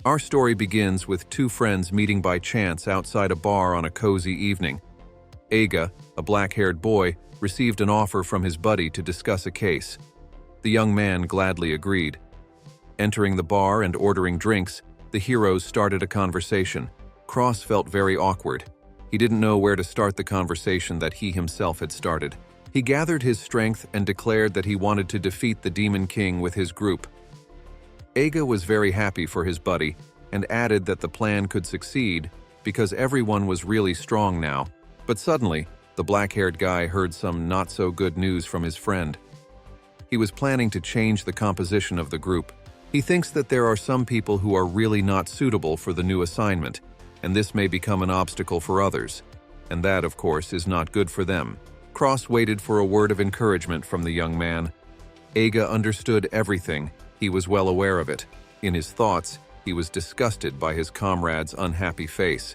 Our story begins with two friends meeting by chance outside a bar on a cozy evening. Eiga, a black-haired boy, received an offer from his buddy to discuss a case. The young man gladly agreed. Entering the bar and ordering drinks, the heroes started a conversation. Cross felt very awkward. He didn't know where to start the conversation that he himself had started. He gathered his strength and declared that he wanted to defeat the Demon King with his group. Eiga was very happy for his buddy and added that the plan could succeed because everyone was really strong now. But suddenly, the black-haired guy heard some not-so-good news from his friend. He was planning to change the composition of the group. He thinks that there are some people who are really not suitable for the new assignment, and this may become an obstacle for others. And that, of course, is not good for them. Cross waited for a word of encouragement from the young man. Eiga understood everything. He was well aware of it. In his thoughts, he was disgusted by his comrade's unhappy face.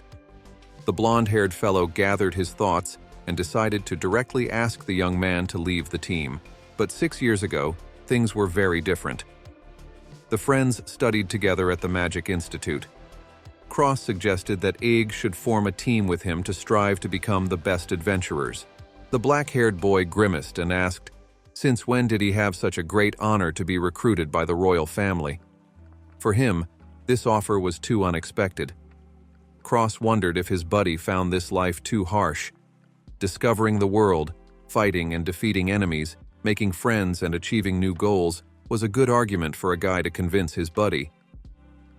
The blonde-haired fellow gathered his thoughts and decided to directly ask the young man to leave the team. But 6 years ago, things were very different. The friends studied together at the Magic Institute. Cross suggested that Eiga should form a team with him to strive to become the best adventurers. The black-haired boy grimaced and asked, since when did he have such a great honor to be recruited by the royal family? For him, this offer was too unexpected. Cross wondered if his buddy found this life too harsh. Discovering the world, fighting and defeating enemies, making friends and achieving new goals was a good argument for a guy to convince his buddy.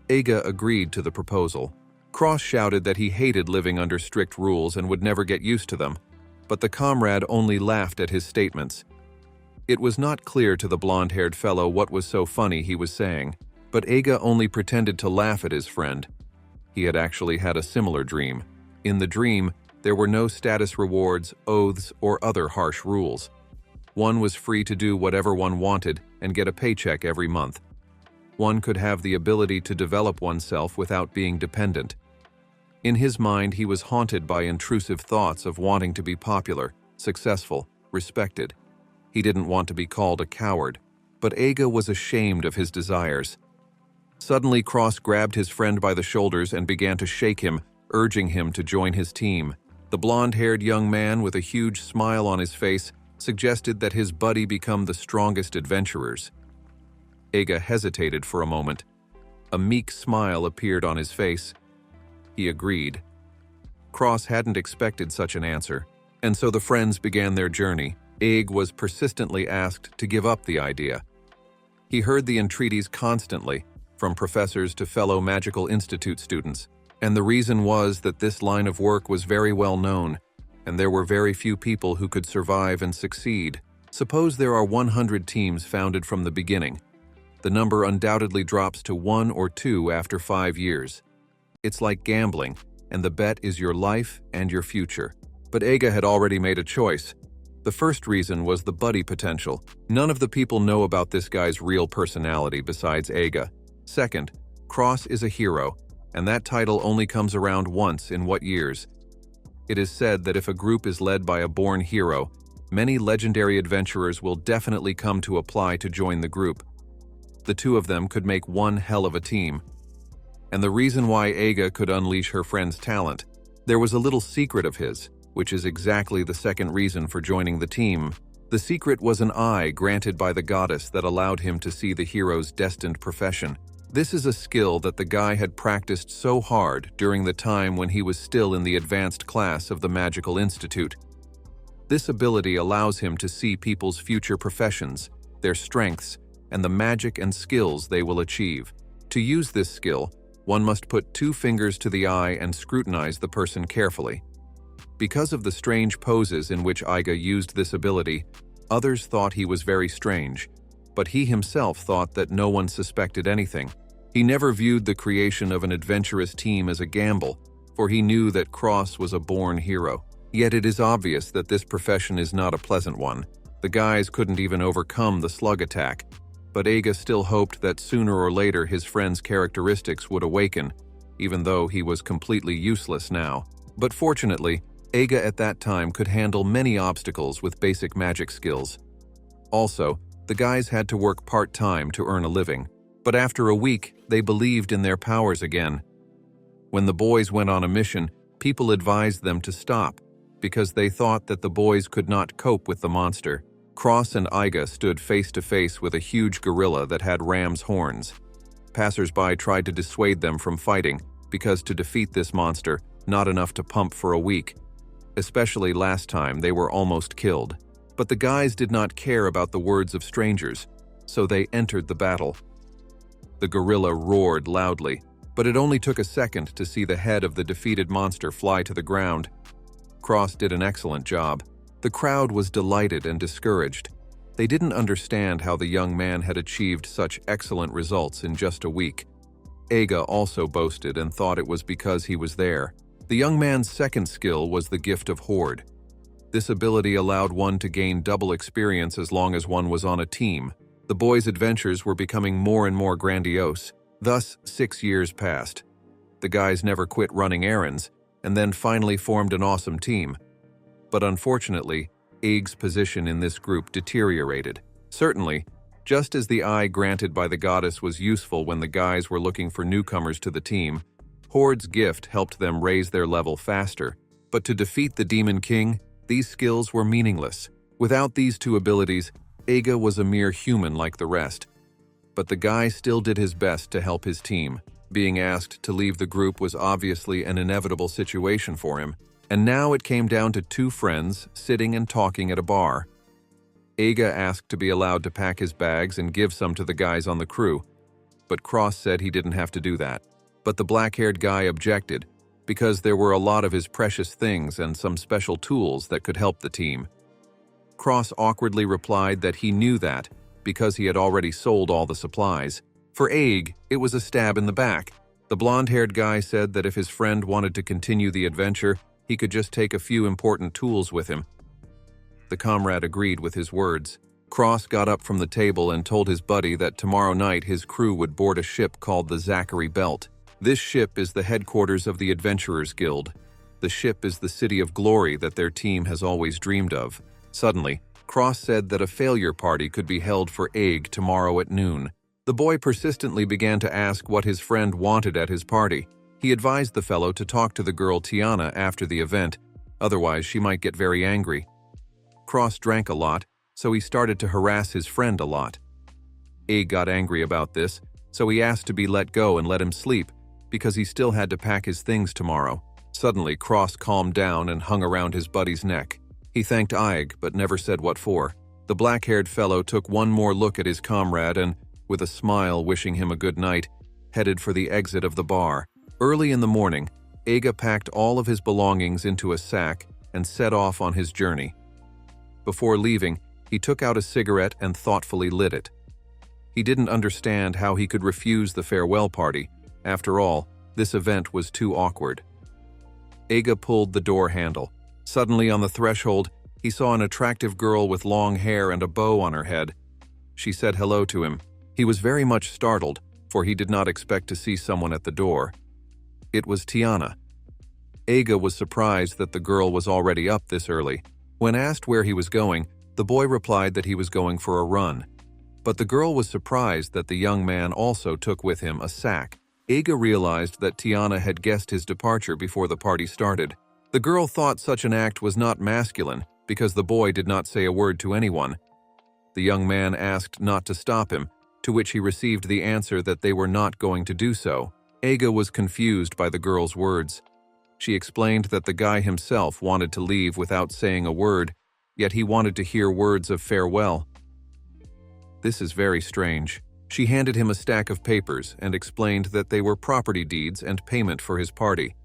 Eiga agreed to the proposal. Cross shouted that he hated living under strict rules and would never get used to them, but the comrade only laughed at his statements. It was not clear to the blonde-haired fellow what was so funny he was saying, but Eiga only pretended to laugh at his friend. He had actually had a similar dream. In the dream, there were no status rewards, oaths, or other harsh rules. One was free to do whatever one wanted and get a paycheck every month. One could have the ability to develop oneself without being dependent. In his mind, he was haunted by intrusive thoughts of wanting to be popular, successful, respected. He didn't want to be called a coward, but Eiga was ashamed of his desires. Suddenly, Cross grabbed his friend by the shoulders and began to shake him, urging him to join his team. The blonde-haired young man with a huge smile on his face suggested that his buddy become the strongest adventurers. Eiga hesitated for a moment. A meek smile appeared on his face. He agreed. Cross hadn't expected such an answer, and so the friends began their journey. Eiga was persistently asked to give up the idea. He heard the entreaties constantly, from professors to fellow Magical Institute students, and the reason was that this line of work was very well known, and there were very few people who could survive and succeed. Suppose there are 100 teams founded from the beginning. The number undoubtedly drops to 1 or 2 after 5 years. It's like gambling, and the bet is your life and your future. But Eiga had already made a choice. The first reason was the buddy potential. None of the people know about this guy's real personality besides Eiga. Second, Cross is a hero, and that title only comes around once in what years? It is said that if a group is led by a born hero, many legendary adventurers will definitely come to apply to join the group. The two of them could make one hell of a team. And the reason why Eiga could unleash her friend's talent, there was a little secret of his, which is exactly the second reason for joining the team. The secret was an eye granted by the goddess that allowed him to see the hero's destined profession. This is a skill that the guy had practiced so hard during the time when he was still in the advanced class of the Magical Institute. This ability allows him to see people's future professions, their strengths, and the magic and skills they will achieve. To use this skill, one must put 2 fingers to the eye and scrutinize the person carefully. Because of the strange poses in which Eiga used this ability, others thought he was very strange, but he himself thought that no one suspected anything. He never viewed the creation of an adventurous team as a gamble, for he knew that Cross was a born hero. Yet it is obvious that this profession is not a pleasant one. The guys couldn't even overcome the slug attack, but Eiga still hoped that sooner or later his friend's characteristics would awaken, even though he was completely useless now. But fortunately, Eiga at that time could handle many obstacles with basic magic skills. Also, the guys had to work part-time to earn a living. But after a week, They believed in their powers again. When the boys went on a mission, people advised them to stop because they thought that the boys could not cope with the monster. Cross and Iga stood face to face with a huge gorilla that had ram's horns. Passers-by tried to dissuade them from fighting because to defeat this monster, not enough to pump for a week. Especially last time, they were almost killed. But the guys did not care about the words of strangers, so they entered the battle. The gorilla roared loudly, but it only took a second to see the head of the defeated monster fly to the ground. Cross did an excellent job. The crowd was delighted and discouraged. They didn't understand how the young man had achieved such excellent results in just a week. Iga also boasted and thought it was because he was there. The young man's second skill was the gift of horde. This ability allowed one to gain double experience as long as one was on a team. The boys' adventures were becoming more and more grandiose. Thus, 6 years passed. The guys never quit running errands, and then finally formed an awesome team. But unfortunately, Ig's position in this group deteriorated. Certainly, just as the eye granted by the goddess was useful when the guys were looking for newcomers to the team, Horde's gift helped them raise their level faster. But to defeat the Demon King, these skills were meaningless. Without these two abilities, Iga was a mere human like the rest. But the guy still did his best to help his team. Being asked to leave the group was obviously an inevitable situation for him, and now it came down to two friends sitting and talking at a bar. Iga asked to be allowed to pack his bags and give some to the guys on the crew, but Cross said he didn't have to do that. But the black-haired guy objected, because there were a lot of his precious things and some special tools that could help the team. Cross awkwardly replied that he knew that, because he had already sold all the supplies. For Iga, it was a stab in the back. The blonde-haired guy said that if his friend wanted to continue the adventure, he could just take a few important tools with him. The comrade agreed with his words. Cross got up from the table and told his buddy that tomorrow night his crew would board a ship called the Zachary Belt. This ship is the headquarters of the Adventurers Guild. The ship is the city of glory that their team has always dreamed of. Suddenly, Cross said that a failure party could be held for Iga tomorrow at noon. The boy persistently began to ask what his friend wanted at his party. He advised the fellow to talk to the girl Tiana after the event, otherwise she might get very angry. Cross drank a lot, so he started to harass his friend a lot. Iga got angry about this, so he asked to be let go and let him sleep, because he still had to pack his things tomorrow. Suddenly, Cross calmed down and hung around his buddy's neck. He thanked Iga, but never said what for. The black-haired fellow took one more look at his comrade and, with a smile wishing him a good night, headed for the exit of the bar. Early in the morning, Iga packed all of his belongings into a sack and set off on his journey. Before leaving, he took out a cigarette and thoughtfully lit it. He didn't understand how he could refuse the farewell party. After all, this event was too awkward. Iga pulled the door handle. Suddenly on the threshold, he saw an attractive girl with long hair and a bow on her head. She said hello to him. He was very much startled, for he did not expect to see someone at the door. It was Tiana. Iga was surprised that the girl was already up this early. When asked where he was going, the boy replied that he was going for a run. But the girl was surprised that the young man also took with him a sack. Iga realized that Tiana had guessed his departure before the party started. The girl thought such an act was not masculine because the boy did not say a word to anyone. The young man asked not to stop him, to which he received the answer that they were not going to do so. Iga was confused by the girl's words. She explained that the guy himself wanted to leave without saying a word, yet he wanted to hear words of farewell. This is very strange. She handed him a stack of papers and explained that they were property deeds and payment for his party.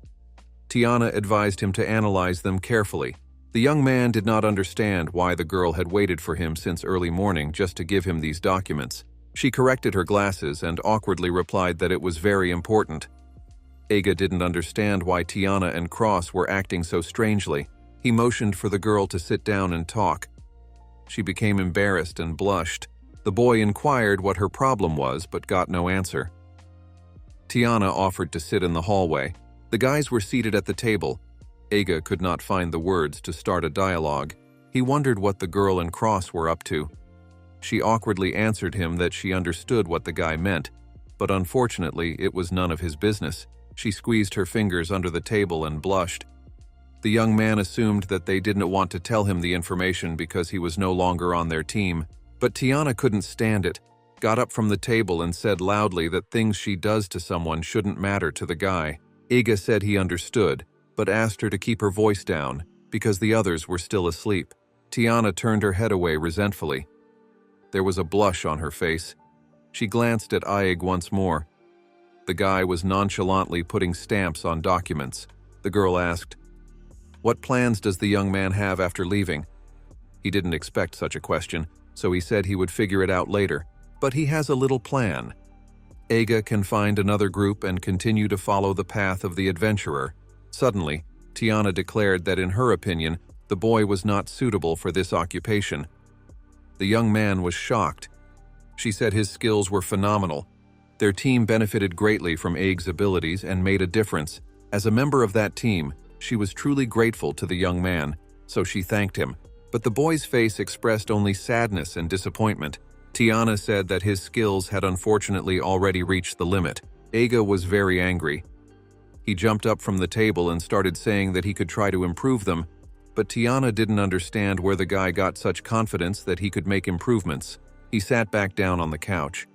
Tiana advised him to analyze them carefully. The young man did not understand why the girl had waited for him since early morning just to give him these documents. She corrected her glasses and awkwardly replied that it was very important. Iga didn't understand why Tiana and Cross were acting so strangely. He motioned for the girl to sit down and talk. She became embarrassed and blushed. The boy inquired what her problem was, but got no answer. Tiana offered to sit in the hallway. The guys were seated at the table. Iga could not find the words to start a dialogue. He wondered what the girl and Cross were up to. She awkwardly answered him that she understood what the guy meant, but unfortunately it was none of his business. She squeezed her fingers under the table and blushed. The young man assumed that they didn't want to tell him the information because he was no longer on their team, but Tiana couldn't stand it, got up from the table and said loudly that things she does to someone shouldn't matter to the guy. Iga said he understood, but asked her to keep her voice down, because the others were still asleep. Tiana turned her head away resentfully. There was a blush on her face. She glanced at Isekai'd once more. The guy was nonchalantly putting stamps on documents. The girl asked, "What plans does the young man have after leaving?" He didn't expect such a question, so he said he would figure it out later. But he has a little plan. Iga can find another group and continue to follow the path of the adventurer. Suddenly, Tiana declared that in her opinion, the boy was not suitable for this occupation. The young man was shocked. She said his skills were phenomenal. Their team benefited greatly from Ig's abilities and made a difference. As a member of that team, she was truly grateful to the young man, so she thanked him. But the boy's face expressed only sadness and disappointment. Tiana said that his skills had unfortunately already reached the limit. Iga was very angry. He jumped up from the table and started saying that he could try to improve them, but Tiana didn't understand where the guy got such confidence that he could make improvements. He sat back down on the couch.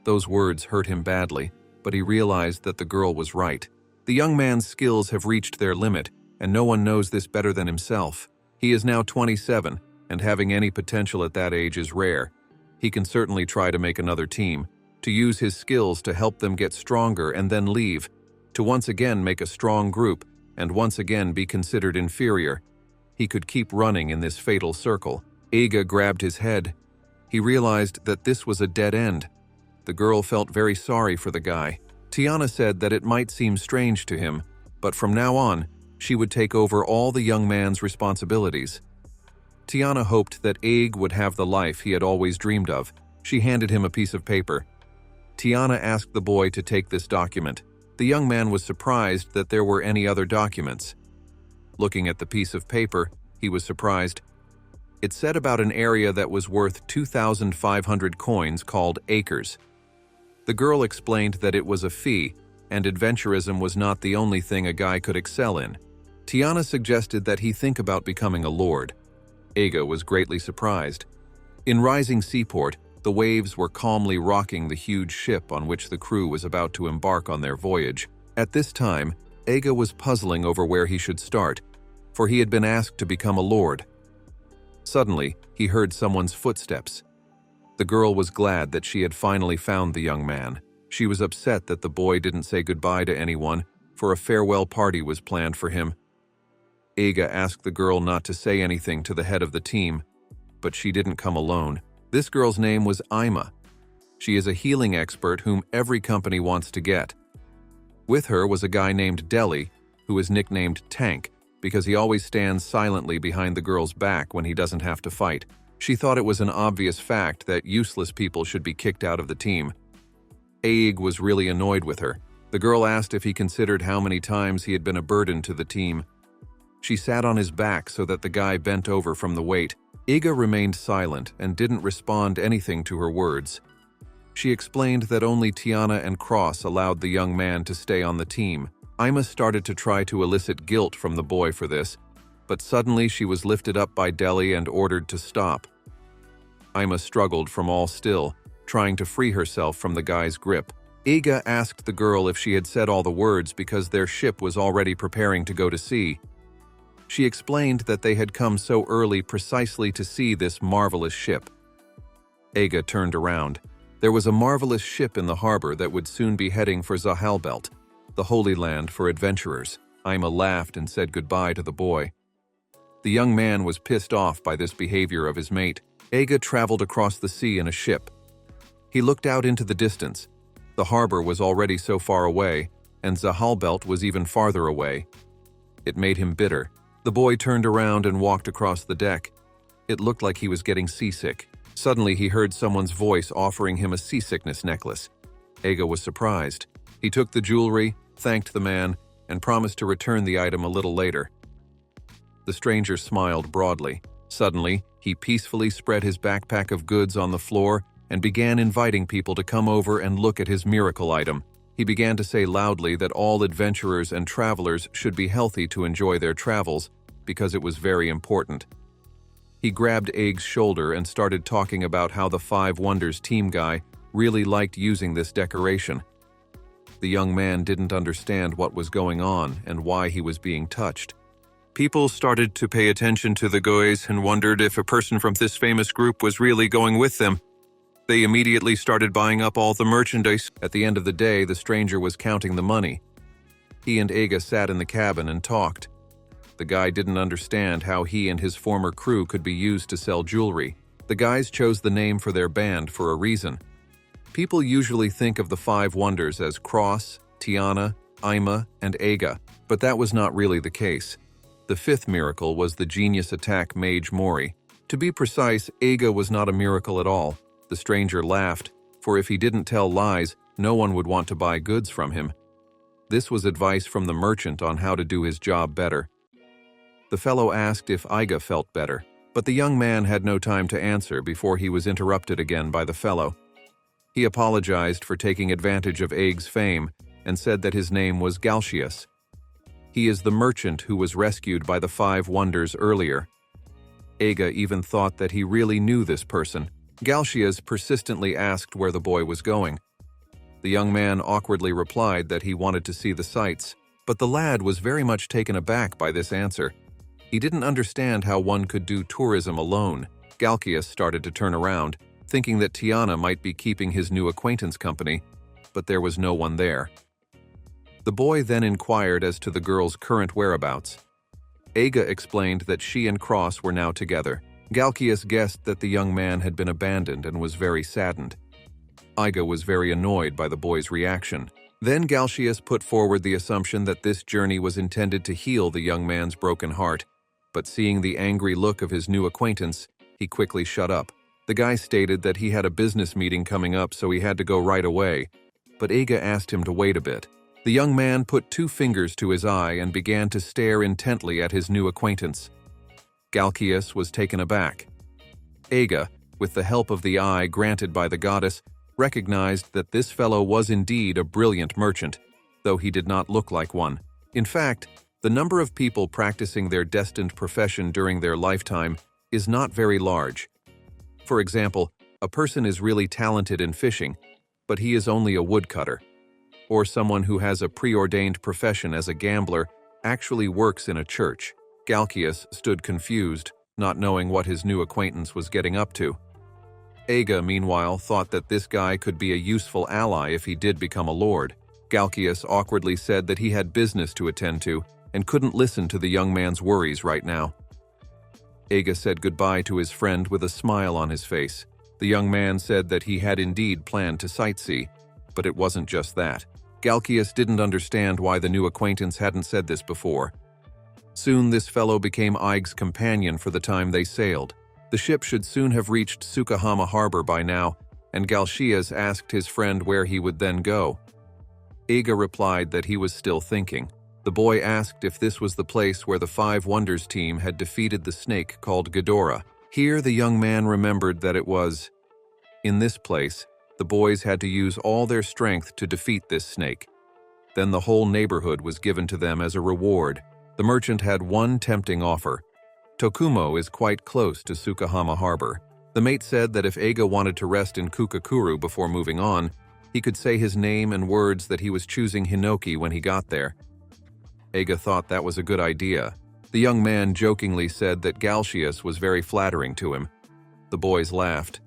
Those words hurt him badly, but he realized that the girl was right. The young man's skills have reached their limit, and no one knows this better than himself. He is now 27, and having any potential at that age is rare. He can certainly try to make another team, to use his skills to help them get stronger and then leave, to once again make a strong group and once again be considered inferior. He could keep running in this fatal circle. Iga grabbed his head. He realized that this was a dead end. The girl felt very sorry for the guy. Tiana said that it might seem strange to him, but from now on, she would take over all the young man's responsibilities. Tiana hoped that Isekai'd would have the life he had always dreamed of. She handed him a piece of paper. Tiana asked the boy to take this document. The young man was surprised that there were any other documents. Looking at the piece of paper, he was surprised. It said about an area that was worth 2,500 coins called acres. The girl explained that it was a fee, and adventurism was not the only thing a guy could excel in. Tiana suggested that he think about becoming a lord. Iga was greatly surprised. In Rising Seaport, the waves were calmly rocking the huge ship on which the crew was about to embark on their voyage. At this time, Iga was puzzling over where he should start, for he had been asked to become a lord. Suddenly, he heard someone's footsteps. The girl was glad that she had finally found the young man. She was upset that the boy didn't say goodbye to anyone, for a farewell party was planned for him. Iga asked the girl not to say anything to the head of the team, but she didn't come alone. This girl's name was Ima. She is a healing expert whom every company wants to get. With her was a guy named Deli, who is nicknamed Tank, because he always stands silently behind the girl's back when he doesn't have to fight. She thought it was an obvious fact that useless people should be kicked out of the team. Isekai'd was really annoyed with her. The girl asked if he considered how many times he had been a burden to the team. She sat on his back so that the guy bent over from the weight. Iga remained silent and didn't respond anything to her words. She explained that only Tiana and Cross allowed the young man to stay on the team. Ima started to try to elicit guilt from the boy for this, but suddenly she was lifted up by Deli and ordered to stop. Ima struggled from all still, trying to free herself from the guy's grip. Iga asked the girl if she had said all the words because their ship was already preparing to go to sea. She explained that they had come so early precisely to see this marvelous ship. Iga turned around. There was a marvelous ship in the harbor that would soon be heading for Zahalbelt, the Holy Land for adventurers. Ima laughed and said goodbye to the boy. The young man was pissed off by this behavior of his mate. Iga traveled across the sea in a ship. He looked out into the distance. The harbor was already so far away, and Zahalbelt was even farther away. It made him bitter. The boy turned around and walked across the deck. It looked like he was getting seasick. Suddenly, he heard someone's voice offering him a seasickness necklace. Iga was surprised. He took the jewelry, thanked the man, and promised to return the item a little later. The stranger smiled broadly. Suddenly, he peacefully spread his backpack of goods on the floor and began inviting people to come over and look at his miracle item. He began to say loudly that all adventurers and travelers should be healthy to enjoy their travels, because it was very important. He grabbed Aig's shoulder and started talking about how the Five Wonders team guy really liked using this decoration. The young man didn't understand what was going on and why he was being touched. People started to pay attention to the guys and wondered if a person from this famous group was really going with them. They immediately started buying up all the merchandise. At the end of the day, the stranger was counting the money. He and Eiga sat in the cabin and talked. The guy didn't understand how he and his former crew could be used to sell jewelry. The guys chose the name for their band for a reason. People usually think of the Five Wonders as Cross, Tiana, Ima, and Eiga, but that was not really the case. The fifth miracle was the genius attack Mage Mori. To be precise, Eiga was not a miracle at all. The stranger laughed, for if he didn't tell lies, no one would want to buy goods from him. This was advice from the merchant on how to do his job better. The fellow asked if Eiga felt better, but the young man had no time to answer before he was interrupted again by the fellow. He apologized for taking advantage of Aig's fame and said that his name was Galcius. He is the merchant who was rescued by the Five Wonders earlier. Eiga even thought that he really knew this person. Galcius persistently asked where the boy was going. The young man awkwardly replied that he wanted to see the sights, but the lad was very much taken aback by this answer. He didn't understand how one could do tourism alone. Galcius started to turn around, thinking that Tiana might be keeping his new acquaintance company, but there was no one there. The boy then inquired as to the girl's current whereabouts. Eiga explained that she and Cross were now together. Galcius guessed that the young man had been abandoned and was very saddened. Eiga was very annoyed by the boy's reaction. Then Galcius put forward the assumption that this journey was intended to heal the young man's broken heart, but seeing the angry look of his new acquaintance, he quickly shut up. The guy stated that he had a business meeting coming up, so he had to go right away, but Eiga asked him to wait a bit. The young man put 2 fingers to his eye and began to stare intently at his new acquaintance. Galcius was taken aback. Eiga, with the help of the eye granted by the goddess, recognized that this fellow was indeed a brilliant merchant, though he did not look like one. In fact, the number of people practicing their destined profession during their lifetime is not very large. For example, a person is really talented in fishing, but he is only a woodcutter. Or someone who has a preordained profession as a gambler actually works in a church. Galcius stood confused, not knowing what his new acquaintance was getting up to. Eiga, meanwhile, thought that this guy could be a useful ally if he did become a lord. Galcius awkwardly said that he had business to attend to and couldn't listen to the young man's worries right now. Eiga said goodbye to his friend with a smile on his face. The young man said that he had indeed planned to sightsee, but it wasn't just that. Galcius didn't understand why the new acquaintance hadn't said this before. Soon this fellow became Aig's companion for the time they sailed. The ship should soon have reached Tsukahama harbor by now, and Galcius asked his friend where he would then go. Eiga replied that he was still thinking. The boy asked if this was the place where the Five Wonders team had defeated the snake called Ghidorah. Here the young man remembered that it was. In this place, the boys had to use all their strength to defeat this snake. Then the whole neighborhood was given to them as a reward. The merchant had one tempting offer. Tokumo is quite close to Tsukahama harbor. The mate said that if Eiga wanted to rest in Kukakuru before moving on, he could say his name and words that he was choosing Hinoki when he got there. Eiga thought that was a good idea. The young man jokingly said that Galcius was very flattering to him. The boys laughed.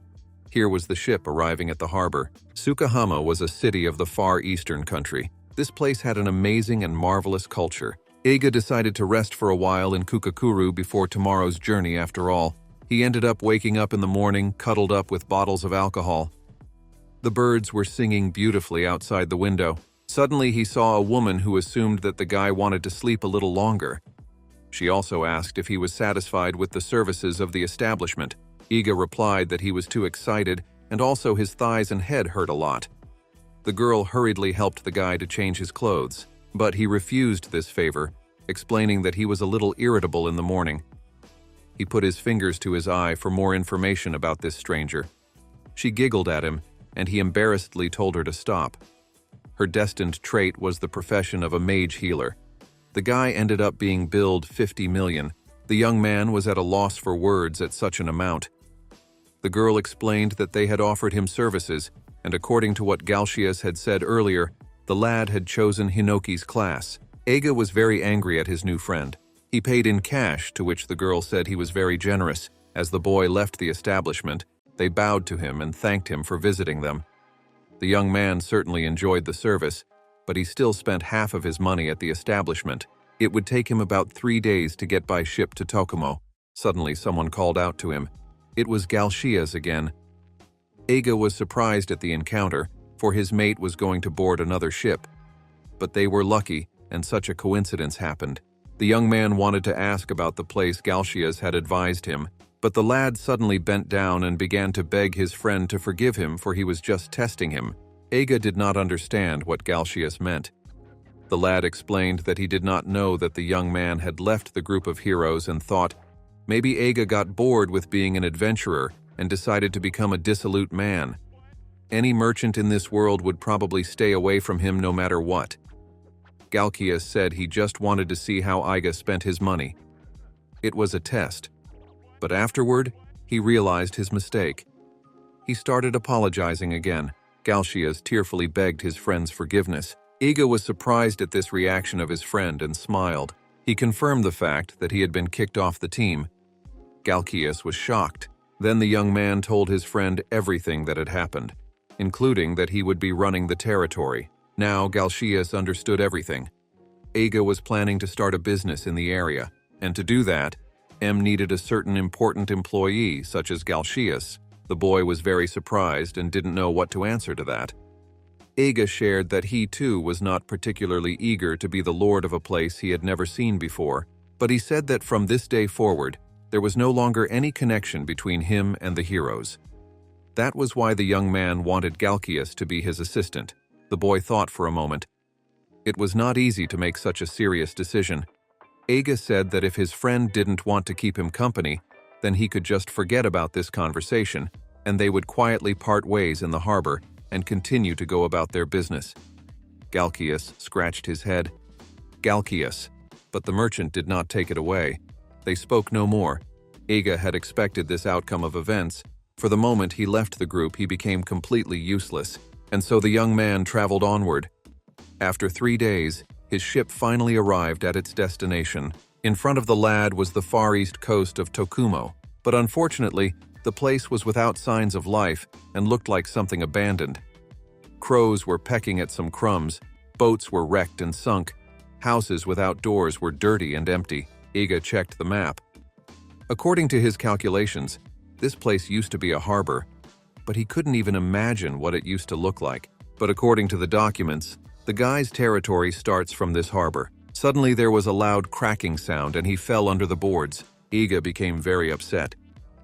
Here was the ship arriving at the harbor. Tsukahama was a city of the far eastern country. This place had an amazing and marvelous culture. Eiga decided to rest for a while in Kukakuru before tomorrow's journey after all. He ended up waking up in the morning, cuddled up with bottles of alcohol. The birds were singing beautifully outside the window. Suddenly he saw a woman who assumed that the guy wanted to sleep a little longer. She also asked if he was satisfied with the services of the establishment. Eiga replied that he was too excited, and also his thighs and head hurt a lot. The girl hurriedly helped the guy to change his clothes, but he refused this favor, explaining that he was a little irritable in the morning. He put his fingers to his eye for more information about this stranger. She giggled at him, and he embarrassedly told her to stop. Her destined trait was the profession of a mage healer. The guy ended up being billed 50 million. The young man was at a loss for words at such an amount. The girl explained that they had offered him services, and according to what Galcias had said earlier, the lad had chosen Hinoki's class. Eiga was very angry at his new friend. He paid in cash, to which the girl said he was very generous. As the boy left the establishment, they bowed to him and thanked him for visiting them. The young man certainly enjoyed the service, but he still spent half of his money at the establishment. It would take him about 3 days to get by ship to Tokumo. Suddenly someone called out to him. It was Galcias again. Eiga was surprised at the encounter, for his mate was going to board another ship. But they were lucky, and such a coincidence happened. The young man wanted to ask about the place Galcias had advised him, but the lad suddenly bent down and began to beg his friend to forgive him, for he was just testing him. Eiga did not understand what Galcias meant. The lad explained that he did not know that the young man had left the group of heroes and thought, maybe Eiga got bored with being an adventurer and decided to become a dissolute man. Any merchant in this world would probably stay away from him no matter what. Galcias said he just wanted to see how Eiga spent his money. It was a test. But afterward, he realized his mistake. He started apologizing again. Galcias tearfully begged his friend's forgiveness. Eiga was surprised at this reaction of his friend and smiled. He confirmed the fact that he had been kicked off the team. Galcias was shocked. Then the young man told his friend everything that had happened, including that he would be running the territory. Now Galcias understood everything. Eiga was planning to start a business in the area, and to do that, M needed a certain important employee, such as Galcias. The boy was very surprised and didn't know what to answer to that. Eiga shared that he too was not particularly eager to be the lord of a place he had never seen before, but he said that from this day forward, there was no longer any connection between him and the heroes. That was why the young man wanted Galcias to be his assistant. The boy thought for a moment. It was not easy to make such a serious decision. Eiga said that if his friend didn't want to keep him company, then he could just forget about this conversation, and they would quietly part ways in the harbor and continue to go about their business. Galcias scratched his head. Galcias. But the merchant did not take it away. They spoke no more. Eiga had expected this outcome of events. For the moment he left the group, he became completely useless, and so the young man traveled onward. After 3 days, his ship finally arrived at its destination. In front of the lad was the far east coast of Tokumo, but unfortunately, the place was without signs of life and looked like something abandoned. Crows were pecking at some crumbs, boats were wrecked and sunk, houses without doors were dirty and empty. Eiga checked the map. According to his calculations, this place used to be a harbor, but he couldn't even imagine what it used to look like. But according to the documents, the guy's territory starts from this harbor. Suddenly there was a loud cracking sound and he fell under the boards. Eiga became very upset.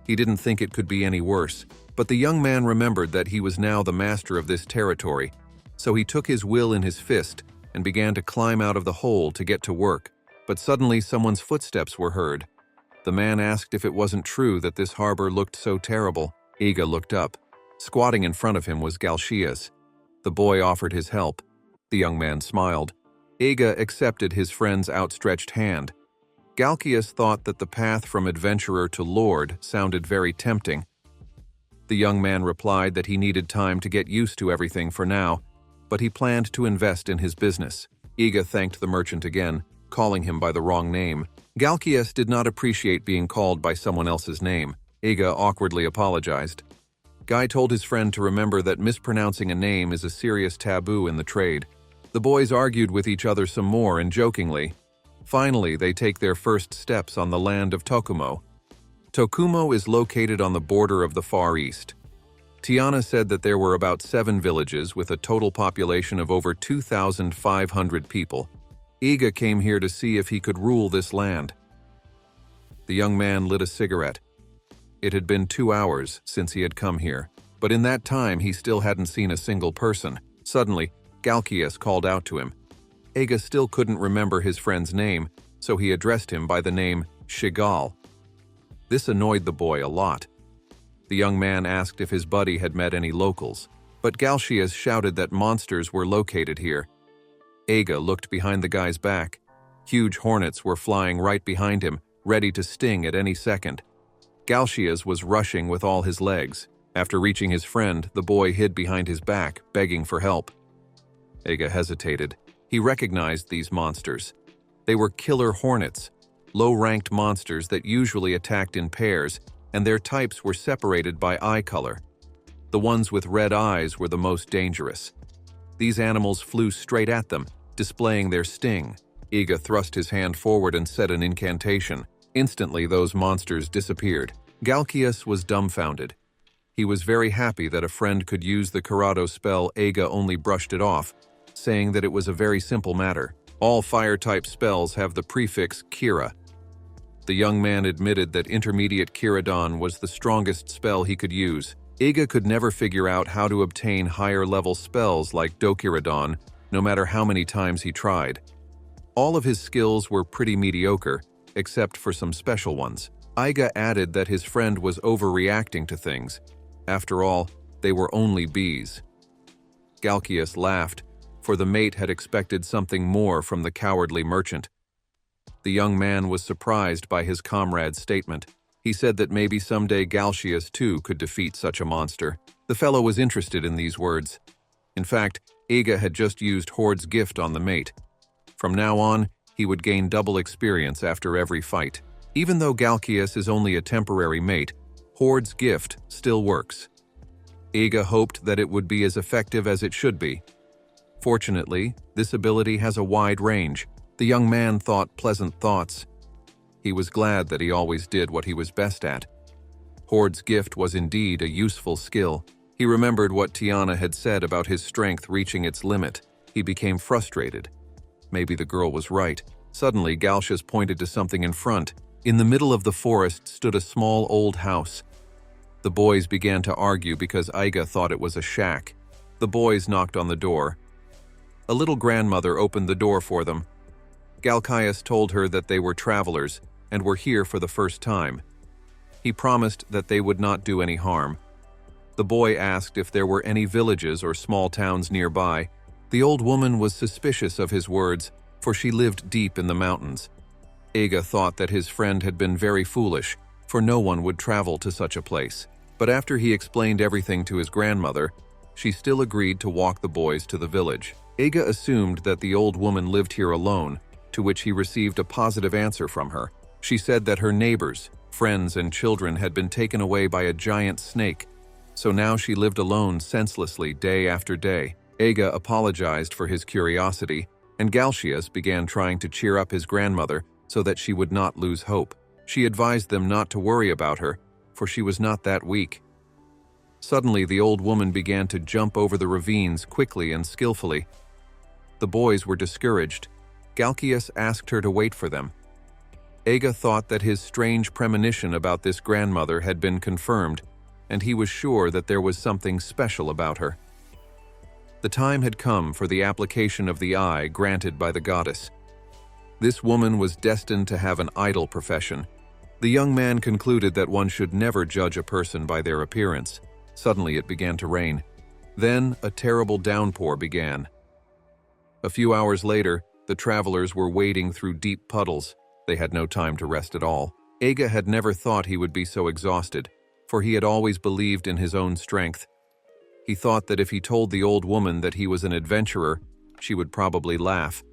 He didn't think it could be any worse, but the young man remembered that he was now the master of this territory, so he took his will in his fist and began to climb out of the hole to get to work. But suddenly someone's footsteps were heard. The man asked if it wasn't true that this harbor looked so terrible. Eiga looked up. Squatting in front of him was Galcias. The boy offered his help. The young man smiled. Eiga accepted his friend's outstretched hand. Galcias thought that the path from adventurer to lord sounded very tempting. The young man replied that he needed time to get used to everything for now, but he planned to invest in his business. Eiga thanked the merchant again, calling him by the wrong name. Galcias did not appreciate being called by someone else's name. Eiga awkwardly apologized. Guy told his friend to remember that mispronouncing a name is a serious taboo in the trade. The boys argued with each other some more and jokingly. Finally, they take their first steps on the land of Tokumo. Tokumo is located on the border of the Far East. Tiana said that there were about 7 villages with a total population of over 2,500 people. Eiga came here to see if he could rule this land. The young man lit a cigarette. It had been 2 hours since he had come here, but in that time he still hadn't seen a single person. Suddenly, Galcias called out to him. Eiga still couldn't remember his friend's name, so he addressed him by the name Shigal. This annoyed the boy a lot. The young man asked if his buddy had met any locals, but Galcias shouted that monsters were located here. Eiga looked behind the guy's back. Huge hornets were flying right behind him, ready to sting at any second. Galcias was rushing with all his legs. After reaching his friend, the boy hid behind his back, begging for help. Eiga hesitated. He recognized these monsters. They were killer hornets, low-ranked monsters that usually attacked in pairs, and their types were separated by eye color. The ones with red eyes were the most dangerous. These animals flew straight at them, displaying their sting. Eiga thrust his hand forward and said an incantation. Instantly, those monsters disappeared. Galcias was dumbfounded. He was very happy that a friend could use the Karado spell. Eiga only brushed it off, saying that it was a very simple matter. All fire-type spells have the prefix Kira. The young man admitted that intermediate Kiradon was the strongest spell he could use. Eiga could never figure out how to obtain higher-level spells like Dokiradon, no matter how many times he tried. All of his skills were pretty mediocre, except for some special ones. Eiga added that his friend was overreacting to things. After all, they were only bees. Galcias laughed, for the mate had expected something more from the cowardly merchant. The young man was surprised by his comrade's statement. He said that maybe someday Galcias too could defeat such a monster. The fellow was interested in these words. In fact, Eiga had just used Horde's gift on the mate. From now on, he would gain double experience after every fight. Even though Galcias is only a temporary mate, Horde's gift still works. Eiga hoped that it would be as effective as it should be. Fortunately, this ability has a wide range. The young man thought pleasant thoughts. He was glad that he always did what he was best at. Horde's gift was indeed a useful skill. He remembered what Tiana had said about his strength reaching its limit. He became frustrated. Maybe the girl was right. Suddenly, Galcias pointed to something in front. In the middle of the forest stood a small old house. The boys began to argue because Eiga thought it was a shack. The boys knocked on the door. A little grandmother opened the door for them. Galcias told her that they were travelers and were here for the first time. He promised that they would not do any harm. The boy asked if there were any villages or small towns nearby. The old woman was suspicious of his words, for she lived deep in the mountains. Eiga thought that his friend had been very foolish, for no one would travel to such a place. But after he explained everything to his grandmother, she still agreed to walk the boys to the village. Eiga assumed that the old woman lived here alone, to which he received a positive answer from her. She said that her neighbors, friends, and children had been taken away by a giant snake, so now she lived alone senselessly day after day. Eiga apologized for his curiosity, and Galcias began trying to cheer up his grandmother so that she would not lose hope. She advised them not to worry about her, for she was not that weak. Suddenly, the old woman began to jump over the ravines quickly and skillfully. The boys were discouraged. Galcias asked her to wait for them. Eiga thought that his strange premonition about this grandmother had been confirmed, and he was sure that there was something special about her. The time had come for the application of the eye granted by the goddess. This woman was destined to have an idle profession. The young man concluded that one should never judge a person by their appearance. Suddenly it began to rain. Then a terrible downpour began. A few hours later, the travelers were wading through deep puddles. They had no time to rest at all. Eiga had never thought he would be so exhausted, for he had always believed in his own strength. He thought that if he told the old woman that he was an adventurer, she would probably laugh.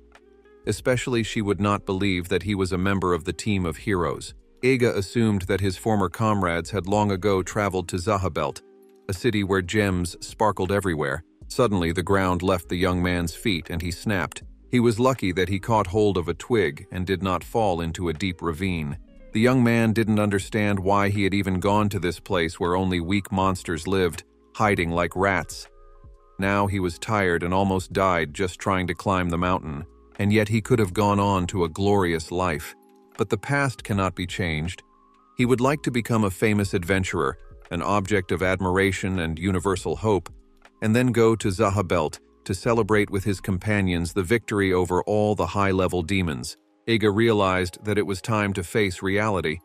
Especially she would not believe that he was a member of the team of heroes. Eiga assumed that his former comrades had long ago traveled to Zahabelt, a city where gems sparkled everywhere. Suddenly the ground left the young man's feet and he snapped. He was lucky that he caught hold of a twig and did not fall into a deep ravine. The young man didn't understand why he had even gone to this place where only weak monsters lived, hiding like rats. Now he was tired and almost died just trying to climb the mountain, and yet he could have gone on to a glorious life. But the past cannot be changed. He would like to become a famous adventurer, an object of admiration and universal hope, and then go to Zahabelt to celebrate with his companions the victory over all the high-level demons. Eiga realized that it was time to face reality.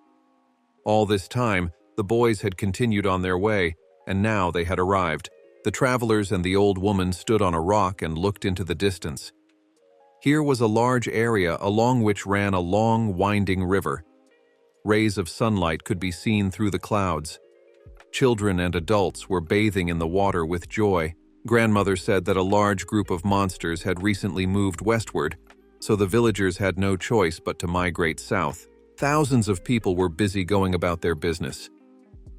All this time, The boys had continued on their way, and now they had arrived. The travelers and the old woman stood on a rock and looked into the distance. Here was a large area along which ran a long, winding river. Rays of sunlight could be seen through the clouds. Children and adults were bathing in the water with joy. Grandmother said that a large group of monsters had recently moved westward, so the villagers had no choice but to migrate south. Thousands of people were busy going about their business.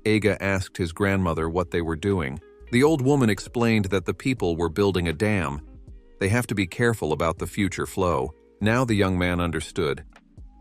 Eiga asked his grandmother what they were doing. The old woman explained that the people were building a dam. They have to be careful about the future flow. Now the young man understood.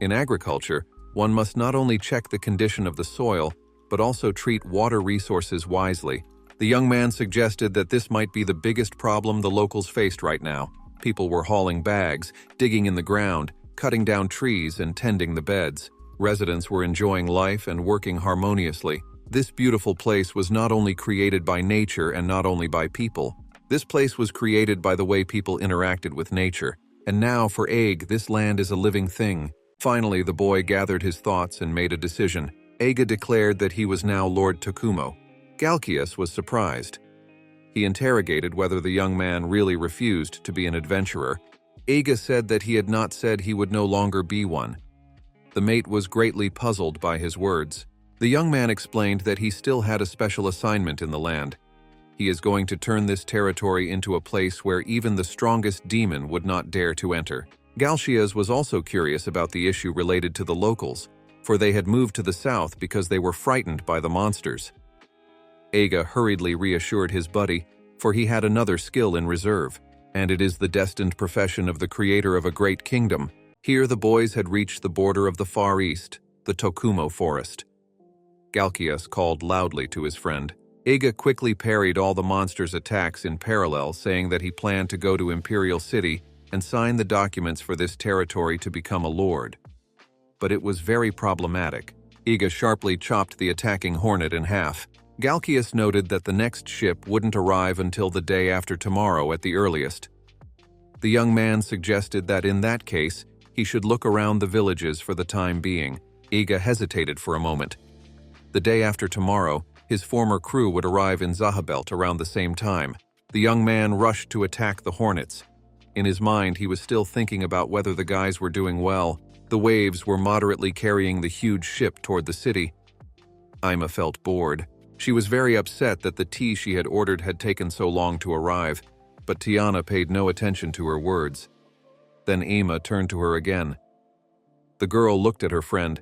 In agriculture, one must not only check the condition of the soil, but also treat water resources wisely. The young man suggested that this might be the biggest problem the locals faced right now. People were hauling bags, digging in the ground, cutting down trees, and tending the beds. Residents were enjoying life and working harmoniously. This beautiful place was not only created by nature and not only by people. This place was created by the way people interacted with nature. And now, for Aig, this land is a living thing. Finally, the boy gathered his thoughts and made a decision. Eiga declared that he was now Lord Tokumo. Galkias was surprised. He interrogated whether the young man really refused to be an adventurer. Eiga said that he had not said he would no longer be one. The mate was greatly puzzled by his words. The young man explained that he still had a special assignment in the land. He is going to turn this territory into a place where even the strongest demon would not dare to enter. Galkias was also curious about the issue related to the locals, for they had moved to the south because they were frightened by the monsters. Eiga hurriedly reassured his buddy, for he had another skill in reserve, and it is the destined profession of the creator of a great kingdom. Here the boys had reached the border of the Far East, the Tokumo forest. Galkias called loudly to his friend. Eiga quickly parried all the monsters' attacks in parallel, saying that he planned to go to Imperial City and sign the documents for this territory to become a lord. But it was very problematic. Eiga sharply chopped the attacking hornet in half. Galkias noted that the next ship wouldn't arrive until the day after tomorrow at the earliest. The young man suggested that in that case, he should look around the villages for the time being. Eiga hesitated for a moment. The day after tomorrow, his former crew would arrive in Zahabelt around the same time. The young man rushed to attack the hornets. In his mind, he was still thinking about whether the guys were doing well. The waves were moderately carrying the huge ship toward the city. Ima felt bored. She was very upset that the tea she had ordered had taken so long to arrive, but Tiana paid no attention to her words. Then Ima turned to her again. The girl looked at her friend.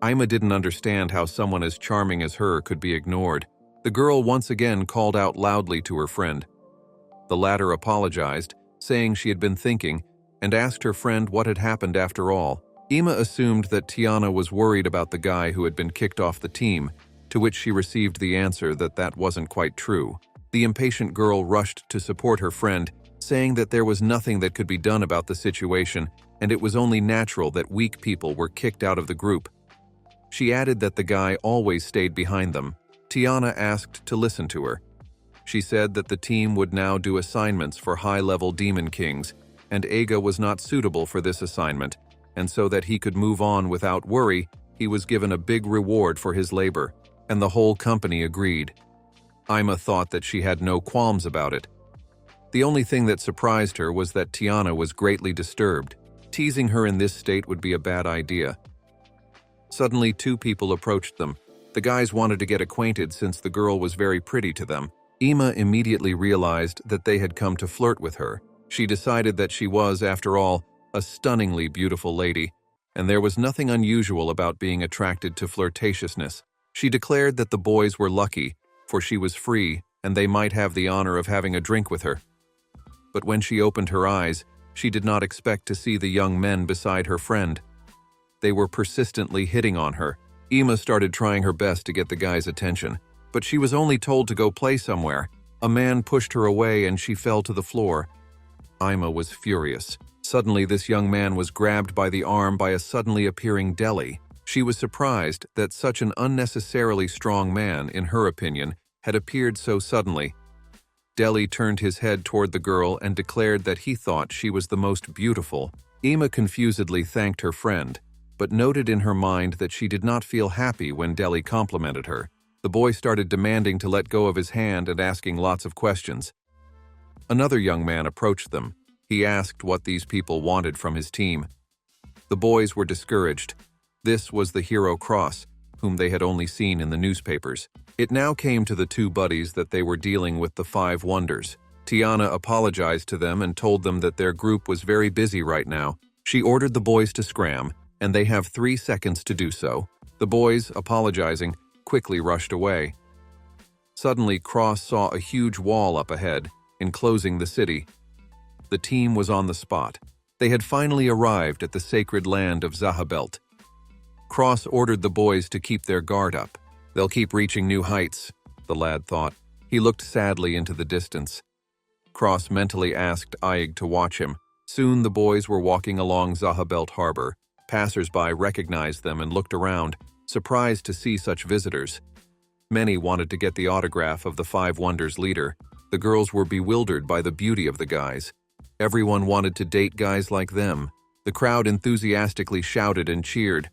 Ima didn't understand how someone as charming as her could be ignored. The girl once again called out loudly to her friend. The latter apologized, saying she had been thinking, and asked her friend what had happened after all. Ima assumed that Tiana was worried about the guy who had been kicked off the team, to which she received the answer that that wasn't quite true. The impatient girl rushed to support her friend, saying that there was nothing that could be done about the situation, and it was only natural that weak people were kicked out of the group. She added that the guy always stayed behind them. Tiana asked to listen to her. She said that the team would now do assignments for high-level demon kings, and Eiga was not suitable for this assignment, and so that he could move on without worry, he was given a big reward for his labor, and the whole company agreed. Ima thought that she had no qualms about it. The only thing that surprised her was that Tiana was greatly disturbed. Teasing her in this state would be a bad idea. Suddenly, two people approached them. The guys wanted to get acquainted since the girl was very pretty to them. Ima immediately realized that they had come to flirt with her. She decided that she was, after all, a stunningly beautiful lady, and there was nothing unusual about being attracted to flirtatiousness. She declared that the boys were lucky, for she was free, and they might have the honor of having a drink with her. But when she opened her eyes, she did not expect to see the young men beside her friend. They were persistently hitting on her. Ima started trying her best to get the guy's attention, but she was only told to go play somewhere. A man pushed her away and she fell to the floor. Ima was furious. Suddenly, this young man was grabbed by the arm by a suddenly appearing Deli. She was surprised that such an unnecessarily strong man, in her opinion, had appeared so suddenly. Deli turned his head toward the girl and declared that he thought she was the most beautiful. Ima confusedly thanked her friend, but noted in her mind that she did not feel happy when Deli complimented her. The boy started demanding to let go of his hand and asking lots of questions. Another young man approached them. He asked what these people wanted from his team. The boys were discouraged. This was the hero Cross, whom they had only seen in the newspapers. It now came to the two buddies that they were dealing with the 5 wonders. Tiana apologized to them and told them that their group was very busy right now. She ordered the boys to scram, and they have 3 seconds to do so. The boys, apologizing, quickly rushed away. Suddenly, Cross saw a huge wall up ahead, enclosing the city. The team was on the spot. They had finally arrived at the sacred land of Zahabelt. Cross ordered the boys to keep their guard up. They'll keep reaching new heights, the lad thought. He looked sadly into the distance. Cross mentally asked Isekai'd to watch him. Soon the boys were walking along Zahabelt harbor. Passers-by recognized them and looked around, surprised to see such visitors. Many wanted to get the autograph of the 5 wonders leader. The girls were bewildered by the beauty of the guys. Everyone wanted to date guys like them. The crowd enthusiastically shouted and cheered.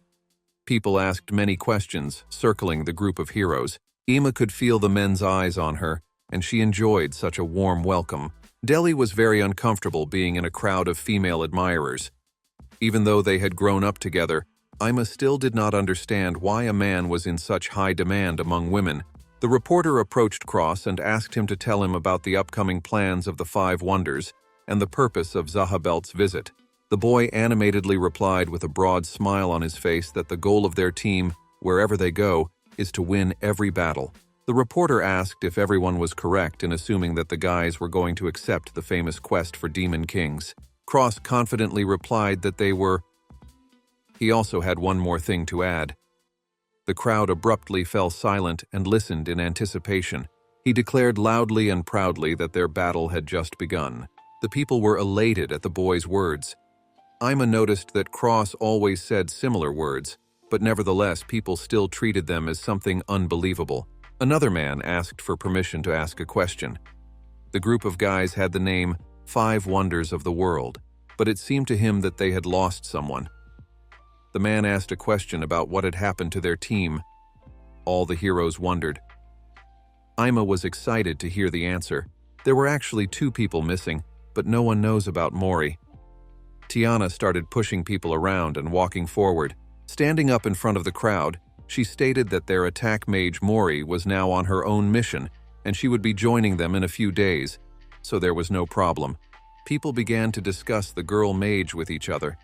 People asked many questions, circling the group of heroes. Ima could feel the men's eyes on her, and she enjoyed such a warm welcome. Deli was very uncomfortable being in a crowd of female admirers. Even though they had grown up together, Ima still did not understand why a man was in such high demand among women. The reporter approached Cross and asked him to tell him about the upcoming plans of the 5 wonders and the purpose of Zahabelt's visit. The boy animatedly replied with a broad smile on his face that the goal of their team, wherever they go, is to win every battle. The reporter asked if everyone was correct in assuming that the guys were going to accept the famous quest for Demon Kings. Cross confidently replied that they were. He also had one more thing to add. The crowd abruptly fell silent and listened in anticipation. He declared loudly and proudly that their battle had just begun. The people were elated at the boy's words. Ima noticed that Cross always said similar words, but nevertheless people still treated them as something unbelievable. Another man asked for permission to ask a question. The group of guys had the name 5 Wonders of the World, but it seemed to him that they had lost someone. The man asked a question about what had happened to their team. All the heroes wondered. Ima was excited to hear the answer. There were actually 2 people missing, but no one knows about Mori. Tiana started pushing people around and walking forward. Standing up in front of the crowd, she stated that their attack mage Mori was now on her own mission, and she would be joining them in a few days, so there was no problem. People began to discuss the girl mage with each other.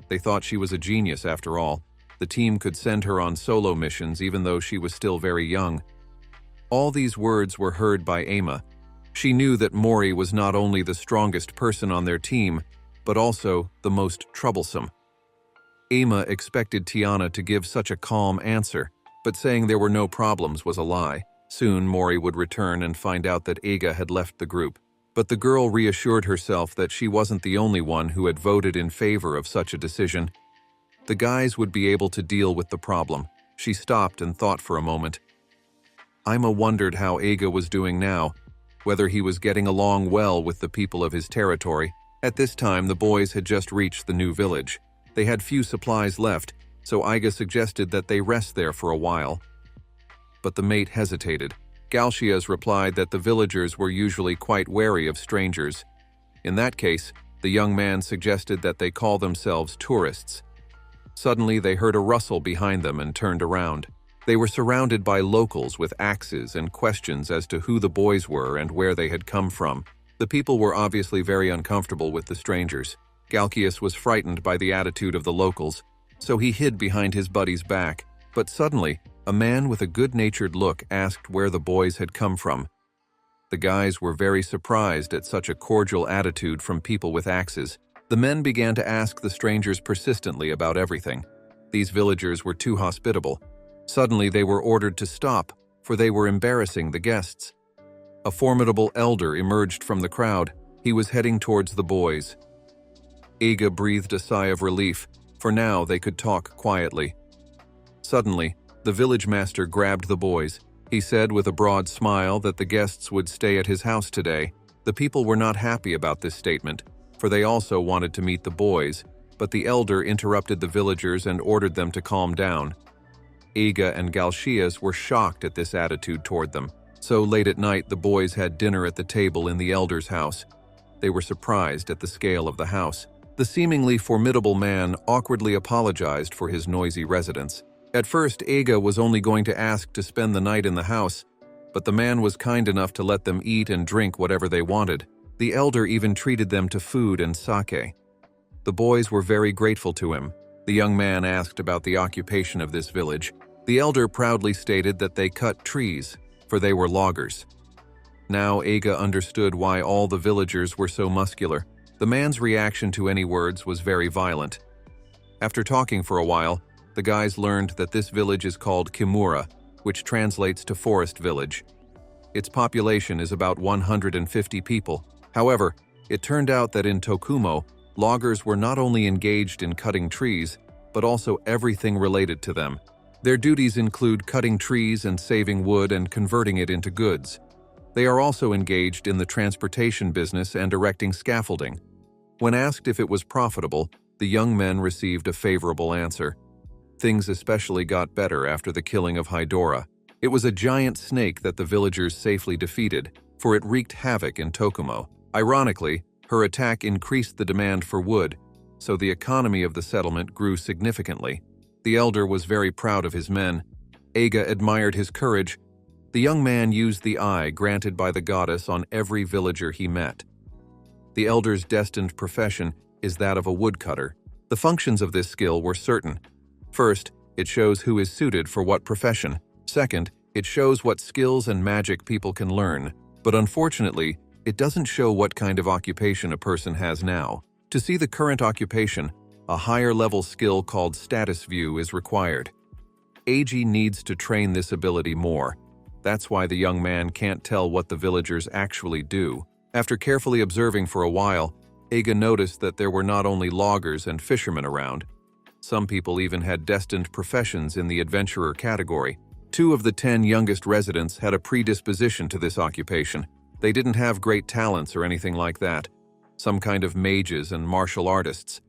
They thought she was a genius after all. The team could send her on solo missions even though she was still very young. All these words were heard by Ima. She knew that Mori was not only the strongest person on their team, but also the most troublesome. Ima expected Tiana to give such a calm answer, but saying there were no problems was a lie. Soon Mori would return and find out that Iga had left the group. But the girl reassured herself that she wasn't the only one who had voted in favor of such a decision. The guys would be able to deal with the problem. She stopped and thought for a moment. Ima wondered how Iga was doing now, whether he was getting along well with the people of his territory. At this time, the boys had just reached the new village. They had few supplies left, so Iga suggested that they rest there for a while. But the mate hesitated. Galcias replied that the villagers were usually quite wary of strangers. In that case, the young man suggested that they call themselves tourists. Suddenly, they heard a rustle behind them and turned around. They were surrounded by locals with axes and questions as to who the boys were and where they had come from. The people were obviously very uncomfortable with the strangers. Galcias was frightened by the attitude of the locals, so he hid behind his buddy's back. But suddenly, a man with a good-natured look asked where the boys had come from. The guys were very surprised at such a cordial attitude from people with axes. The men began to ask the strangers persistently about everything. These villagers were too hospitable. Suddenly they were ordered to stop, for they were embarrassing the guests. A formidable elder emerged from the crowd. He was heading towards the boys. Iga breathed a sigh of relief, for now they could talk quietly. Suddenly, the village master grabbed the boys. He said with a broad smile that the guests would stay at his house today. The people were not happy about this statement, for they also wanted to meet the boys. but the elder interrupted the villagers and ordered them to calm down. Eiga and Galchias were shocked at this attitude toward them. So late at night, the boys had dinner at the table in the elder's house. They were surprised at the scale of the house. The seemingly formidable man awkwardly apologized for his noisy residence. At first, Eiga was only going to ask to spend the night in the house, but the man was kind enough to let them eat and drink whatever they wanted. The elder even treated them to food and sake. The boys were very grateful to him. The young man asked about the occupation of this village. The elder proudly stated that they cut trees, for they were loggers. Now Eiga understood why all the villagers were so muscular. The man's reaction to any words was very violent. After talking for a while, the guys learned that this village is called Kimura, which translates to forest village. Its population is about 150 people. However, it turned out that in Tokumo, loggers were not only engaged in cutting trees, but also everything related to them. Their duties include cutting trees and saving wood and converting it into goods. They are also engaged in the transportation business and erecting scaffolding. When asked if it was profitable, the young men received a favorable answer. Things especially got better after the killing of Hydora. It was a giant snake that the villagers safely defeated, for it wreaked havoc in Tokumo. Ironically, her attack increased the demand for wood, so the economy of the settlement grew significantly. The elder was very proud of his men. Eiga admired his courage. The young man used the eye granted by the goddess on every villager he met. The elder's destined profession is that of a woodcutter. The functions of this skill were certain. First, it shows who is suited for what profession. Second, it shows what skills and magic people can learn. But unfortunately, it doesn't show what kind of occupation a person has now. To see the current occupation, a higher-level skill called status view is required. Eiji needs to train this ability more. That's why the young man can't tell what the villagers actually do. After carefully observing for a while, Eiga noticed that there were not only loggers and fishermen around. Some people even had destined professions in the adventurer category. 2 of the 10 youngest residents had a predisposition to this occupation. They didn't have great talents or anything like that, some kind of mages and martial artists.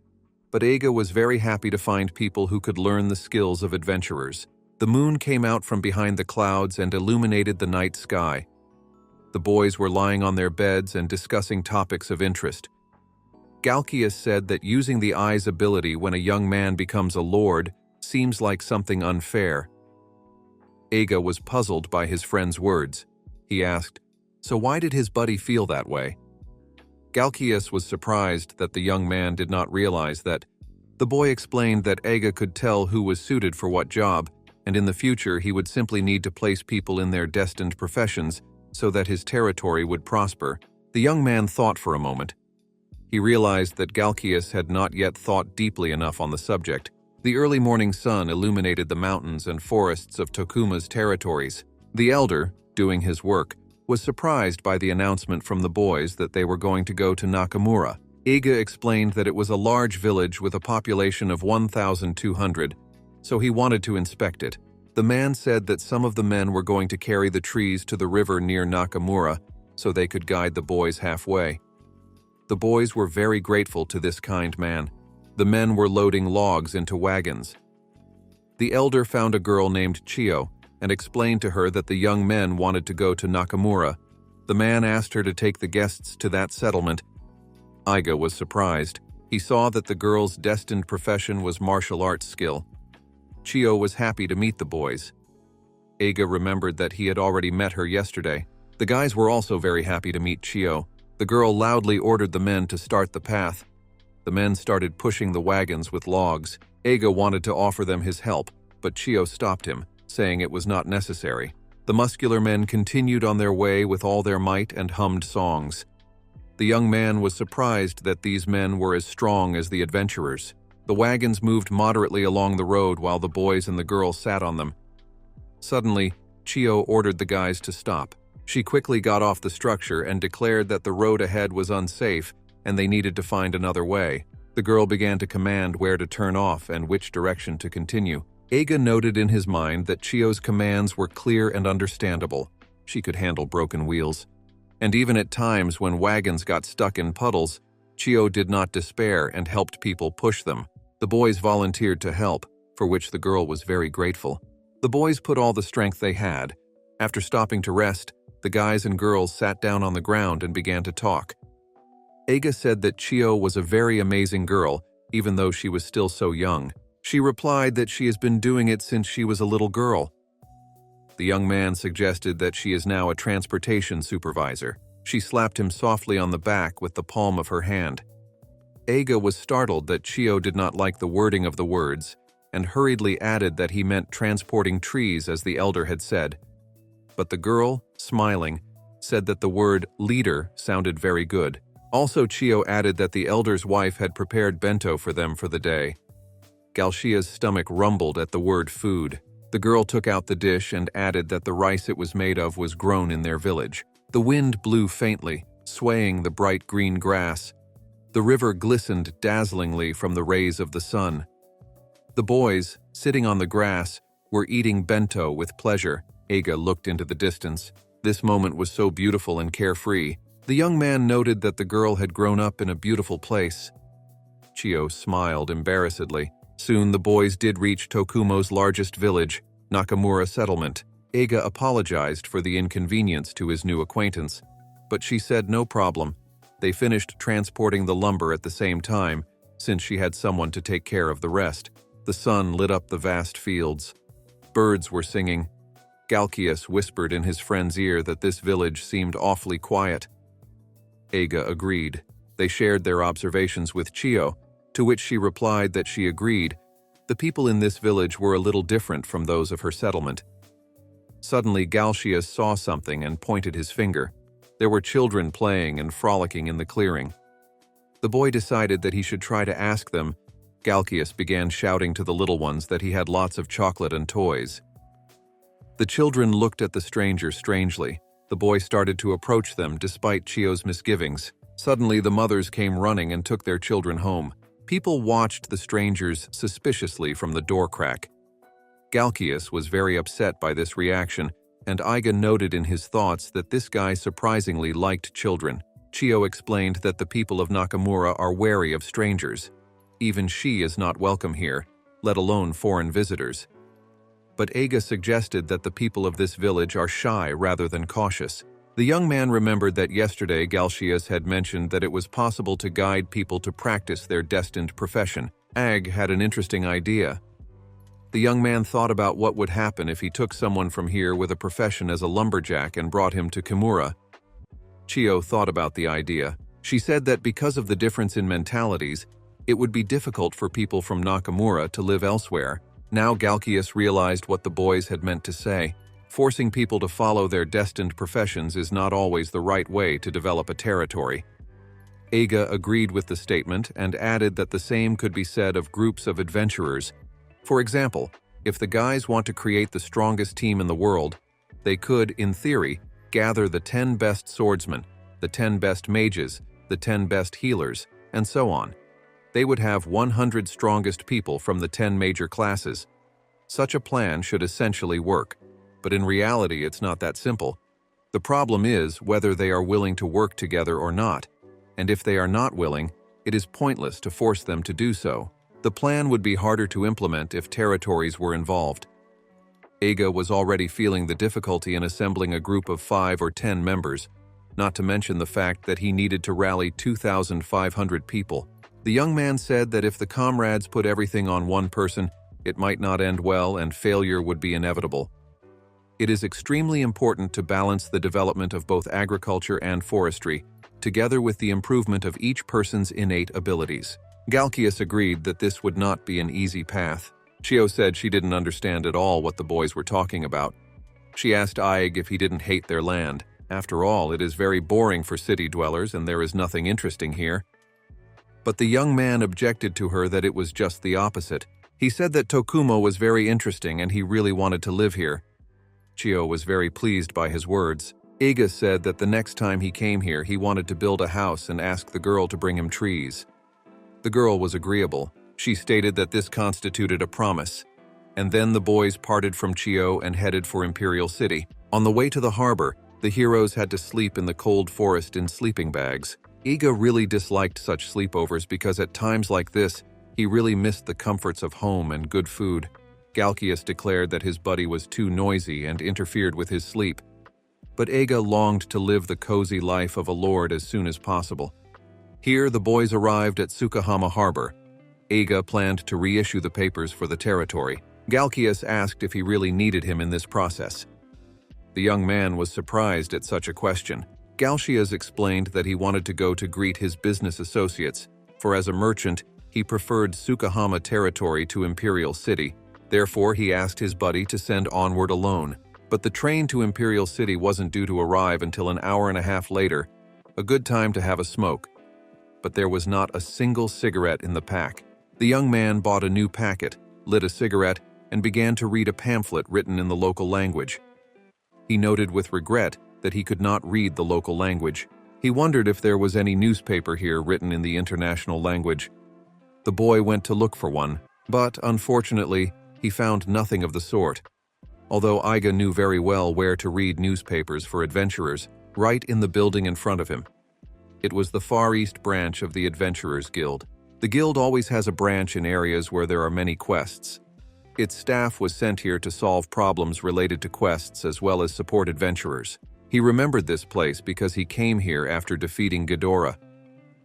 But Eiga was very happy to find people who could learn the skills of adventurers. The moon came out from behind the clouds and illuminated the night sky. The boys were lying on their beds and discussing topics of interest. Galchias said that using the eye's ability when a young man becomes a lord seems like something unfair. Eiga was puzzled by his friend's words. He asked, so why did his buddy feel that way? Galchias was surprised that the young man did not realize that. The boy explained that Eiga could tell who was suited for what job, and in the future he would simply need to place people in their destined professions so that his territory would prosper. The young man thought for a moment. He realized that Galchias had not yet thought deeply enough on the subject. The early morning sun illuminated the mountains and forests of Tokuma's territories. The elder, doing his work, was surprised by the announcement from the boys that they were going to go to Nakamura. Eiga explained that it was a large village with a population of 1,200, so he wanted to inspect it. The man said that some of the men were going to carry the trees to the river near Nakamura so they could guide the boys halfway. The boys were very grateful to this kind man. The men were loading logs into wagons. The elder found a girl named Chiyo and explained to her that the young men wanted to go to Nakamura. The man asked her to take the guests to that settlement. Eiga was surprised. He saw that the girl's destined profession was martial arts skill. Chiyo was happy to meet the boys. Eiga remembered that he had already met her yesterday. The guys were also very happy to meet Chiyo. The girl loudly ordered the men to start the path. The men started pushing the wagons with logs. Eiga wanted to offer them his help, but Chiyo stopped him, saying it was not necessary. The muscular men continued on their way with all their might and hummed songs. The young man was surprised that these men were as strong as the adventurers. The wagons moved moderately along the road while the boys and the girl sat on them. Suddenly, Chiyo ordered the guys to stop. She quickly got off the structure and declared that the road ahead was unsafe and they needed to find another way. The girl began to command where to turn off and which direction to continue. Eiga noted in his mind that Chiyo's commands were clear and understandable. She could handle broken wheels. And even at times when wagons got stuck in puddles, Chio did not despair and helped people push them. The boys volunteered to help, for which the girl was very grateful. The boys put all the strength they had. After stopping to rest, the guys and girls sat down on the ground and began to talk. Eiga said that Chio was a very amazing girl, even though she was still so young. She replied that she has been doing it since she was a little girl. The young man suggested that she is now a transportation supervisor. She slapped him softly on the back with the palm of her hand. Eiga was startled that Chio did not like the wording of the words, and hurriedly added that he meant transporting trees as the elder had said. But the girl, smiling, said that the word leader sounded very good. Also, Chio added that the elder's wife had prepared bento for them for the day. Galshia's stomach rumbled at the word food. The girl took out the dish and added that the rice it was made of was grown in their village. The wind blew faintly, swaying the bright green grass. The river glistened dazzlingly from the rays of the sun. The boys, sitting on the grass, were eating bento with pleasure. Eiga looked into the distance. This moment was so beautiful and carefree. The young man noted that the girl had grown up in a beautiful place. Chio smiled embarrassedly. Soon the boys did reach Tokumo's largest village, Nakamura Settlement. Eiga apologized for the inconvenience to his new acquaintance, but she said no problem. They finished transporting the lumber at the same time, since she had someone to take care of the rest. The sun lit up the vast fields. Birds were singing. Galkias whispered in his friend's ear that this village seemed awfully quiet. Eiga agreed. They shared their observations with Chio, to which she replied that she agreed. The people in this village were a little different from those of her settlement. Suddenly, Galshias saw something and pointed his finger. There were children playing and frolicking in the clearing. The boy decided that he should try to ask them. Galkias began shouting to the little ones that he had lots of chocolate and toys. The children looked at the stranger strangely. The boy started to approach them despite Chio's misgivings. Suddenly, the mothers came running and took their children home. People watched the strangers suspiciously from the door crack. Galkias was very upset by this reaction, and Eiga noted in his thoughts that this guy surprisingly liked children. Chio explained that the people of Nakamura are wary of strangers. Even she is not welcome here, let alone foreign visitors. But Eiga suggested that the people of this village are shy rather than cautious. The young man remembered that yesterday Galshias had mentioned that it was possible to guide people to practice their destined profession. Ag had an interesting idea. The young man thought about what would happen if he took someone from here with a profession as a lumberjack and brought him to Kimura. Chio thought about the idea. She said that because of the difference in mentalities, it would be difficult for people from Nakamura to live elsewhere. Now Galkias realized what the boys had meant to say. Forcing people to follow their destined professions is not always the right way to develop a territory. Eiga agreed with the statement and added that the same could be said of groups of adventurers. For example, if the guys want to create the strongest team in the world, they could, in theory, gather the 10 best swordsmen, the 10 best mages, the 10 best healers, and so on. They would have 100 strongest people from the 10 major classes. Such a plan should essentially work, but in reality it's not that simple. The problem is whether they are willing to work together or not, and if they are not willing, it is pointless to force them to do so. The plan would be harder to implement if territories were involved. Eiga was already feeling the difficulty in assembling a group of 5 or 10 members, not to mention the fact that he needed to rally 2,500 people. The young man said that if the comrades put everything on one person, it might not end well and failure would be inevitable. It is extremely important to balance the development of both agriculture and forestry, together with the improvement of each person's innate abilities. Galkias agreed that this would not be an easy path. Chio said she didn't understand at all what the boys were talking about. She asked Aig if he didn't hate their land. After all, it is very boring for city dwellers and there is nothing interesting here. But the young man objected to her that it was just the opposite. He said that Tokumo was very interesting and he really wanted to live here. Chio was very pleased by his words. Eiga said that the next time he came here, he wanted to build a house and ask the girl to bring him trees. The girl was agreeable. She stated that this constituted a promise. And then the boys parted from Chio and headed for Imperial City. On the way to the harbor, the heroes had to sleep in the cold forest in sleeping bags. Iga really disliked such sleepovers because at times like this, he really missed the comforts of home and good food. Galkius declared that his buddy was too noisy and interfered with his sleep. But Iga longed to live the cozy life of a lord as soon as possible. Here, the boys arrived at Tsukahama Harbor. Iga planned to reissue the papers for the territory. Galkius asked if he really needed him in this process. The young man was surprised at such a question. Galkius explained that he wanted to go to greet his business associates, for as a merchant, he preferred Tsukahama territory to Imperial City. Therefore, he asked his buddy to send onward alone. But the train to Imperial City wasn't due to arrive until an hour and a half later, a good time to have a smoke. But there was not a single cigarette in the pack. The young man bought a new packet, lit a cigarette, and began to read a pamphlet written in the local language. He noted with regret that he could not read the local language. He wondered if there was any newspaper here written in the international language. The boy went to look for one, but unfortunately, he found nothing of the sort. Although Iga knew very well where to read newspapers for adventurers, right in the building in front of him. It was the Far East branch of the Adventurers Guild. The guild always has a branch in areas where there are many quests. Its staff was sent here to solve problems related to quests as well as support adventurers. He remembered this place because he came here after defeating Ghidorah.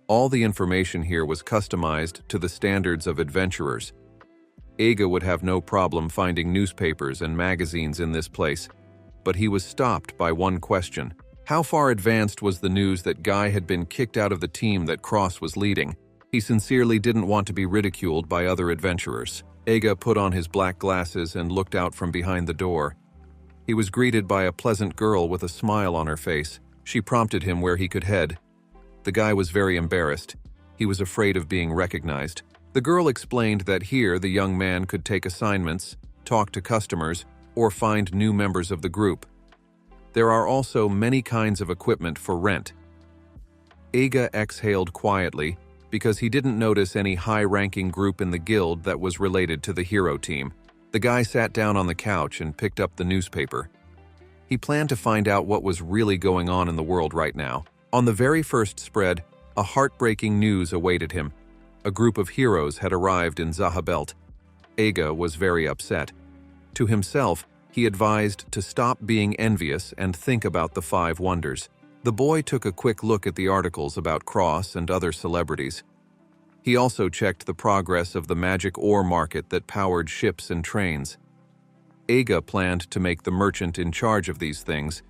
All the information here was customized to the standards of adventurers. Iga would have no problem finding newspapers and magazines in this place, but he was stopped by one question. How far advanced was the news that Guy had been kicked out of the team that Cross was leading? He sincerely didn't want to be ridiculed by other adventurers. Iga put on his black glasses and looked out from behind the door. He was greeted by a pleasant girl with a smile on her face. She prompted him where he could head. The guy was very embarrassed. He was afraid of being recognized. The girl explained that here the young man could take assignments, talk to customers, or find new members of the group. There are also many kinds of equipment for rent. Iga exhaled quietly because he didn't notice any high-ranking group in the guild that was related to the hero team. The guy sat down on the couch and picked up the newspaper. He planned to find out what was really going on in the world right now. On the very first spread, a heartbreaking news awaited him. A group of heroes had arrived in Zahabelt. Iga was very upset. To himself, he advised to stop being envious and think about the 5 wonders. The boy took a quick look at the articles about Cross and other celebrities. He also checked the progress of the magic ore market that powered ships and trains. Iga planned to make the merchant in charge of these things,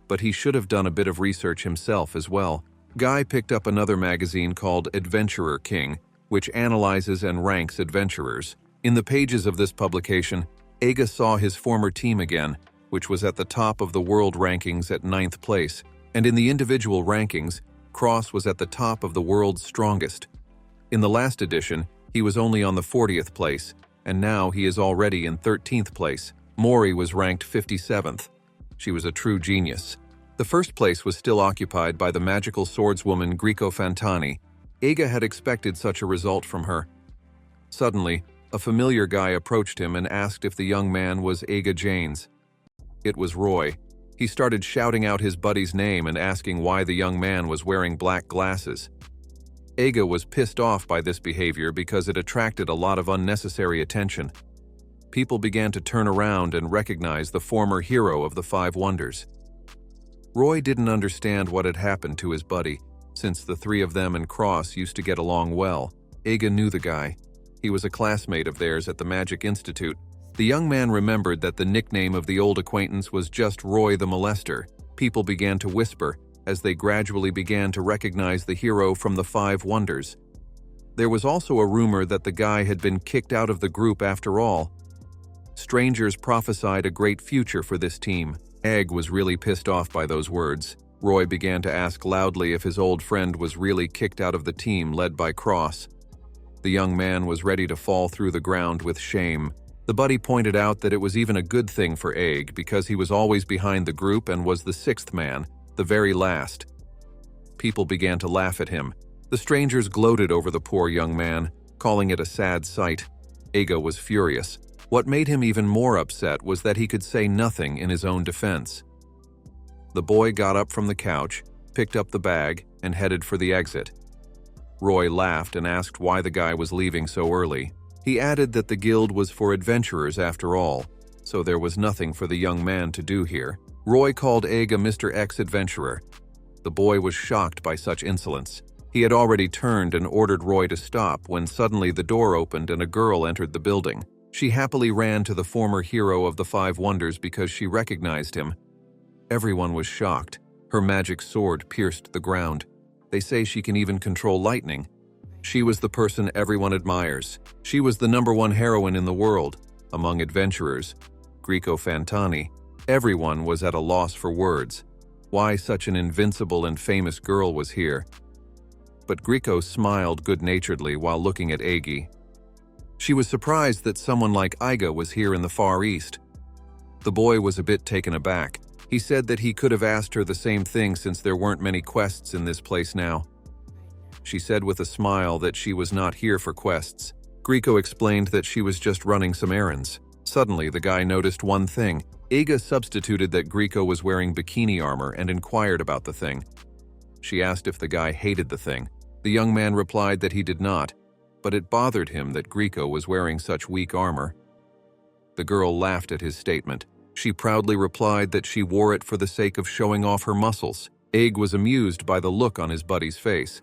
but he should have done a bit of research himself as well. Guy picked up another magazine called Adventurer King, which analyzes and ranks adventurers. In the pages of this publication, Iga saw his former team again, which was at the top of the world rankings at 9th place, and in the individual rankings, Cross was at the top of the world's strongest. In the last edition, he was only on the 40th place, and now he is already in 13th place. Mori was ranked 57th. She was a true genius. The first place was still occupied by the magical swordswoman Grieco Fantani. Iga had expected such a result from her. Suddenly, a familiar guy approached him and asked if the young man was Iga Janes. It was Roy. He started shouting out his buddy's name and asking why the young man was wearing black glasses. Iga was pissed off by this behavior because it attracted a lot of unnecessary attention. People began to turn around and recognize the former hero of the 5 wonders. Roy didn't understand what had happened to his buddy, since the 3 of them and Cross used to get along well. Iga knew the guy. He was a classmate of theirs at the Magic Institute. The young man remembered that the nickname of the old acquaintance was just Roy the Molester. People began to whisper as they gradually began to recognize the hero from the 5 wonders. There was also a rumor that the guy had been kicked out of the group after all. Strangers prophesied a great future for this team. Egg was really pissed off by those words. Roy began to ask loudly if his old friend was really kicked out of the team led by Cross. The young man was ready to fall through the ground with shame. The buddy pointed out that it was even a good thing for Egg because he was always behind the group and was the 6th man, the very last. People began to laugh at him. The strangers gloated over the poor young man, calling it a sad sight. Iga was furious. What made him even more upset was that he could say nothing in his own defense. The boy got up from the couch, picked up the bag, and headed for the exit. Roy laughed and asked why the guy was leaving so early. He added that the guild was for adventurers after all, so there was nothing for the young man to do here. Roy called Eiga Mr. X Adventurer. The boy was shocked by such insolence. He had already turned and ordered Roy to stop when suddenly the door opened and a girl entered the building. She happily ran to the former hero of the Five Wonders because she recognized him. Everyone was shocked. Her magic sword pierced the ground. They say she can even control lightning. She was the person everyone admires. She was the #1 heroine in the world, among adventurers. Greco Fantani. Everyone was at a loss for words. Why such an invincible and famous girl was here? But Greco smiled good-naturedly while looking at Eigi. She was surprised that someone like Eiga was here in the Far East. The boy was a bit taken aback. He said that he could have asked her the same thing since there weren't many quests in this place now. She said with a smile that she was not here for quests. Greco explained that she was just running some errands. Suddenly, the guy noticed one thing. Eiga substituted that Greco was wearing bikini armor and inquired about the thing. She asked if the guy hated the thing. The young man replied that he did not, but it bothered him that Greco was wearing such weak armor. The girl laughed at his statement. She proudly replied that she wore it for the sake of showing off her muscles. Eig was amused by the look on his buddy's face.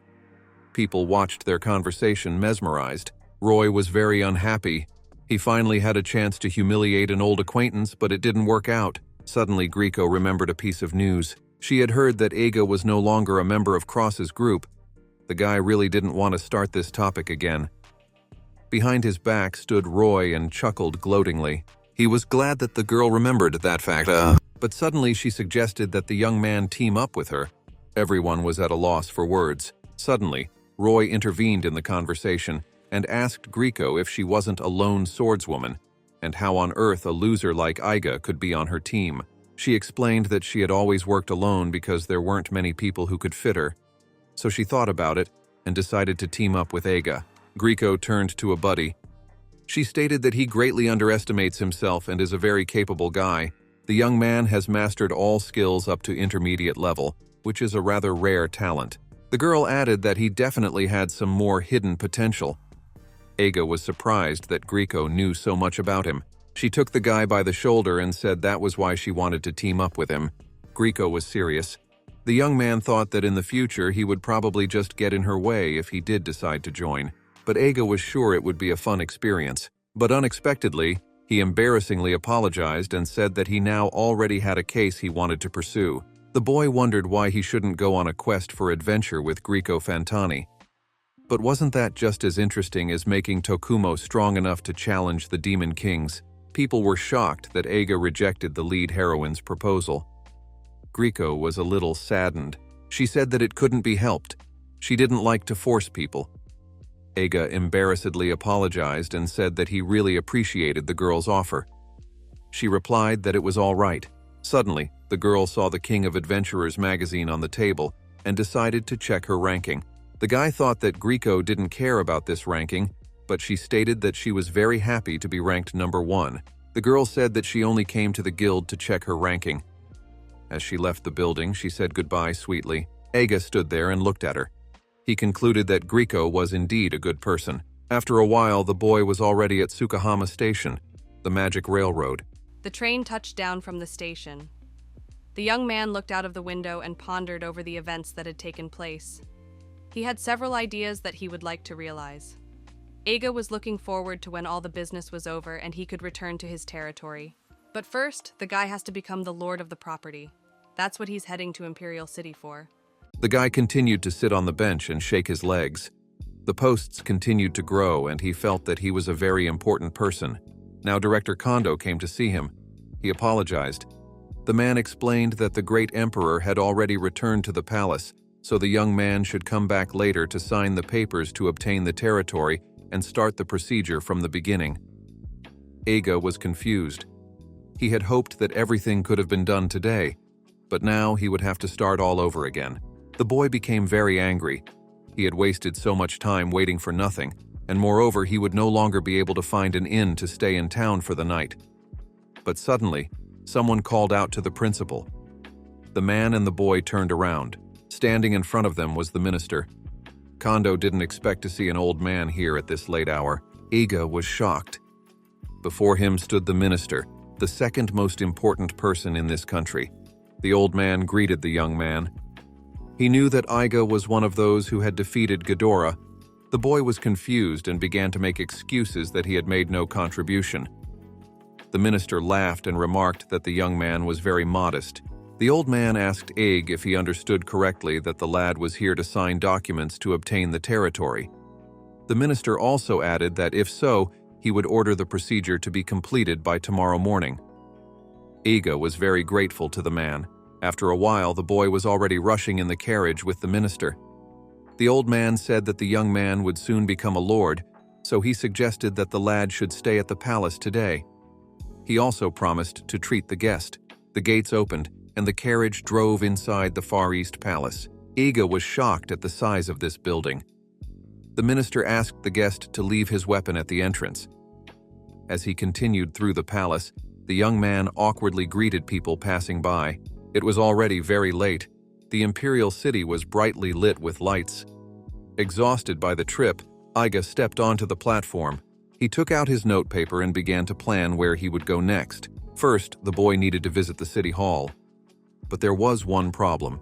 People watched their conversation mesmerized. Roy was very unhappy. He finally had a chance to humiliate an old acquaintance, but it didn't work out. Suddenly, Greco remembered a piece of news. She had heard that Eiga was no longer a member of Cross's group. The guy really didn't want to start this topic again. Behind his back stood Roy and chuckled gloatingly. He was glad that the girl remembered that fact, but suddenly she suggested that the young man team up with her. Everyone was at a loss for words. Suddenly, Roy intervened in the conversation and asked Greco if she wasn't a lone swordswoman, and how on earth a loser like Eiga could be on her team. She explained that she had always worked alone because there weren't many people who could fit her. So she thought about it and decided to team up with Eiga. Greco turned to a buddy. She stated that he greatly underestimates himself and is a very capable guy. The young man has mastered all skills up to intermediate level, which is a rather rare talent. The girl added that he definitely had some more hidden potential. Eiga was surprised that Greco knew so much about him. She took the guy by the shoulder and said that was why she wanted to team up with him. Greco was serious. The young man thought that in the future he would probably just get in her way if he did decide to join. But Eiga was sure it would be a fun experience. But unexpectedly, he embarrassingly apologized and said that he now already had a case he wanted to pursue. The boy wondered why he shouldn't go on a quest for adventure with Greco Fantani. But wasn't that just as interesting as making Tokumo strong enough to challenge the Demon Kings? People were shocked that Eiga rejected the lead heroine's proposal. Greco was a little saddened. She said that it couldn't be helped. She didn't like to force people. Eiga embarrassedly apologized and said that he really appreciated the girl's offer. She replied that it was all right. Suddenly, the girl saw the King of Adventurers magazine on the table and decided to check her ranking. The guy thought that Greco didn't care about this ranking, but she stated that she was very happy to be ranked #1. The girl said that she only came to the guild to check her ranking. As she left the building, she said goodbye sweetly. Eiga stood there and looked at her. He concluded that Greco was indeed a good person. After a while, the boy was already at Tsukahama Station, the magic railroad. The train touched down from the station. The young man looked out of the window and pondered over the events that had taken place. He had several ideas that he would like to realize. Eiga was looking forward to when all the business was over and he could return to his territory. But first, the guy has to become the lord of the property. That's what he's heading to Imperial City for. The guy continued to sit on the bench and shake his legs. The posts continued to grow and he felt that he was a very important person. Now Director Kondo came to see him. He apologized. The man explained that the great emperor had already returned to the palace, so the young man should come back later to sign the papers to obtain the territory and start the procedure from the beginning. Eiga was confused. He had hoped that everything could have been done today, but now he would have to start all over again. The boy became very angry. He had wasted so much time waiting for nothing, and moreover, he would no longer be able to find an inn to stay in town for the night. But suddenly, someone called out to the principal. The man and the boy turned around. Standing in front of them was the minister. Kondo didn't expect to see an old man here at this late hour. Iga was shocked. Before him stood the minister, the second most important person in this country. The old man greeted the young man. He knew that Iga was one of those who had defeated Ghidorah. The boy was confused and began to make excuses that he had made no contribution. The minister laughed and remarked that the young man was very modest. The old man asked Aig if he understood correctly that the lad was here to sign documents to obtain the territory. The minister also added that if so, he would order the procedure to be completed by tomorrow morning. Iga was very grateful to the man. After a while, the boy was already rushing in the carriage with the minister. The old man said that the young man would soon become a lord, so he suggested that the lad should stay at the palace today. He also promised to treat the guest. The gates opened, and the carriage drove inside the Far East Palace. Iga was shocked at the size of this building. The minister asked the guest to leave his weapon at the entrance. As he continued through the palace, the young man awkwardly greeted people passing by. It was already very late. The imperial city was brightly lit with lights. Exhausted by the trip, Iga stepped onto the platform. He took out his notepaper and began to plan where he would go next. First, the boy needed to visit the city hall. But there was one problem.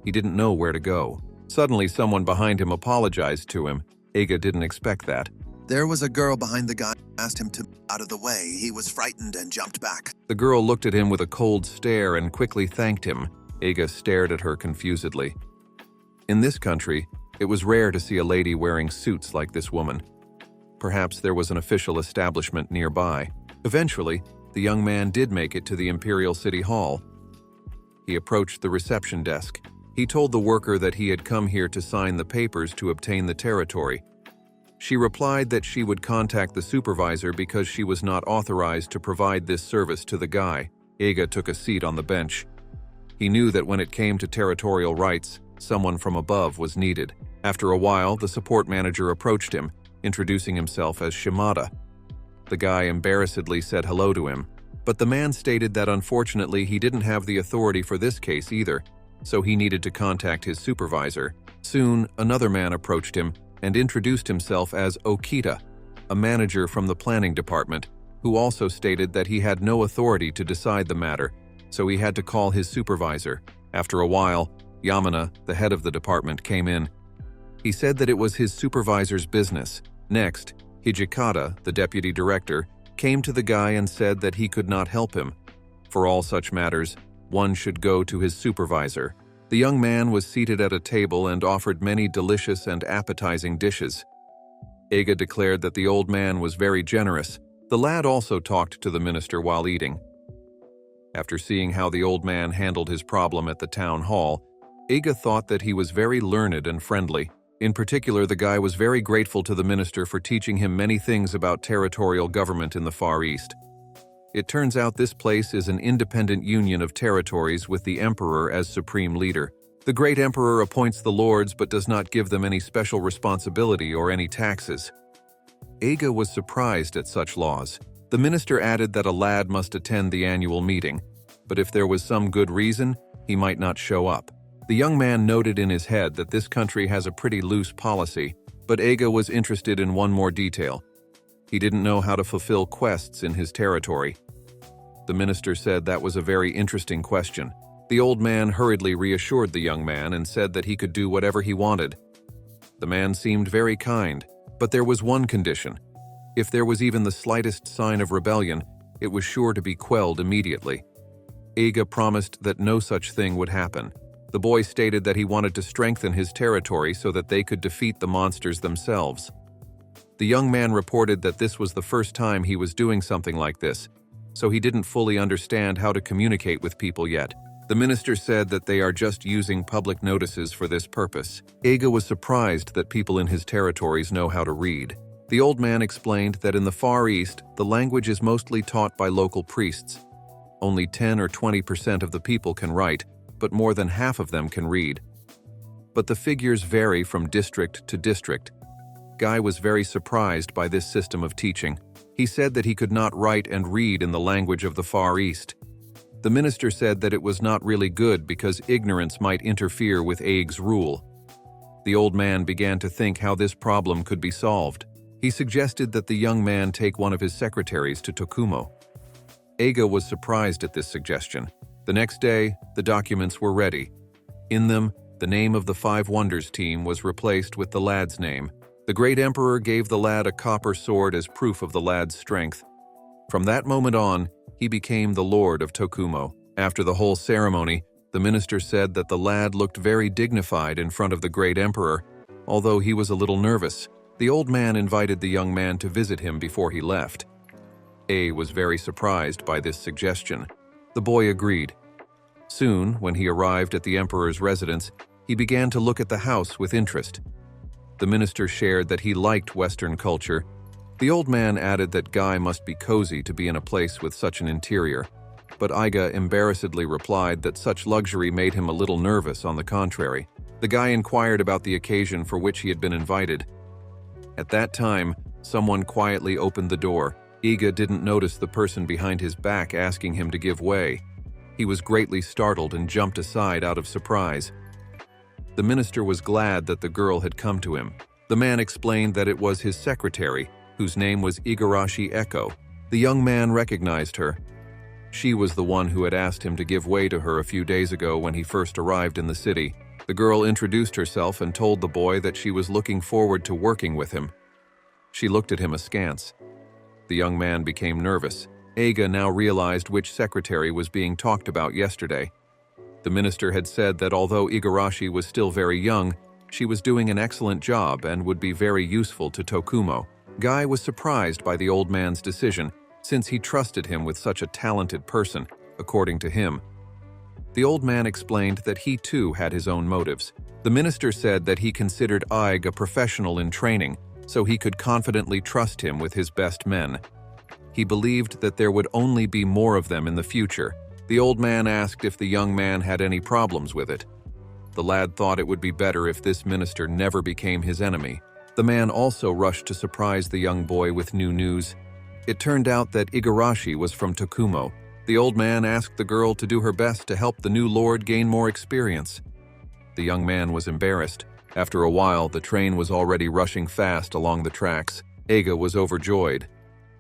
He didn't know where to go. Suddenly, someone behind him apologized to him. Iga didn't expect that. There was a girl behind the guy, asked him to out of the way. He was frightened and jumped back. The girl looked at him with a cold stare and quickly thanked him. Iga stared at her confusedly. In this country, it was rare to see a lady wearing suits like this woman. Perhaps there was an official establishment nearby. Eventually, the young man did make it to the Imperial City Hall. He approached the reception desk. He told the worker that he had come here to sign the papers to obtain the territory. She replied that she would contact the supervisor because she was not authorized to provide this service to the guy. Iga took a seat on the bench. He knew that when it came to territorial rights, someone from above was needed. After a while, the support manager approached him, introducing himself as Shimada. The guy embarrassedly said hello to him, but the man stated that unfortunately he didn't have the authority for this case either, so he needed to contact his supervisor. Soon, another man approached him and introduced himself as Okita, a manager from the planning department, who also stated that he had no authority to decide the matter, so he had to call his supervisor. After a while, Yamana, the head of the department, came in. He said that it was his supervisor's business. Next, Hijikata, the deputy director, came to the guy and said that he could not help him. For all such matters, one should go to his supervisor. The young man was seated at a table and offered many delicious and appetizing dishes. Iga declared that the old man was very generous. The lad also talked to the minister while eating. After seeing how the old man handled his problem at the town hall, Iga thought that he was very learned and friendly. In particular, the guy was very grateful to the minister for teaching him many things about territorial government in the Far East. It turns out this place is an independent union of territories with the emperor as supreme leader. The great emperor appoints the lords but does not give them any special responsibility or any taxes. Iga was surprised at such laws. The minister added that a lad must attend the annual meeting, but if there was some good reason, he might not show up. The young man noted in his head that this country has a pretty loose policy, but Iga was interested in one more detail. He didn't know how to fulfill quests in his territory. The minister said that was a very interesting question. The old man hurriedly reassured the young man and said that he could do whatever he wanted. The man seemed very kind, but there was one condition. If there was even the slightest sign of rebellion, it was sure to be quelled immediately. Iga promised that no such thing would happen. The boy stated that he wanted to strengthen his territory so that they could defeat the monsters themselves. The young man reported that this was the first time he was doing something like this, so he didn't fully understand how to communicate with people yet. The minister said that they are just using public notices for this purpose. Iga was surprised that people in his territories know how to read. The old man explained that in the Far East, the language is mostly taught by local priests. Only 10 or 20% of the people can write, but more than half of them can read. But the figures vary from district to district. Guy was very surprised by this system of teaching. He said that he could not write and read in the language of the Far East. The minister said that it was not really good because ignorance might interfere with Aig's rule. The old man began to think how this problem could be solved. He suggested that the young man take one of his secretaries to Tokumo. Eiga was surprised at this suggestion. The next day, the documents were ready. In them, the name of the Five Wonders team was replaced with the lad's name. The great emperor gave the lad a copper sword as proof of the lad's strength. From that moment on, he became the lord of Tokumo. After the whole ceremony, the minister said that the lad looked very dignified in front of the great emperor, although he was a little nervous. The old man invited the young man to visit him before he left. A was very surprised by this suggestion. The boy agreed. Soon, when he arrived at the emperor's residence, he began to look at the house with interest. The minister shared that he liked Western culture. The old man added that Guy must be cozy to be in a place with such an interior, but Eiga embarrassedly replied that such luxury made him a little nervous. On the contrary, the guy inquired about the occasion for which he had been invited. At that time, someone quietly opened the door. Eiga didn't notice the person behind his back asking him to give way. He was greatly startled and jumped aside out of surprise. The minister was glad that the girl had come to him. The man explained that it was his secretary, whose name was Igarashi Echo. The young man recognized her. She was the one who had asked him to give way to her a few days ago when he first arrived in the city. The girl introduced herself and told the boy that she was looking forward to working with him. She looked at him askance. The young man became nervous. Eiga now realized which secretary was being talked about yesterday. The minister had said that although Igarashi was still very young, she was doing an excellent job and would be very useful to Tokumo. Guy was surprised by the old man's decision, since he trusted him with such a talented person, according to him. The old man explained that he too had his own motives. The minister said that he considered Aig a professional in training, so he could confidently trust him with his best men. He believed that there would only be more of them in the future. The old man asked if the young man had any problems with it. The lad thought it would be better if this minister never became his enemy. The man also rushed to surprise the young boy with new news. It turned out that Igarashi was from Tokumo. The old man asked the girl to do her best to help the new lord gain more experience. The young man was embarrassed. After a while, the train was already rushing fast along the tracks. Eiga was overjoyed.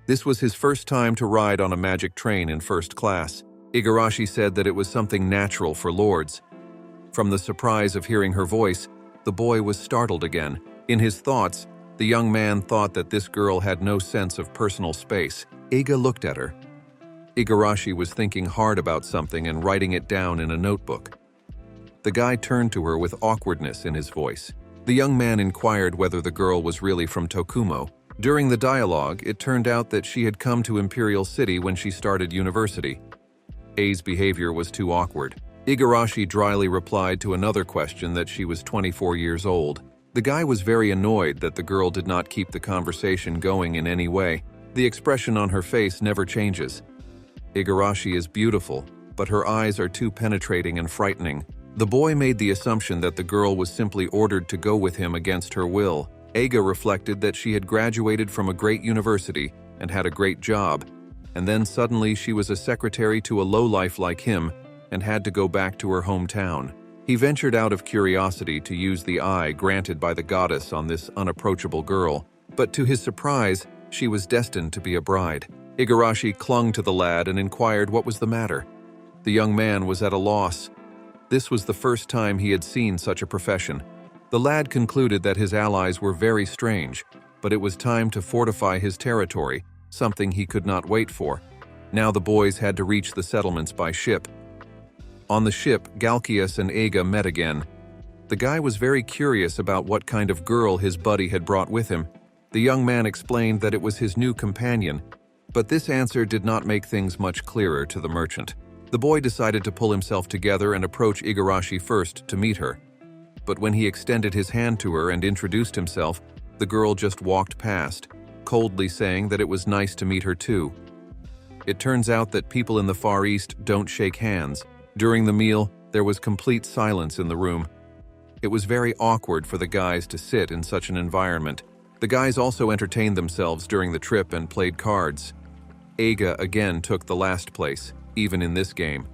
This was his first time to ride on a magic train in first class. Igarashi said that it was something natural for lords. From the surprise of hearing her voice, the boy was startled again. In his thoughts, the young man thought that this girl had no sense of personal space. Eiga looked at her. Igarashi was thinking hard about something and writing it down in a notebook. The guy turned to her with awkwardness in his voice. The young man inquired whether the girl was really from Tokumo. During the dialogue, it turned out that she had come to Imperial City when she started university. A's behavior was too awkward. Igarashi dryly replied to another question that she was 24 years old. The guy was very annoyed that the girl did not keep the conversation going in any way. The expression on her face never changes. Igarashi is beautiful, but her eyes are too penetrating and frightening. The boy made the assumption that the girl was simply ordered to go with him against her will. Eiga reflected that she had graduated from a great university and had a great job, and then suddenly she was a secretary to a lowlife like him and had to go back to her hometown. He ventured out of curiosity to use the eye granted by the goddess on this unapproachable girl, but to his surprise, she was destined to be a bride. Igarashi clung to the lad and inquired what was the matter. The young man was at a loss. This was the first time he had seen such a profession. The lad concluded that his allies were very strange, but it was time to fortify his territory, something he could not wait for. Now the boys had to reach the settlements by ship. On the ship, Galkias and Eiga met again. The guy was very curious about what kind of girl his buddy had brought with him. The young man explained that it was his new companion, but this answer did not make things much clearer to the merchant. The boy decided to pull himself together and approach Igarashi first to meet her. But when he extended his hand to her and introduced himself, the girl just walked past, coldly saying that it was nice to meet her too. It turns out that people in the Far East don't shake hands. During the meal, there was complete silence in the room. It was very awkward for the guys to sit in such an environment. The guys also entertained themselves during the trip and played cards. Eiga again took the last place, even in this game.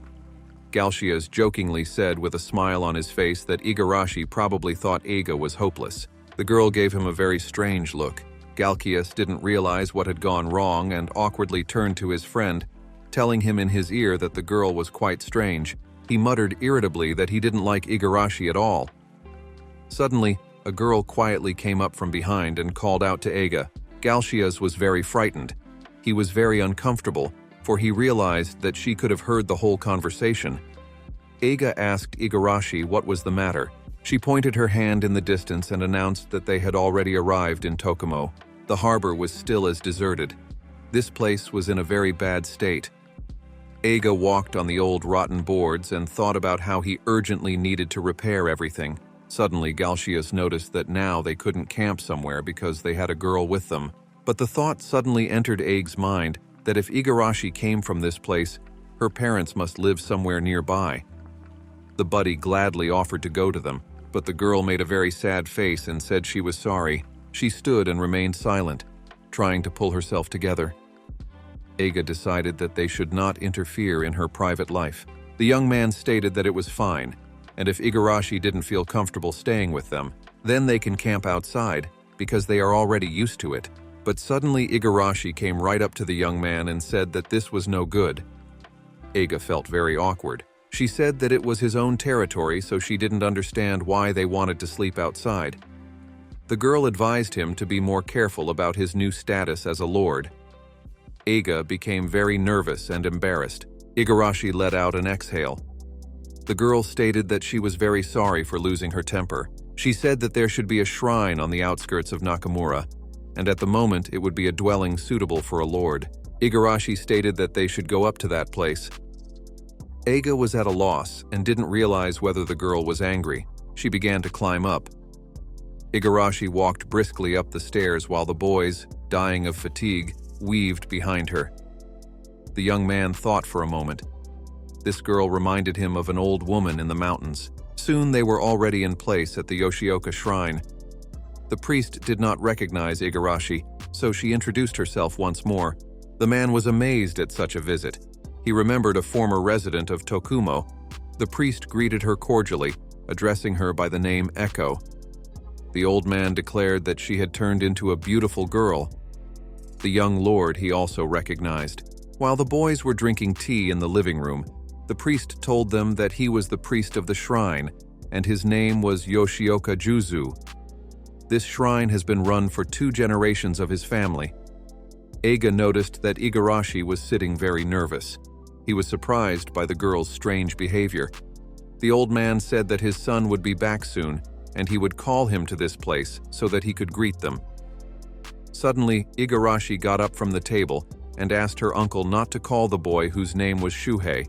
Galshias jokingly said with a smile on his face that Igarashi probably thought Eiga was hopeless. The girl gave him a very strange look. Galshias didn't realize what had gone wrong and awkwardly turned to his friend, telling him in his ear that the girl was quite strange. He muttered irritably that he didn't like Igarashi at all. Suddenly, a girl quietly came up from behind and called out to Eiga. Galshias was very frightened. He was very uncomfortable, for he realized that she could have heard the whole conversation. Eiga asked Igarashi what was the matter. She pointed her hand in the distance and announced that they had already arrived in Tokumo. The harbor was still as deserted. This place was in a very bad state. Eiga walked on the old rotten boards and thought about how he urgently needed to repair everything. Suddenly, Galshias noticed that now they couldn't camp somewhere because they had a girl with them. But the thought suddenly entered Eiga's mind that if Igarashi came from this place, her parents must live somewhere nearby. The buddy gladly offered to go to them, but the girl made a very sad face and said she was sorry. She stood and remained silent, trying to pull herself together. Eiga decided that they should not interfere in her private life. The young man stated that it was fine, and if Igarashi didn't feel comfortable staying with them, then they can camp outside, because they are already used to it. But suddenly Igarashi came right up to the young man and said that this was no good. Eiga felt very awkward. She said that it was his own territory, so she didn't understand why they wanted to sleep outside. The girl advised him to be more careful about his new status as a lord. Eiga became very nervous and embarrassed. Igarashi let out an exhale. The girl stated that she was very sorry for losing her temper. She said that there should be a shrine on the outskirts of Nakamura, and at the moment it would be a dwelling suitable for a lord. Igarashi stated that they should go up to that place. Eiga was at a loss and didn't realize whether the girl was angry. She began to climb up. Igarashi walked briskly up the stairs while the boys, dying of fatigue, weaved behind her. The young man thought for a moment. This girl reminded him of an old woman in the mountains. Soon they were already in place at the Yoshioka shrine. The priest did not recognize Igarashi, so she introduced herself once more. The man was amazed at such a visit. He remembered a former resident of Tokumo. The priest greeted her cordially, addressing her by the name Echo. The old man declared that she had turned into a beautiful girl. The young lord he also recognized. While the boys were drinking tea in the living room, the priest told them that he was the priest of the shrine, and his name was Yoshioka Juzu. This shrine has been run for 2 generations of his family. Eiga noticed that Igarashi was sitting very nervous. He was surprised by the girl's strange behavior. The old man said that his son would be back soon, and he would call him to this place so that he could greet them. Suddenly, Igarashi got up from the table and asked her uncle not to call the boy whose name was Shuhei.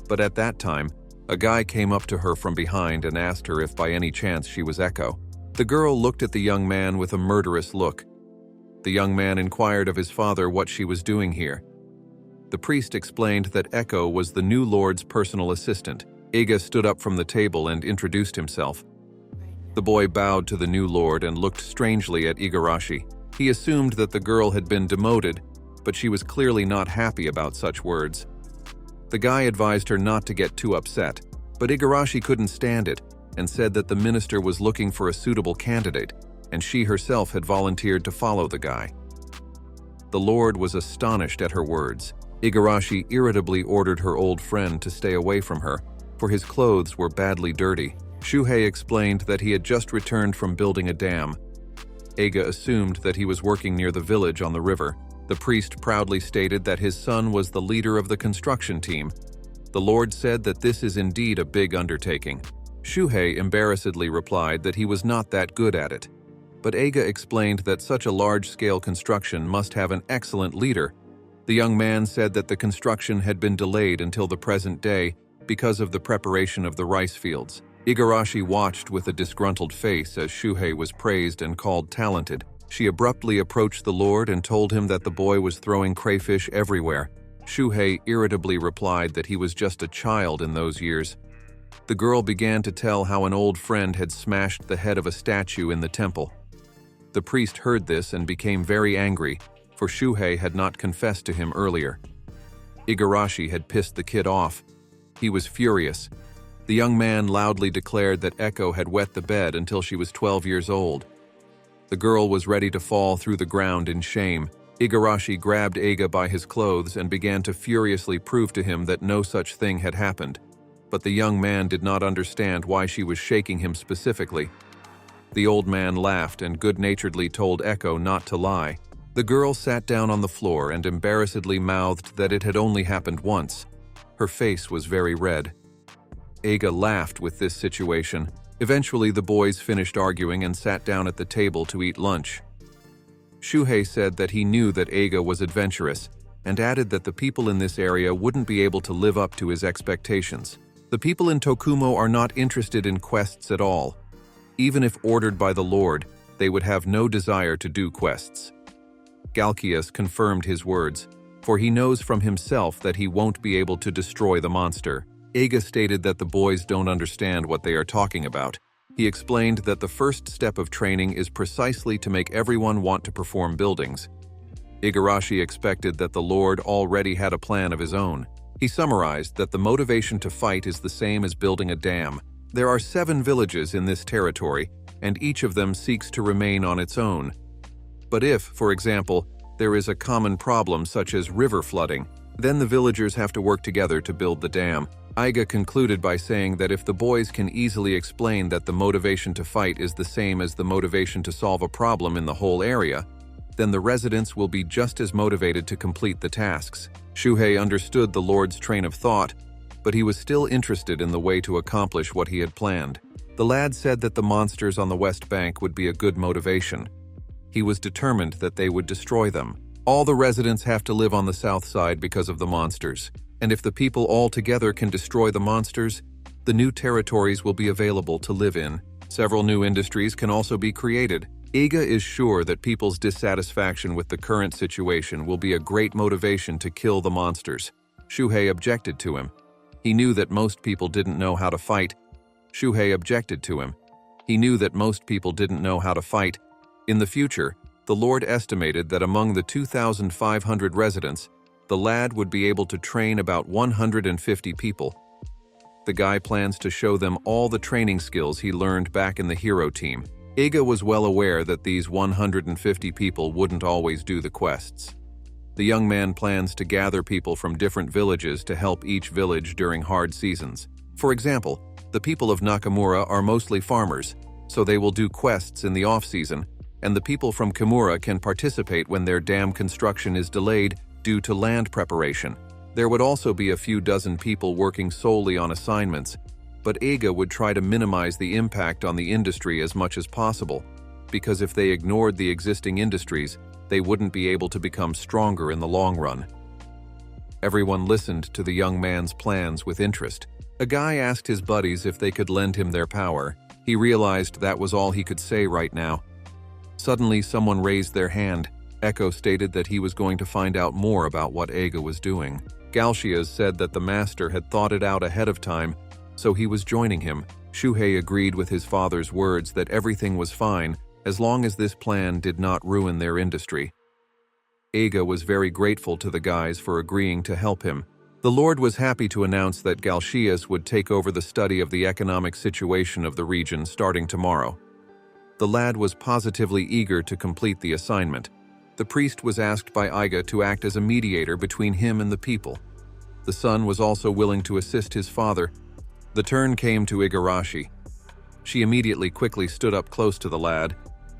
But at that time, a guy came up to her from behind and asked her if by any chance she was Echo. The girl looked at the young man with a murderous look. The young man inquired of his father what she was doing here. The priest explained that Echo was the new lord's personal assistant. Eiga stood up from the table and introduced himself. The boy bowed to the new lord and looked strangely at Igarashi. He assumed that the girl had been demoted, but she was clearly not happy about such words. The guy advised her not to get too upset, but Igarashi couldn't stand it and said that the minister was looking for a suitable candidate, and she herself had volunteered to follow the guy. The lord was astonished at her words. Igarashi irritably ordered her old friend to stay away from her, for his clothes were badly dirty. Shuhei explained that he had just returned from building a dam. Eiga assumed that he was working near the village on the river. The priest proudly stated that his son was the leader of the construction team. The lord said that this is indeed a big undertaking. Shuhei embarrassedly replied that he was not that good at it. But Eiga explained that such a large-scale construction must have an excellent leader. The young man said that the construction had been delayed until the present day because of the preparation of the rice fields. Igarashi watched with a disgruntled face as Shuhei was praised and called talented. She abruptly approached the lord and told him that the boy was throwing crayfish everywhere. Shuhei irritably replied that he was just a child in those years. The girl began to tell how an old friend had smashed the head of a statue in the temple. The priest heard this and became very angry, for Shuhei had not confessed to him earlier. Igarashi had pissed the kid off. He was furious. The young man loudly declared that Echo had wet the bed until she was 12 years old. The girl was ready to fall through the ground in shame. Igarashi grabbed Eiga by his clothes and began to furiously prove to him that no such thing had happened. But the young man did not understand why she was shaking him specifically. The old man laughed and good-naturedly told Echo not to lie. The girl sat down on the floor and embarrassedly mouthed that it had only happened once. Her face was very red. Eiga laughed with this situation. Eventually, the boys finished arguing and sat down at the table to eat lunch. Shuhei said that he knew that Eiga was adventurous and added that the people in this area wouldn't be able to live up to his expectations. The people in Tokumo are not interested in quests at all. Even if ordered by the Lord, they would have no desire to do quests. Galkias confirmed his words, for he knows from himself that he won't be able to destroy the monster. Eiga stated that the boys don't understand what they are talking about. He explained that the first step of training is precisely to make everyone want to perform buildings. Igarashi expected that the Lord already had a plan of his own. He summarized that the motivation to fight is the same as building a dam. There are 7 villages in this territory, and each of them seeks to remain on its own. But if, for example, there is a common problem such as river flooding, then the villagers have to work together to build the dam. Eiga concluded by saying that if the boys can easily explain that the motivation to fight is the same as the motivation to solve a problem in the whole area, then the residents will be just as motivated to complete the tasks. Shuhei understood the Lord's train of thought, but he was still interested in the way to accomplish what he had planned. The lad said that the monsters on the West Bank would be a good motivation. He was determined that they would destroy them. All the residents have to live on the south side because of the monsters, and if the people all together can destroy the monsters, the new territories will be available to live in. Several new industries can also be created. Eiga is sure that people's dissatisfaction with the current situation will be a great motivation to kill the monsters. Shuhei objected to him. He knew that most people didn't know how to fight. Shuhei objected to him. He knew that most people didn't know how to fight. In the future, the Lord estimated that among the 2,500 residents, the lad would be able to train about 150 people. The guy plans to show them all the training skills he learned back in the hero team. Eiga was well aware that these 150 people wouldn't always do the quests. The young man plans to gather people from different villages to help each village during hard seasons. For example, the people of Nakamura are mostly farmers, so they will do quests in the off-season, and the people from Kimura can participate when their dam construction is delayed due to land preparation. There would also be a few dozen people working solely on assignments, but Eiga would try to minimize the impact on the industry as much as possible, because if they ignored the existing industries, they wouldn't be able to become stronger in the long run. Everyone listened to the young man's plans with interest. A guy asked his buddies if they could lend him their power. He realized that was all he could say right now. Suddenly, someone raised their hand. Echo stated that he was going to find out more about what Eiga was doing. Galshias said that the master had thought it out ahead of time, so he was joining him. Shuhei agreed with his father's words that everything was fine as long as this plan did not ruin their industry. Eiga was very grateful to the guys for agreeing to help him. The Lord was happy to announce that Galshias would take over the study of the economic situation of the region starting tomorrow. The lad was positively eager to complete the assignment. The priest was asked by Eiga to act as a mediator between him and the people. The son was also willing to assist his father. The turn came to Igarashi. She immediately quickly stood up close to the lad.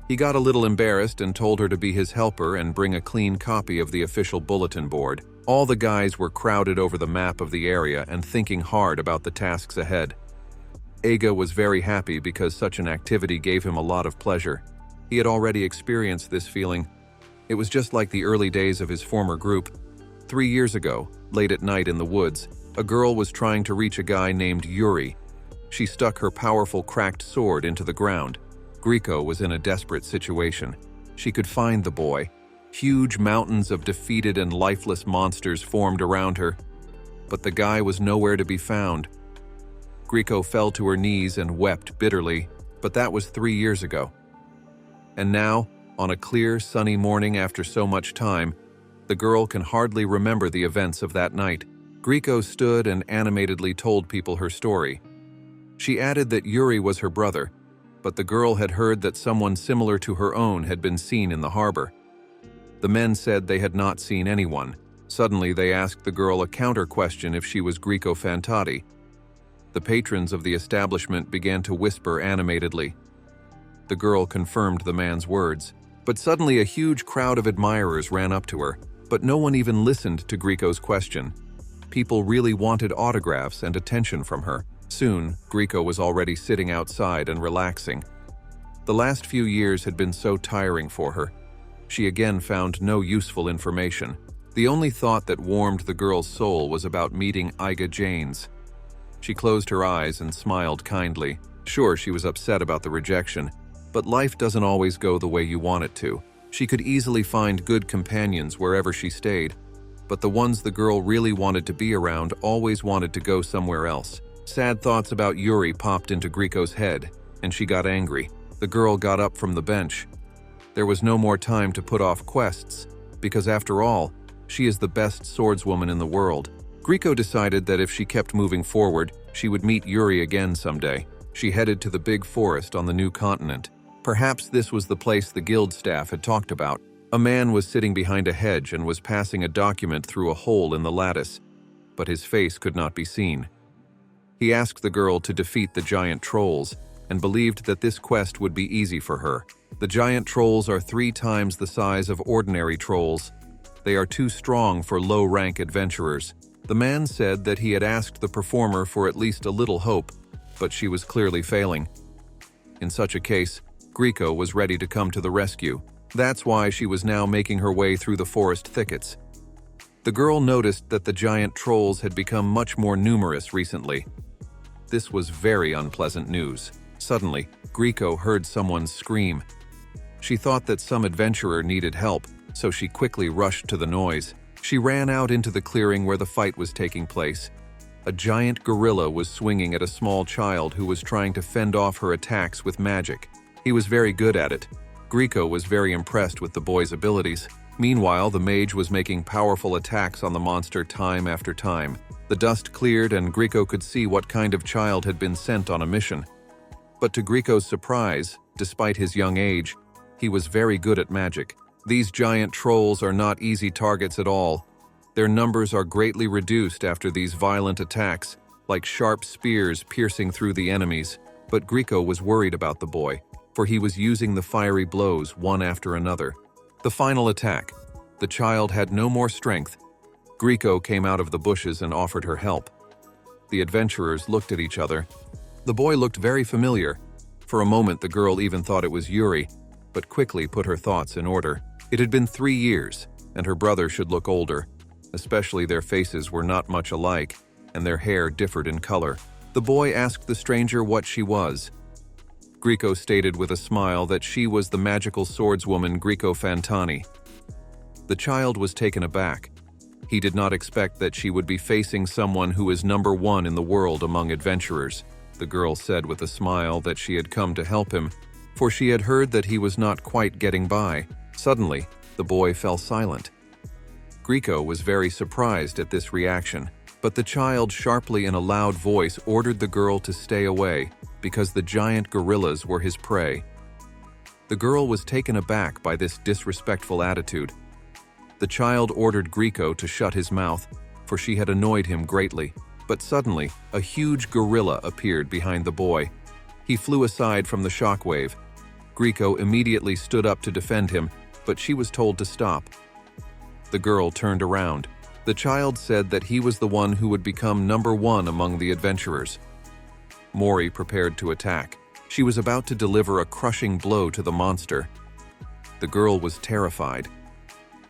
He got a little embarrassed and told her to be his helper and bring a clean copy of the official bulletin board. All the guys were crowded over the map of the area and thinking hard about the tasks ahead. Eiga was very happy because such an activity gave him a lot of pleasure. He had already experienced this feeling. It was just like the early days of his former group. 3 years ago, late at night in the woods, a girl was trying to reach a guy named Yuri. She stuck her powerful cracked sword into the ground. Grieco was in a desperate situation. She could find the boy. Huge mountains of defeated and lifeless monsters formed around her, but the guy was nowhere to be found. Grieco fell to her knees and wept bitterly, but that was 3 years ago. And now, on a clear, sunny morning after so much time, the girl can hardly remember the events of that night. Grieco stood and animatedly told people her story. She added that Yuri was her brother, but the girl had heard that someone similar to her own had been seen in the harbor. The men said they had not seen anyone. Suddenly, they asked the girl a counter-question if she was Isekai'd. The patrons of the establishment began to whisper animatedly. The girl confirmed the man's words, but suddenly a huge crowd of admirers ran up to her, but no one even listened to Grieco's question. People really wanted autographs and attention from her. Soon, Grieco was already sitting outside and relaxing. The last few years had been so tiring for her. She again found no useful information. The only thought that warmed the girl's soul was about meeting Iga Janes. She closed her eyes and smiled kindly. Sure, she was upset about the rejection, but life doesn't always go the way you want it to. She could easily find good companions wherever she stayed, but the ones the girl really wanted to be around always wanted to go somewhere else. Sad thoughts about Yuri popped into Grieco's head, and she got angry. The girl got up from the bench. There was no more time to put off quests, because after all, she is the best swordswoman in the world. Grieco decided that if she kept moving forward, she would meet Yuri again someday. She headed to the big forest on the new continent. Perhaps this was the place the guild staff had talked about. A man was sitting behind a hedge and was passing a document through a hole in the lattice, but his face could not be seen. He asked the girl to defeat the giant trolls and believed that this quest would be easy for her. The giant trolls are 3 times the size of ordinary trolls. They are too strong for low-rank adventurers. The man said that he had asked the performer for at least a little hope, but she was clearly failing. In such a case, Grieco was ready to come to the rescue. That's why she was now making her way through the forest thickets. The girl noticed that the giant trolls had become much more numerous recently. This was very unpleasant news. Suddenly, Grieco heard someone scream. She thought that some adventurer needed help, so she quickly rushed to the noise. She ran out into the clearing where the fight was taking place. A giant gorilla was swinging at a small child who was trying to fend off her attacks with magic. He was very good at it. Grieco was very impressed with the boy's abilities. Meanwhile, the mage was making powerful attacks on the monster time after time. The dust cleared and Grieco could see what kind of child had been sent on a mission. But to Grieco's surprise, despite his young age, he was very good at magic. These giant trolls are not easy targets at all. Their numbers are greatly reduced after these violent attacks, like sharp spears piercing through the enemies. But Grieco was worried about the boy, for he was using the fiery blows one after another. The final attack. The child had no more strength. Grieco came out of the bushes and offered her help. The adventurers looked at each other. The boy looked very familiar. For a moment, the girl even thought it was Yuri, but quickly put her thoughts in order. It had been 3 years, and her brother should look older. Especially their faces were not much alike, and their hair differed in color. The boy asked the stranger what she was. Grieco stated with a smile that she was the magical swordswoman Isekai'd. The child was taken aback. He did not expect that she would be facing someone who is #1 in the world among adventurers. The girl said with a smile that she had come to help him, for she had heard that he was not quite getting by. Suddenly, the boy fell silent. Grieco was very surprised at this reaction, but the child sharply in a loud voice ordered the girl to stay away because the giant gorillas were his prey. The girl was taken aback by this disrespectful attitude. The child ordered Grieco to shut his mouth, for she had annoyed him greatly. But suddenly, a huge gorilla appeared behind the boy. He flew aside from the shockwave. Grieco immediately stood up to defend him, but she was told to stop. The girl turned around. The child said that he was the one who would become #1 among the adventurers. Mori prepared to attack. She was about to deliver a crushing blow to the monster. The girl was terrified.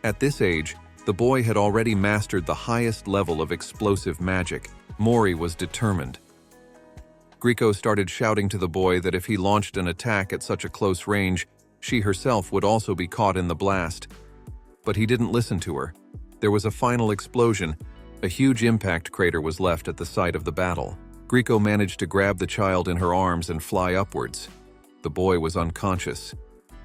At this age, the boy had already mastered the highest level of explosive magic. Mori was determined. Grieco started shouting to the boy that if he launched an attack at such a close range, she herself would also be caught in the blast. But he didn't listen to her. There was a final explosion. A huge impact crater was left at the site of the battle. Grieco managed to grab the child in her arms and fly upwards. The boy was unconscious.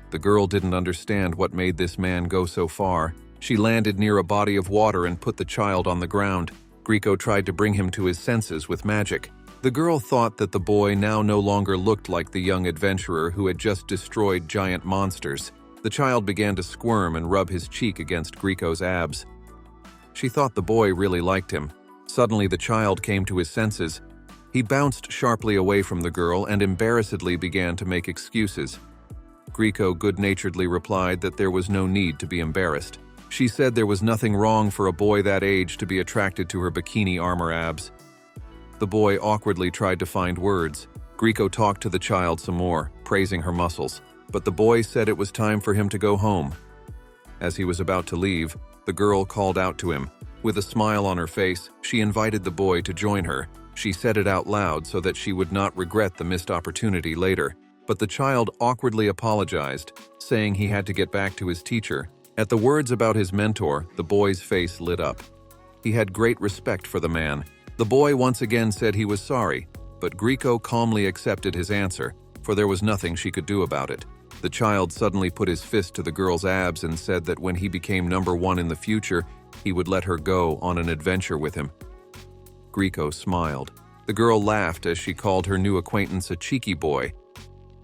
The girl didn't understand what made this man go so far. She landed near a body of water and put the child on the ground. Grieco tried to bring him to his senses with magic. The girl thought that the boy now no longer looked like the young adventurer who had just destroyed giant monsters. The child began to squirm and rub his cheek against Grieco's abs. She thought the boy really liked him. Suddenly the child came to his senses. He bounced sharply away from the girl and embarrassedly began to make excuses. Grieco good-naturedly replied that there was no need to be embarrassed. She said there was nothing wrong for a boy that age to be attracted to her bikini armor abs. The boy awkwardly tried to find words. Grieco talked to the child some more, praising her muscles, but the boy said it was time for him to go home. As he was about to leave, the girl called out to him. With a smile on her face, she invited the boy to join her. She said it out loud so that she would not regret the missed opportunity later. But the child awkwardly apologized, saying he had to get back to his teacher. At the words about his mentor, the boy's face lit up. He had great respect for the man. The boy once again said he was sorry, but Grieco calmly accepted his answer, for there was nothing she could do about it. The child suddenly put his fist to the girl's abs and said that when he became number one in the future, he would let her go on an adventure with him. Grieco smiled. The girl laughed as she called her new acquaintance a cheeky boy.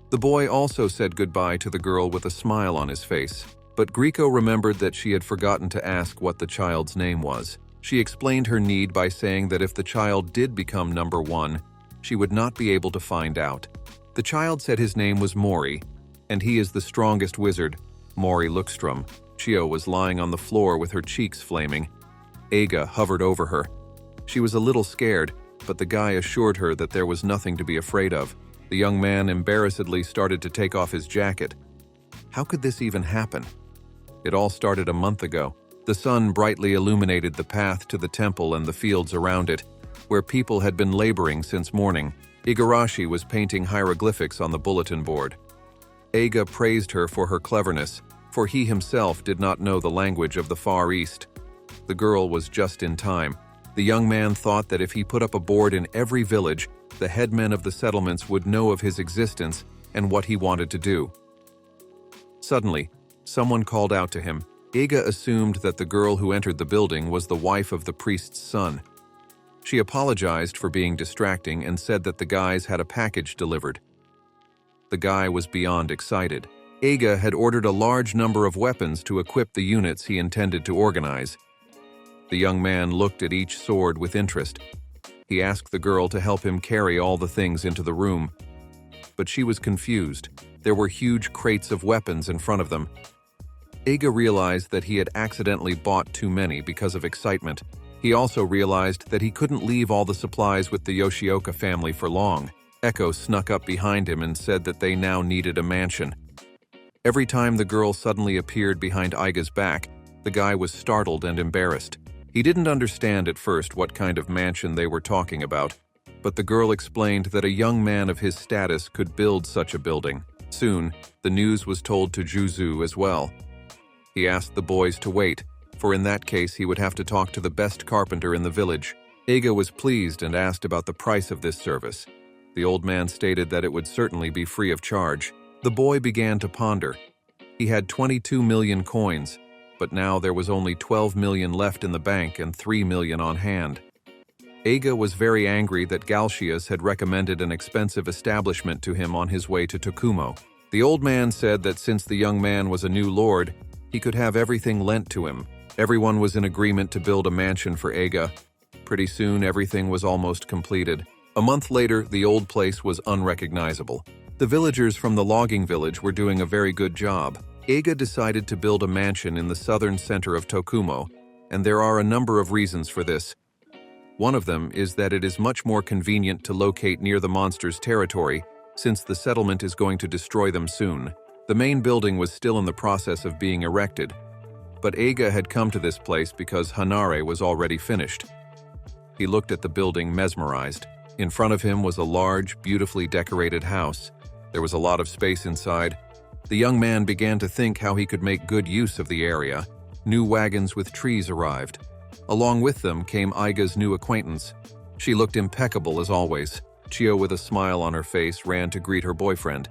The boy also said goodbye to the girl with a smile on his face, but Grieco remembered that she had forgotten to ask what the child's name was. She explained her need by saying that if the child did become number one, she would not be able to find out. The child said his name was Mori, and he is the strongest wizard, Mori Lookstrom. Chio was lying on the floor with her cheeks flaming. Eiga hovered over her. She was a little scared, but the guy assured her that there was nothing to be afraid of. The young man embarrassedly started to take off his jacket. How could this even happen? It all started a month ago. The sun brightly illuminated the path to the temple and the fields around it, where people had been laboring since morning. Igarashi was painting hieroglyphics on the bulletin board. Eiga praised her for her cleverness, for he himself did not know the language of the Far East. The girl was just in time. The young man thought that if he put up a board in every village, the headmen of the settlements would know of his existence and what he wanted to do. Suddenly, someone called out to him. Eiga assumed that the girl who entered the building was the wife of the priest's son. She apologized for being distracting and said that the guys had a package delivered. The guy was beyond excited. Eiga had ordered a large number of weapons to equip the units he intended to organize. The young man looked at each sword with interest. He asked the girl to help him carry all the things into the room. But she was confused. There were huge crates of weapons in front of them. Eiga realized that he had accidentally bought too many because of excitement. He also realized that he couldn't leave all the supplies with the Yoshioka family for long. Echo snuck up behind him and said that they now needed a mansion. Every time the girl suddenly appeared behind Eiga's back, the guy was startled and embarrassed. He didn't understand at first what kind of mansion they were talking about, but the girl explained that a young man of his status could build such a building. Soon, the news was told to Juzu as well. He asked the boys to wait, for in that case he would have to talk to the best carpenter in the village. Eiga was pleased and asked about the price of this service. The old man stated that it would certainly be free of charge. The boy began to ponder. He had 22 million coins, but now there was only 12 million left in the bank and 3 million on hand. Eiga was very angry that Galcius had recommended an expensive establishment to him on his way to Tokumo. The old man said that since the young man was a new lord, he could have everything lent to him. Everyone was in agreement to build a mansion for Eiga. Pretty soon, everything was almost completed. A month later, the old place was unrecognizable. The villagers from the logging village were doing a very good job. Eiga decided to build a mansion in the southern center of Tokumo, and there are a number of reasons for this. One of them is that it is much more convenient to locate near the monster's territory, since the settlement is going to destroy them soon. The main building was still in the process of being erected, but Eiga had come to this place because Hanare was already finished. He looked at the building mesmerized. In front of him was a large, beautifully decorated house. There was a lot of space inside. The young man began to think how he could make good use of the area. New wagons with trees arrived. Along with them came Aiga's new acquaintance. She looked impeccable as always. Chio, with a smile on her face, ran to greet her boyfriend.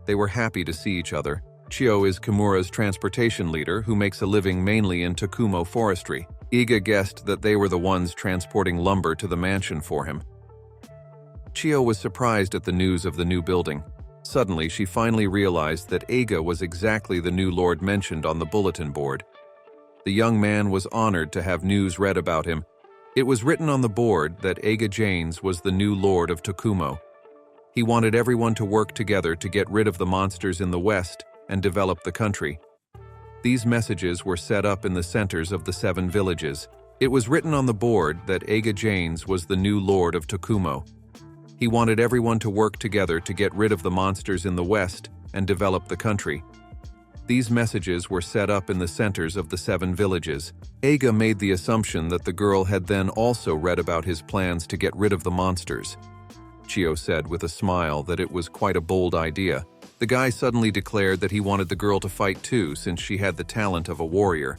They were happy to see each other. Chio is Kimura's transportation leader who makes a living mainly in Tokumo forestry. Iga guessed that they were the ones transporting lumber to the mansion for him. Chio was surprised at the news of the new building. Suddenly, she finally realized that Iga was exactly the new lord mentioned on the bulletin board. The young man was honored to have news read about him. It was written on the board that Iga Janes was the new lord of Tokumo. He wanted everyone to work together to get rid of the monsters in the west and develop the country. These messages were set up in the centers of the 7 villages. It was written on the board that Iga Janes was the new lord of Tokumo. He wanted everyone to work together to get rid of the monsters in the west and develop the country. These messages were set up in the centers of the 7 villages. Iga made the assumption that the girl had then also read about his plans to get rid of the monsters. Chio said with a smile that it was quite a bold idea. The guy suddenly declared that he wanted the girl to fight too, since she had the talent of a warrior.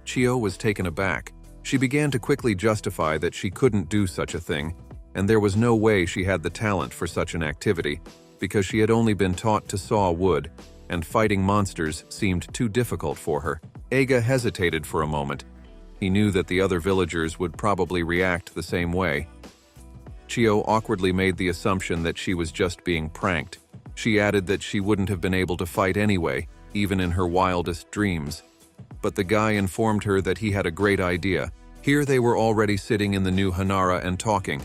Chio was taken aback. She began to quickly justify that she couldn't do such a thing, and there was no way she had the talent for such an activity, because she had only been taught to saw wood, and fighting monsters seemed too difficult for her. Iga hesitated for a moment. He knew that the other villagers would probably react the same way. Chio awkwardly made the assumption that she was just being pranked. She added that she wouldn't have been able to fight anyway, even in her wildest dreams. But the guy informed her that he had a great idea. Here they were already sitting in the new Hanara and talking.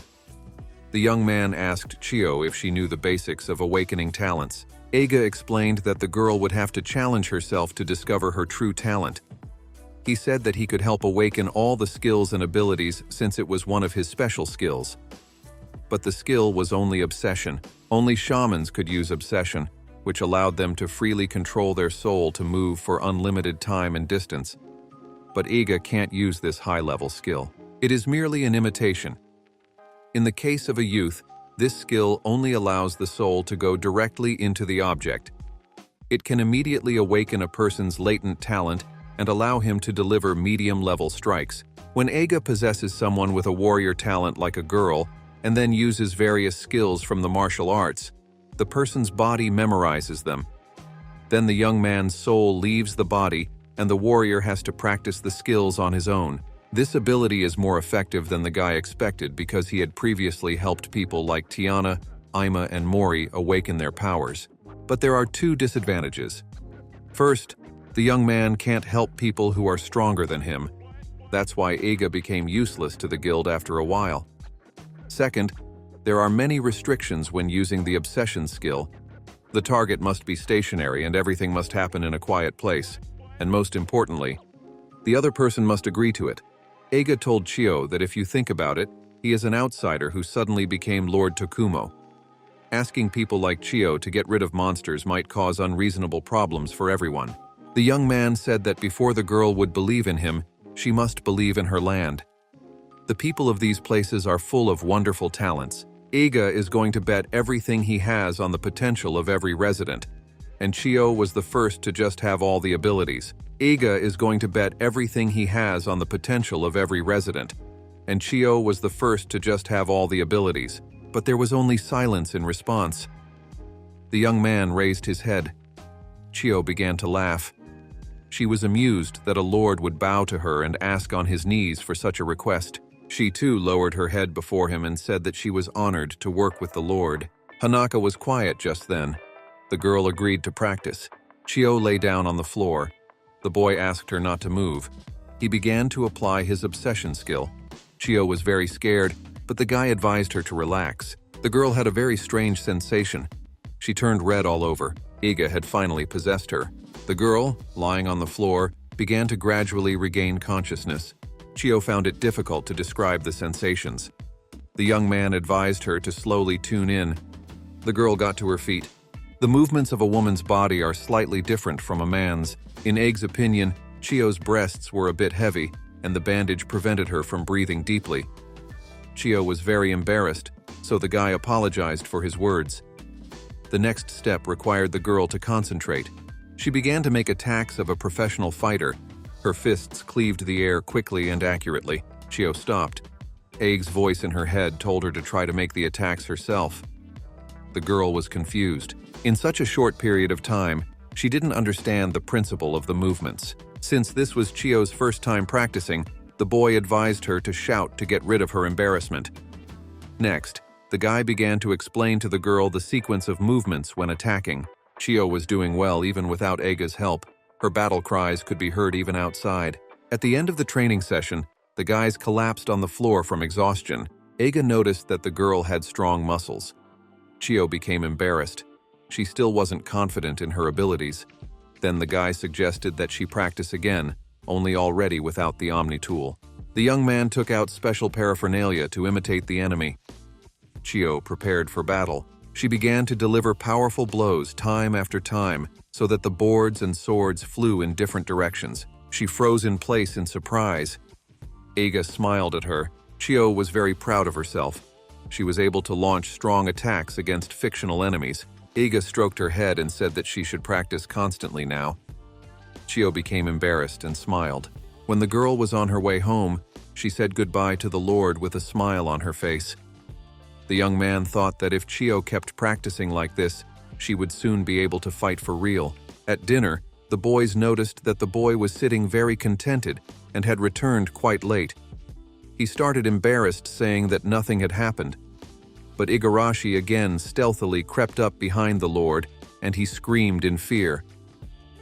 The young man asked Chio if she knew the basics of awakening talents. Iga explained that the girl would have to challenge herself to discover her true talent. He said that he could help awaken all the skills and abilities since it was one of his special skills. But the skill was only obsession. Only shamans could use obsession, which allowed them to freely control their soul to move for unlimited time and distance. But Iga can't use this high-level skill. It is merely an imitation. In the case of a youth, this skill only allows the soul to go directly into the object. It can immediately awaken a person's latent talent and allow him to deliver medium-level strikes. When Iga possesses someone with a warrior talent like a girl, and then uses various skills from the martial arts, the person's body memorizes them. Then the young man's soul leaves the body, and the warrior has to practice the skills on his own. This ability is more effective than the guy expected because he had previously helped people like Tiana, Ima, and Mori awaken their powers. But there are 2 disadvantages. First, the young man can't help people who are stronger than him. That's why Iga became useless to the guild after a while. Second, there are many restrictions when using the obsession skill. The target must be stationary and everything must happen in a quiet place. And most importantly, the other person must agree to it. Iga told Chio that if you think about it, he is an outsider who suddenly became Lord Tokumo. Asking people like Chio to get rid of monsters might cause unreasonable problems for everyone. The young man said that before the girl would believe in him, she must believe in her land. The people of these places are full of wonderful talents. Iga is going to bet everything he has on the potential of every resident. And Chio was the first to just have all the abilities. Iga is going to bet everything he has on the potential of every resident. And Chio was the first to just have all the abilities. But there was only silence in response. The young man raised his head. Chio began to laugh. She was amused that a lord would bow to her and ask on his knees for such a request. She too lowered her head before him and said that she was honored to work with the lord. Hanaka was quiet just then. The girl agreed to practice. Chio lay down on the floor. The boy asked her not to move. He began to apply his obsession skill. Chio was very scared, but the guy advised her to relax. The girl had a very strange sensation. She turned red all over. Iga had finally possessed her. The girl, lying on the floor, began to gradually regain consciousness. Chio found it difficult to describe the sensations. The young man advised her to slowly tune in. The girl got to her feet. The movements of a woman's body are slightly different from a man's. In Ig's opinion, Chio's breasts were a bit heavy, and the bandage prevented her from breathing deeply. Chio was very embarrassed, so the guy apologized for his words. The next step required the girl to concentrate. She began to make attacks of a professional fighter. Her fists cleaved the air quickly and accurately. Chio stopped. Ig's voice in her head told her to try to make the attacks herself. The girl was confused. In such a short period of time, she didn't understand the principle of the movements. Since this was Chio's first time practicing, the boy advised her to shout to get rid of her embarrassment. Next, the guy began to explain to the girl the sequence of movements when attacking. Chio was doing well even without Eiga's help. Her battle cries could be heard even outside. At the end of the training session, the guys collapsed on the floor from exhaustion. Eiga noticed that the girl had strong muscles. Chio became embarrassed. She still wasn't confident in her abilities. Then the guy suggested that she practice again, only already without the Omni tool. The young man took out special paraphernalia to imitate the enemy. Chio prepared for battle. She began to deliver powerful blows time after time so that the boards and swords flew in different directions. She froze in place in surprise. Eiga smiled at her. Chio was very proud of herself. She was able to launch strong attacks against fictional enemies. Eiga stroked her head and said that she should practice constantly now. Chio became embarrassed and smiled. When the girl was on her way home, she said goodbye to the Lord with a smile on her face. The young man thought that if Chio kept practicing like this, she would soon be able to fight for real. At dinner, the boys noticed that the boy was sitting very contented and had returned quite late. He started embarrassed, saying that nothing had happened. But Igarashi again stealthily crept up behind the Lord, and he screamed in fear.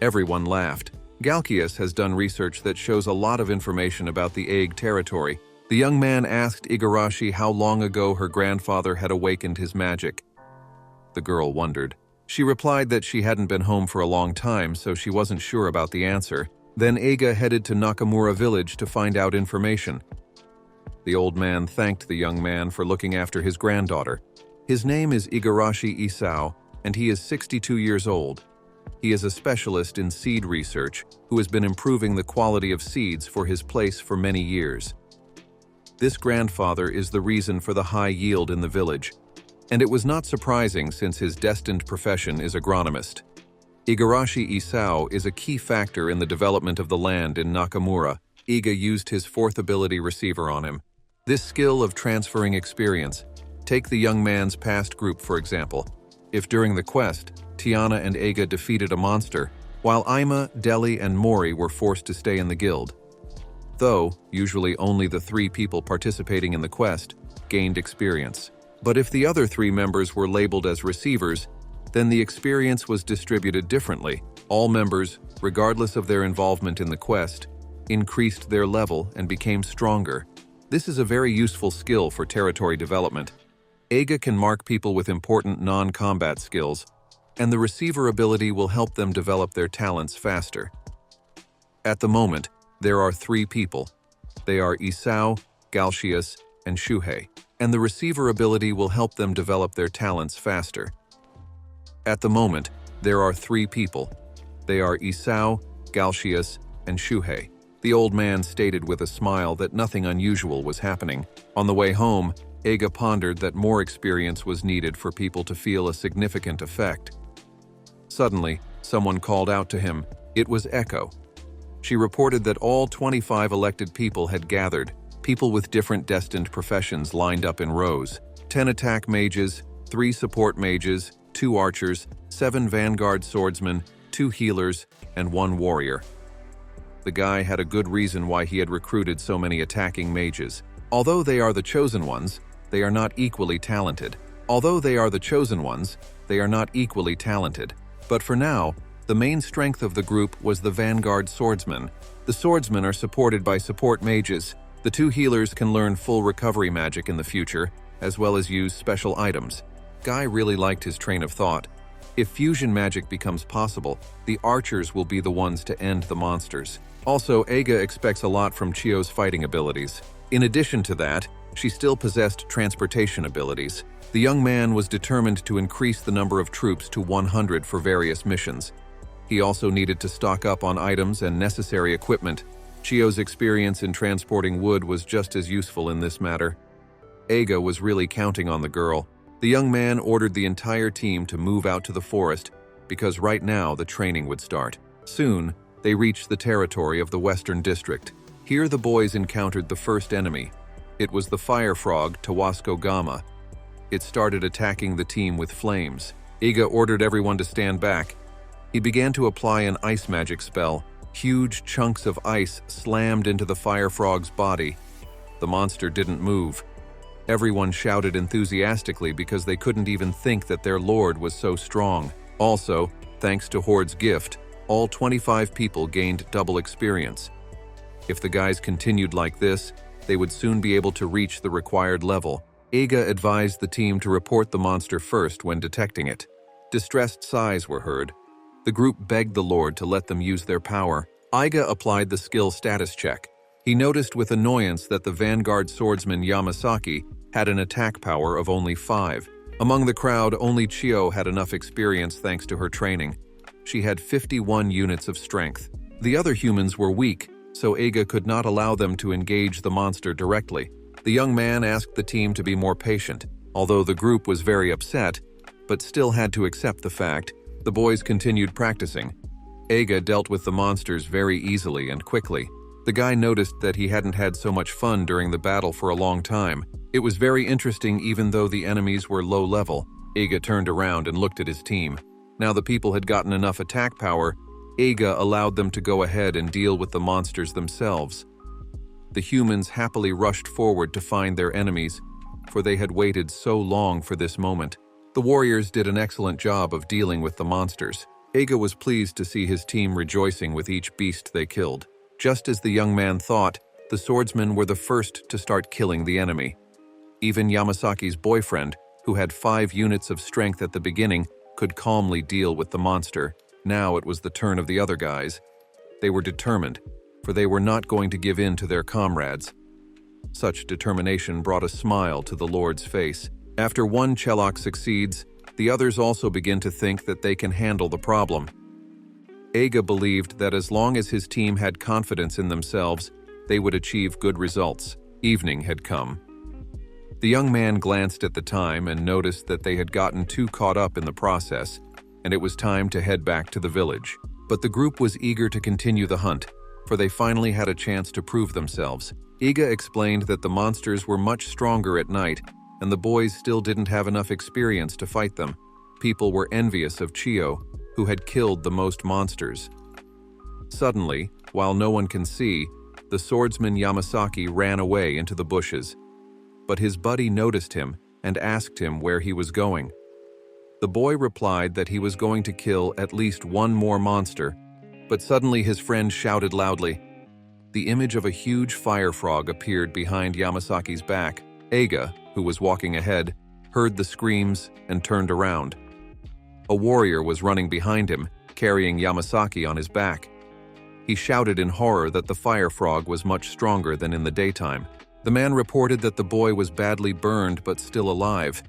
Everyone laughed. Galkias has done research that shows a lot of information about the Aig territory. The young man asked Igarashi how long ago her grandfather had awakened his magic. The girl wondered. She replied that she hadn't been home for a long time, so she wasn't sure about the answer. Then Eiga headed to Nakamura village to find out information. The old man thanked the young man for looking after his granddaughter. His name is Igarashi Isao, and he is 62 years old. He is a specialist in seed research who has been improving the quality of seeds for his place for many years. This grandfather is the reason for the high yield in the village, and it was not surprising since his destined profession is agronomist. Igarashi Isao is a key factor in the development of the land in Nakamura. Iga used his fourth ability receiver on him. This skill of transferring experience. Take the young man's past group, for example. If during the quest, Tiana and Eiga defeated a monster, while Aima, Deli, and Mori were forced to stay in the guild. Though, usually only the 3 people participating in the quest gained experience. But if the other 3 members were labeled as receivers, then the experience was distributed differently. All members, regardless of their involvement in the quest, increased their level and became stronger. This is a very useful skill for territory development. Eiga can mark people with important non-combat skills, and the receiver ability will help them develop their talents faster. At the moment, there are 3 people. They are Isao, Galcius, and Shuhei, and the receiver ability will help them develop their talents faster. At the moment, there are 3 people. They are Isao, Galcius, and Shuhei. The old man stated with a smile that nothing unusual was happening. On the way home, Eiga pondered that more experience was needed for people to feel a significant effect. Suddenly, someone called out to him. It was Echo. She reported that all 25 elected people had gathered, people with different destined professions lined up in rows. 10 attack mages, 3 support mages, 2 archers, 7 vanguard swordsmen, 2 healers, and 1 warrior. The guy had a good reason why he had recruited so many attacking mages. Although they are the chosen ones, they are not equally talented. But for now, the main strength of the group was the vanguard swordsmen. The swordsmen are supported by support mages. The 2 healers can learn full recovery magic in the future, as well as use special items. Guy really liked his train of thought. If fusion magic becomes possible, the archers will be the ones to end the monsters. Also, Eiga expects a lot from Chio's fighting abilities. In addition to that, she still possessed transportation abilities. The young man was determined to increase the number of troops to 100 for various missions. He also needed to stock up on items and necessary equipment. Chio's experience in transporting wood was just as useful in this matter. Eiga was really counting on the girl. The young man ordered the entire team to move out to the forest because right now the training would start. Soon, they reached the territory of the Western District. Here the boys encountered the first enemy. It was the fire frog, Tawasco Gama. It started attacking the team with flames. Eiga ordered everyone to stand back. He began to apply an ice magic spell. Huge chunks of ice slammed into the fire frog's body. The monster didn't move. Everyone shouted enthusiastically because they couldn't even think that their lord was so strong. Also, thanks to Horde's gift, all 25 people gained double experience. If the guys continued like this, they would soon be able to reach the required level. Iga advised the team to report the monster first when detecting it. Distressed sighs were heard. The group begged the Lord to let them use their power. Iga applied the skill status check. He noticed with annoyance that the vanguard swordsman Yamasaki had an attack power of only 5. Among the crowd, only Chiyo had enough experience thanks to her training. She had 51 units of strength. The other humans were weak, so Iga could not allow them to engage the monster directly. The young man asked the team to be more patient. Although the group was very upset, but still had to accept the fact, the boys continued practicing. Iga dealt with the monsters very easily and quickly. The guy noticed that he hadn't had so much fun during the battle for a long time. It was very interesting even though the enemies were low level. Iga turned around and looked at his team. Now the people had gotten enough attack power, Iga allowed them to go ahead and deal with the monsters themselves. The humans happily rushed forward to find their enemies, for they had waited so long for this moment. The warriors did an excellent job of dealing with the monsters. Iga was pleased to see his team rejoicing with each beast they killed. Just as the young man thought, the swordsmen were the first to start killing the enemy. Even Yamasaki's boyfriend, who had 5 units of strength at the beginning, could calmly deal with the monster. Now it was the turn of the other guys. They were determined, for they were not going to give in to their comrades. Such determination brought a smile to the Lord's face. After one Chelok succeeds, the others also begin to think that they can handle the problem. Iga believed that as long as his team had confidence in themselves, they would achieve good results. Evening had come. The young man glanced at the time and noticed that they had gotten too caught up in the process, and it was time to head back to the village. But the group was eager to continue the hunt, for they finally had a chance to prove themselves. Iga explained that the monsters were much stronger at night, and the boys still didn't have enough experience to fight them. People were envious of Chiyo, who had killed the most monsters. Suddenly, while no one can see, the swordsman Yamasaki ran away into the bushes. But his buddy noticed him and asked him where he was going. The boy replied that he was going to kill at least one more monster, but suddenly his friend shouted loudly. The image of a huge fire frog appeared behind Yamasaki's back. Iga, who was walking ahead, heard the screams and turned around. A warrior was running behind him, carrying Yamasaki on his back. He shouted in horror that the fire frog was much stronger than in the daytime. The man reported that the boy was badly burned but still alive.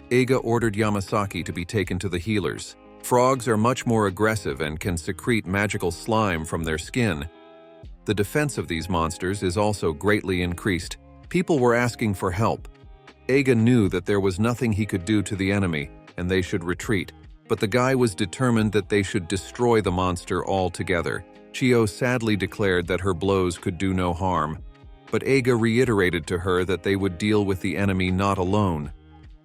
Iga ordered Yamasaki to be taken to the healers. Frogs are much more aggressive and can secrete magical slime from their skin. The defense of these monsters is also greatly increased. People were asking for help. Iga knew that there was nothing he could do to the enemy, and they should retreat. But the guy was determined that they should destroy the monster altogether. Chiyo sadly declared that her blows could do no harm. But Iga reiterated to her that they would deal with the enemy not alone,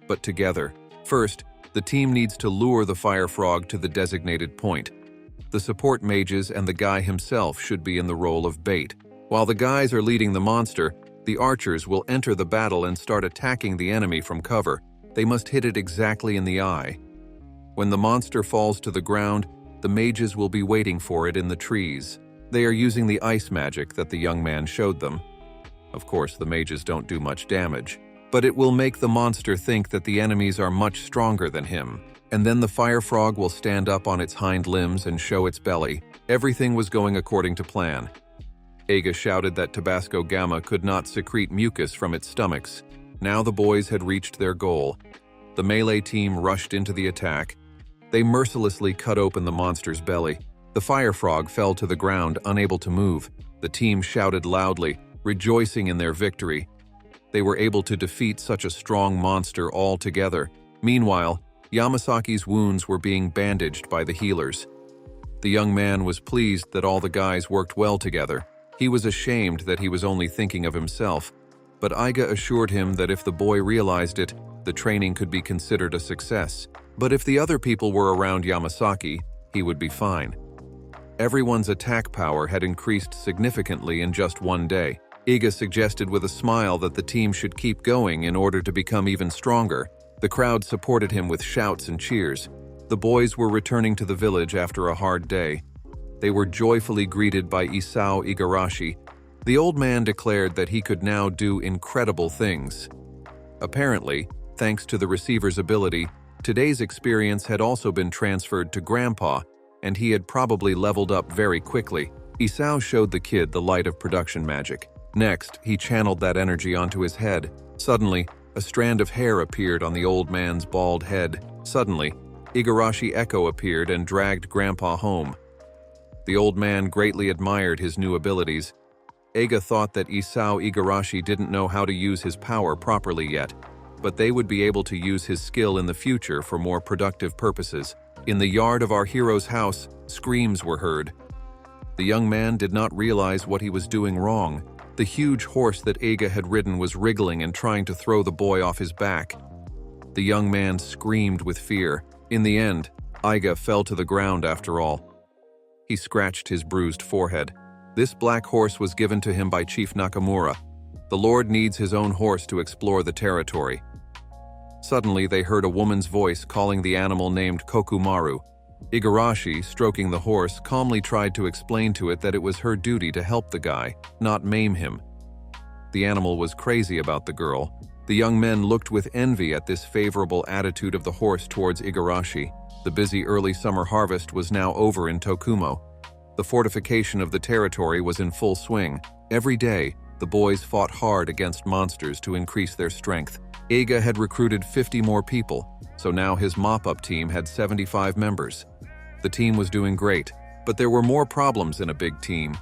but together. First, the team needs to lure the fire frog to the designated point. The support mages and the guy himself should be in the role of bait. While the guys are leading the monster, the archers will enter the battle and start attacking the enemy from cover. They must hit it exactly in the eye. When the monster falls to the ground, the mages will be waiting for it in the trees. They are using the ice magic that the young man showed them. Of course, the mages don't do much damage, but it will make the monster think that the enemies are much stronger than him. And then the fire frog will stand up on its hind limbs and show its belly. Everything was going according to plan. Iga shouted that Tabasco Gamma could not secrete mucus from its stomachs. Now the boys had reached their goal. The melee team rushed into the attack. They mercilessly cut open the monster's belly. The fire frog fell to the ground, unable to move. The team shouted loudly, rejoicing in their victory. They were able to defeat such a strong monster all together. Meanwhile, Yamasaki's wounds were being bandaged by the healers. The young man was pleased that all the guys worked well together. He was ashamed that he was only thinking of himself, but Iga assured him that if the boy realized it, the training could be considered a success. But if the other people were around Yamasaki, he would be fine. Everyone's attack power had increased significantly in just one day. Iga suggested with a smile that the team should keep going in order to become even stronger. The crowd supported him with shouts and cheers. The boys were returning to the village after a hard day. They were joyfully greeted by Isao Igarashi. The old man declared that he could now do incredible things. Apparently, thanks to the receiver's ability, today's experience had also been transferred to Grandpa, and he had probably leveled up very quickly. Isao showed the kid the light of production magic. Next, he channeled that energy onto his head. Suddenly, a strand of hair appeared on the old man's bald head. Suddenly, Igarashi Echo appeared and dragged Grandpa home. The old man greatly admired his new abilities. Eiga thought that Isao Igarashi didn't know how to use his power properly yet, but they would be able to use his skill in the future for more productive purposes. In the yard of our hero's house, screams were heard. The young man did not realize what he was doing wrong. The huge horse that Eiga had ridden was wriggling and trying to throw the boy off his back. The young man screamed with fear. In the end, Eiga fell to the ground after all. He scratched his bruised forehead. This black horse was given to him by Chief Nakamura. The Lord needs his own horse to explore the territory. Suddenly, they heard a woman's voice calling the animal named Kokumaru. Igarashi, stroking the horse, calmly tried to explain to it that it was her duty to help the guy, not maim him. The animal was crazy about the girl. The young men looked with envy at this favorable attitude of the horse towards Igarashi. The busy early summer harvest was now over in Tokumo. The fortification of the territory was in full swing. Every day, the boys fought hard against monsters to increase their strength. Eiga had recruited 50 more people, so now his mop-up team had 75 members. The team was doing great, but there were more problems in a big team.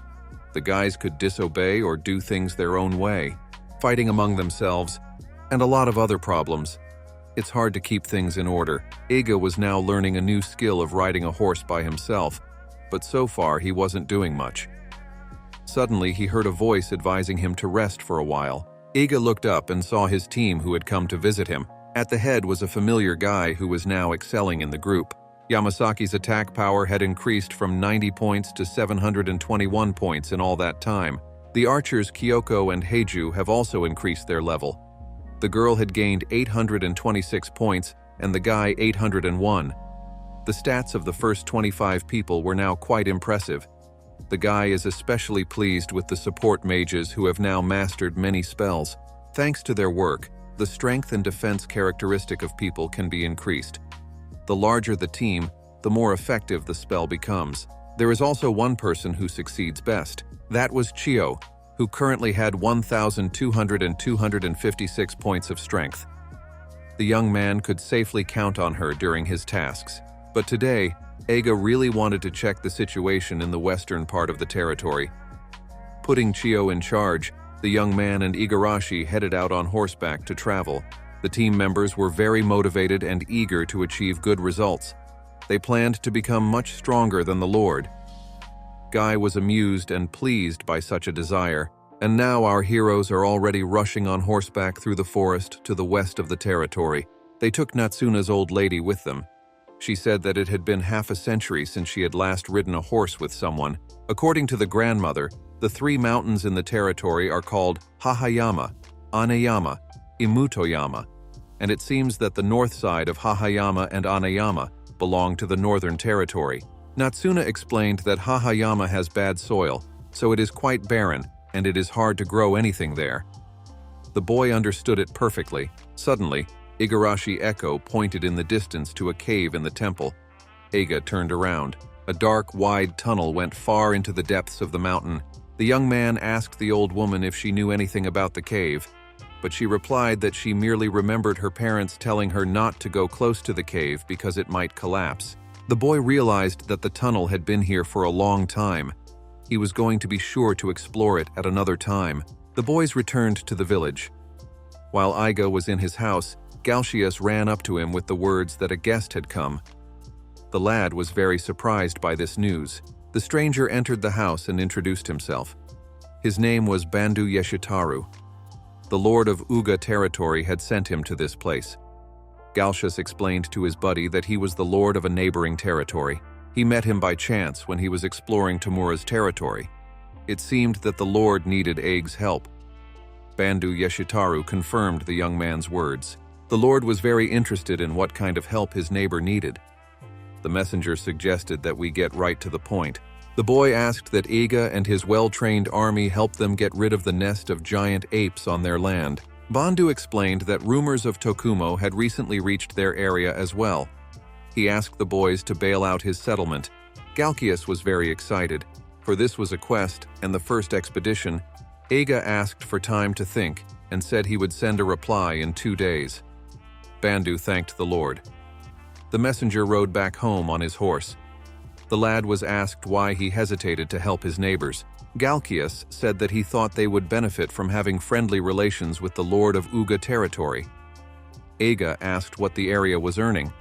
The guys could disobey or do things their own way, fighting among themselves, and a lot of other problems. It's hard to keep things in order. Eiga was now learning a new skill of riding a horse by himself, but so far he wasn't doing much. Suddenly, he heard a voice advising him to rest for a while. Eiga looked up and saw his team who had come to visit him. At the head was a familiar guy who was now excelling in the group. Yamasaki's attack power had increased from 90 points to 721 points in all that time. The archers Kyoko and Heiju have also increased their level. The girl had gained 826 points and the guy 801. The stats of the first 25 people were now quite impressive. The guy is especially pleased with the support mages who have now mastered many spells. Thanks to their work, the strength and defense characteristic of people can be increased. The larger the team, the more effective the spell becomes. There is also one person who succeeds best. That was Chio, who currently had 1,256 points of strength. The young man could safely count on her during his tasks. But today, Eiga really wanted to check the situation in the western part of the territory. Putting Chio in charge, the young man and Igarashi headed out on horseback to travel. The team members were very motivated and eager to achieve good results. They planned to become much stronger than the Lord. Guy was amused and pleased by such a desire, and now our heroes are already rushing on horseback through the forest to the west of the territory. They took Natsuna's old lady with them. She said that it had been half a century since she had last ridden a horse with someone. According to the grandmother, the 3 mountains in the territory are called Hahayama, Aneyama, Imutoyama, and it seems that the north side of Hahayama and Aneyama belong to the northern territory. Natsuna explained that Hahayama has bad soil, so it is quite barren, and it is hard to grow anything there. The boy understood it perfectly. Suddenly, Igarashi Echo pointed in the distance to a cave in the temple. Eiga turned around. A dark, wide tunnel went far into the depths of the mountain. The young man asked the old woman if she knew anything about the cave, but she replied that she merely remembered her parents telling her not to go close to the cave because it might collapse. The boy realized that the tunnel had been here for a long time. He was going to be sure to explore it at another time. The boys returned to the village. While Eiga was in his house, Galcius ran up to him with the words that a guest had come. The lad was very surprised by this news. The stranger entered the house and introduced himself. His name was Bandu Yeshitaru. The lord of Uga territory had sent him to this place. Galcius explained to his buddy that he was the lord of a neighboring territory. He met him by chance when he was exploring Tamura's territory. It seemed that the Lord needed Aig's help. Bandu Yeshitaru confirmed the young man's words. The Lord was very interested in what kind of help his neighbor needed. The messenger suggested that we get right to the point. The boy asked that Iga and his well-trained army help them get rid of the nest of giant apes on their land. Bandu explained that rumors of Tokumo had recently reached their area as well. He asked the boys to bail out his settlement. Galkias was very excited, for this was a quest and the first expedition. Iga asked for time to think and said he would send a reply in 2 days. Bandu thanked the Lord. The messenger rode back home on his horse. The lad was asked why he hesitated to help his neighbors. Galkias said that he thought they would benefit from having friendly relations with the Lord of Uga territory. Iga asked what the area was earning.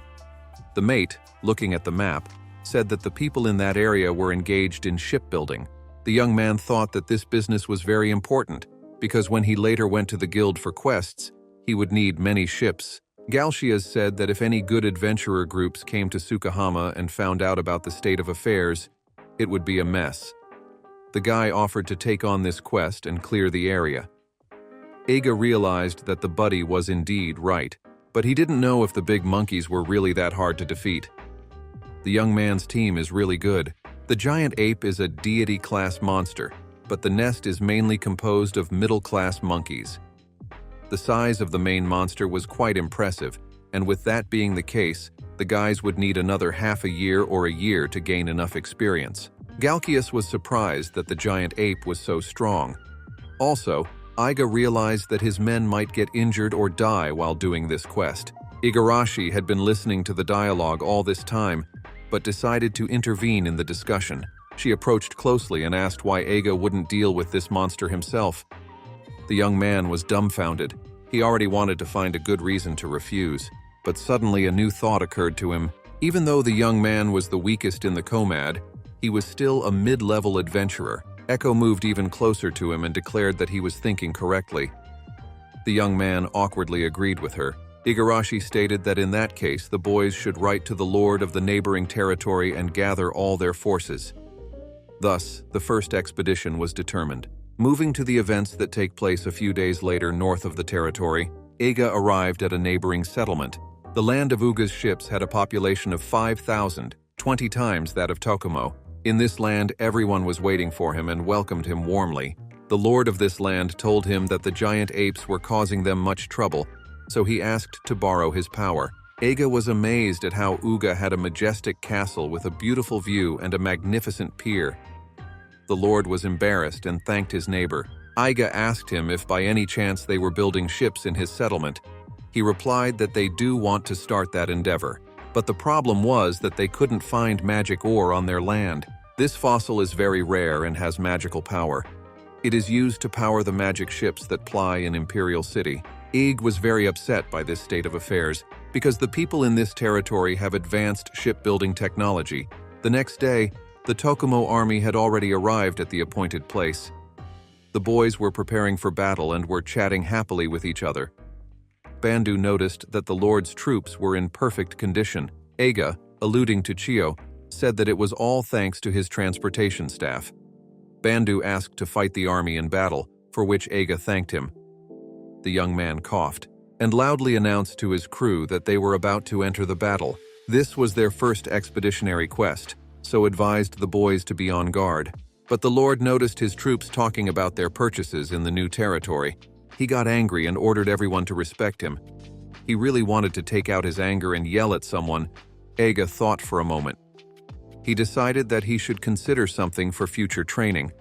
The mate, looking at the map, said that the people in that area were engaged in shipbuilding. The young man thought that this business was very important, because when he later went to the guild for quests, he would need many ships. Galkias said that if any good adventurer groups came to Sukahama and found out about the state of affairs, it would be a mess. The guy offered to take on this quest and clear the area. Iga realized that the buddy was indeed right, but he didn't know if the big monkeys were really that hard to defeat. The young man's team is really good. The giant ape is a deity-class monster, but the nest is mainly composed of middle-class monkeys. The size of the main monster was quite impressive, and with that being the case, the guys would need another half a year or a year to gain enough experience. Galkias was surprised that the giant ape was so strong. Also, Iga realized that his men might get injured or die while doing this quest. Igarashi had been listening to the dialogue all this time, but decided to intervene in the discussion. She approached closely and asked why Iga wouldn't deal with this monster himself. The young man was dumbfounded. He already wanted to find a good reason to refuse, but suddenly a new thought occurred to him. Even though the young man was the weakest in the Komad, he was still a mid-level adventurer. Echo moved even closer to him and declared that he was thinking correctly. The young man awkwardly agreed with her. Igarashi stated that in that case, the boys should write to the lord of the neighboring territory and gather all their forces. Thus, the first expedition was determined. Moving to the events that take place a few days later north of the territory, Iga arrived at a neighboring settlement. The land of Uga's ships had a population of 5,000, 20 times that of Tokumo. In this land, everyone was waiting for him and welcomed him warmly. The lord of this land told him that the giant apes were causing them much trouble, so he asked to borrow his power. Iga was amazed at how Uga had a majestic castle with a beautiful view and a magnificent pier. The lord was embarrassed and thanked his neighbor. Iga asked him if by any chance they were building ships in his settlement. He replied that they do want to start that endeavor, but the problem was that they couldn't find magic ore on their land. This fossil is very rare and has magical power. It is used to power the magic ships that ply in Imperial City. Ig was very upset by this state of affairs, because the people in this territory have advanced shipbuilding technology. The next day, the Tokumo army had already arrived at the appointed place. The boys were preparing for battle and were chatting happily with each other. Bandu noticed that the Lord's troops were in perfect condition. Iga, alluding to Chiyo, said that it was all thanks to his transportation staff. Bandu asked to fight the army in battle, for which Iga thanked him. The young man coughed and loudly announced to his crew that they were about to enter the battle. This was their first expeditionary quest, so advised the boys to be on guard. But the Lord noticed his troops talking about their purchases in the new territory. He got angry and ordered everyone to respect him. He really wanted to take out his anger and yell at someone. Iga thought for a moment. He decided that he should consider something for future training.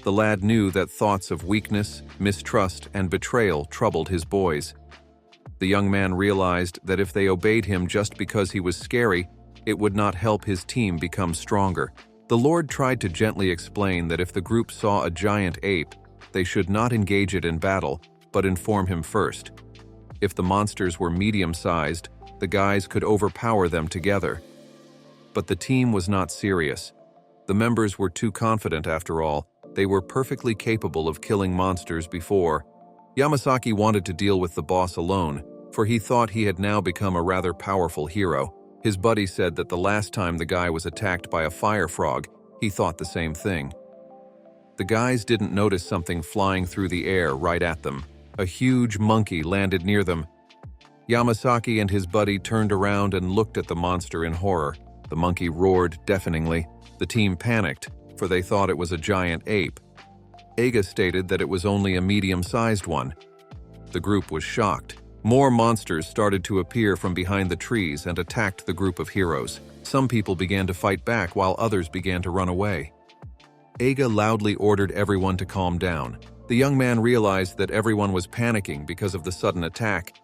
The lad knew that thoughts of weakness, mistrust, and betrayal troubled his boys. The young man realized that if they obeyed him just because he was scary, it would not help his team become stronger. The Lord tried to gently explain that if the group saw a giant ape, they should not engage it in battle, but inform him first. If the monsters were medium-sized, the guys could overpower them together. But the team was not serious. The members were too confident after all. They were perfectly capable of killing monsters before. Yamasaki wanted to deal with the boss alone, for he thought he had now become a rather powerful hero. His buddy said that the last time the guy was attacked by a fire frog, he thought the same thing. The guys didn't notice something flying through the air right at them. A huge monkey landed near them. Yamasaki and his buddy turned around and looked at the monster in horror. The monkey roared deafeningly. The team panicked, for they thought it was a giant ape. Eiga stated that it was only a medium-sized one. The group was shocked. More monsters started to appear from behind the trees and attacked the group of heroes. Some people began to fight back while others began to run away. Eiga loudly ordered everyone to calm down. The young man realized that everyone was panicking because of the sudden attack.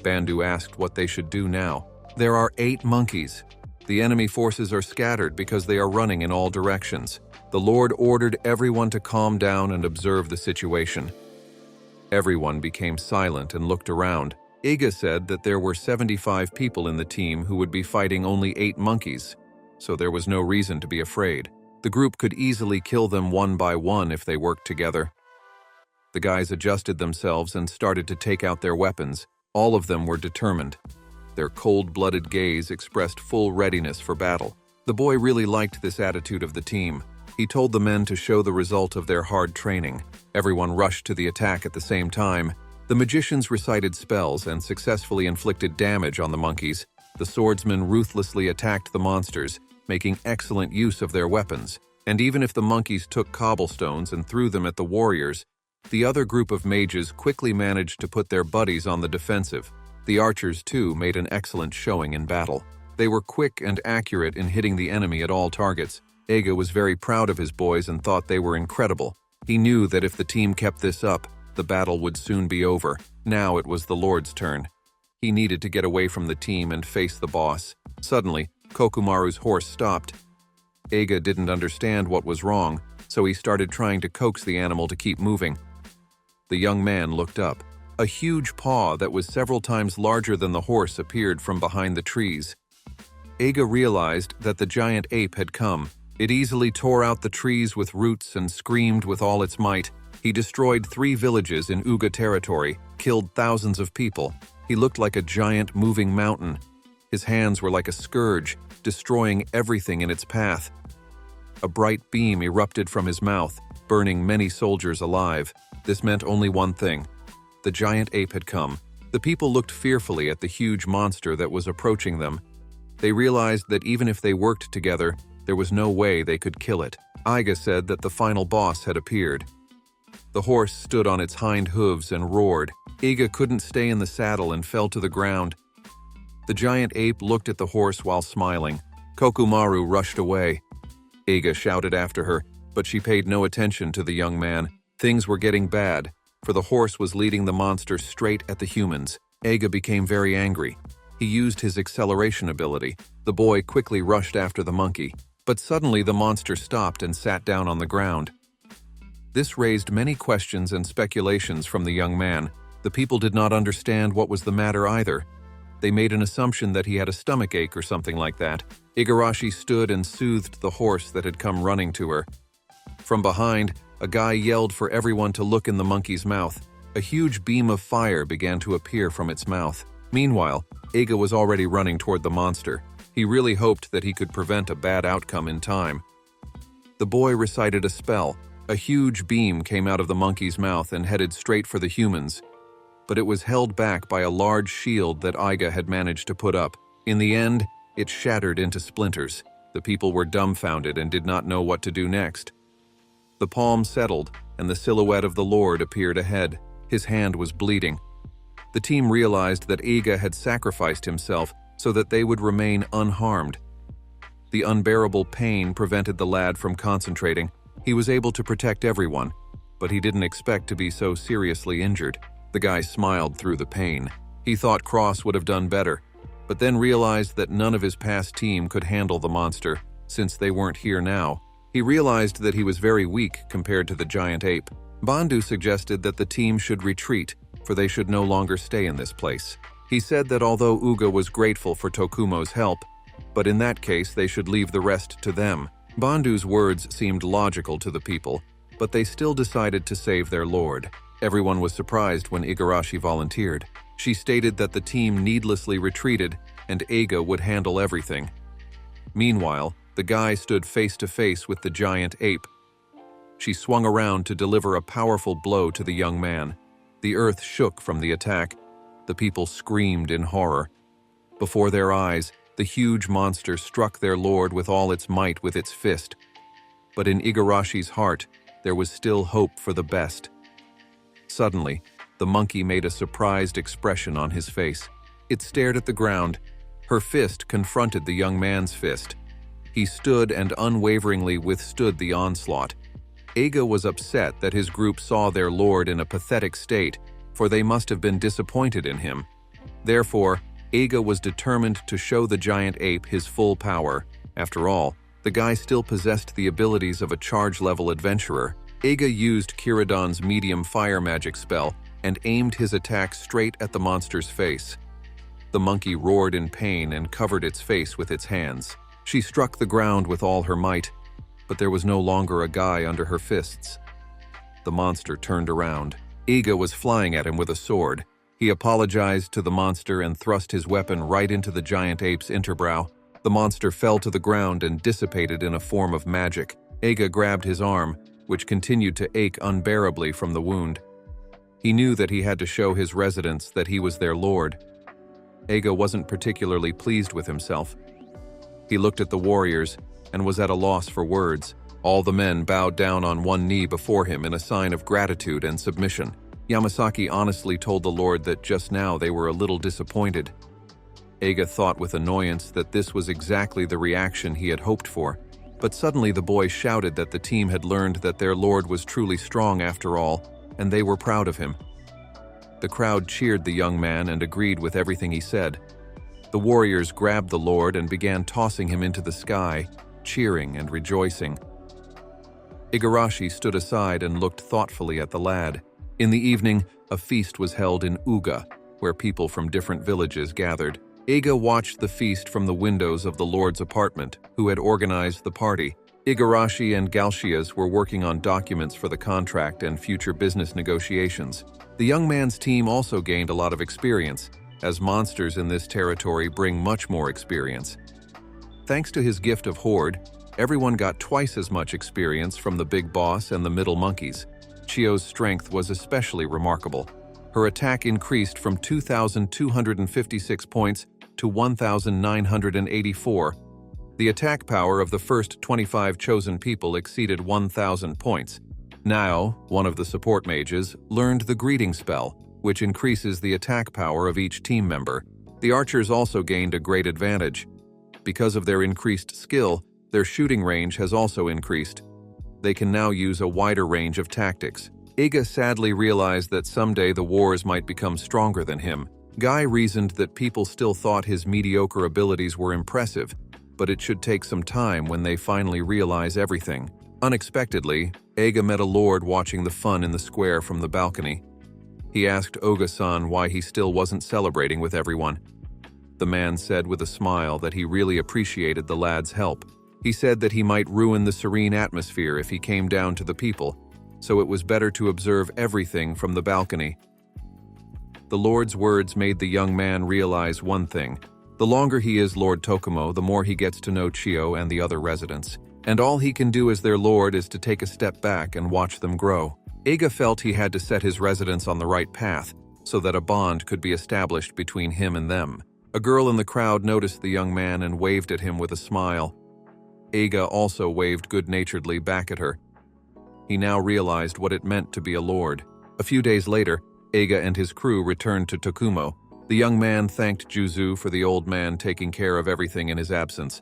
Bandu asked what they should do now. There are 8 monkeys. The enemy forces are scattered because they are running in all directions. The Lord ordered everyone to calm down and observe the situation. Everyone became silent and looked around. Eiga said that there were 75 people in the team who would be fighting only 8 monkeys, so there was no reason to be afraid. The group could easily kill them one by one if they worked together. The guys adjusted themselves and started to take out their weapons. All of them were determined. Their cold-blooded gaze expressed full readiness for battle. The boy really liked this attitude of the team. He told the men to show the result of their hard training. Everyone rushed to the attack at the same time. The magicians recited spells and successfully inflicted damage on the monkeys. The swordsmen ruthlessly attacked the monsters, making excellent use of their weapons. And even if the monkeys took cobblestones and threw them at the warriors, the other group of mages quickly managed to put their buddies on the defensive. The archers, too, made an excellent showing in battle. They were quick and accurate in hitting the enemy at all targets. Eiga was very proud of his boys and thought they were incredible. He knew that if the team kept this up, the battle would soon be over. Now it was the Lord's turn. He needed to get away from the team and face the boss. Suddenly, Kokumaru's horse stopped. Eiga didn't understand what was wrong, so he started trying to coax the animal to keep moving. The young man looked up. A huge paw that was several times larger than the horse appeared from behind the trees. Eiga realized that the giant ape had come. It easily tore out the trees with roots and screamed with all its might. He destroyed 3 villages in Uga territory, killed thousands of people. He looked like a giant moving mountain. His hands were like a scourge, destroying everything in its path. A bright beam erupted from his mouth, burning many soldiers alive. This meant only one thing. The giant ape had come. The people looked fearfully at the huge monster that was approaching them. They realized that even if they worked together, there was no way they could kill it. Eiga said that the final boss had appeared. The horse stood on its hind hooves and roared. Eiga couldn't stay in the saddle and fell to the ground. The giant ape looked at the horse while smiling. Kokumaru rushed away. Eiga shouted after her, but she paid no attention to the young man. Things were getting bad, for the horse was leading the monster straight at the humans. Eiga became very angry. He used his acceleration ability. The boy quickly rushed after the monkey, but suddenly the monster stopped and sat down on the ground. This raised many questions and speculations from the young man. The people did not understand what was the matter either. They made an assumption that he had a stomachache or something like that. Igarashi stood and soothed the horse that had come running to her. From behind, a guy yelled for everyone to look in the monkey's mouth. A huge beam of fire began to appear from its mouth. Meanwhile, Eiga was already running toward the monster. He really hoped that he could prevent a bad outcome in time. The boy recited a spell. A huge beam came out of the monkey's mouth and headed straight for the humans. But it was held back by a large shield that Eiga had managed to put up. In the end, it shattered into splinters. The people were dumbfounded and did not know what to do next. The palm settled, and the silhouette of the Lord appeared ahead. His hand was bleeding. The team realized that Eiga had sacrificed himself so that they would remain unharmed. The unbearable pain prevented the lad from concentrating. He was able to protect everyone, but he didn't expect to be so seriously injured. The guy smiled through the pain. He thought Cross would have done better, but then realized that none of his past team could handle the monster, since they weren't here now. He realized that he was very weak compared to the giant ape. Bandu suggested that the team should retreat, for they should no longer stay in this place. He said that although Uga was grateful for Tokumo's help, but in that case they should leave the rest to them. Bandu's words seemed logical to the people, but they still decided to save their lord. Everyone was surprised when Igarashi volunteered. She stated that the team needlessly retreated and Eiga would handle everything. Meanwhile, the guy stood face to face with the giant ape. She swung around to deliver a powerful blow to the young man. The earth shook from the attack. The people screamed in horror. Before their eyes, the huge monster struck their lord with all its might with its fist. But in Igarashi's heart, there was still hope for the best. Suddenly, the monkey made a surprised expression on his face. It stared at the ground. Her fist confronted the young man's fist. He stood and unwaveringly withstood the onslaught. Eiga was upset that his group saw their lord in a pathetic state, for they must have been disappointed in him. Therefore, Eiga was determined to show the giant ape his full power. After all, the guy still possessed the abilities of a charge-level adventurer. Eiga used Kiradon's medium fire magic spell and aimed his attack straight at the monster's face. The monkey roared in pain and covered its face with its hands. She struck the ground with all her might, but there was no longer a guy under her fists. The monster turned around. Eiga was flying at him with a sword. He apologized to the monster and thrust his weapon right into the giant ape's interbrow. The monster fell to the ground and dissipated in a form of magic. Eiga grabbed his arm, which continued to ache unbearably from the wound. He knew that he had to show his residents that he was their lord. Eiga wasn't particularly pleased with himself. He looked at the warriors and was at a loss for words. All the men bowed down on one knee before him in a sign of gratitude and submission. Yamasaki honestly told the lord that just now they were a little disappointed. Eiga thought with annoyance that this was exactly the reaction he had hoped for, but suddenly the boy shouted that the team had learned that their lord was truly strong after all, and they were proud of him. The crowd cheered the young man and agreed with everything he said. The warriors grabbed the lord and began tossing him into the sky, cheering and rejoicing. Igarashi stood aside and looked thoughtfully at the lad. In the evening, a feast was held in Uga, where people from different villages gathered. Eiga watched the feast from the windows of the lord's apartment, who had organized the party. Igarashi and Galshias were working on documents for the contract and future business negotiations. The young man's team also gained a lot of experience, as monsters in this territory bring much more experience. Thanks to his gift of horde, everyone got twice as much experience from the big boss and the middle monkeys. Chio's strength was especially remarkable. Her attack increased from 2,256 points to 1,984. The attack power of the first 25 chosen people exceeded 1,000 points. Now, one of the support mages learned the greeting spell, which increases the attack power of each team member. The archers also gained a great advantage. Because of their increased skill, their shooting range has also increased. They can now use a wider range of tactics. Eiga sadly realized that someday the wars might become stronger than him. Guy reasoned that people still thought his mediocre abilities were impressive, but it should take some time when they finally realize everything. Unexpectedly, Eiga met a lord watching the fun in the square from the balcony. He asked Oga-san why he still wasn't celebrating with everyone. The man said with a smile that he really appreciated the lad's help. He said that he might ruin the serene atmosphere if he came down to the people, so it was better to observe everything from the balcony. The Lord's words made the young man realize one thing. The longer he is Lord Tokumo, the more he gets to know Chio and the other residents. And all he can do as their lord is to take a step back and watch them grow. Eiga felt he had to set his residents on the right path, so that a bond could be established between him and them. A girl in the crowd noticed the young man and waved at him with a smile. Eiga also waved good-naturedly back at her. He now realized what it meant to be a lord. A few days later, Eiga and his crew returned to Tokumo. The young man thanked Juzu for the old man taking care of everything in his absence.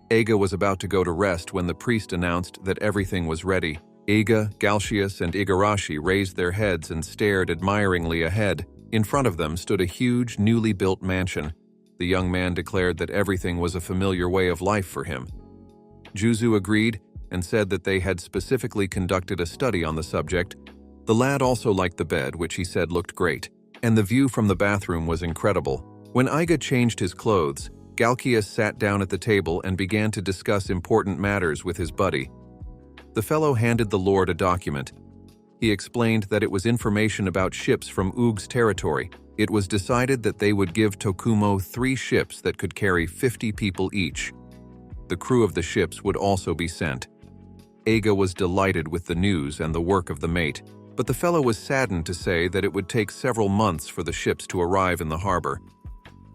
Eiga was about to go to rest when the priest announced that everything was ready. Eiga, Galshias, and Igarashi raised their heads and stared admiringly ahead. In front of them stood a huge, newly built mansion. The young man declared that everything was a familiar way of life for him. Juzu agreed and said that they had specifically conducted a study on the subject. The lad also liked the bed, which he said looked great, and the view from the bathroom was incredible. When Eiga changed his clothes, Galkias sat down at the table and began to discuss important matters with his buddy. The fellow handed the lord a document. He explained that it was information about ships from Oog's territory. It was decided that they would give Tokumo 3 ships that could carry 50 people each. The crew of the ships would also be sent. Eiga was delighted with the news and the work of the mate, but the fellow was saddened to say that it would take several months for the ships to arrive in the harbor.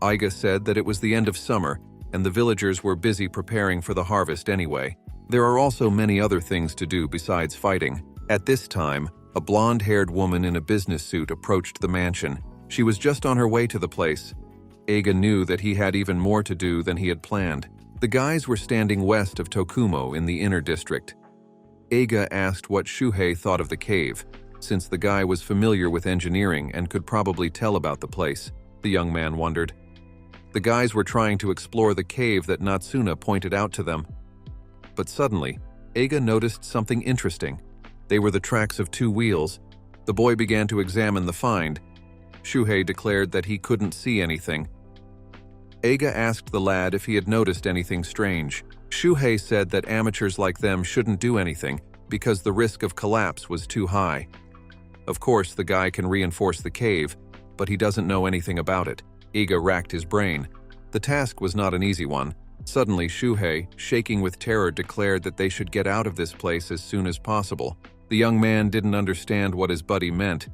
Eiga said that it was the end of summer, and the villagers were busy preparing for the harvest anyway. There are also many other things to do besides fighting. At this time, a blonde-haired woman in a business suit approached the mansion. She was just on her way to the place. Eiga knew that he had even more to do than he had planned. The guys were standing west of Tokumo in the inner district. Eiga asked what Shuhei thought of the cave, since the guy was familiar with engineering and could probably tell about the place. The young man wondered. The guys were trying to explore the cave that Natsuna pointed out to them. But suddenly, Eiga noticed something interesting. They were the tracks of 2 wheels. The boy began to examine the find. Shuhei declared that he couldn't see anything. Eiga asked the lad if he had noticed anything strange. Shuhei said that amateurs like them shouldn't do anything because the risk of collapse was too high. Of course, the guy can reinforce the cave, but he doesn't know anything about it. Eiga racked his brain. The task was not an easy one. Suddenly, Shuhei, shaking with terror, declared that they should get out of this place as soon as possible. The young man didn't understand what his buddy meant,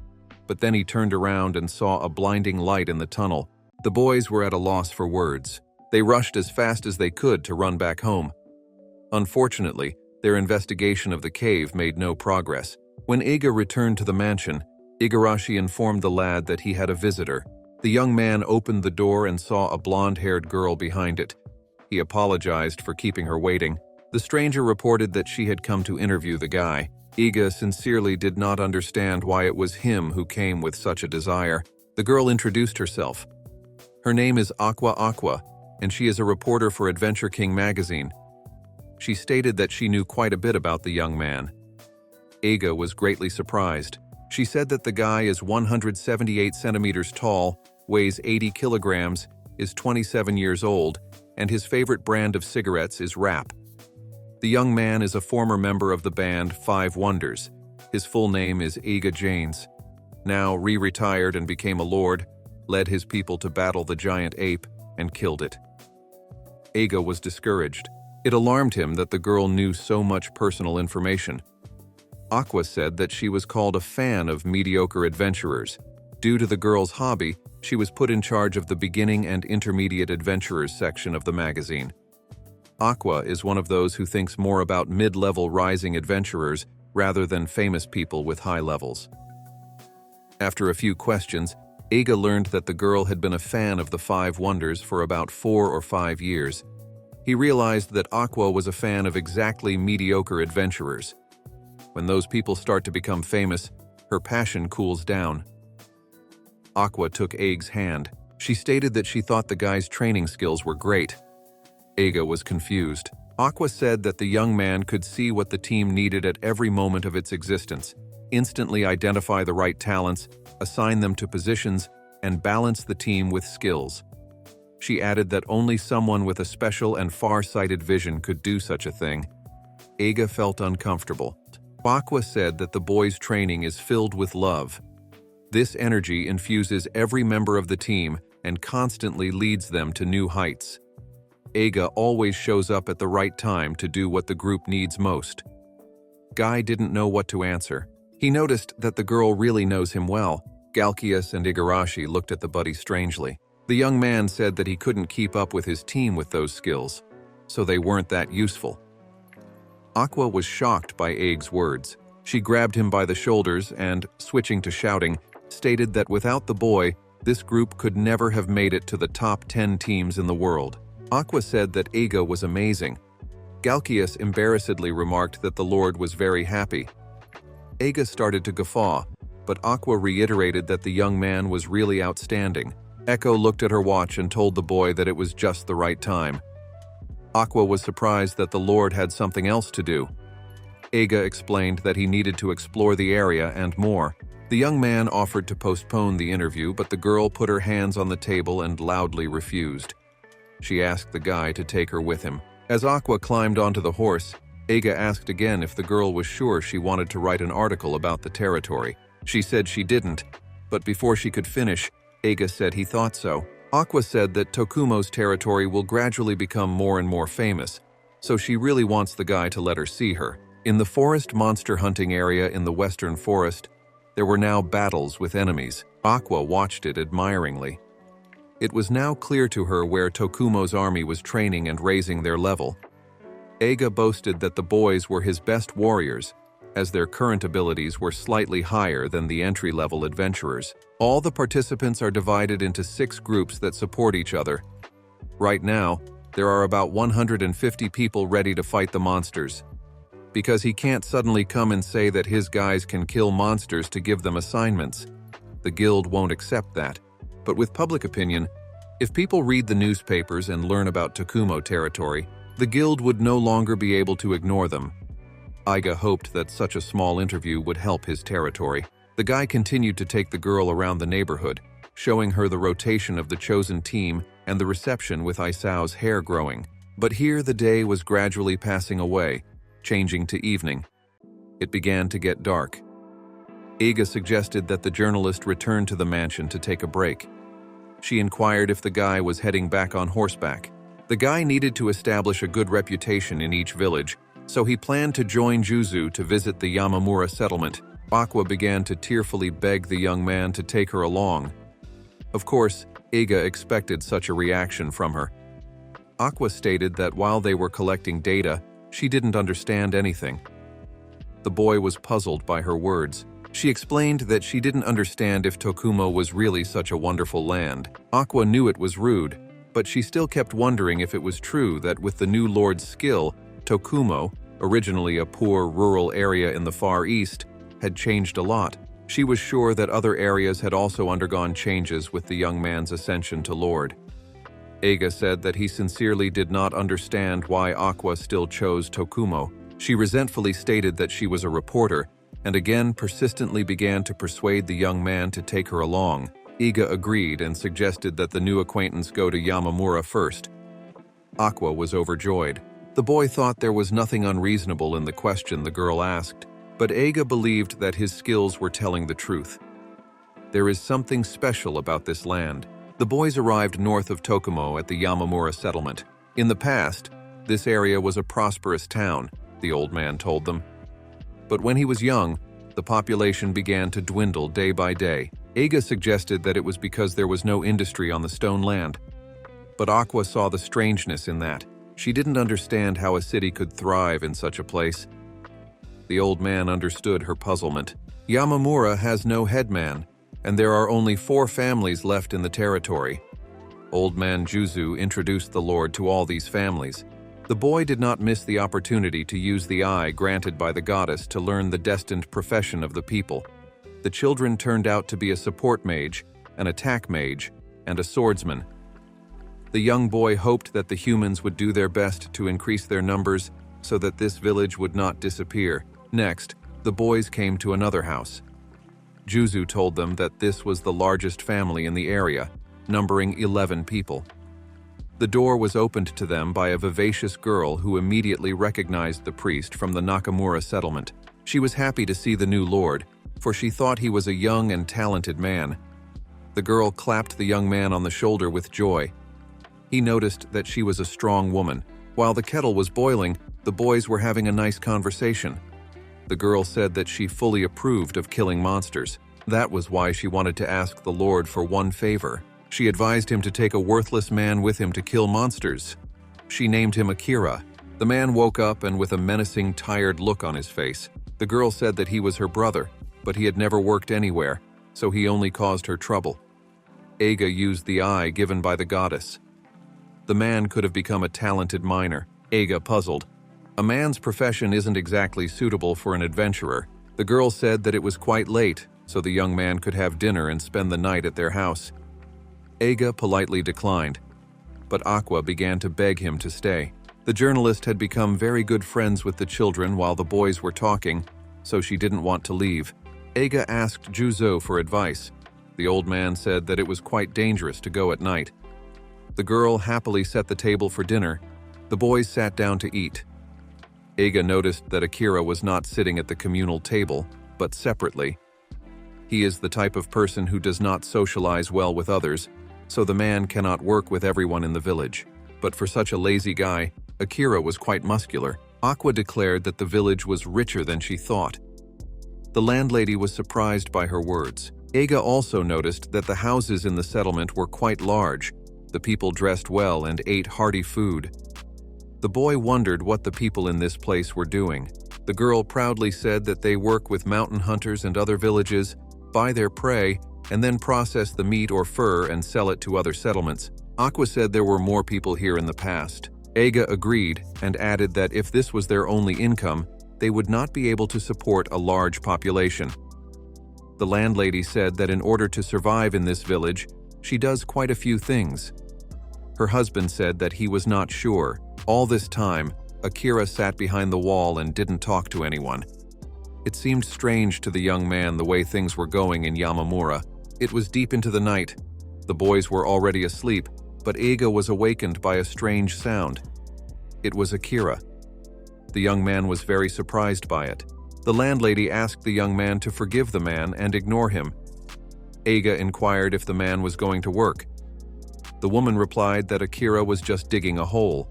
but then he turned around and saw a blinding light in the tunnel. The boys were at a loss for words. They rushed as fast as they could to run back home. Unfortunately, their investigation of the cave made no progress. When Eiga returned to the mansion, Igarashi informed the lad that he had a visitor. The young man opened the door and saw a blonde-haired girl behind it. He apologized for keeping her waiting. The stranger reported that she had come to interview the guy. Eiga sincerely did not understand why it was him who came with such a desire. The girl introduced herself. Her name is Aqua, and she is a reporter for Adventure King magazine. She stated that she knew quite a bit about the young man. Eiga was greatly surprised. She said that the guy is 178 centimeters tall, weighs 80 kilograms, is 27 years old, and his favorite brand of cigarettes is Rap. The young man is a former member of the band 5 Wonders. His full name is Eiga Janes. Now retired and became a lord, led his people to battle the giant ape, and killed it. Eiga was discouraged. It alarmed him that the girl knew so much personal information. Aqua said that she was called a fan of mediocre adventurers. Due to the girl's hobby, she was put in charge of the beginning and intermediate adventurers section of the magazine. Aqua is one of those who thinks more about mid-level rising adventurers rather than famous people with high levels. After a few questions, Eiga learned that the girl had been a fan of the 5 Wonders for about 4 or 5 years. He realized that Aqua was a fan of exactly mediocre adventurers. When those people start to become famous, her passion cools down. Aqua took Eiga's hand. She stated that she thought the guy's training skills were great. Eiga was confused. Aqua said that the young man could see what the team needed at every moment of its existence, instantly identify the right talents, assign them to positions, and balance the team with skills. She added that only someone with a special and far-sighted vision could do such a thing. Eiga felt uncomfortable. Aqua said that the boy's training is filled with love. This energy infuses every member of the team and constantly leads them to new heights. Eiga always shows up at the right time to do what the group needs most. Guy didn't know what to answer. He noticed that the girl really knows him well. Galkias and Igarashi looked at the buddy strangely. The young man said that he couldn't keep up with his team with those skills, so they weren't that useful. Aqua was shocked by Eiga's words. She grabbed him by the shoulders and, switching to shouting, stated that without the boy, this group could never have made it to the top 10 teams in the world. Aqua said that Eiga was amazing. Galkias embarrassedly remarked that the Lord was very happy. Eiga started to guffaw, but Aqua reiterated that the young man was really outstanding. Echo looked at her watch and told the boy that it was just the right time. Aqua was surprised that the Lord had something else to do. Eiga explained that he needed to explore the area and more. The young man offered to postpone the interview, but the girl put her hands on the table and loudly refused. She asked the guy to take her with him. As Aqua climbed onto the horse, Eiga asked again if the girl was sure she wanted to write an article about the territory. She said she didn't, but before she could finish, Eiga said he thought so. Aqua said that Tokumo's territory will gradually become more and more famous, so she really wants the guy to let her see her. In the forest monster hunting area in the western forest, there were now battles with enemies. Aqua watched it admiringly. It was now clear to her where Tokumo's army was training and raising their level. Eiga boasted that the boys were his best warriors, as their current abilities were slightly higher than the entry-level adventurers. All the participants are divided into 6 groups that support each other. Right now, there are about 150 people ready to fight the monsters. Because he can't suddenly come and say that his guys can kill monsters to give them assignments. The guild won't accept that. But with public opinion, if people read the newspapers and learn about Tokumo territory, the guild would no longer be able to ignore them. Eiga hoped that such a small interview would help his territory. The guy continued to take the girl around the neighborhood, showing her the rotation of the chosen team and the reception with Isao's hair growing. But here the day was gradually passing away, changing to evening. It began to get dark. Eiga suggested that the journalist return to the mansion to take a break. She inquired if the guy was heading back on horseback. The guy needed to establish a good reputation in each village, so he planned to join Juzu to visit the Yamamura settlement. Aqua began to tearfully beg the young man to take her along. Of course, Eiga expected such a reaction from her. Aqua stated that while they were collecting data, she didn't understand anything. The boy was puzzled by her words. She explained that she didn't understand if Tokumo was really such a wonderful land. Aqua knew it was rude, but she still kept wondering if it was true that with the new lord's skill, Tokumo, originally a poor rural area in the Far East, had changed a lot. She was sure that other areas had also undergone changes with the young man's ascension to lord. Eiga said that he sincerely did not understand why Aqua still chose Tokumo. She resentfully stated that she was a reporter, and again persistently began to persuade the young man to take her along. Eiga agreed and suggested that the new acquaintance go to Yamamura first. Aqua was overjoyed. The boy thought there was nothing unreasonable in the question the girl asked, but Eiga believed that his skills were telling the truth. There is something special about this land. The boys arrived north of Tokumo at the Yamamura settlement. In the past, this area was a prosperous town, the old man told them. But when he was young, the population began to dwindle day by day. Eiga suggested that it was because there was no industry on the stone land. But Aqua saw the strangeness in that. She didn't understand how a city could thrive in such a place. The old man understood her puzzlement. Yamamura has no headman, and there are only 4 families left in the territory. Old man Juzu introduced the lord to all these families. The boy did not miss the opportunity to use the eye granted by the goddess to learn the destined profession of the people. The children turned out to be a support mage, an attack mage, and a swordsman. The young boy hoped that the humans would do their best to increase their numbers so that this village would not disappear. Next, the boys came to another house. Juzu told them that this was the largest family in the area, numbering 11 people. The door was opened to them by a vivacious girl who immediately recognized the priest from the Nakamura settlement. She was happy to see the new lord, for she thought he was a young and talented man. The girl clapped the young man on the shoulder with joy. He noticed that she was a strong woman. While the kettle was boiling, the boys were having a nice conversation. The girl said that she fully approved of killing monsters. That was why she wanted to ask the lord for one favor. She advised him to take a worthless man with him to kill monsters. She named him Akira. The man woke up and with a menacing, tired look on his face. The girl said that he was her brother, but he had never worked anywhere, so he only caused her trouble. Eiga used the eye given by the goddess. The man could have become a talented miner. Eiga puzzled. A man's profession isn't exactly suitable for an adventurer. The girl said that it was quite late, so the young man could have dinner and spend the night at their house. Eiga politely declined, but Aqua began to beg him to stay. The journalist had become very good friends with the children while the boys were talking, so she didn't want to leave. Eiga asked Juzo for advice. The old man said that it was quite dangerous to go at night. The girl happily set the table for dinner. The boys sat down to eat. Eiga noticed that Akira was not sitting at the communal table, but separately. He is the type of person who does not socialize well with others, so the man cannot work with everyone in the village. But for such a lazy guy, Akira was quite muscular. Aqua declared that the village was richer than she thought. The landlady was surprised by her words. Eiga also noticed that the houses in the settlement were quite large. The people dressed well and ate hearty food. The boy wondered what the people in this place were doing. The girl proudly said that they work with mountain hunters and other villages, buy their prey, and then process the meat or fur and sell it to other settlements. Aqua said there were more people here in the past. Eiga agreed and added that if this was their only income, they would not be able to support a large population. The landlady said that in order to survive in this village, she does quite a few things. Her husband said that he was not sure. All this time, Akira sat behind the wall and didn't talk to anyone. It seemed strange to the young man the way things were going in Yamamura. It was deep into the night. The boys were already asleep, but Eiga was awakened by a strange sound. It was Akira. The young man was very surprised by it. The landlady asked the young man to forgive the man and ignore him. Eiga inquired if the man was going to work. The woman replied that Akira was just digging a hole.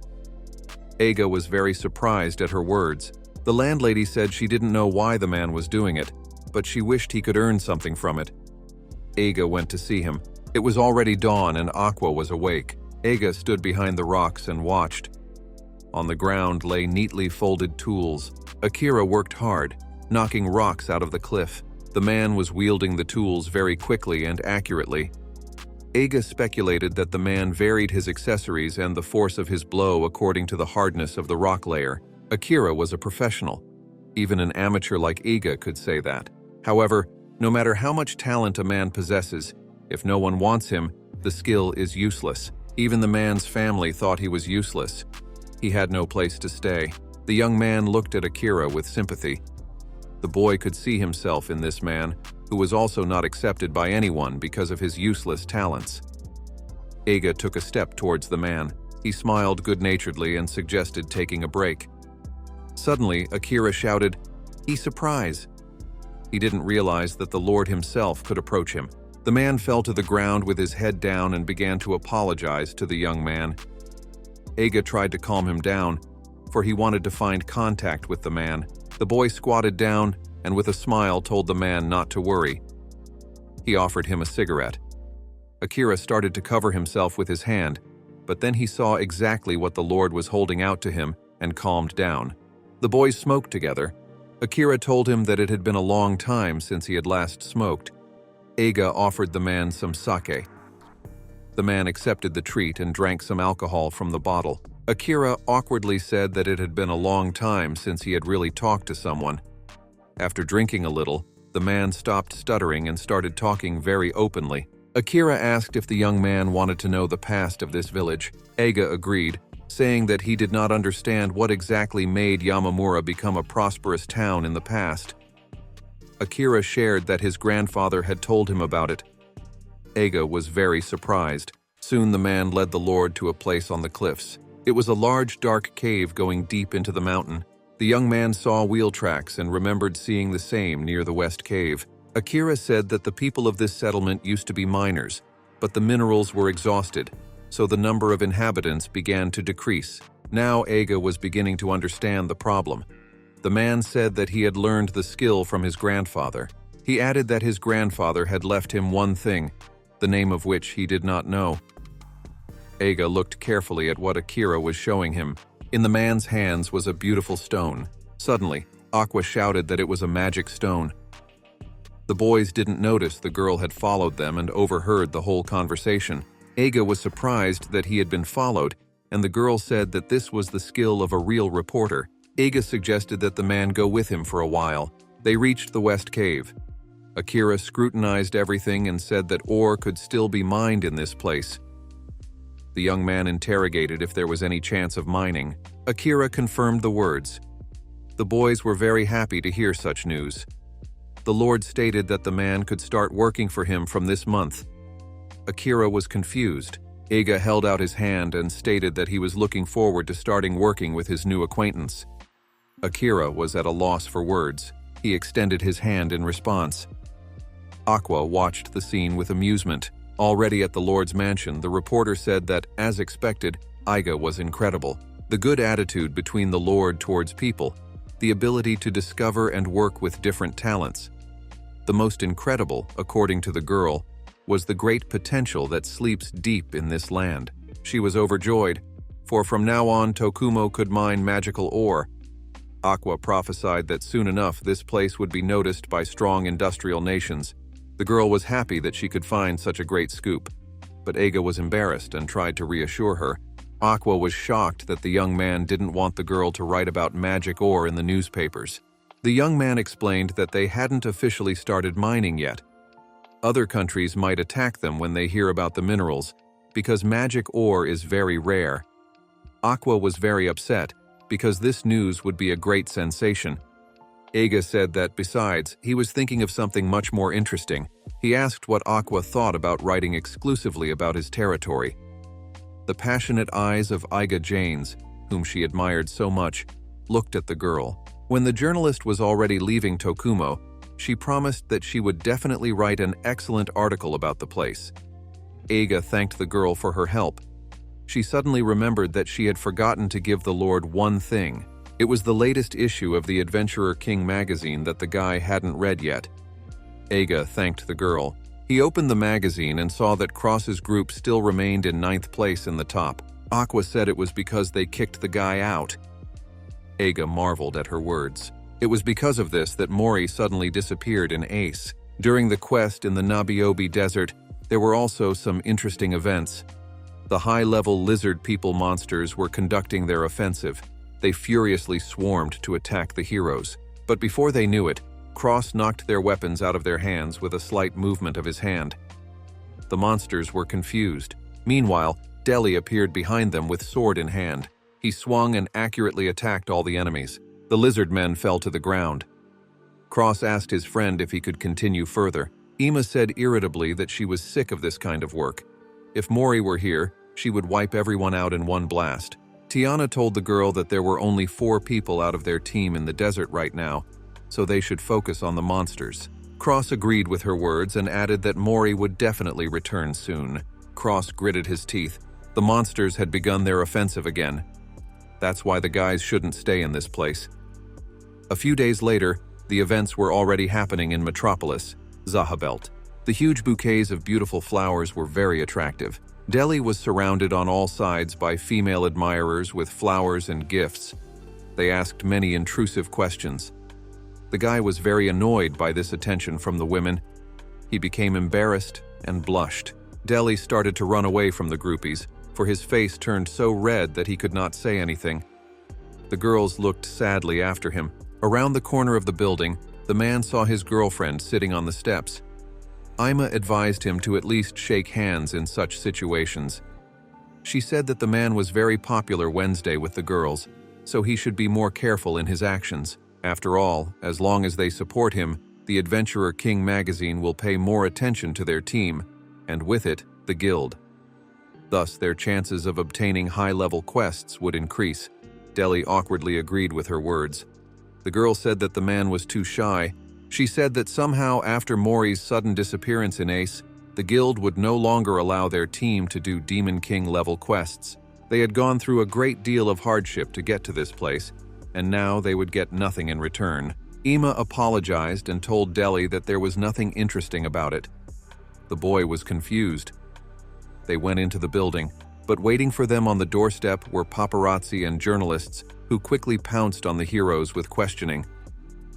Eiga was very surprised at her words. The landlady said she didn't know why the man was doing it, but she wished he could earn something from it. Eiga went to see him. It was already dawn and Aqua was awake. Eiga stood behind the rocks and watched. On the ground lay neatly folded tools. Akira worked hard, knocking rocks out of the cliff. The man was wielding the tools very quickly and accurately. Eiga speculated that the man varied his accessories and the force of his blow according to the hardness of the rock layer. Akira was a professional. Even an amateur like Eiga could say that. However, no matter how much talent a man possesses, if no one wants him, the skill is useless. Even the man's family thought he was useless. He had no place to stay. The young man looked at Akira with sympathy. The boy could see himself in this man, who was also not accepted by anyone because of his useless talents. Eiga took a step towards the man. He smiled good-naturedly and suggested taking a break. Suddenly, Akira shouted, "He surprise!" He didn't realize that the Lord himself could approach him. The man fell to the ground with his head down and began to apologize to the young man. Eiga tried to calm him down, for he wanted to find contact with the man. The boy squatted down and with a smile told the man not to worry. He offered him a cigarette. Akira started to cover himself with his hand, but then he saw exactly what the Lord was holding out to him and calmed down. The boys smoked together. Akira told him that it had been a long time since he had last smoked. Eiga offered the man some sake. The man accepted the treat and drank some alcohol from the bottle. Akira awkwardly said that it had been a long time since he had really talked to someone. After drinking a little, the man stopped stuttering and started talking very openly. Akira asked if the young man wanted to know the past of this village. Eiga agreed, saying that he did not understand what exactly made Yamamura become a prosperous town in the past. Akira shared that his grandfather had told him about it. Eiga was very surprised. Soon the man led the Lord to a place on the cliffs. It was a large dark cave going deep into the mountain. The young man saw wheel tracks and remembered seeing the same near the west cave. Akira said that the people of this settlement used to be miners, but the minerals were exhausted, so the number of inhabitants began to decrease. Now Eiga was beginning to understand the problem. The man said that he had learned the skill from his grandfather. He added that his grandfather had left him one thing, the name of which he did not know. Eiga looked carefully at what Akira was showing him. In the man's hands was a beautiful stone. Suddenly, Aqua shouted that it was a magic stone. The boys didn't notice the girl had followed them and overheard the whole conversation. Eiga was surprised that he had been followed, and the girl said that this was the skill of a real reporter. Eiga suggested that the man go with him for a while. They reached the west cave. Akira scrutinized everything and said that ore could still be mined in this place. The young man interrogated if there was any chance of mining. Akira confirmed the words. The boys were very happy to hear such news. The Lord stated that the man could start working for him from this month. Akira was confused. Eiga held out his hand and stated that he was looking forward to starting working with his new acquaintance. Akira was at a loss for words. He extended his hand in response. Aqua watched the scene with amusement. Already at the Lord's mansion, the reporter said that, as expected, Iga was incredible. The good attitude between the Lord towards people, the ability to discover and work with different talents. The most incredible, according to the girl, was the great potential that sleeps deep in this land. She was overjoyed, for from now on Tokumo could mine magical ore. Aqua prophesied that soon enough this place would be noticed by strong industrial nations. The girl was happy that she could find such a great scoop, but Eiga was embarrassed and tried to reassure her. Aqua was shocked that the young man didn't want the girl to write about magic ore in the newspapers. The young man explained that they hadn't officially started mining yet. Other countries might attack them when they hear about the minerals, because magic ore is very rare. Aqua was very upset, because this news would be a great sensation. Eiga said that, besides, he was thinking of something much more interesting. He asked what Aqua thought about writing exclusively about his territory. The passionate eyes of Eiga Janes, whom she admired so much, looked at the girl. When the journalist was already leaving Tokumo, she promised that she would definitely write an excellent article about the place. Eiga thanked the girl for her help. She suddenly remembered that she had forgotten to give the Lord one thing. It was the latest issue of the Adventurer King magazine that the guy hadn't read yet. Eiga thanked the girl. He opened the magazine and saw that Cross's group still remained in 9th place in the top. Aqua said it was because they kicked the guy out. Eiga marveled at her words. It was because of this that Mori suddenly disappeared in Ace. During the quest in the Nabiobi Desert, there were also some interesting events. The high-level lizard people monsters were conducting their offensive. They furiously swarmed to attack the heroes. But before they knew it, Cross knocked their weapons out of their hands with a slight movement of his hand. The monsters were confused. Meanwhile, Deli appeared behind them with sword in hand. He swung and accurately attacked all the enemies. The lizard men fell to the ground. Cross asked his friend if he could continue further. Ima said irritably that she was sick of this kind of work. If Mori were here, she would wipe everyone out in one blast. Tiana told the girl that there were only 4 people out of their team in the desert right now, so they should focus on the monsters. Cross agreed with her words and added that Mori would definitely return soon. Cross gritted his teeth. The monsters had begun their offensive again. That's why the guys shouldn't stay in this place. A few days later, the events were already happening in Metropolis, Zahabelt. The huge bouquets of beautiful flowers were very attractive. Deli was surrounded on all sides by female admirers with flowers and gifts. They asked many intrusive questions. The guy was very annoyed by this attention from the women. He became embarrassed and blushed. Deli started to run away from the groupies, for his face turned so red that he could not say anything. The girls looked sadly after him. Around the corner of the building, the man saw his girlfriend sitting on the steps. Ima advised him to at least shake hands in such situations. She said that the man was very popular Wednesday with the girls, so he should be more careful in his actions. After all, as long as they support him, the Adventurer King magazine will pay more attention to their team, and with it, the guild. Thus, their chances of obtaining high-level quests would increase. Deli awkwardly agreed with her words. The girl said that the man was too shy. She said that somehow after Mori's sudden disappearance in Ace, the guild would no longer allow their team to do Demon King-level quests. They had gone through a great deal of hardship to get to this place, and now they would get nothing in return. Ima apologized and told Deli that there was nothing interesting about it. The boy was confused. They went into the building, but waiting for them on the doorstep were paparazzi and journalists who quickly pounced on the heroes with questioning.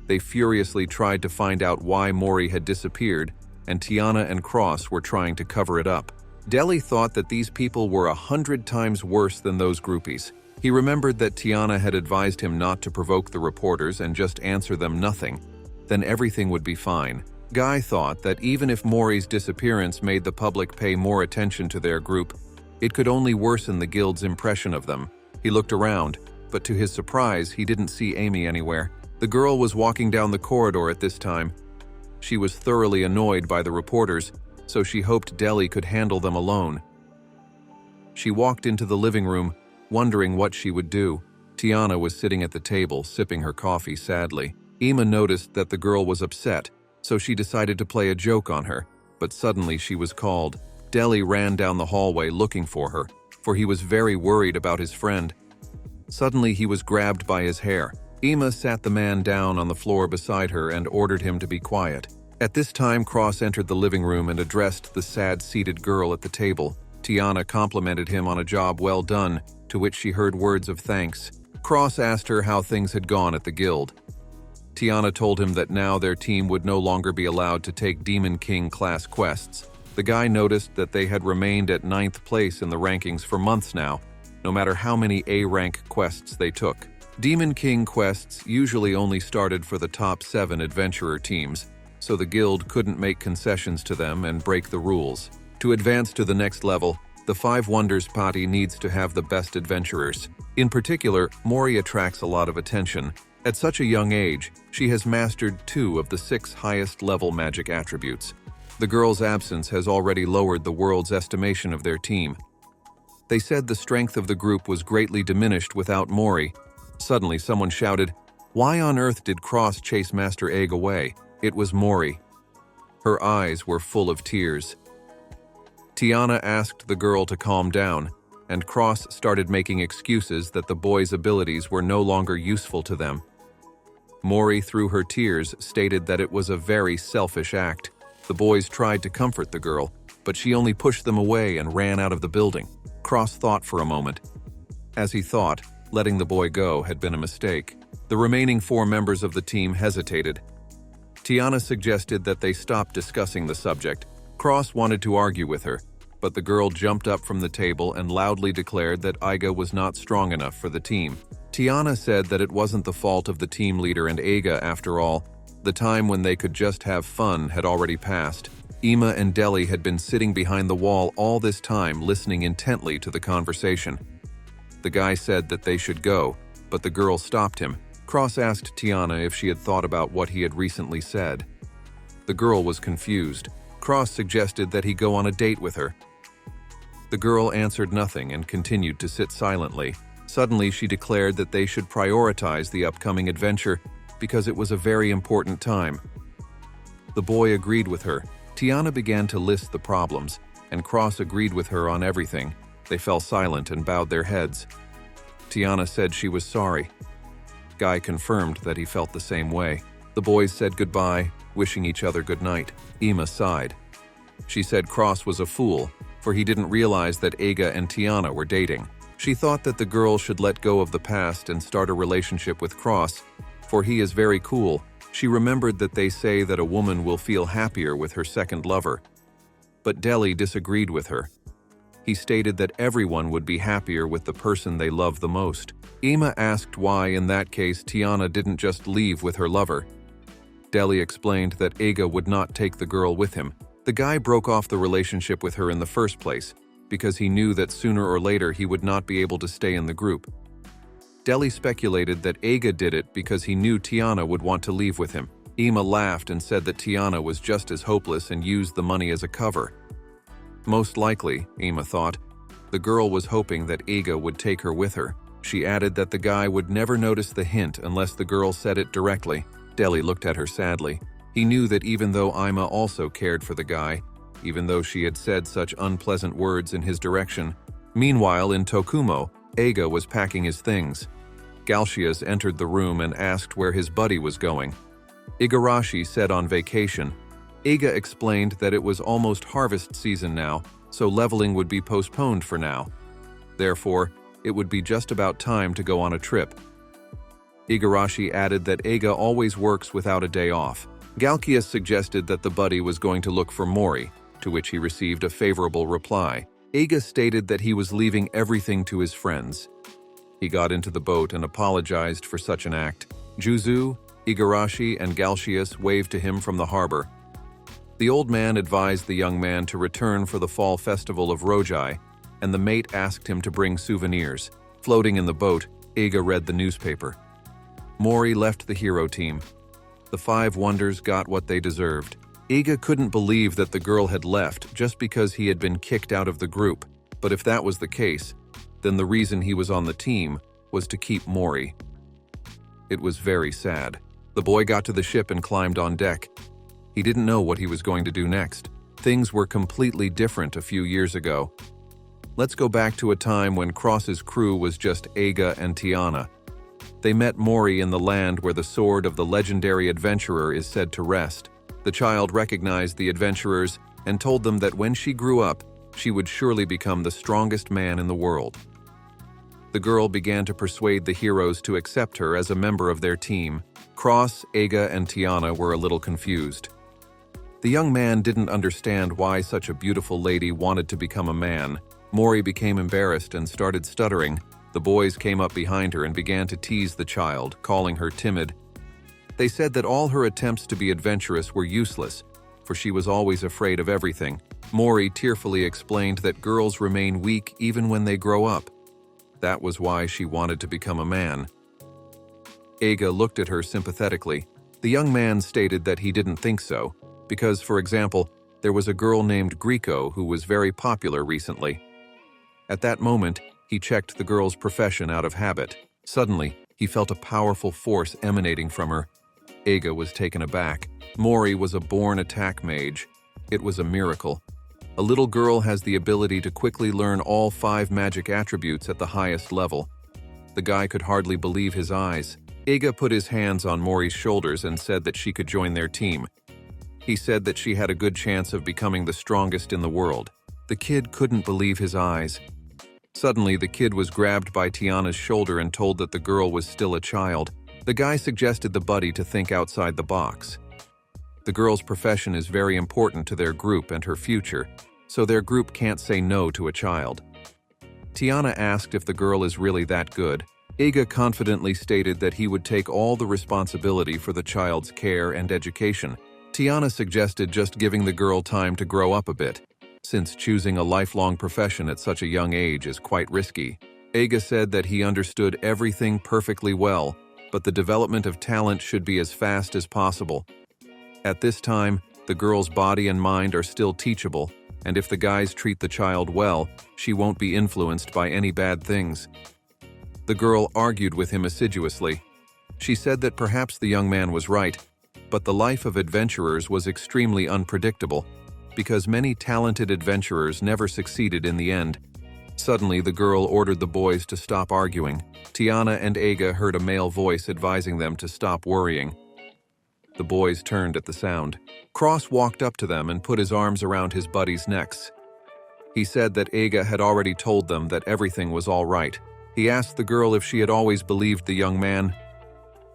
They furiously tried to find out why Mori had disappeared, and Tiana and Cross were trying to cover it up. Deli thought that these people were 100 times worse than those groupies. He remembered that Tiana had advised him not to provoke the reporters and just answer them nothing. Then everything would be fine. Guy thought that even if Mori's disappearance made the public pay more attention to their group, it could only worsen the guild's impression of them. He looked around, but to his surprise, he didn't see Amy anywhere. The girl was walking down the corridor at this time. She was thoroughly annoyed by the reporters, so she hoped Deli could handle them alone. She walked into the living room, wondering what she would do. Tiana was sitting at the table, sipping her coffee sadly. Ima noticed that the girl was upset, so she decided to play a joke on her, but suddenly she was called. Deli ran down the hallway looking for her, for he was very worried about his friend. Suddenly he was grabbed by his hair. Ima sat the man down on the floor beside her and ordered him to be quiet. At this time, Cross entered the living room and addressed the sad-seated girl at the table. Tiana complimented him on a job well done, to which she heard words of thanks. Cross asked her how things had gone at the guild. Tiana told him that now their team would no longer be allowed to take Demon King class quests. The guy noticed that they had remained at 9th place in the rankings for months now, no matter how many A-rank quests they took. Demon King quests usually only started for the top 7 adventurer teams, so the guild couldn't make concessions to them and break the rules. To advance to the next level, the 5 Wonders party needs to have the best adventurers. In particular, Mori attracts a lot of attention. At such a young age, she has mastered 2 of the 6 highest level magic attributes. The girl's absence has already lowered the world's estimation of their team. They said the strength of the group was greatly diminished without Mori. Suddenly, someone shouted, "Why on earth did Cross chase Master Egg away?" It was Mori. Her eyes were full of tears. Tiana asked the girl to calm down, and Cross started making excuses that the boy's abilities were no longer useful to them. Mori, through her tears, stated that it was a very selfish act. The boys tried to comfort the girl, but she only pushed them away and ran out of the building. Cross thought for a moment. As he thought, letting the boy go had been a mistake. The remaining 4 members of the team hesitated. Tiana suggested that they stop discussing the subject. Cross wanted to argue with her, but the girl jumped up from the table and loudly declared that Iga was not strong enough for the team. Tiana said that it wasn't the fault of the team leader and Iga after all. The time when they could just have fun had already passed. Ima and Deli had been sitting behind the wall all this time, listening intently to the conversation. The guy said that they should go, but the girl stopped him. Cross asked Tiana if she had thought about what he had recently said. The girl was confused. Cross suggested that he go on a date with her. The girl answered nothing and continued to sit silently. Suddenly, she declared that they should prioritize the upcoming adventure because it was a very important time. The boy agreed with her. Tiana began to list the problems, and Cross agreed with her on everything. They fell silent and bowed their heads. Tiana said she was sorry. Guy confirmed that he felt the same way. The boys said goodbye, wishing each other good night. Ima sighed. She said Cross was a fool, for he didn't realize that Iga and Tiana were dating. She thought that the girl should let go of the past and start a relationship with Cross, for he is very cool. She remembered that they say that a woman will feel happier with her second lover. But Deli disagreed with her. He stated that everyone would be happier with the person they love the most. Ima asked why, in that case, Tiana didn't just leave with her lover. Deli explained that Iga would not take the girl with him. The guy broke off the relationship with her in the first place, because he knew that sooner or later he would not be able to stay in the group. Deli speculated that Iga did it because he knew Tiana would want to leave with him. Ima laughed and said that Tiana was just as hopeless and used the money as a cover. Most likely, Ima thought, the girl was hoping that Iga would take her with her. She added that the guy would never notice the hint unless the girl said it directly. Deli looked at her sadly. He knew that even though Ima also cared for the guy, even though she had said such unpleasant words in his direction. Meanwhile, in Tokumo, Iga was packing his things. Galcius entered the room and asked where his buddy was going. Igarashi said on vacation. Iga explained that it was almost harvest season now, so leveling would be postponed for now. Therefore, it would be just about time to go on a trip. Igarashi added that Iga always works without a day off. Galcius suggested that the buddy was going to look for Mori, to which he received a favorable reply. Iga stated that he was leaving everything to his friends. He got into the boat and apologized for such an act. Juzu, Igarashi, and Galcius waved to him from the harbor. The old man advised the young man to return for the fall festival of Rojai, and the mate asked him to bring souvenirs. Floating in the boat, Iga read the newspaper. Mori left the hero team. The 5 Wonders got what they deserved. Iga couldn't believe that the girl had left just because he had been kicked out of the group, but if that was the case, then the reason he was on the team was to keep Mori. It was very sad. The boy got to the ship and climbed on deck. He didn't know what he was going to do next. Things were completely different a few years ago. Let's go back to a time when Cross's crew was just Eiga and Tiana. They met Mori in the land where the sword of the legendary adventurer is said to rest. The child recognized the adventurers and told them that when she grew up, she would surely become the strongest man in the world. The girl began to persuade the heroes to accept her as a member of their team. Cross, Eiga, and Tiana were a little confused. The young man didn't understand why such a beautiful lady wanted to become a man. Mori became embarrassed and started stuttering. The boys came up behind her and began to tease the child, calling her timid. They said that all her attempts to be adventurous were useless, for she was always afraid of everything. Mori tearfully explained that girls remain weak even when they grow up. That was why she wanted to become a man. Eiga looked at her sympathetically. The young man stated that he didn't think so, because, for example, there was a girl named Grieco who was very popular recently. At that moment, he checked the girl's profession out of habit. Suddenly, he felt a powerful force emanating from her. Eiga was taken aback. Mori was a born attack mage. It was a miracle. A little girl has the ability to quickly learn all 5 magic attributes at the highest level. The guy could hardly believe his eyes. Eiga put his hands on Mori's shoulders and said that she could join their team. He said that she had a good chance of becoming the strongest in the world. The kid couldn't believe his eyes. Suddenly, the kid was grabbed by Tiana's shoulder and told that the girl was still a child. The guy suggested the buddy to think outside the box. The girl's profession is very important to their group and her future, so their group can't say no to a child. Tiana asked if the girl is really that good. Eiga confidently stated that he would take all the responsibility for the child's care and education. Tiana suggested just giving the girl time to grow up a bit, since choosing a lifelong profession at such a young age is quite risky. Eiga said that he understood everything perfectly well, but the development of talent should be as fast as possible. At this time, the girl's body and mind are still teachable, and if the guys treat the child well, she won't be influenced by any bad things. The girl argued with him assiduously. She said that perhaps the young man was right, but the life of adventurers was extremely unpredictable, because many talented adventurers never succeeded in the end. Suddenly, the girl ordered the boys to stop arguing. Tiana and Eiga heard a male voice advising them to stop worrying. The boys turned at the sound. Cross walked up to them and put his arms around his buddies' necks. He said that Eiga had already told them that everything was all right. He asked the girl if she had always believed the young man.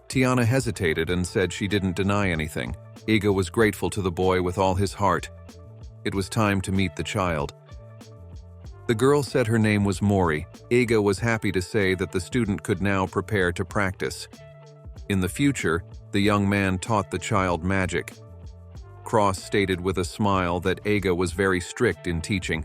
Tiana hesitated and said she didn't deny anything. Eiga was grateful to the boy with all his heart. It was time to meet the child. The girl said her name was Mori. Eiga was happy to say that the student could now prepare to practice. In the future, the young man taught the child magic. Cross stated with a smile that Eiga was very strict in teaching.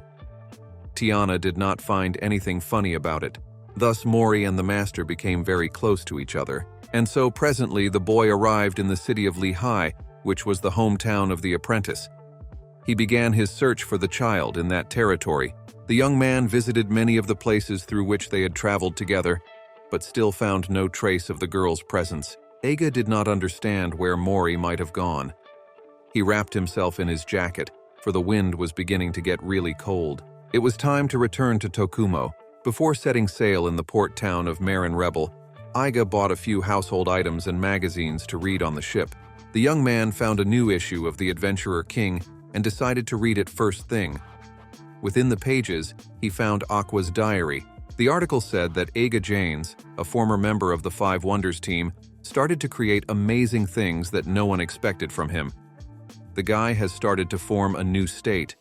Tiana did not find anything funny about it. Thus, Mori and the master became very close to each other. And so presently the boy arrived in the city of Lehigh, which was the hometown of the apprentice. He began his search for the child in that territory. The young man visited many of the places through which they had traveled together, but still found no trace of the girl's presence. Eiga did not understand where Mori might have gone. He wrapped himself in his jacket, for the wind was beginning to get really cold. It was time to return to Tokumo. Before setting sail in the port town of Marin Rebel, Eiga bought a few household items and magazines to read on the ship. The young man found a new issue of The Adventurer King and decided to read it first thing. Within the pages, he found Aqua's diary. The article said that Eiga Janes, a former member of the Five Wonders team, started to create amazing things that no one expected from him. The guy has started to form a new state.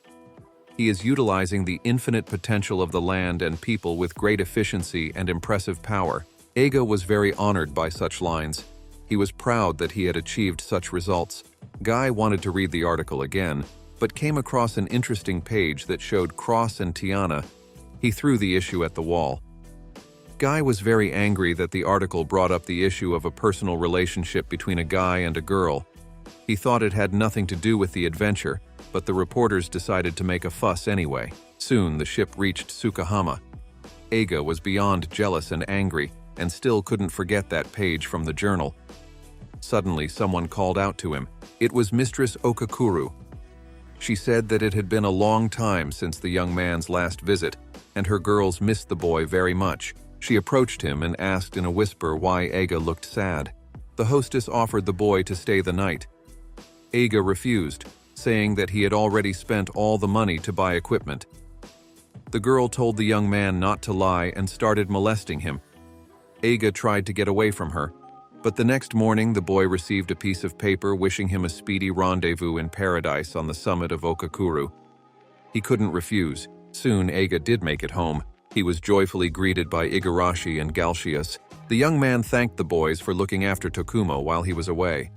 He is utilizing the infinite potential of the land and people with great efficiency and impressive power. Eiga was very honored by such lines. He was proud that he had achieved such results. Guy wanted to read the article again, but came across an interesting page that showed Cross and Tiana. He threw the issue at the wall. Guy was very angry that the article brought up the issue of a personal relationship between a guy and a girl. He thought it had nothing to do with the adventure, but the reporters decided to make a fuss anyway. Soon, the ship reached Tsukahama. Eiga was beyond jealous and angry. and still couldn't forget that page from the journal. Suddenly, someone called out to him. It was Mistress Okakuru. She said that it had been a long time since the young man's last visit, and her girls missed the boy very much. She approached him and asked in a whisper why Eiga looked sad. The hostess offered the boy to stay the night. Eiga refused, saying that he had already spent all the money to buy equipment. The girl told the young man not to lie and started molesting him. Eiga tried to get away from her, but the next morning the boy received a piece of paper wishing him a speedy rendezvous in paradise on the summit of Okakuru. He couldn't refuse. Soon Eiga did make it home. He was joyfully greeted by Igarashi and Galshias. The young man thanked the boys for looking after Tokumo while he was away.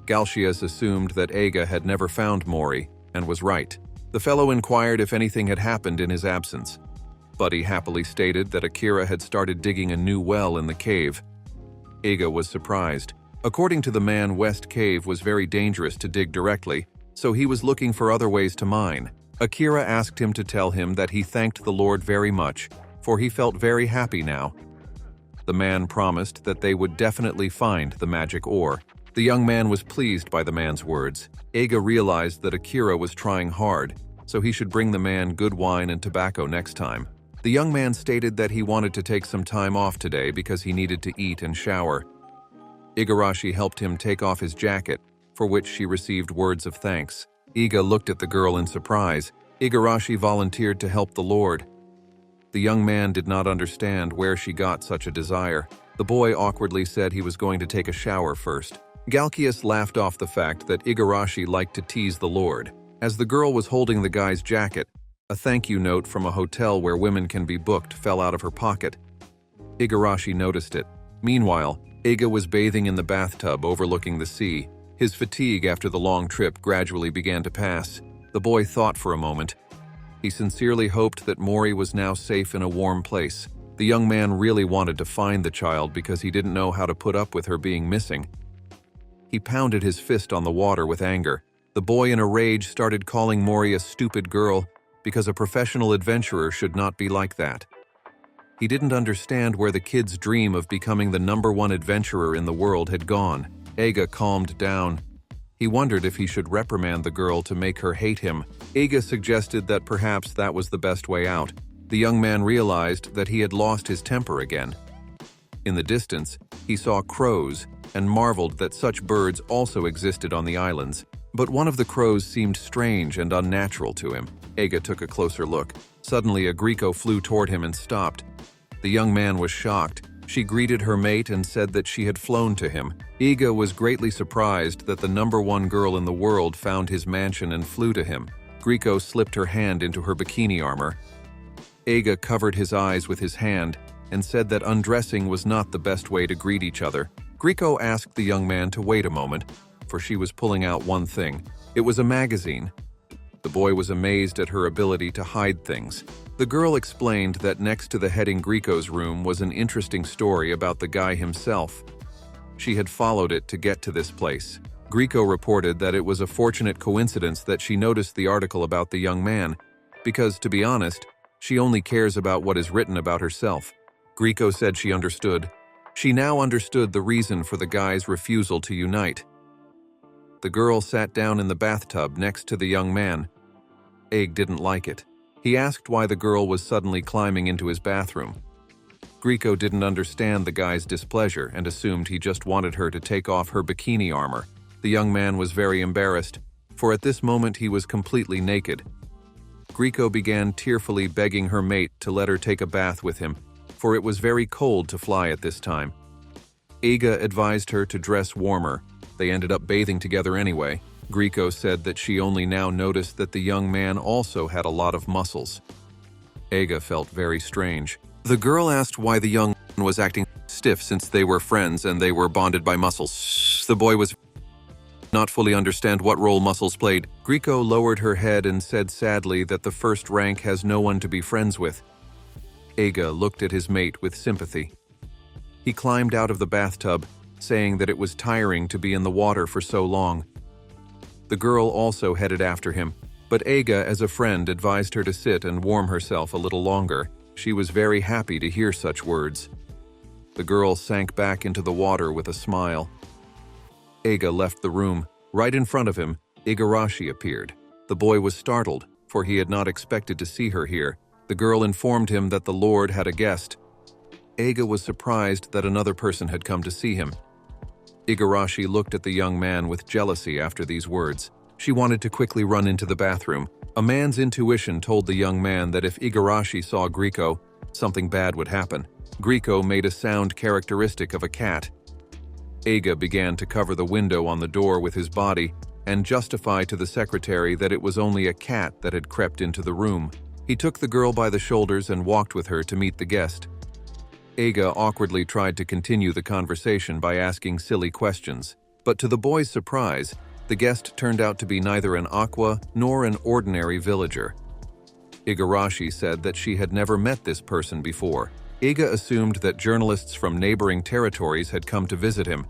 Galshias assumed that Eiga had never found Mori, and was right. The fellow inquired if anything had happened in his absence. Buddy happily stated that Akira had started digging a new well in the cave. Eiga was surprised. According to the man, West Cave was very dangerous to dig directly, so he was looking for other ways to mine. Akira asked him to tell him that he thanked the Lord very much, for he felt very happy now. The man promised that they would definitely find the magic ore. The young man was pleased by the man's words. Eiga realized that Akira was trying hard, so he should bring the man good wine and tobacco next time. The young man stated that he wanted to take some time off today because he needed to eat and shower. Igarashi helped him take off his jacket, for which she received words of thanks. Eiga looked at the girl in surprise. Igarashi volunteered to help the Lord. The young man did not understand where she got such a desire. The boy awkwardly said he was going to take a shower first. Galkias laughed off the fact that Igarashi liked to tease the Lord. As the girl was holding the guy's jacket, a thank you note from a hotel where women can be booked fell out of her pocket. Igarashi noticed it. Meanwhile, Eiga was bathing in the bathtub overlooking the sea. His fatigue after the long trip gradually began to pass. The boy thought for a moment. He sincerely hoped that Mori was now safe in a warm place. The young man really wanted to find the child because he didn't know how to put up with her being missing. He pounded his fist on the water with anger. The boy in a rage started calling Mori a stupid girl because a professional adventurer should not be like that. He didn't understand where the kid's dream of becoming the #1 adventurer in the world had gone. Eiga calmed down. He wondered if he should reprimand the girl to make her hate him. Eiga suggested that perhaps that was the best way out. The young man realized that he had lost his temper again. In the distance, he saw crows and marveled that such birds also existed on the islands. But one of the crows seemed strange and unnatural to him. Eiga took a closer look. Suddenly, a Grieco flew toward him and stopped. The young man was shocked. She greeted her mate and said that she had flown to him. Eiga was greatly surprised that the #1 girl in the world found his mansion and flew to him. Grieco slipped her hand into her bikini armor. Eiga covered his eyes with his hand and said that undressing was not the best way to greet each other. Grieco asked the young man to wait a moment, for she was pulling out one thing. It was a magazine. The boy was amazed at her ability to hide things. The girl explained that next to the head in Grieco's room was an interesting story about the guy himself. She had followed it to get to this place. Grieco reported that it was a fortunate coincidence that she noticed the article about the young man, because, to be honest, she only cares about what is written about herself. Grieco said she understood. She now understood the reason for the guy's refusal to unite. The girl sat down in the bathtub next to the young man. Eiga didn't like it. He asked why the girl was suddenly climbing into his bathroom. Grieco didn't understand the guy's displeasure and assumed he just wanted her to take off her bikini armor. The young man was very embarrassed, for at this moment he was completely naked. Grieco began tearfully begging her mate to let her take a bath with him, for it was very cold to fly at this time. Eiga advised her to dress warmer. They ended up bathing together anyway. Grieco said that she only now noticed that the young man also had a lot of muscles. Eiga felt very strange. The girl asked why the young man was acting stiff since they were friends and they were bonded by muscles. The boy was not fully understand what role muscles played. Grieco lowered her head and said sadly that the first rank has no one to be friends with. Eiga looked at his mate with sympathy. He climbed out of the bathtub, saying that it was tiring to be in the water for so long. The girl also headed after him, but Eiga, as a friend, advised her to sit and warm herself a little longer. She was very happy to hear such words. The girl sank back into the water with a smile. Eiga left the room. Right in front of him, Igarashi appeared. The boy was startled, for he had not expected to see her here. The girl informed him that the Lord had a guest. Eiga was surprised that another person had come to see him. Igarashi looked at the young man with jealousy after these words. She wanted to quickly run into the bathroom. A man's intuition told the young man that if Igarashi saw Griko, something bad would happen. Griko made a sound characteristic of a cat. Eiga began to cover the window on the door with his body and justify to the secretary that it was only a cat that had crept into the room. He took the girl by the shoulders and walked with her to meet the guest. Eiga awkwardly tried to continue the conversation by asking silly questions, but to the boy's surprise, the guest turned out to be neither an aqua nor an ordinary villager. Igarashi said that she had never met this person before. Eiga assumed that journalists from neighboring territories had come to visit him.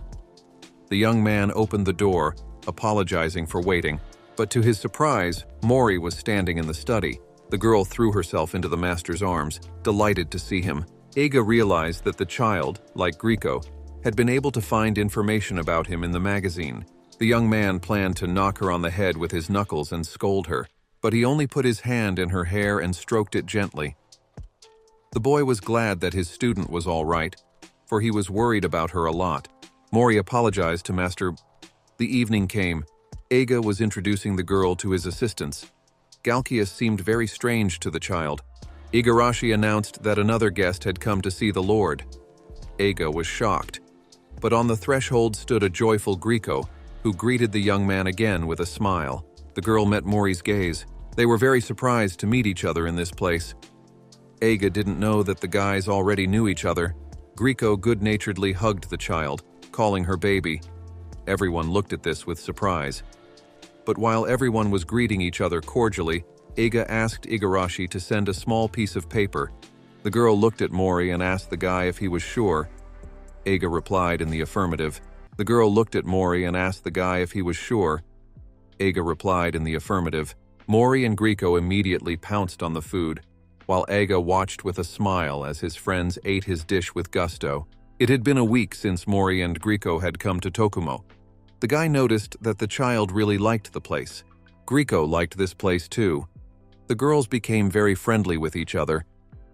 The young man opened the door, apologizing for waiting, but to his surprise, Mori was standing in the study. The girl threw herself into the master's arms, delighted to see him. Eiga realized that the child, like Griko, had been able to find information about him in the magazine. The young man planned to knock her on the head with his knuckles and scold her, but he only put his hand in her hair and stroked it gently. The boy was glad that his student was all right, for he was worried about her a lot. Mori apologized to Master. The evening came. Eiga was introducing the girl to his assistants. Galkius seemed very strange to the child. Igarashi announced that another guest had come to see the Lord. Eiga was shocked. But on the threshold stood a joyful Griko, who greeted the young man again with a smile. The girl met Mori's gaze. They were very surprised to meet each other in this place. Eiga didn't know that the guys already knew each other. Griko good-naturedly hugged the child, calling her baby. Everyone looked at this with surprise. But while everyone was greeting each other cordially, Eiga asked Igarashi to send a small piece of paper. The girl looked at Mori and asked the guy if he was sure. Eiga replied in the affirmative. The girl looked at Mori and asked the guy if he was sure. Eiga replied in the affirmative. Mori and Griko immediately pounced on the food, while Eiga watched with a smile as his friends ate his dish with gusto. It had been a week since Mori and Griko had come to Tokumo. The guy noticed that the child really liked the place. Griko liked this place too. The girls became very friendly with each other.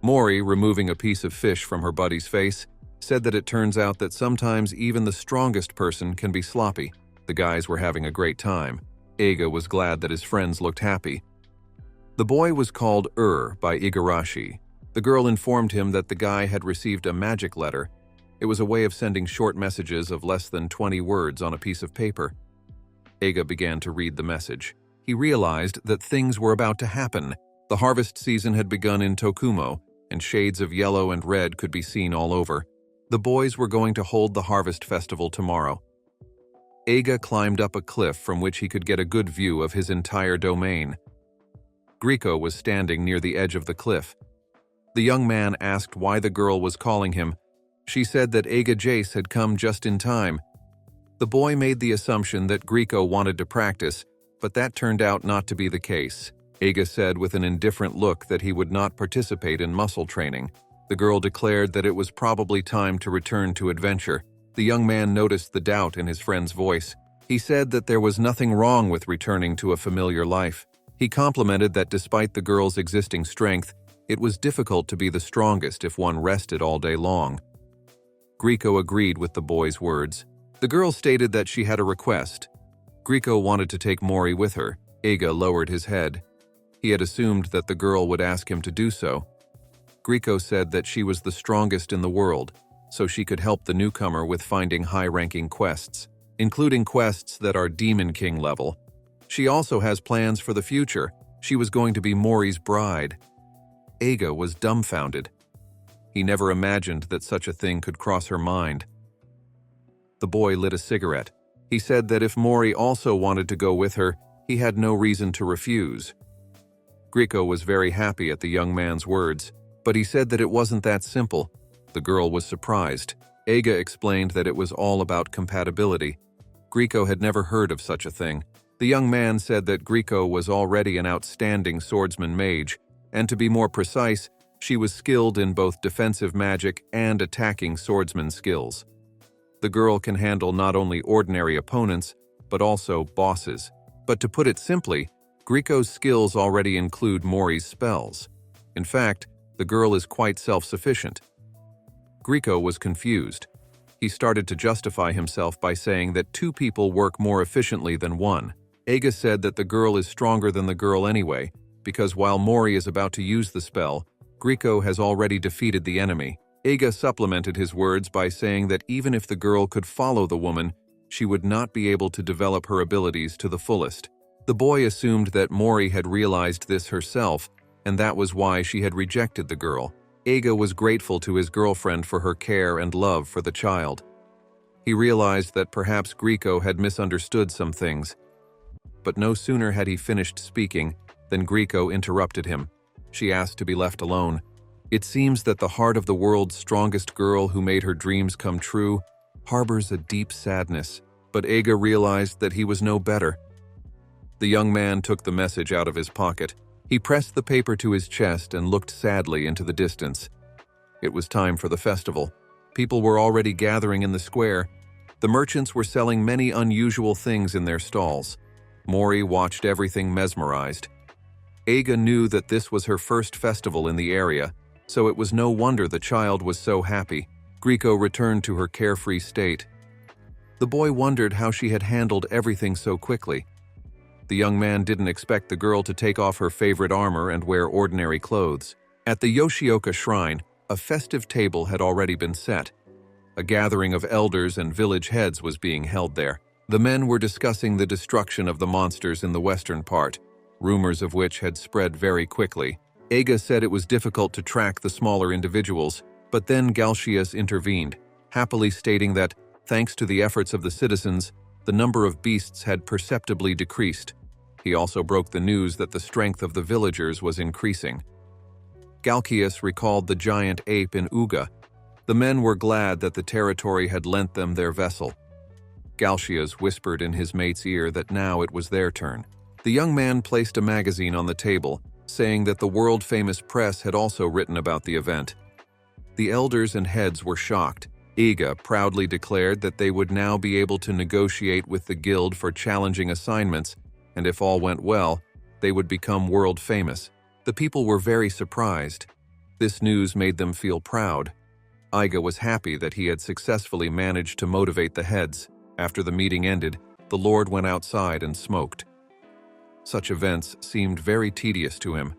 Mori, removing a piece of fish from her buddy's face, said that it turns out that sometimes even the strongest person can be sloppy. The guys were having a great time. Eiga was glad that his friends looked happy. The boy was called by Igarashi. The girl informed him that the guy had received a magic letter. It was a way of sending short messages of less than 20 words on a piece of paper. Eiga began to read the message. He realized that things were about to happen. The harvest season had begun in Tokumo, and shades of yellow and red could be seen all over. The boys were going to hold the harvest festival tomorrow. Eiga climbed up a cliff from which he could get a good view of his entire domain. Griko was standing near the edge of the cliff. The young man asked why the girl was calling him. She said that Eiga Jace had come just in time. The boy made the assumption that Griko wanted to practice, but that turned out not to be the case. Eiga said with an indifferent look that he would not participate in muscle training. The girl declared that it was probably time to return to adventure. The young man noticed the doubt in his friend's voice. He said that there was nothing wrong with returning to a familiar life. He complimented that despite the girl's existing strength, it was difficult to be the strongest if one rested all day long. Griko agreed with the boy's words. The girl stated that she had a request. Griko wanted to take Mori with her. Eiga lowered his head. He had assumed that the girl would ask him to do so. Griko said that she was the strongest in the world, so she could help the newcomer with finding high-ranking quests, including quests that are Demon King level. She also has plans for the future. She was going to be Mori's bride. Eiga was dumbfounded. He never imagined that such a thing could cross her mind. The boy lit a cigarette. He said that if Mori also wanted to go with her, he had no reason to refuse. Griko was very happy at the young man's words, but he said that it wasn't that simple. The girl was surprised. Eiga explained that it was all about compatibility. Griko had never heard of such a thing. The young man said that Griko was already an outstanding swordsman mage, and to be more precise, She was skilled in both defensive magic and attacking swordsman skills. The girl can handle not only ordinary opponents, but also bosses. But to put it simply, Grieco's skills already include Mori's spells. In fact, the girl is quite self-sufficient. Grieco was confused. He started to justify himself by saying that two people work more efficiently than one. Eiga said that the girl is stronger than the girl anyway, because while Mori is about to use the spell, Grieco has already defeated the enemy. Eiga supplemented his words by saying that even if the girl could follow the woman, she would not be able to develop her abilities to the fullest. The boy assumed that Mori had realized this herself, and that was why she had rejected the girl. Eiga was grateful to his girlfriend for her care and love for the child. He realized that perhaps Grieco had misunderstood some things. But no sooner had he finished speaking than Grieco interrupted him. She asked to be left alone. It seems that the heart of the world's strongest girl who made her dreams come true harbors a deep sadness, but Eiga realized that he was no better. The young man took the message out of his pocket. He pressed the paper to his chest and looked sadly into the distance. It was time for the festival. People were already gathering in the square. The merchants were selling many unusual things in their stalls. Mori watched everything mesmerized. Eiga knew that this was her first festival in the area, so it was no wonder the child was so happy. Grieco returned to her carefree state. The boy wondered how she had handled everything so quickly. The young man didn't expect the girl to take off her favorite armor and wear ordinary clothes. At the Yoshioka shrine, a festive table had already been set. A gathering of elders and village heads was being held there. The men were discussing the destruction of the monsters in the western part, rumors of which had spread very quickly. Eiga said it was difficult to track the smaller individuals, but then Galcius intervened, happily stating that, thanks to the efforts of the citizens, the number of beasts had perceptibly decreased. He also broke the news that the strength of the villagers was increasing. Galcius recalled the giant ape in Uga. The men were glad that the territory had lent them their vessel. Galcius whispered in his mate's ear that now it was their turn. The young man placed a magazine on the table, saying that the world-famous press had also written about the event. The elders and heads were shocked. Eiga proudly declared that they would now be able to negotiate with the guild for challenging assignments, and if all went well, they would become world-famous. The people were very surprised. This news made them feel proud. Eiga was happy that he had successfully managed to motivate the heads. After the meeting ended, the lord went outside and smoked. Such events seemed very tedious to him.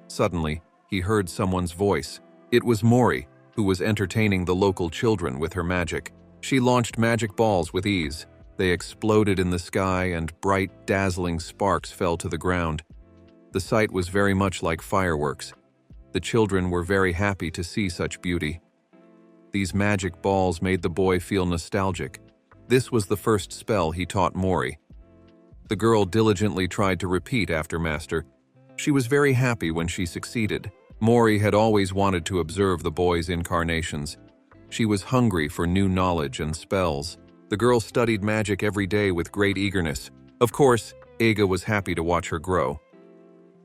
Suddenly, he heard someone's voice. It was Mori, who was entertaining the local children with her magic. She launched magic balls with ease. They exploded in the sky and bright, dazzling sparks fell to the ground. The sight was very much like fireworks. The children were very happy to see such beauty. These magic balls made the boy feel nostalgic. This was the first spell he taught Mori. The girl diligently tried to repeat after Master. She was very happy when she succeeded. Mori had always wanted to observe the boy's incarnations. She was hungry for new knowledge and spells. The girl studied magic every day with great eagerness. Of course, Eiga was happy to watch her grow.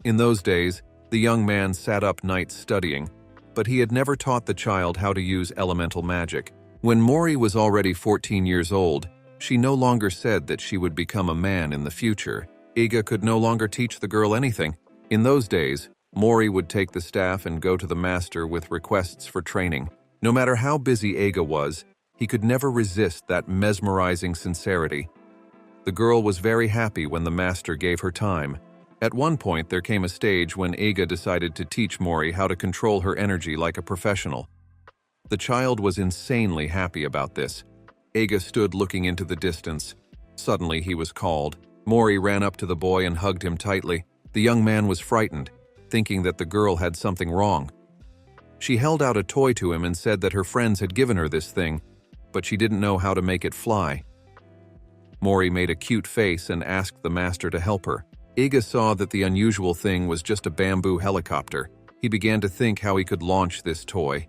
In those days, the young man sat up nights studying, but he had never taught the child how to use elemental magic. When Mori was already 14 years old, she no longer said that she would become a man in the future. Eiga could no longer teach the girl anything. In those days, Mori would take the staff and go to the master with requests for training. No matter how busy Eiga was, he could never resist that mesmerizing sincerity. The girl was very happy when the master gave her time. At one point, there came a stage when Eiga decided to teach Mori how to control her energy like a professional. The child was insanely happy about this. Eiga stood looking into the distance. Suddenly, he was called. Mori ran up to the boy and hugged him tightly. The young man was frightened, thinking that the girl had something wrong. She held out a toy to him and said that her friends had given her this thing, but she didn't know how to make it fly. Mori made a cute face and asked the master to help her. Eiga saw that the unusual thing was just a bamboo helicopter. He began to think how he could launch this toy.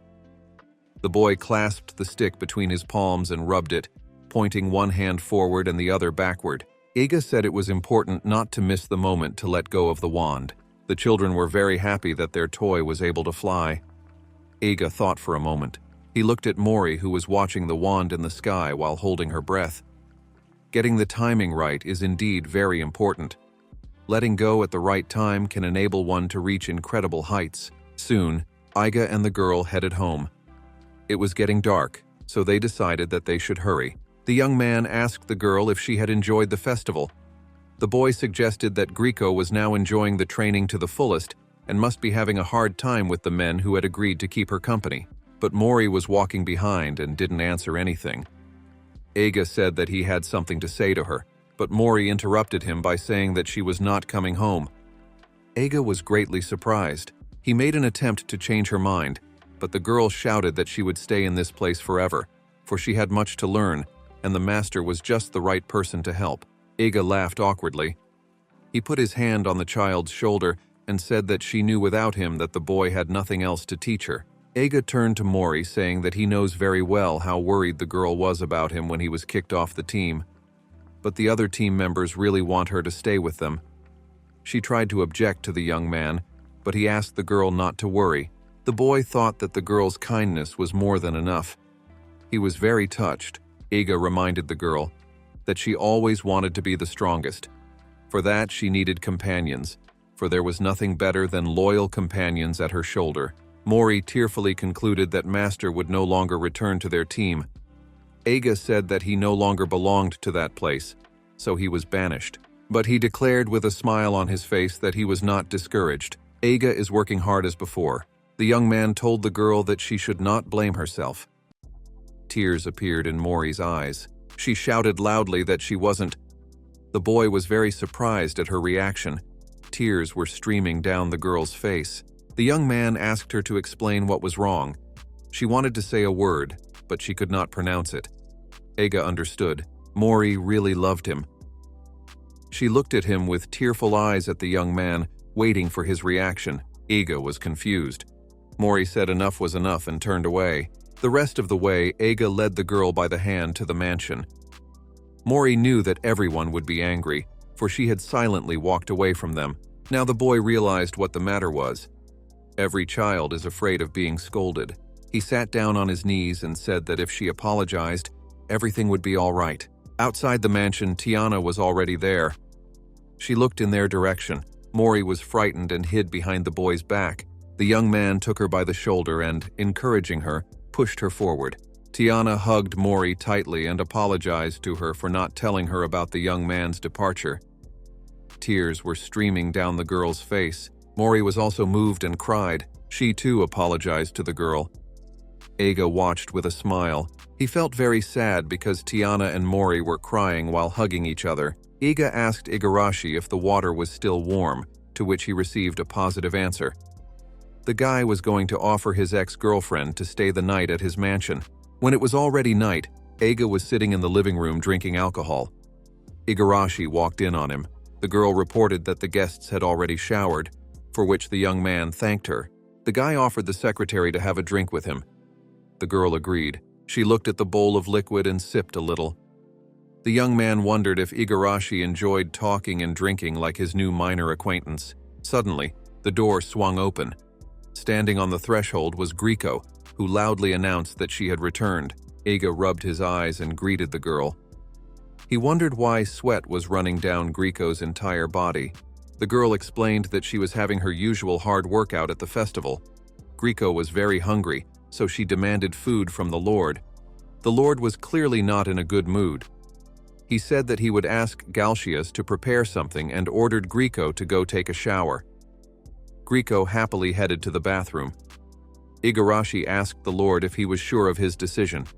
The boy clasped the stick between his palms and rubbed it, pointing one hand forward and the other backward. Eiga said it was important not to miss the moment to let go of the wand. The children were very happy that their toy was able to fly. Eiga thought for a moment. He looked at Mori, who was watching the wand in the sky while holding her breath. Getting the timing right is indeed very important. Letting go at the right time can enable one to reach incredible heights. Soon, Eiga and the girl headed home. It was getting dark, so they decided that they should hurry. The young man asked the girl if she had enjoyed the festival. The boy suggested that Grieco was now enjoying the training to the fullest and must be having a hard time with the men who had agreed to keep her company. But Mori was walking behind and didn't answer anything. Eiga said that he had something to say to her, but Mori interrupted him by saying that she was not coming home. Eiga was greatly surprised. He made an attempt to change her mind, but the girl shouted that she would stay in this place forever, for she had much to learn, and the master was just the right person to help. Eiga laughed awkwardly. He put his hand on the child's shoulder and said that she knew without him that the boy had nothing else to teach her. Eiga turned to Mori, saying that he knows very well how worried the girl was about him when he was kicked off the team. But the other team members really want her to stay with them. She tried to object to the young man, but he asked the girl not to worry. The boy thought that the girl's kindness was more than enough. He was very touched. Eiga reminded the girl that she always wanted to be the strongest. For that, she needed companions, for there was nothing better than loyal companions at her shoulder. Mori tearfully concluded that Master would no longer return to their team. Eiga said that he no longer belonged to that place, so he was banished. But he declared with a smile on his face that he was not discouraged. Eiga is working hard as before. The young man told the girl that she should not blame herself. Tears appeared in Mori's eyes. She shouted loudly that she wasn't. The boy was very surprised at her reaction. Tears were streaming down the girl's face. The young man asked her to explain what was wrong. She wanted to say a word, but she could not pronounce it. Eiga understood. Mori really loved him. She looked at him with tearful eyes at the young man, waiting for his reaction. Eiga was confused. Mori said enough was enough and turned away. The rest of the way, Eiga led the girl by the hand to the mansion. Mori knew that everyone would be angry, for she had silently walked away from them. Now the boy realized what the matter was. Every child is afraid of being scolded. He sat down on his knees and said that if she apologized, everything would be all right. Outside the mansion, Tiana was already there. She looked in their direction. Mori was frightened and hid behind the boy's back. The young man took her by the shoulder and, encouraging her, pushed her forward. Tiana hugged Mori tightly and apologized to her for not telling her about the young man's departure. Tears were streaming down the girl's face. Mori was also moved and cried. She too apologized to the girl. Eiga watched with a smile. He felt very sad because Tiana and Mori were crying while hugging each other. Eiga asked Igarashi if the water was still warm, to which he received a positive answer. The guy was going to offer his ex-girlfriend to stay the night at his mansion. When it was already night, Eiga was sitting in the living room drinking alcohol. Igarashi walked in on him. The girl reported that the guests had already showered, for which the young man thanked her. The guy offered the secretary to have a drink with him. The girl agreed. She looked at the bowl of liquid and sipped a little. The young man wondered if Igarashi enjoyed talking and drinking like his new minor acquaintance. Suddenly, the door swung open. Standing on the threshold was Grieco, who loudly announced that she had returned. Eiga rubbed his eyes and greeted the girl. He wondered why sweat was running down Grieco's entire body. The girl explained that she was having her usual hard workout at the festival. Grieco was very hungry, so she demanded food from the Lord. The Lord was clearly not in a good mood. He said that he would ask Galcius to prepare something and ordered Grieco to go take a shower. Grieco happily headed to the bathroom. Igarashi asked the Lord if he was sure of his decision.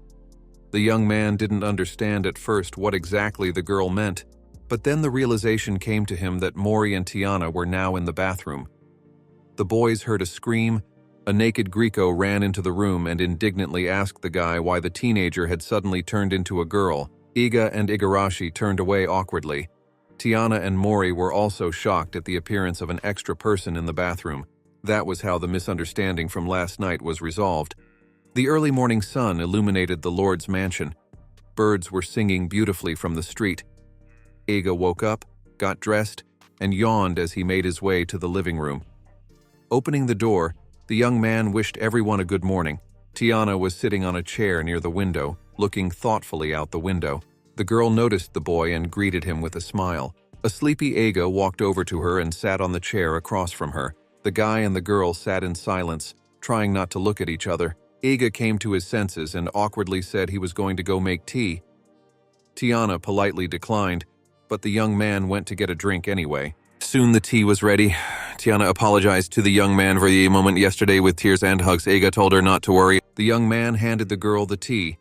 The young man didn't understand at first what exactly the girl meant, but then the realization came to him that Mori and Tiana were now in the bathroom. The boys heard a scream. A naked Grieco ran into the room and indignantly asked the guy why the teenager had suddenly turned into a girl. Eiga and Igarashi turned away awkwardly. Tiana and Mori were also shocked at the appearance of an extra person in the bathroom. That was how the misunderstanding from last night was resolved. The early morning sun illuminated the Lord's mansion. Birds were singing beautifully from the street. Eiga woke up, got dressed, and yawned as he made his way to the living room. Opening the door, the young man wished everyone a good morning. Tiana was sitting on a chair near the window, looking thoughtfully out the window. The girl noticed the boy and greeted him with a smile. A sleepy Eiga walked over to her and sat on the chair across from her. The guy and the girl sat in silence, trying not to look at each other. Eiga came to his senses and awkwardly said he was going to go make tea. Tiana politely declined, but the young man went to get a drink anyway. Soon the tea was ready. Tiana apologized to the young man for the moment yesterday with tears and hugs. Eiga told her not to worry. The young man handed the girl the tea.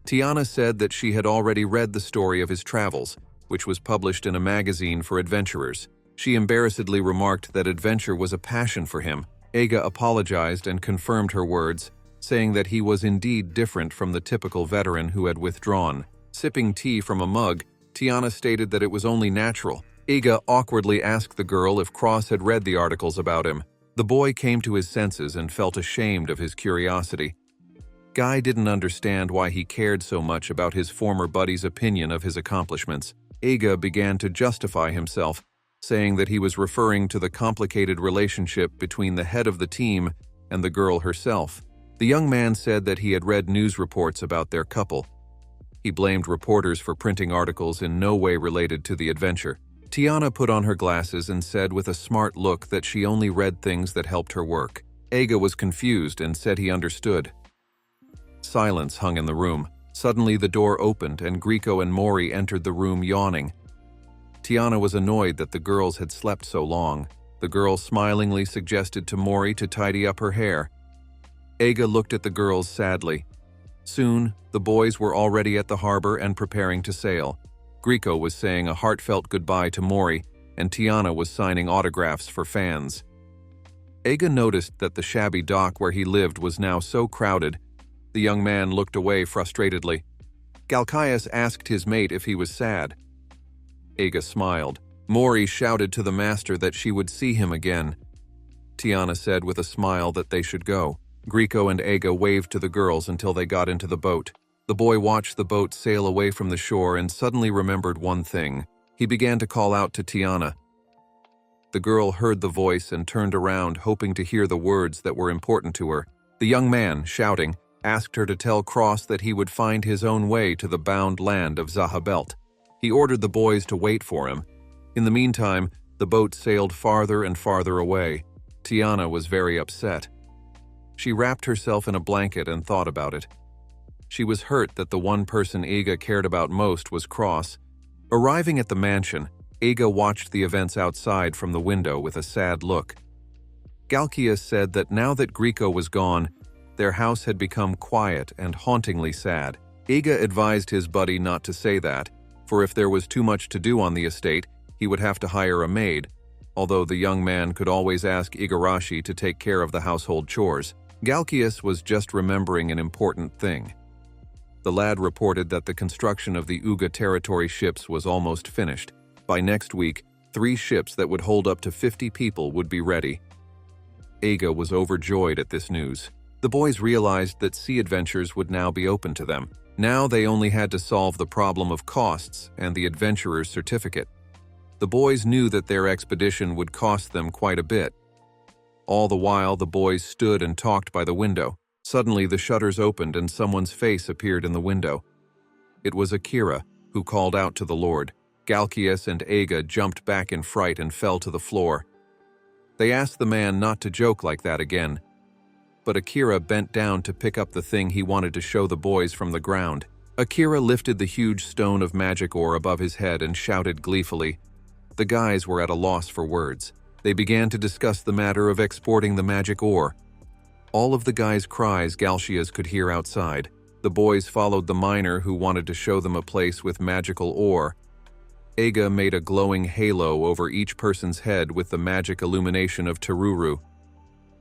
Tiana said that she had already read the story of his travels, which was published in a magazine for adventurers. She embarrassedly remarked that adventure was a passion for him. Eiga apologized and confirmed her words, saying that he was indeed different from the typical veteran who had withdrawn. Sipping tea from a mug, Tiana stated that it was only natural. Eiga awkwardly asked the girl if Cross had read the articles about him. The boy came to his senses and felt ashamed of his curiosity. Guy didn't understand why he cared so much about his former buddy's opinion of his accomplishments. Eiga began to justify himself, saying that he was referring to the complicated relationship between the head of the team and the girl herself. The young man said that he had read news reports about their couple. He blamed reporters for printing articles in no way related to the adventure. Tiana put on her glasses and said with a smart look that she only read things that helped her work. Eiga was confused and said he understood. Silence hung in the room. Suddenly the door opened and Grieco and Mori entered the room yawning. Tiana was annoyed that the girls had slept so long. The girl smilingly suggested to Mori to tidy up her hair. Eiga looked at the girls sadly. Soon, the boys were already at the harbor and preparing to sail. Grieco was saying a heartfelt goodbye to Mori, and Tiana was signing autographs for fans. Eiga noticed that the shabby dock where he lived was now so crowded. The young man looked away frustratedly. Galkaias asked his mate if he was sad. Eiga smiled. Mori shouted to the master that she would see him again. Tiana said with a smile that they should go. Grieco and Eiga waved to the girls until they got into the boat. The boy watched the boat sail away from the shore and suddenly remembered one thing. He began to call out to Tiana. The girl heard the voice and turned around, hoping to hear the words that were important to her. The young man, shouting, asked her to tell Cross that he would find his own way to the bound land of Zahabelt. He ordered the boys to wait for him. In the meantime, the boat sailed farther and farther away. Tiana was very upset. She wrapped herself in a blanket and thought about it. She was hurt that the one person Eiga cared about most was Cross. Arriving at the mansion, Eiga watched the events outside from the window with a sad look. Galkias said that now that Grieco was gone, their house had become quiet and hauntingly sad. Eiga advised his buddy not to say that, for if there was too much to do on the estate, he would have to hire a maid, although the young man could always ask Igarashi to take care of the household chores. Galkias was just remembering an important thing. The lad reported that the construction of the Uga territory ships was almost finished. By next week, 3 ships that would hold up to 50 people would be ready. Eiga was overjoyed at this news. The boys realized that sea adventures would now be open to them. Now they only had to solve the problem of costs and the adventurer's certificate. The boys knew that their expedition would cost them quite a bit. All the while, the boys stood and talked by the window. Suddenly, the shutters opened and someone's face appeared in the window. It was Akira, who called out to the Lord. Galkias and Eiga jumped back in fright and fell to the floor. They asked the man not to joke like that again. But Akira bent down to pick up the thing he wanted to show the boys from the ground. Akira lifted the huge stone of magic ore above his head and shouted gleefully. The guys were at a loss for words. They began to discuss the matter of exporting the magic ore. All of the guys' cries Galkias could hear outside. The boys followed the miner who wanted to show them a place with magical ore. Eiga made a glowing halo over each person's head with the magic illumination of Teruru.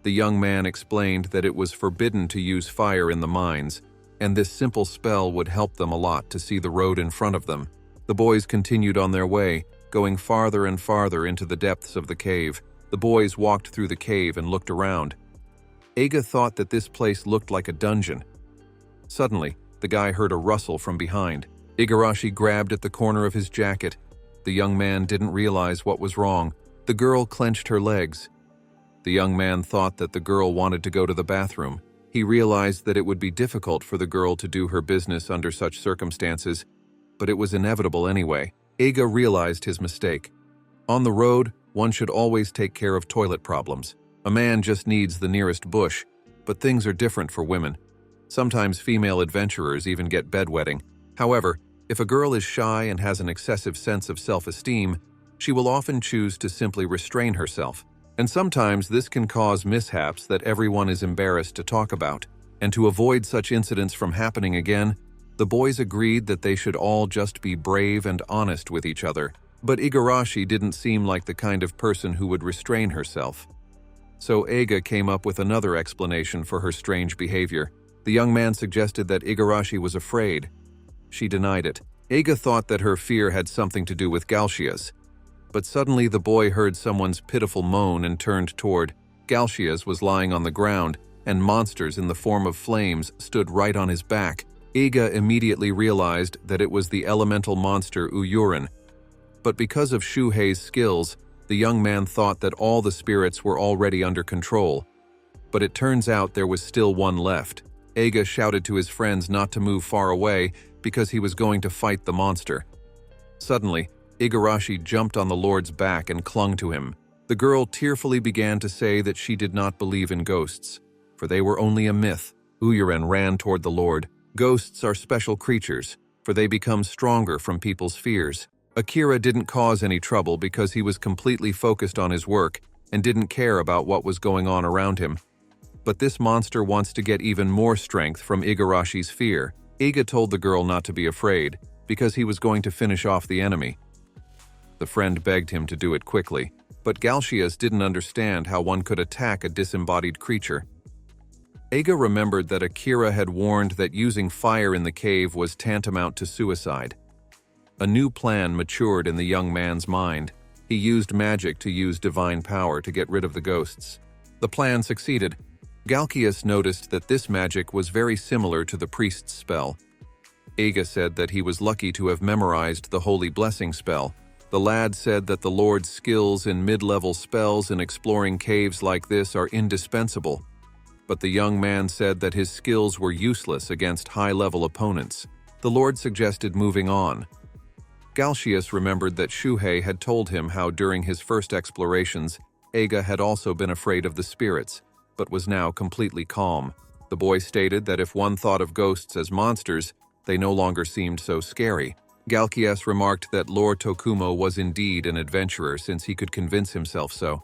The young man explained that it was forbidden to use fire in the mines, and this simple spell would help them a lot to see the road in front of them. The boys continued on their way, going farther and farther into the depths of the cave. The boys walked through the cave and looked around. Eiga thought that this place looked like a dungeon. Suddenly, the guy heard a rustle from behind. Igarashi grabbed at the corner of his jacket. The young man didn't realize what was wrong. The girl clenched her legs. The young man thought that the girl wanted to go to the bathroom. He realized that it would be difficult for the girl to do her business under such circumstances, but it was inevitable anyway. Iga realized his mistake. On the road, one should always take care of toilet problems. A man just needs the nearest bush, but things are different for women. Sometimes female adventurers even get bedwetting. However, if a girl is shy and has an excessive sense of self-esteem, she will often choose to simply restrain herself. And sometimes this can cause mishaps that everyone is embarrassed to talk about. And to avoid such incidents from happening again, the boys agreed that they should all just be brave and honest with each other. But Igarashi didn't seem like the kind of person who would restrain herself. So Eiga came up with another explanation for her strange behavior. The young man suggested that Igarashi was afraid. She denied it. Eiga thought that her fear had something to do with Galshias. But suddenly the boy heard someone's pitiful moan and turned toward. Galshias was lying on the ground, and monsters in the form of flames stood right on his back. Eiga immediately realized that it was the elemental monster Uyurin. But because of Shuhei's skills, the young man thought that all the spirits were already under control. But it turns out there was still one left. Eiga shouted to his friends not to move far away because he was going to fight the monster. Suddenly, Igarashi jumped on the Lord's back and clung to him. The girl tearfully began to say that she did not believe in ghosts, for they were only a myth. Uyuren ran toward the Lord. Ghosts are special creatures, for they become stronger from people's fears. Akira didn't cause any trouble because he was completely focused on his work and didn't care about what was going on around him. But this monster wants to get even more strength from Igarashi's fear. Iga told the girl not to be afraid, because he was going to finish off the enemy. The friend begged him to do it quickly, but Galshias didn't understand how one could attack a disembodied creature. Eiga remembered that Akira had warned that using fire in the cave was tantamount to suicide. A new plan matured in the young man's mind. He used magic to use divine power to get rid of the ghosts. The plan succeeded. Galkias noticed that this magic was very similar to the priest's spell. Eiga said that he was lucky to have memorized the Holy Blessing spell. The lad said that the Lord's skills in mid-level spells and exploring caves like this are indispensable. But the young man said that his skills were useless against high-level opponents. The Lord suggested moving on. Galshias remembered that Shuhei had told him how during his first explorations, Eiga had also been afraid of the spirits, but was now completely calm. The boy stated that if one thought of ghosts as monsters, they no longer seemed so scary. Galkias remarked that Lord Tokumo was indeed an adventurer since he could convince himself so.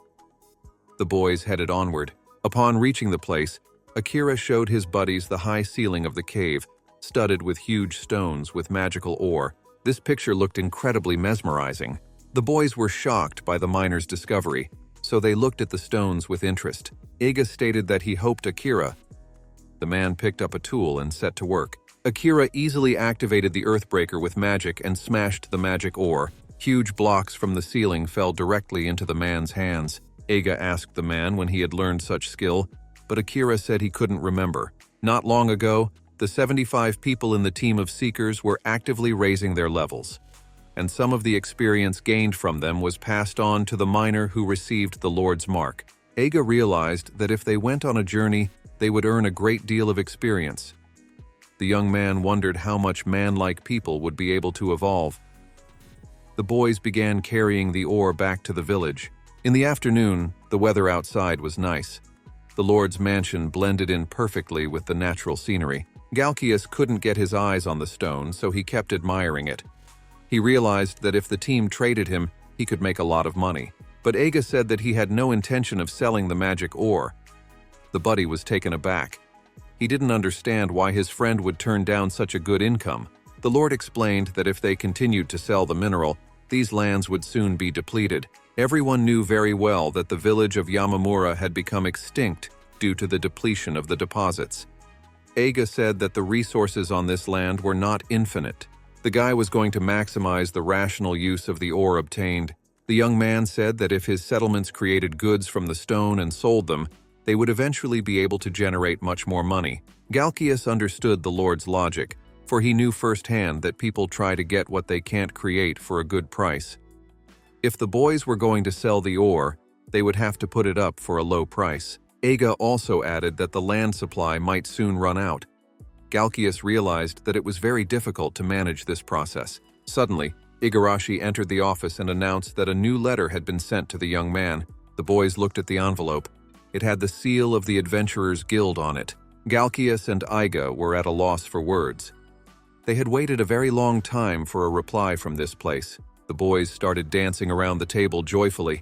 The boys headed onward. Upon reaching the place, Akira showed his buddies the high ceiling of the cave, studded with huge stones with magical ore. This picture looked incredibly mesmerizing. The boys were shocked by the miner's discovery, so they looked at the stones with interest. Eiga stated that he hoped Akira. The man picked up a tool and set to work. Akira easily activated the Earthbreaker with magic and smashed the magic ore. Huge blocks from the ceiling fell directly into the man's hands. Eiga asked the man when he had learned such skill, but Akira said he couldn't remember. Not long ago, the 75 people in the team of Seekers were actively raising their levels, and some of the experience gained from them was passed on to the miner who received the Lord's Mark. Eiga realized that if they went on a journey, they would earn a great deal of experience. The young man wondered how much man-like people would be able to evolve. The boys began carrying the ore back to the village. In the afternoon, the weather outside was nice. The Lord's mansion blended in perfectly with the natural scenery. Galkias couldn't get his eyes on the stone, so he kept admiring it. He realized that if the team traded him, he could make a lot of money. But Eiga said that he had no intention of selling the magic ore. The buddy was taken aback. He didn't understand why his friend would turn down such a good income. The Lord explained that if they continued to sell the mineral, these lands would soon be depleted. Everyone knew very well that the village of Yamamura had become extinct due to the depletion of the deposits. Eiga said that the resources on this land were not infinite. The guy was going to maximize the rational use of the ore obtained. The young man said that if his settlements created goods from the stone and sold them, they would eventually be able to generate much more money. Galkias understood the Lord's logic, for he knew firsthand that people try to get what they can't create for a good price. If the boys were going to sell the ore, they would have to put it up for a low price. Eiga also added that the land supply might soon run out. Galkias realized that it was very difficult to manage this process. Suddenly, Igarashi entered the office and announced that a new letter had been sent to the young man. The boys looked at the envelope. It had the seal of the Adventurers Guild on it. Galkias and Eiga were at a loss for words. They had waited a very long time for a reply from this place. The boys started dancing around the table joyfully.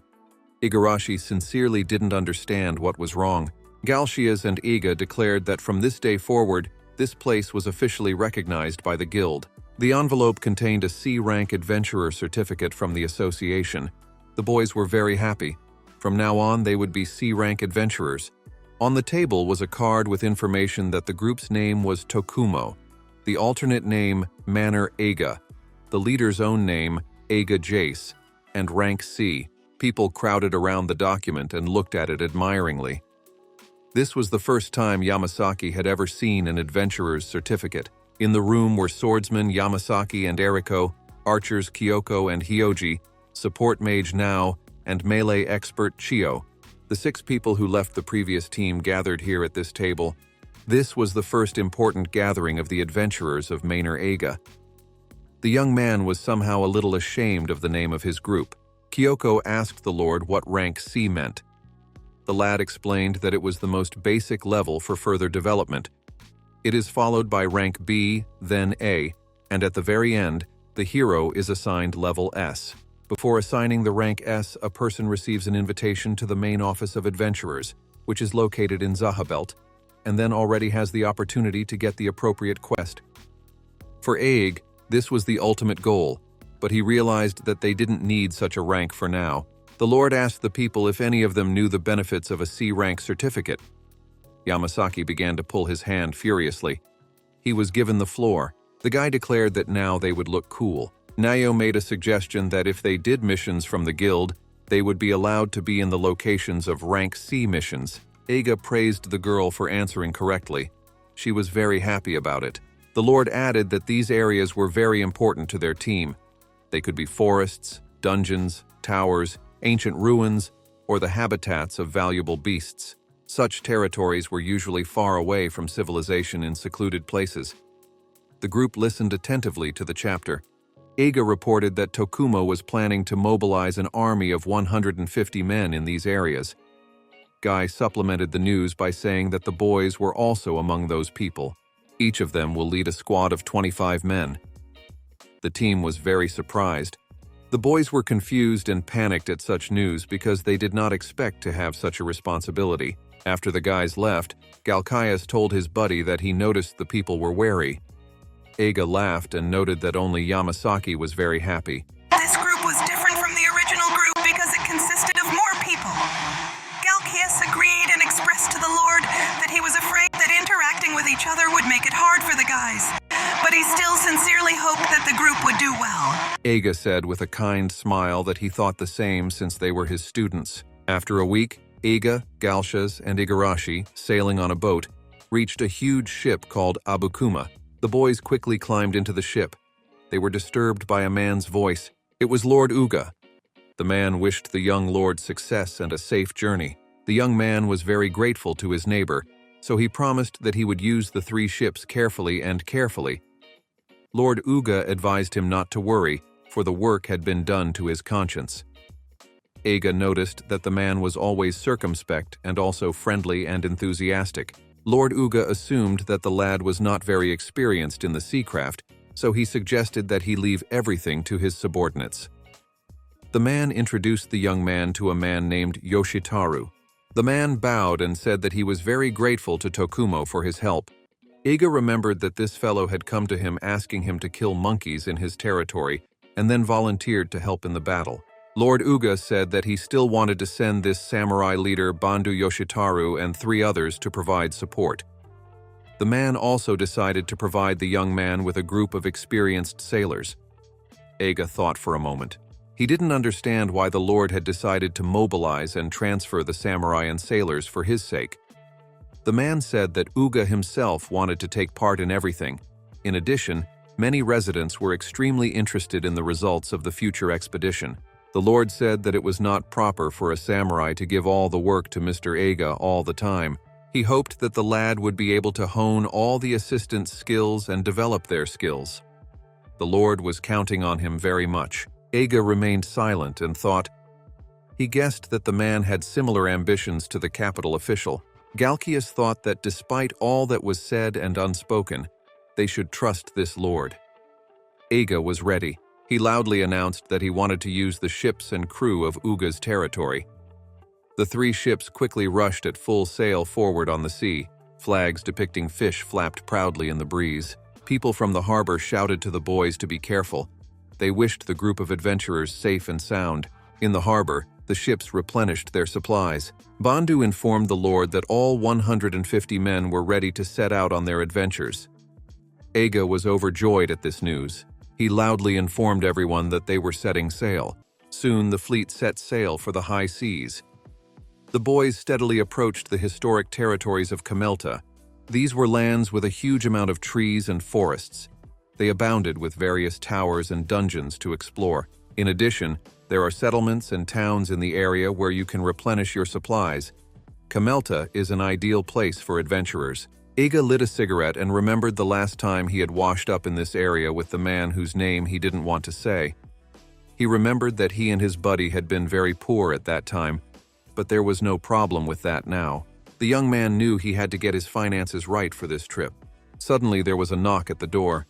Igarashi sincerely didn't understand what was wrong. Galkias and Eiga declared that from this day forward, this place was officially recognized by the guild. The envelope contained a C-rank adventurer certificate from the association. The boys were very happy. From now on, they would be C-rank adventurers. On the table was a card with information that the group's name was Tokumo, the alternate name Manor Eiga, the leader's own name Eiga Jace, and rank C. People crowded around the document and looked at it admiringly. This was the first time Yamasaki had ever seen an adventurer's certificate. In the room were swordsmen Yamasaki and Eriko, archers Kyoko and Hyoji, support mage Nao, and melee expert Chio. The 6 people who left the previous team gathered here at this table. This was the first important gathering of the adventurers of Manor Eiga. The young man was somehow a little ashamed of the name of his group. Kyoko asked the Lord what rank C meant. The lad explained that it was the most basic level for further development. It is followed by rank B, then A, and at the very end, the hero is assigned level S. Before assigning the rank S, a person receives an invitation to the main office of adventurers, which is located in Zahabelt, and then already has the opportunity to get the appropriate quest. For Aig, this was the ultimate goal, but he realized that they didn't need such a rank for now. The Lord asked the people if any of them knew the benefits of a C-rank certificate. Yamasaki began to pull his hand furiously. He was given the floor. The guy declared that now they would look cool. Nayo made a suggestion that if they did missions from the guild, they would be allowed to be in the locations of rank C missions. Eiga praised the girl for answering correctly. She was very happy about it. The Lord added that these areas were very important to their team. They could be forests, dungeons, towers, ancient ruins, or the habitats of valuable beasts. Such territories were usually far away from civilization in secluded places. The group listened attentively to the chapter. Eiga reported that Tokumo was planning to mobilize an army of 150 men in these areas. Guy supplemented the news by saying that the boys were also among those people. Each of them will lead a squad of 25 men. The team was very surprised. The boys were confused and panicked at such news because they did not expect to have such a responsibility. After the guys left, Galkias told his buddy that he noticed the people were wary. Eiga laughed and noted that only Yamasaki was very happy. This group was different from the original group because it consisted of more people. Galkias agreed and expressed to the Lord that he was afraid that interacting with each other would make it hard for the guys, but he still sincerely hoped that the group would do well. Eiga said with a kind smile that he thought the same since they were his students. After a week, Eiga, Galkias, and Igarashi, sailing on a boat, reached a huge ship called Abukuma. The boys quickly climbed into the ship. They were disturbed by a man's voice. It was Lord Uga. The man wished the young lord success and a safe journey. The young man was very grateful to his neighbor, so he promised that he would use the 3 ships carefully and carefully. Lord Uga advised him not to worry, for the work had been done to his conscience. Eiga noticed that the man was always circumspect and also friendly and enthusiastic. Lord Uga assumed that the lad was not very experienced in the seacraft, so he suggested that he leave everything to his subordinates. The man introduced the young man to a man named Yoshitaru. The man bowed and said that he was very grateful to Tokumo for his help. Eiga remembered that this fellow had come to him asking him to kill monkeys in his territory and then volunteered to help in the battle. Lord Uga said that he still wanted to send this samurai leader Bandu Yoshitaru and 3 others to provide support. The man also decided to provide the young man with a group of experienced sailors. Eiga thought for a moment. He didn't understand why the Lord had decided to mobilize and transfer the samurai and sailors for his sake. The man said that Uga himself wanted to take part in everything. In addition, many residents were extremely interested in the results of the future expedition. The Lord said that it was not proper for a samurai to give all the work to Mr. Eiga all the time. He hoped that the lad would be able to hone all the assistants' skills and develop their skills. The Lord was counting on him very much. Eiga remained silent and thought. He guessed that the man had similar ambitions to the capital official. Galkias thought that despite all that was said and unspoken, they should trust this Lord. Eiga was ready. He loudly announced that he wanted to use the ships and crew of Uga's territory. The 3 ships quickly rushed at full sail forward on the sea. Flags depicting fish flapped proudly in the breeze. People from the harbor shouted to the boys to be careful. They wished the group of adventurers safe and sound. In the harbor, the ships replenished their supplies. Bandu informed the Lord that all 150 men were ready to set out on their adventures. Eiga was overjoyed at this news. He loudly informed everyone that they were setting sail. Soon the fleet set sail for the high seas. The boys steadily approached the historic territories of Camelta. These were lands with a huge amount of trees and forests. They abounded with various towers and dungeons to explore. In addition, there are settlements and towns in the area where you can replenish your supplies. Camelta is an ideal place for adventurers. Eiga lit a cigarette and remembered the last time he had washed up in this area with the man whose name he didn't want to say. He remembered that he and his buddy had been very poor at that time, but there was no problem with that now. The young man knew he had to get his finances right for this trip. Suddenly there was a knock at the door.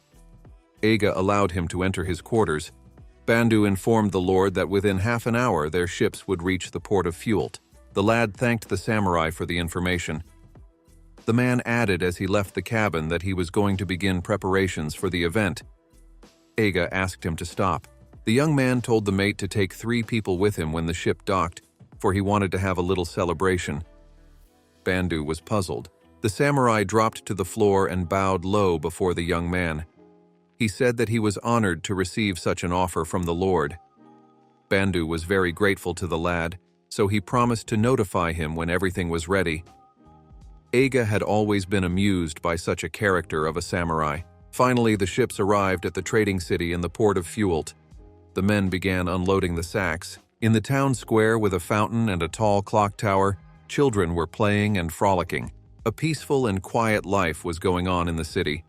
Eiga allowed him to enter his quarters. Bandu informed the Lord that within half an hour their ships would reach the port of Fief. The lad thanked the samurai for the information. The man added as he left the cabin that he was going to begin preparations for the event. Eiga asked him to stop. The young man told the mate to take 3 people with him when the ship docked, for he wanted to have a little celebration. Bandu was puzzled. The samurai dropped to the floor and bowed low before the young man. He said that he was honored to receive such an offer from the Lord. Bandu was very grateful to the lad, so he promised to notify him when everything was ready. Eiga had always been amused by such a character of a samurai. Finally, the ships arrived at the trading city in the port of Fief. The men began unloading the sacks. In the town square with a fountain and a tall clock tower, children were playing and frolicking. A peaceful and quiet life was going on in the city.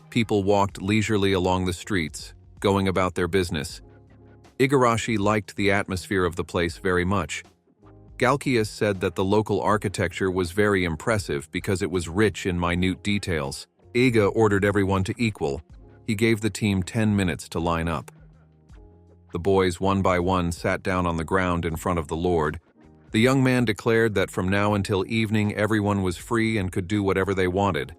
People walked leisurely along the streets, going about their business. Igarashi liked the atmosphere of the place very much. Galkias said that the local architecture was very impressive because it was rich in minute details. Eiga ordered everyone to equal. He gave the team 10 minutes to line up. The boys one by one sat down on the ground in front of the Lord. The young man declared that from now until evening everyone was free and could do whatever they wanted.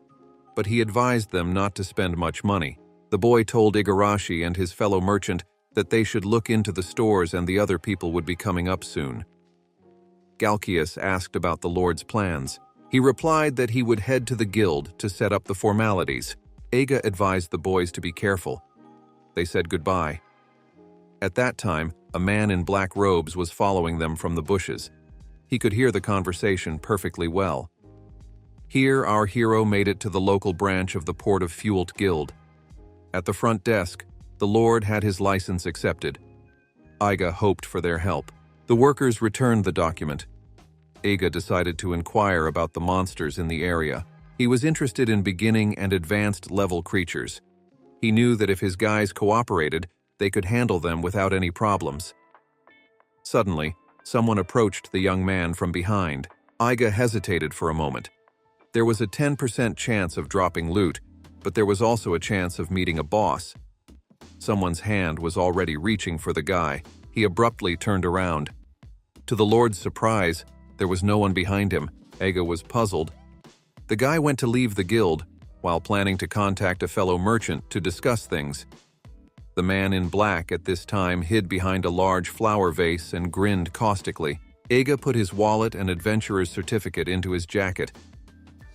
But he advised them not to spend much money. The boy told Igarashi and his fellow merchant that they should look into the stores and the other people would be coming up soon. Galkias asked about the Lord's plans. He replied that he would head to the guild to set up the formalities. Eiga advised the boys to be careful. They said goodbye. At that time, a man in black robes was following them from the bushes. He could hear the conversation perfectly well. Here, our hero made it to the local branch of the Port of Fief Guild. At the front desk, the Lord had his license accepted. Eiga hoped for their help. The workers returned the document. Eiga decided to inquire about the monsters in the area. He was interested in beginning and advanced level creatures. He knew that if his guys cooperated, they could handle them without any problems. Suddenly, someone approached the young man from behind. Eiga hesitated for a moment. There was a 10% chance of dropping loot, but there was also a chance of meeting a boss. Someone's hand was already reaching for the guy. He abruptly turned around. To the Lord's surprise, there was no one behind him. Eiga was puzzled. The guy went to leave the guild, while planning to contact a fellow merchant to discuss things. The man in black at this time hid behind a large flower vase and grinned caustically. Eiga put his wallet and adventurer's certificate into his jacket.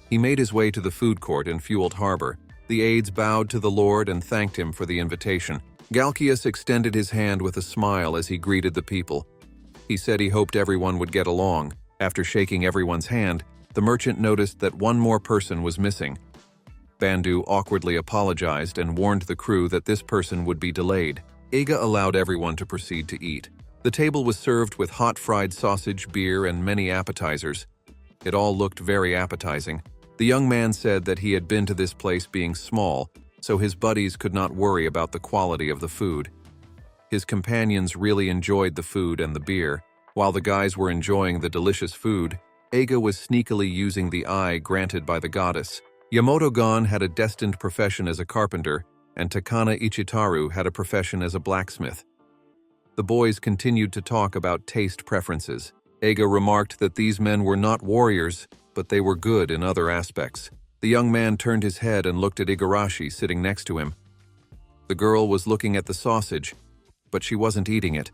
He made his way to the food court in Fief Harbor. The aides bowed to the Lord and thanked him for the invitation. Galkias extended his hand with a smile as he greeted the people. He said he hoped everyone would get along. After shaking everyone's hand, the merchant noticed that one more person was missing. Bandu awkwardly apologized and warned the crew that this person would be delayed. Eiga allowed everyone to proceed to eat. The table was served with hot fried sausage, beer, and many appetizers. It all looked very appetizing. The young man said that he had been to this place being small, so his buddies could not worry about the quality of the food. His companions really enjoyed the food and the beer. While the guys were enjoying the delicious food, Eiga was sneakily using the eye granted by the goddess. Yamato-gon had a destined profession as a carpenter, and Takana Ichitaru had a profession as a blacksmith. The boys continued to talk about taste preferences. Eiga remarked that these men were not warriors, but they were good in other aspects. The young man turned his head and looked at Igarashi sitting next to him. The girl was looking at the sausage, but she wasn't eating it.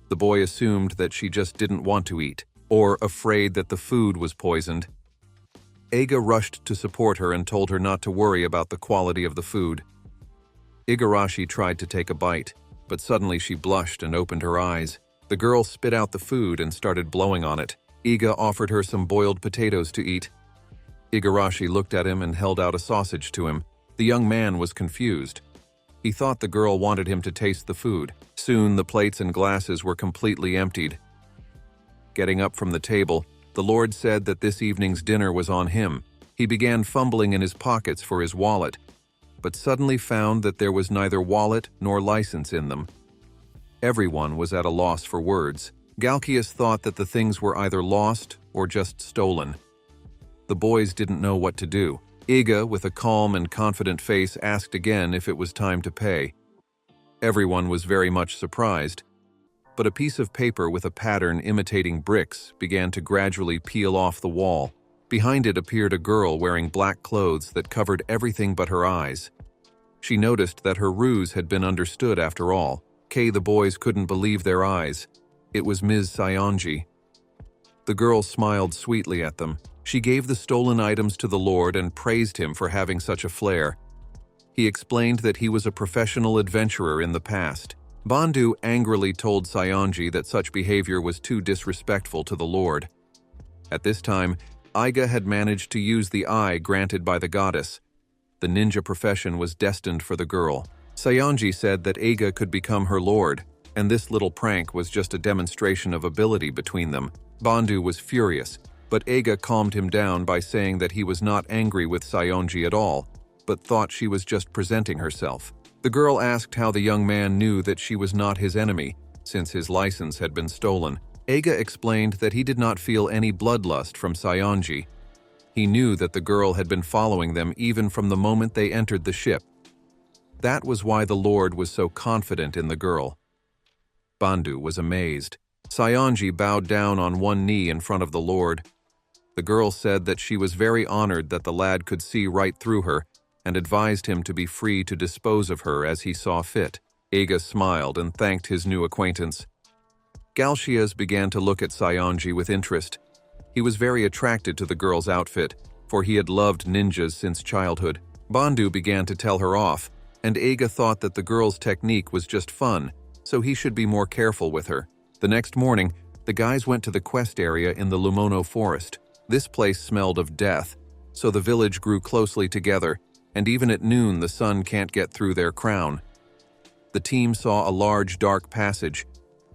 The boy assumed that she just didn't want to eat, or afraid that the food was poisoned. Eiga rushed to support her and told her not to worry about the quality of the food. Igarashi tried to take a bite, but suddenly she blushed and opened her eyes. The girl spit out the food and started blowing on it. Eiga offered her some boiled potatoes to eat. Igarashi looked at him and held out a sausage to him. The young man was confused. He thought the girl wanted him to taste the food. Soon the plates and glasses were completely emptied. Getting up from the table, the Lord said that this evening's dinner was on him. He began fumbling in his pockets for his wallet, but suddenly found that there was neither wallet nor license in them. Everyone was at a loss for words. Galkias thought that the things were either lost or just stolen. The boys didn't know what to do. Eiga, with a calm and confident face, asked again if it was time to pay. Everyone was very much surprised, but a piece of paper with a pattern imitating bricks began to gradually peel off the wall. Behind it appeared a girl wearing black clothes that covered everything but her eyes. She noticed that her ruse had been understood after all. The boys couldn't believe their eyes. It was Ms. Sayonji. The girl smiled sweetly at them. She gave the stolen items to the Lord and praised him for having such a flair. He explained that he was a professional adventurer in the past. Bandu angrily told Sayonji that such behavior was too disrespectful to the Lord. At this time, Eiga had managed to use the eye granted by the goddess. The ninja profession was destined for the girl. Sayonji said that Eiga could become her lord, and this little prank was just a demonstration of ability between them. Bandu was furious, but Eiga calmed him down by saying that he was not angry with Sayonji at all, but thought she was just presenting herself. The girl asked how the young man knew that she was not his enemy, since his license had been stolen. Eiga explained that he did not feel any bloodlust from Sayonji. He knew that the girl had been following them even from the moment they entered the ship. That was why the Lord was so confident in the girl. Bandu was amazed. Sayonji bowed down on one knee in front of the Lord. The girl said that she was very honored that the lad could see right through her and advised him to be free to dispose of her as he saw fit. Eiga smiled and thanked his new acquaintance. Galkias began to look at Sayonji with interest. He was very attracted to the girl's outfit, for he had loved ninjas since childhood. Bandu began to tell her off, and Eiga thought that the girl's technique was just fun, so he should be more careful with her. The next morning, the guys went to the quest area in the Lumono forest. This place smelled of death, so the village grew closely together, and even at noon the sun can't get through their crown. The team saw a large dark passage.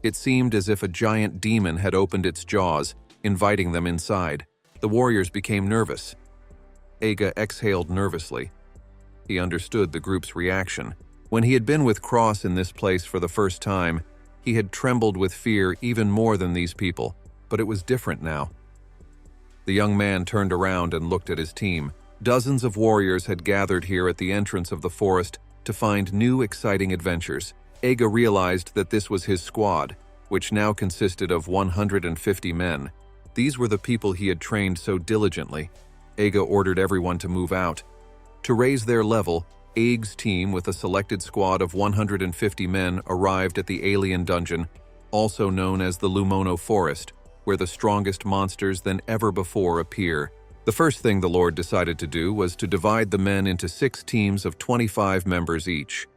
It seemed as if a giant demon had opened its jaws, inviting them inside. The warriors became nervous. Eiga exhaled nervously. He understood the group's reaction. When he had been with Cross in this place for the first time, he had trembled with fear even more than these people, but it was different now. The young man turned around and looked at his team. Dozens of warriors had gathered here at the entrance of the forest to find new exciting adventures. Eiga realized that this was his squad, which now consisted of 150 men. These were the people he had trained so diligently. Eiga ordered everyone to move out. To raise their level, Eiga's team with a selected squad of 150 men arrived at the alien dungeon, also known as the Lumono Forest, where the strongest monsters than ever before appear. The first thing the Lord decided to do was to divide the men into 6 teams of 25 members each.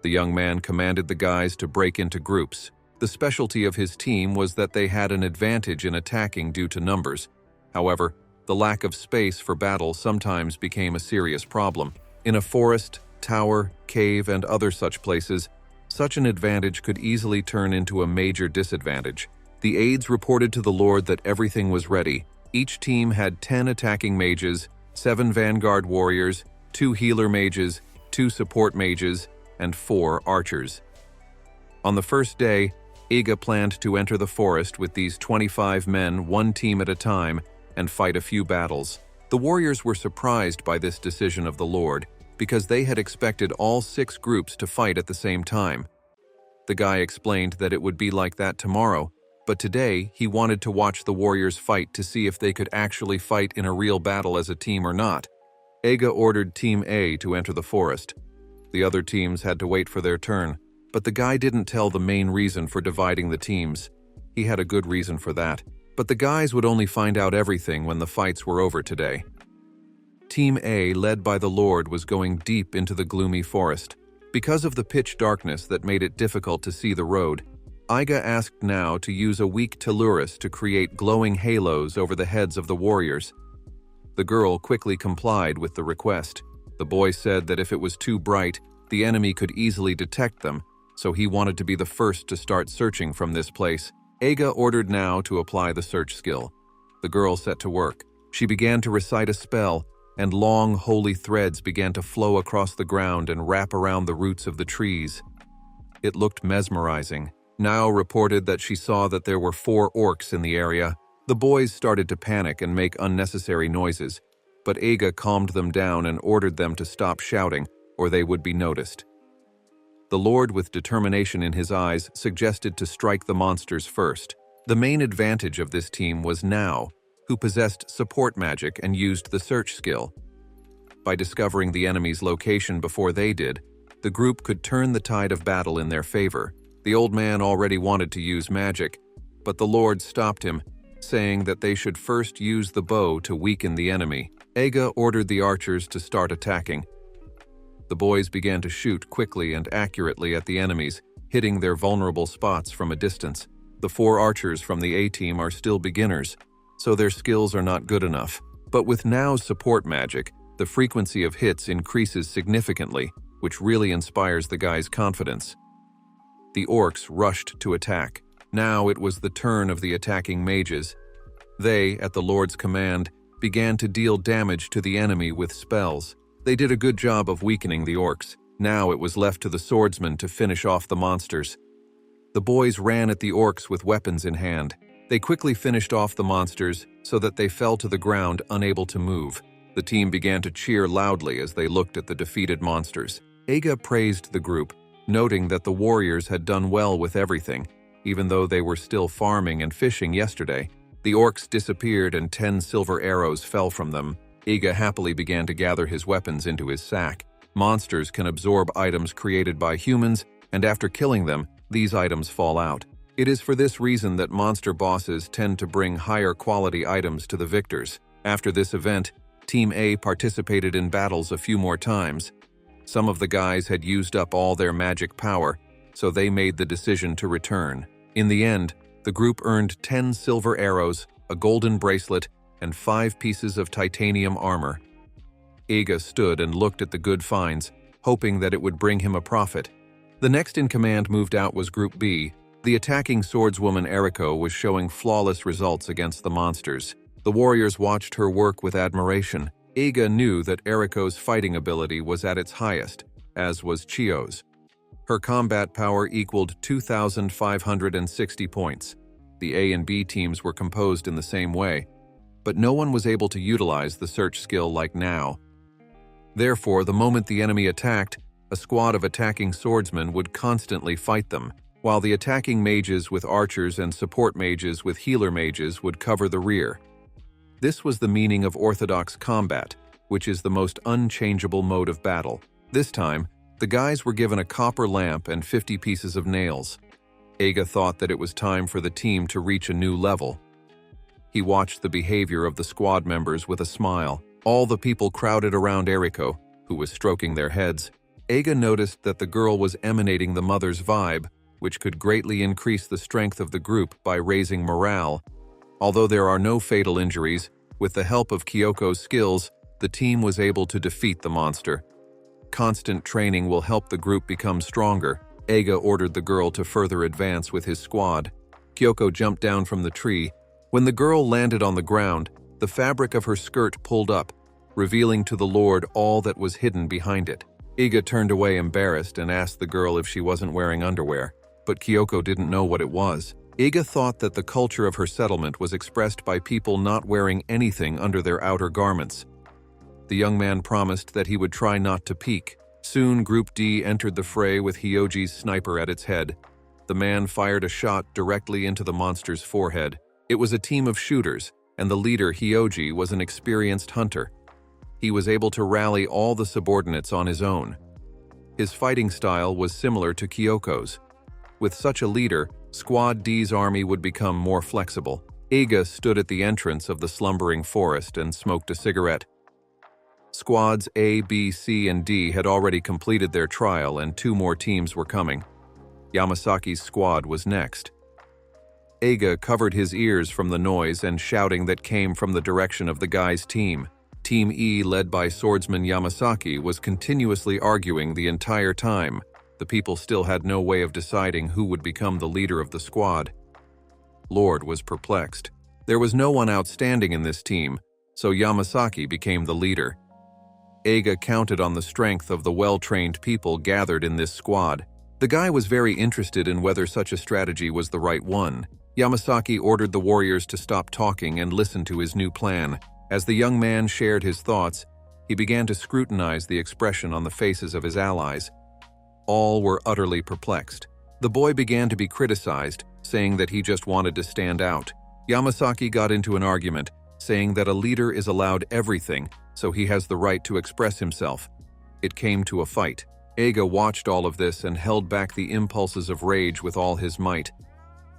The young man commanded the guys to break into groups. The specialty of his team was that they had an advantage in attacking due to numbers. However, the lack of space for battle sometimes became a serious problem. In a forest, tower, cave, and other such places, Such an advantage could easily turn into a major disadvantage. The aides reported to the Lord that everything was ready. Each team had 10 attacking mages, 7 vanguard warriors, 2 healer mages, 2 support mages, and 4 archers. On the first day, Iga planned to enter the forest with these 25 men, one team at a time, and fight a few battles. The warriors were surprised by this decision of the Lord, because they had expected all 6 groups to fight at the same time. The guy explained that it would be like that tomorrow, but today he wanted to watch the warriors fight to see if they could actually fight in a real battle as a team or not. Iga ordered Team A to enter the forest. The other teams had to wait for their turn, but the guy didn't tell the main reason for dividing the teams. He had a good reason for that, but the guys would only find out everything when the fights were over today. Team A, led by the Lord, was going deep into the gloomy forest. Because of the pitch darkness that made it difficult to see the road, Iga asked now to use a weak Telluris to create glowing halos over the heads of the warriors. The girl quickly complied with the request. The boy said that if it was too bright, the enemy could easily detect them, so he wanted to be the first to start searching from this place. Iga ordered now to apply the search skill. The girl set to work. She began to recite a spell, and long holy threads began to flow across the ground and wrap around the roots of the trees. It looked mesmerizing. Now reported that she saw that there were 4 orcs in the area. The boys started to panic and make unnecessary noises, but Iga calmed them down and ordered them to stop shouting, or they would be noticed. The Lord, with determination in his eyes, suggested to strike the monsters first. The main advantage of this team was Now, who possessed support magic and used the search skill. By discovering the enemy's location before they did, the group could turn the tide of battle in their favor. The old man already wanted to use magic, but the Lord stopped him, saying that they should first use the bow to weaken the enemy. Iga ordered the archers to start attacking. The boys began to shoot quickly and accurately at the enemies, hitting their vulnerable spots from a distance. The 4 archers from the A team are still beginners, so their skills are not good enough. But with Now's support magic, the frequency of hits increases significantly, which really inspires the guy's confidence. The orcs rushed to attack. Now it was the turn of the attacking mages. They, at the Lord's command, began to deal damage to the enemy with spells. They did a good job of weakening the orcs. Now it was left to the swordsmen to finish off the monsters. The boys ran at the orcs with weapons in hand. They quickly finished off the monsters so that they fell to the ground unable to move. The team began to cheer loudly as they looked at the defeated monsters. Iga praised the group, noting that the warriors had done well with everything, even though they were still farming and fishing yesterday. The orcs disappeared and 10 silver arrows fell from them. Iga happily began to gather his weapons into his sack. Monsters can absorb items created by humans, and after killing them, these items fall out. It is for this reason that monster bosses tend to bring higher quality items to the victors. After this event, Team A participated in battles a few more times. Some of the guys had used up all their magic power, so they made the decision to return. In the end, the group earned 10 silver arrows, a golden bracelet, and 5 pieces of titanium armor. Iga stood and looked at the good finds, hoping that it would bring him a profit. The next in command moved out was Group B. The attacking swordswoman Eriko was showing flawless results against the monsters. The warriors watched her work with admiration. Iga knew that Eriko's fighting ability was at its highest, as was Chio's. Her combat power equaled 2,560 points. The A and B teams were composed in the same way, but no one was able to utilize the search skill like now. Therefore, the moment the enemy attacked, a squad of attacking swordsmen would constantly fight them, while the attacking mages with archers and support mages with healer mages would cover the rear. This was the meaning of orthodox combat, which is the most unchangeable mode of battle. This time, the guys were given a copper lamp and 50 pieces of nails. Iga thought that it was time for the team to reach a new level. He watched the behavior of the squad members with a smile. All the people crowded around Eriko, who was stroking their heads. Iga noticed that the girl was emanating the mother's vibe, which could greatly increase the strength of the group by raising morale. Although there are no fatal injuries, with the help of Kyoko's skills, the team was able to defeat the monster. Constant training will help the group become stronger. Eiga ordered the girl to further advance with his squad. Kyoko jumped down from the tree. When the girl landed on the ground, the fabric of her skirt pulled up, revealing to the Lord all that was hidden behind it. Eiga turned away embarrassed and asked the girl if she wasn't wearing underwear, but Kyoko didn't know what it was. Eiga thought that the culture of her settlement was expressed by people not wearing anything under their outer garments. The young man promised that he would try not to peek. Soon, Group D entered the fray with Hyoji's sniper at its head. The man fired a shot directly into the monster's forehead. It was a team of shooters, and the leader, Hyoji, was an experienced hunter. He was able to rally all the subordinates on his own. His fighting style was similar to Kyoko's. With such a leader, Squad D's army would become more flexible. Eiga stood at the entrance of the slumbering forest and smoked a cigarette. Squads A, B, C, and D had already completed their trial, and 2 more teams were coming. Yamasaki's squad was next. Eiga covered his ears from the noise and shouting that came from the direction of the guy's team. Team E, led by swordsman Yamasaki, was continuously arguing the entire time. The people still had no way of deciding who would become the leader of the squad. Lord was perplexed. There was no one outstanding in this team, so Yamasaki became the leader. Eiga counted on the strength of the well-trained people gathered in this squad. The guy was very interested in whether such a strategy was the right one. Yamasaki ordered the warriors to stop talking and listen to his new plan. As the young man shared his thoughts, he began to scrutinize the expression on the faces of his allies. All were utterly perplexed. The boy began to be criticized, saying that he just wanted to stand out. Yamasaki got into an argument, saying that a leader is allowed everything, so he has the right to express himself. It came to a fight. Eiga watched all of this and held back the impulses of rage with all his might.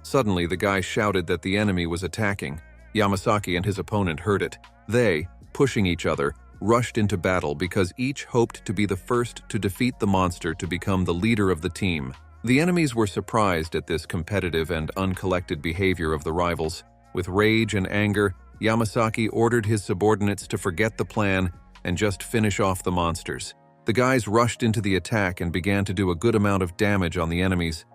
Suddenly, the guy shouted that the enemy was attacking. Yamasaki and his opponent heard it. They, pushing each other, rushed into battle because each hoped to be the first to defeat the monster to become the leader of the team. The enemies were surprised at this competitive and uncollected behavior of the rivals. With rage and anger, Yamasaki ordered his subordinates to forget the plan and just finish off the monsters. The guys rushed into the attack and began to do a good amount of damage on the enemies.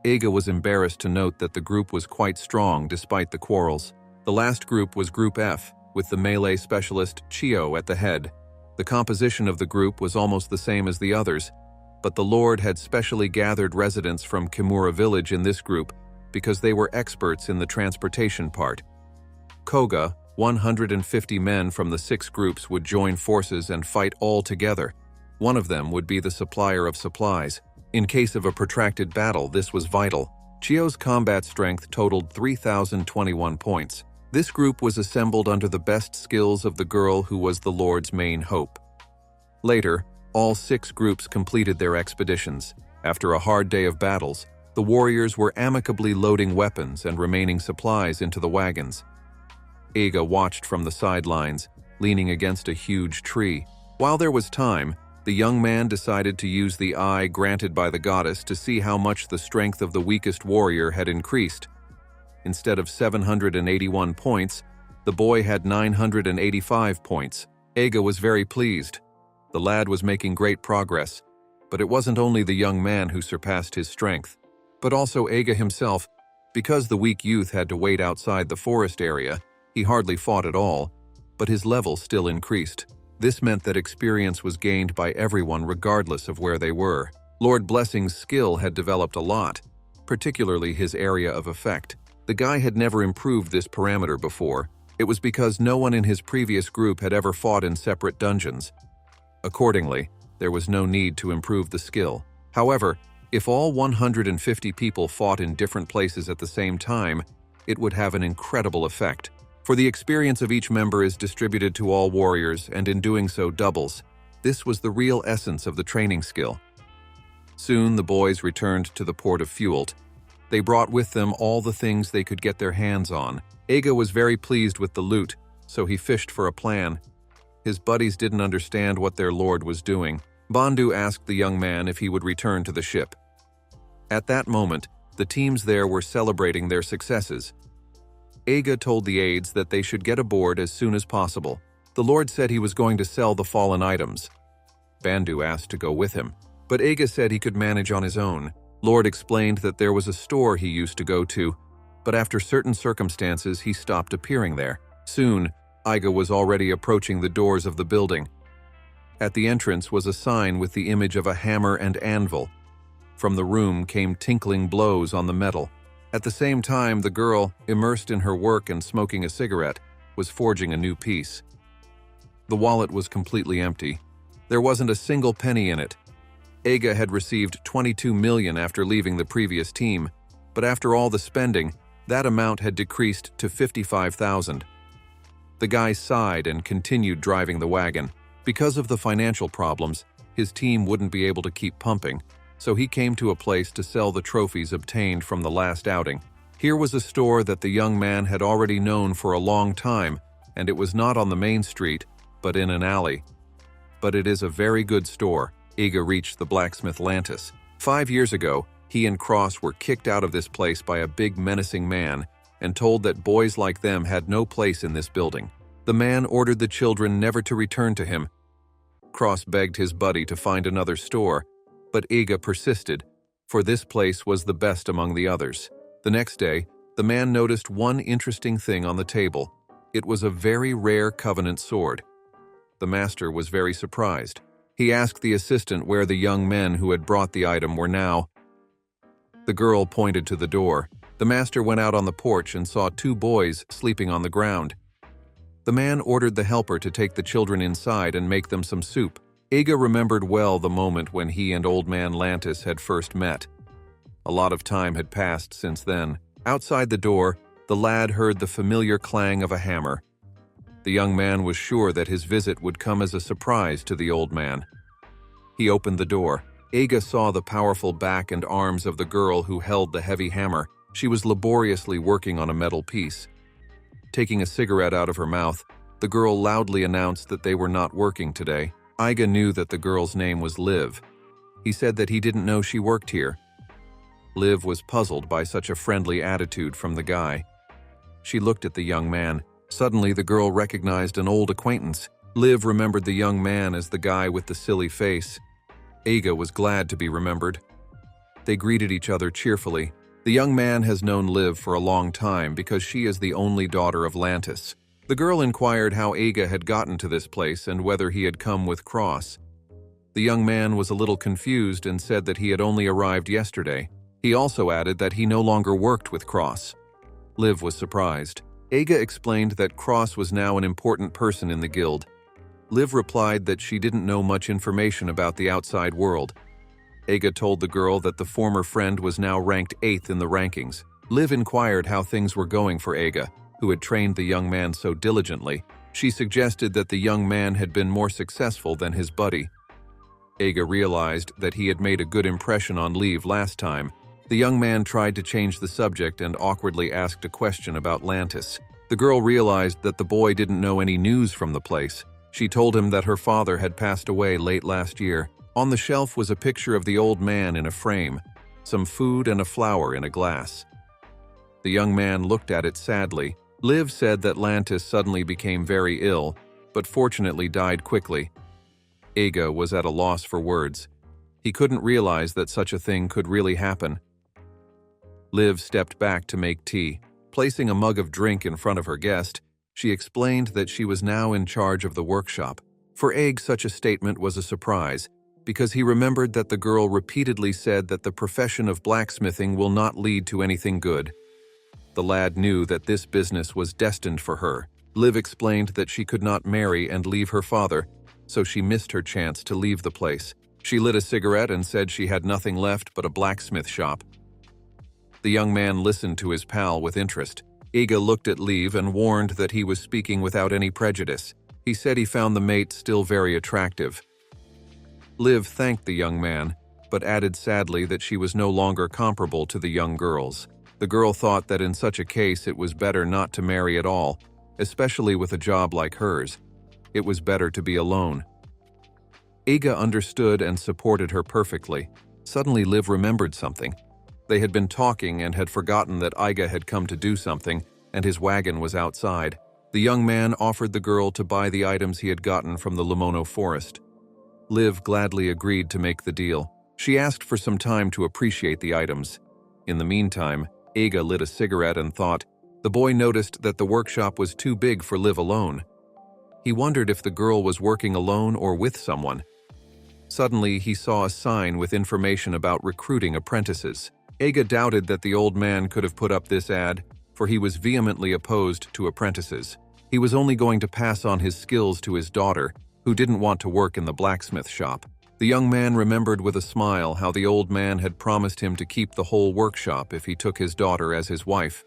Eiga was embarrassed to note that the group was quite strong despite the quarrels. The last group was Group F, with the melee specialist Chio at the head. The composition of the group was almost the same as the others, but the Lord had specially gathered residents from Kimura village in this group because they were experts in the transportation part. Koga, 150 men from the 6 groups would join forces and fight all together. One of them would be the supplier of supplies. In case of a protracted battle, this was vital. Chio's combat strength totaled 3,021 points. This group was assembled under the best skills of the girl who was the Lord's main hope. Later, all 6 groups completed their expeditions. After a hard day of battles, the warriors were amicably loading weapons and remaining supplies into the wagons. Eiga watched from the sidelines, leaning against a huge tree. While there was time, the young man decided to use the eye granted by the goddess to see how much the strength of the weakest warrior had increased. Instead of 781 points, the boy had 985 points. Eiga was very pleased. The lad was making great progress, but it wasn't only the young man who surpassed his strength, but also Eiga himself. Because the weak youth had to wait outside the forest area, he hardly fought at all, but his level still increased. This meant that experience was gained by everyone regardless of where they were. Lord Blessing's skill had developed a lot, particularly his area of effect. The guy had never improved this parameter before. It was because no one in his previous group had ever fought in separate dungeons. Accordingly, there was no need to improve the skill. However, if all 150 people fought in different places at the same time, it would have an incredible effect. For the experience of each member is distributed to all warriors, and in doing so doubles. This was the real essence of the training skill. Soon the boys returned to the port of Fuelt. They brought with them all the things they could get their hands on. Eiga was very pleased with the loot, so he fished for a plan. His buddies didn't understand what their lord was doing. Bandu asked the young man if he would return to the ship. At that moment, the teams there were celebrating their successes. Eiga told the aides that they should get aboard as soon as possible. The Lord said he was going to sell the fallen items. Bandu asked to go with him, but Eiga said he could manage on his own. Lord explained that there was a store he used to go to, but after certain circumstances he stopped appearing there. Soon, Eiga was already approaching the doors of the building. At the entrance was a sign with the image of a hammer and anvil. From the room came tinkling blows on the metal. At the same time, the girl, immersed in her work and smoking a cigarette, was forging a new piece. The wallet was completely empty. There wasn't a single penny in it. Eiga had received 22 million after leaving the previous team, but after all the spending, that amount had decreased to 55,000. The guy sighed and continued driving the wagon. Because of the financial problems, his team wouldn't be able to keep pumping, so he came to a place to sell the trophies obtained from the last outing. Here was a store that the young man had already known for a long time, and it was not on the main street, but in an alley. But it is a very good store. Eiga reached the blacksmith Lantis. 5 years ago, he and Cross were kicked out of this place by a big menacing man and told that boys like them had no place in this building. The man ordered the children never to return to him. Cross begged his buddy to find another store, but Eiga persisted, for this place was the best among the others. The next day, the man noticed one interesting thing on the table. It was a very rare Covenant sword. The master was very surprised. He asked the assistant where the young men who had brought the item were now. The girl pointed to the door. The master went out on the porch and saw 2 boys sleeping on the ground. The man ordered the helper to take the children inside and make them some soup. Eiga remembered well the moment when he and Old Man Lantis had first met. A lot of time had passed since then. Outside the door, the lad heard the familiar clang of a hammer. The young man was sure that his visit would come as a surprise to the old man. He opened the door. Eiga saw the powerful back and arms of the girl who held the heavy hammer. She was laboriously working on a metal piece. Taking a cigarette out of her mouth, the girl loudly announced that they were not working today. Eiga knew that the girl's name was Liv. He said that he didn't know she worked here. Liv was puzzled by such a friendly attitude from the guy. She looked at the young man. Suddenly, the girl recognized an old acquaintance. Liv remembered the young man as the guy with the silly face. Eiga was glad to be remembered. They greeted each other cheerfully. The young man has known Liv for a long time because she is the only daughter of Lantis. The girl inquired how Eiga had gotten to this place and whether he had come with Cross. The young man was a little confused and said that he had only arrived yesterday. He also added that he no longer worked with Cross. Liv was surprised. Eiga explained that Cross was now an important person in the guild. Liv replied that she didn't know much information about the outside world. Eiga told the girl that the former friend was now ranked 8th in the rankings. Liv inquired how things were going for Eiga, who had trained the young man so diligently. She suggested that the young man had been more successful than his buddy. Eiga realized that he had made a good impression on Liv last time. The young man tried to change the subject and awkwardly asked a question about Lantis. The girl realized that the boy didn't know any news from the place. She told him that her father had passed away late last year. On the shelf was a picture of the old man in a frame, some food and a flower in a glass. The young man looked at it sadly. Liv said that Lantis suddenly became very ill, but fortunately died quickly. Eiga was at a loss for words. He couldn't realize that such a thing could really happen. Liv stepped back to make tea. Placing a mug of drink in front of her guest, she explained that she was now in charge of the workshop. For Eiga, such a statement was a surprise, because he remembered that the girl repeatedly said that the profession of blacksmithing will not lead to anything good. The lad knew that this business was destined for her. Liv explained that she could not marry and leave her father, so she missed her chance to leave the place. She lit a cigarette and said she had nothing left but a blacksmith shop. The young man listened to his pal with interest. Eiga looked at Liv and warned that he was speaking without any prejudice. He said he found the mate still very attractive. Liv thanked the young man, but added sadly that she was no longer comparable to the young girls. The girl thought that in such a case it was better not to marry at all, especially with a job like hers. It was better to be alone. Eiga understood and supported her perfectly. Suddenly Liv remembered something. They had been talking and had forgotten that Eiga had come to do something, and his wagon was outside. The young man offered the girl to buy the items he had gotten from the Lumono forest. Liv gladly agreed to make the deal. She asked for some time to appreciate the items. In the meantime, Eiga lit a cigarette and thought. The boy noticed that the workshop was too big for Liv alone. He wondered if the girl was working alone or with someone. Suddenly, he saw a sign with information about recruiting apprentices. Eiga doubted that the old man could have put up this ad, for he was vehemently opposed to apprentices. He was only going to pass on his skills to his daughter, who didn't want to work in the blacksmith shop. The young man remembered with a smile how the old man had promised him to keep the whole workshop if he took his daughter as his wife.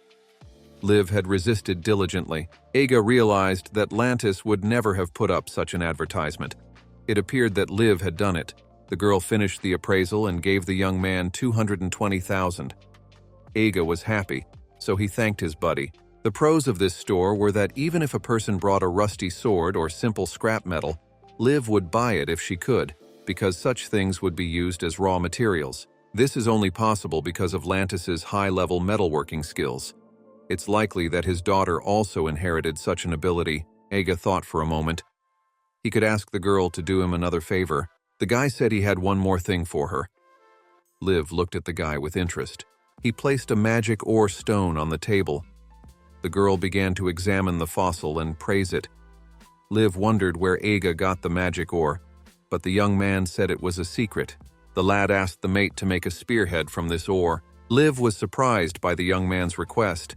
Liv had resisted diligently. Eiga realized that Lantis would never have put up such an advertisement. It appeared that Liv had done it. The girl finished the appraisal and gave the young man 220,000. Eiga was happy, so he thanked his buddy. The pros of this store were that even if a person brought a rusty sword or simple scrap metal, Liv would buy it if she could, because such things would be used as raw materials. This is only possible because of Lantis's high-level metalworking skills. It's likely that his daughter also inherited such an ability. Eiga thought for a moment. He could ask the girl to do him another favor. The guy said he had one more thing for her. Liv looked at the guy with interest. He placed a magic ore stone on the table. The girl began to examine the fossil and praise it. Liv wondered where Eiga got the magic ore, but the young man said it was a secret. The lad asked the mate to make a spearhead from this ore. Liv was surprised by the young man's request.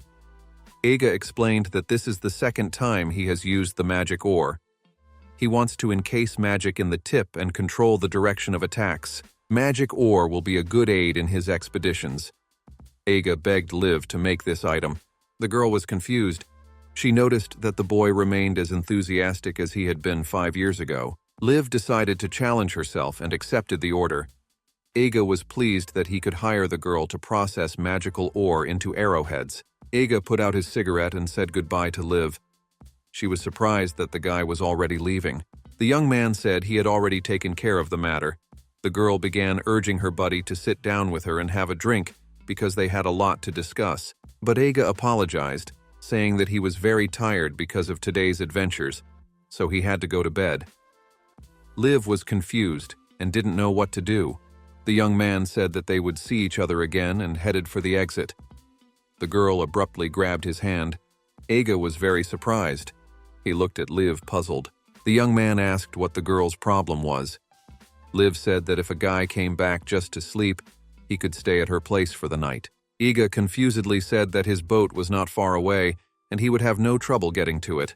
Eiga explained that this is the second time he has used the magic ore. He wants to encase magic in the tip and control the direction of attacks. Magic ore will be a good aid in his expeditions. Eiga begged Liv to make this item. The girl was confused. She noticed that the boy remained as enthusiastic as he had been 5 years ago. Liv decided to challenge herself and accepted the order. Eiga was pleased that he could hire the girl to process magical ore into arrowheads. Eiga put out his cigarette and said goodbye to Liv. She was surprised that the guy was already leaving. The young man said he had already taken care of the matter. The girl began urging her buddy to sit down with her and have a drink because they had a lot to discuss. But Eiga apologized, saying that he was very tired because of today's adventures, so he had to go to bed. Liv was confused and didn't know what to do. The young man said that they would see each other again and headed for the exit. The girl abruptly grabbed his hand. Eiga was very surprised. He looked at Liv, puzzled. The young man asked what the girl's problem was. Liv said that if a guy came back just to sleep, he could stay at her place for the night. Eiga confusedly said that his boat was not far away and he would have no trouble getting to it.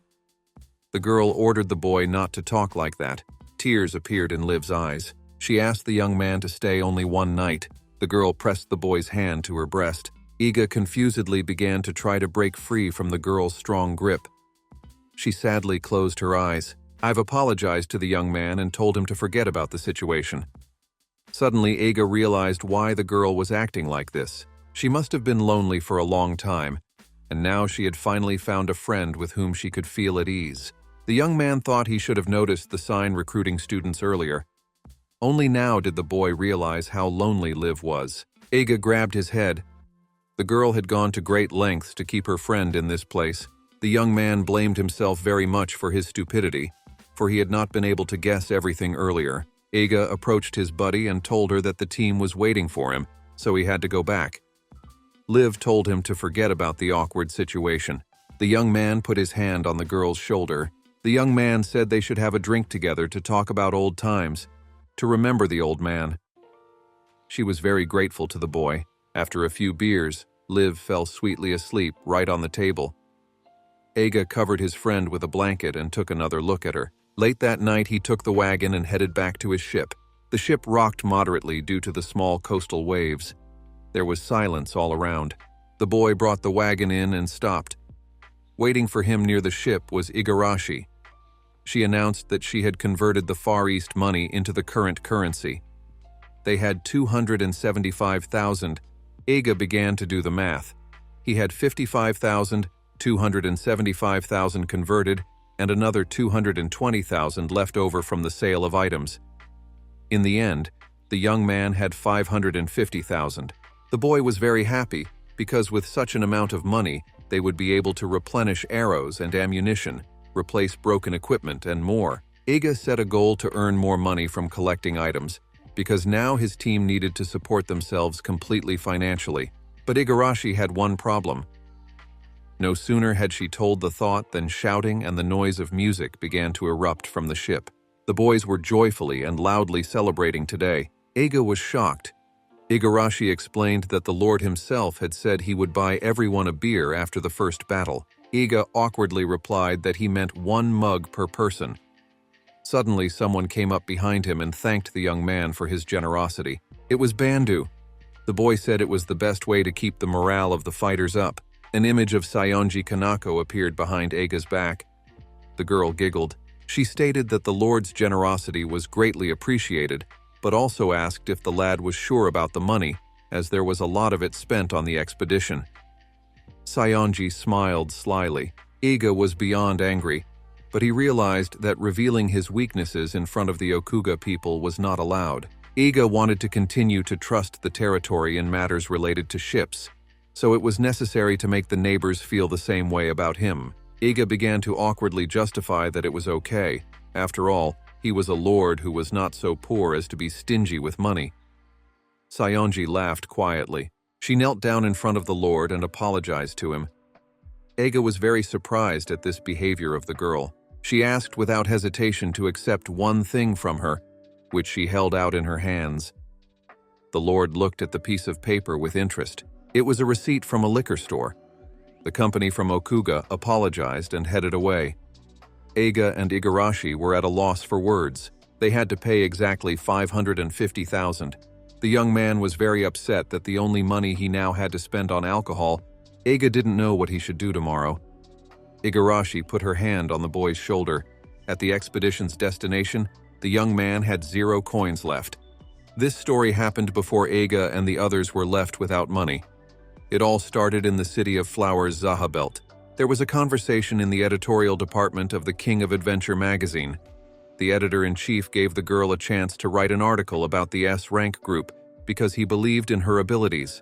The girl ordered the boy not to talk like that. Tears appeared in Liv's eyes. She asked the young man to stay only one night. The girl pressed the boy's hand to her breast. Eiga confusedly began to try to break free from the girl's strong grip. She sadly closed her eyes. I've apologized to the young man and told him to forget about the situation. Suddenly, Eiga realized why the girl was acting like this. She must have been lonely for a long time, and now she had finally found a friend with whom she could feel at ease. The young man thought he should have noticed the sign recruiting students earlier. Only now did the boy realize how lonely Liv was. Eiga grabbed his head. The girl had gone to great lengths to keep her friend in this place. The young man blamed himself very much for his stupidity, for he had not been able to guess everything earlier. Eiga approached his buddy and told her that the team was waiting for him, so he had to go back. Liv told him to forget about the awkward situation. The young man put his hand on the girl's shoulder. The young man said they should have a drink together to talk about old times, to remember the old man. She was very grateful to the boy. After a few beers, Liv fell sweetly asleep right on the table. Eiga covered his friend with a blanket and took another look at her. Late that night, he took the wagon and headed back to his ship. The ship rocked moderately due to the small coastal waves. There was silence all around. The boy brought the wagon in and stopped. Waiting for him near the ship was Igarashi. She announced that she had converted the Far East money into the current currency. They had 275,000. Eiga began to do the math. He had 55,000, 275,000 converted, and another 220,000 left over from the sale of items. In the end, the young man had 550,000. The boy was very happy, because with such an amount of money, they would be able to replenish arrows and ammunition, replace broken equipment, and more. Eiga set a goal to earn more money from collecting items. because now his team needed to support themselves completely financially. But Igarashi had one problem. No sooner had she told the thought than shouting and the noise of music began to erupt from the ship. The boys were joyfully and loudly celebrating today. Eiga was shocked. Igarashi explained that the Lord himself had said he would buy everyone a beer after the first battle. Eiga awkwardly replied that he meant 1 mug per person. Suddenly, someone came up behind him and thanked the young man for his generosity. It was Bandu. The boy said it was the best way to keep the morale of the fighters up. An image of Sayonji Kanako appeared behind Eiga's back. The girl giggled. She stated that the Lord's generosity was greatly appreciated, but also asked if the lad was sure about the money, as there was a lot of it spent on the expedition. Sayonji smiled slyly. Eiga was beyond angry, but he realized that revealing his weaknesses in front of the Okuga people was not allowed. Eiga wanted to continue to trust the territory in matters related to ships, so it was necessary to make the neighbors feel the same way about him. Eiga began to awkwardly justify that it was okay. After all, he was a lord who was not so poor as to be stingy with money. Sayonji laughed quietly. She knelt down in front of the lord and apologized to him. Eiga was very surprised at this behavior of the girl. She asked without hesitation to accept one thing from her, which she held out in her hands. The lord looked at the piece of paper with interest. It was a receipt from a liquor store. The company from Okuga apologized and headed away. Eiga and Igarashi were at a loss for words. They had to pay exactly 550,000. The young man was very upset that the only money he now had to spend on alcohol. Eiga didn't know what he should do tomorrow. Igarashi put her hand on the boy's shoulder. At the expedition's destination, the young man had 0 coins left. This story happened before Eiga and the others were left without money. It all started in the city of Flowers, Zahabelt. There was a conversation in the editorial department of the King of Adventure magazine. The editor-in-chief gave the girl a chance to write an article about the S-rank group because he believed in her abilities.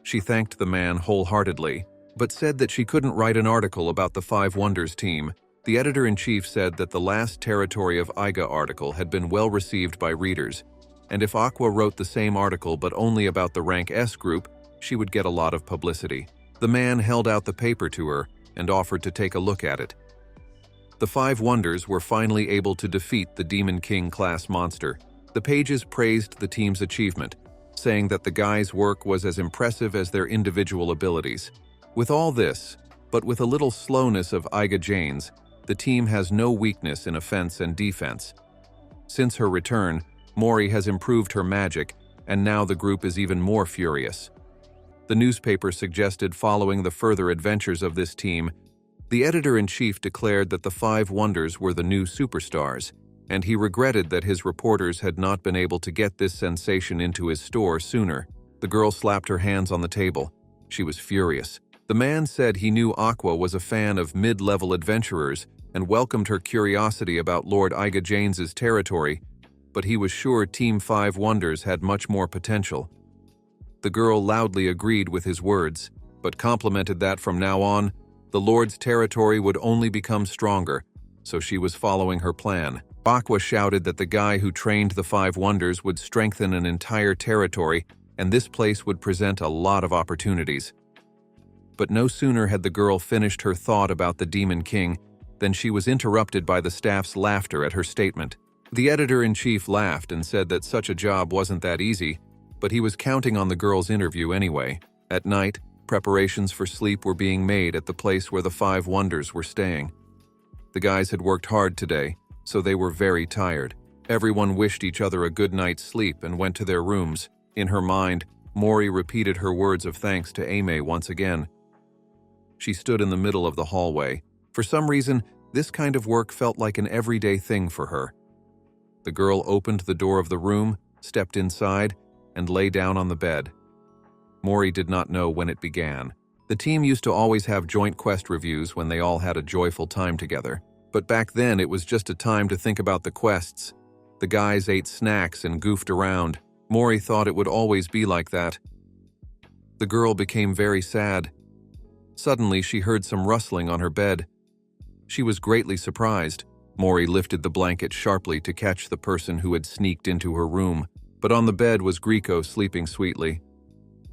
She thanked the man wholeheartedly, but said that she couldn't write an article about the Five Wonders team. The editor-in-chief said that the last Territory of Iga article had been well received by readers, and if Aqua wrote the same article but only about the rank S group, she would get a lot of publicity. The man held out the paper to her and offered to take a look at it. The Five Wonders were finally able to defeat the Demon King class monster. The pages praised the team's achievement, saying that the guys' work was as impressive as their individual abilities. With all this, but with a little slowness of Iga Jane's, the team has no weakness in offense and defense. Since her return, Mori has improved her magic, and now the group is even more furious. The newspaper suggested following the further adventures of this team. The editor-in-chief declared that the Five Wonders were the new superstars, and he regretted that his reporters had not been able to get this sensation into his store sooner. The girl slapped her hands on the table. She was furious. The man said he knew Aqua was a fan of mid-level adventurers and welcomed her curiosity about Lord Iga Jane's territory, but he was sure Team Five Wonders had much more potential. The girl loudly agreed with his words, but complimented that from now on, the Lord's territory would only become stronger, so she was following her plan. Aqua shouted that the guy who trained the Five Wonders would strengthen an entire territory, and this place would present a lot of opportunities. But no sooner had the girl finished her thought about the Demon King than she was interrupted by the staff's laughter at her statement. The editor-in-chief laughed and said that such a job wasn't that easy, but he was counting on the girl's interview anyway. At night, preparations for sleep were being made at the place where the Five Wonders were staying. The guys had worked hard today, so they were very tired. Everyone wished each other a good night's sleep and went to their rooms. In her mind, Mori repeated her words of thanks to Ame once again. She stood in the middle of the hallway. For some reason, this kind of work felt like an everyday thing for her. The girl opened the door of the room, stepped inside, and lay down on the bed. Mori did not know when it began. The team used to always have joint quest reviews when they all had a joyful time together. But back then it was just a time to think about the quests. The guys ate snacks and goofed around. Mori thought it would always be like that. The girl became very sad. Suddenly she heard some rustling on her bed. She was greatly surprised. Mori lifted the blanket sharply to catch the person who had sneaked into her room. But on the bed was Grieco sleeping sweetly.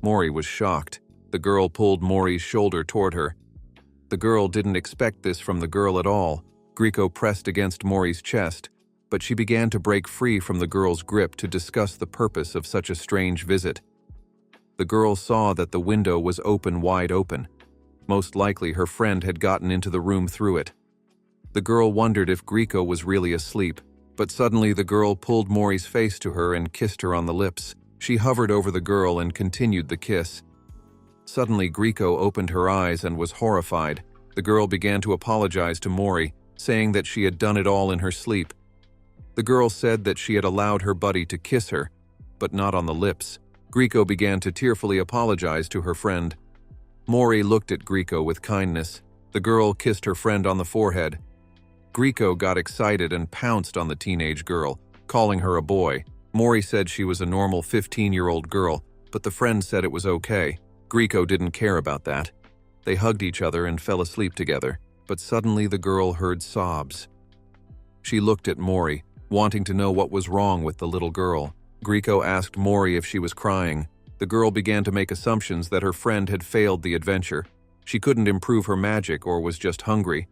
Mori was shocked. The girl pulled Mori's shoulder toward her. The girl didn't expect this from the girl at all. Grieco pressed against Mori's chest, but she began to break free from the girl's grip to discuss the purpose of such a strange visit. The girl saw that the window was wide open. Most likely her friend had gotten into the room through it. The girl wondered if Grieco was really asleep, but suddenly the girl pulled Mori's face to her and kissed her on the lips. She hovered over the girl and continued the kiss. Suddenly Grieco opened her eyes and was horrified. The girl began to apologize to Mori, saying that she had done it all in her sleep. The girl said that she had allowed her buddy to kiss her, but not on the lips. Grieco began to tearfully apologize to her friend. Mori looked at Grieco with kindness. The girl kissed her friend on the forehead. Grieco got excited and pounced on the teenage girl, calling her a boy. Mori said she was a normal 15-year-old girl, but the friend said it was okay. Grieco didn't care about that. They hugged each other and fell asleep together, but suddenly the girl heard sobs. She looked at Mori, wanting to know what was wrong with the little girl. Grieco asked Mori if she was crying. The girl began to make assumptions that her friend had failed the adventure. She couldn't improve her magic or was just hungry.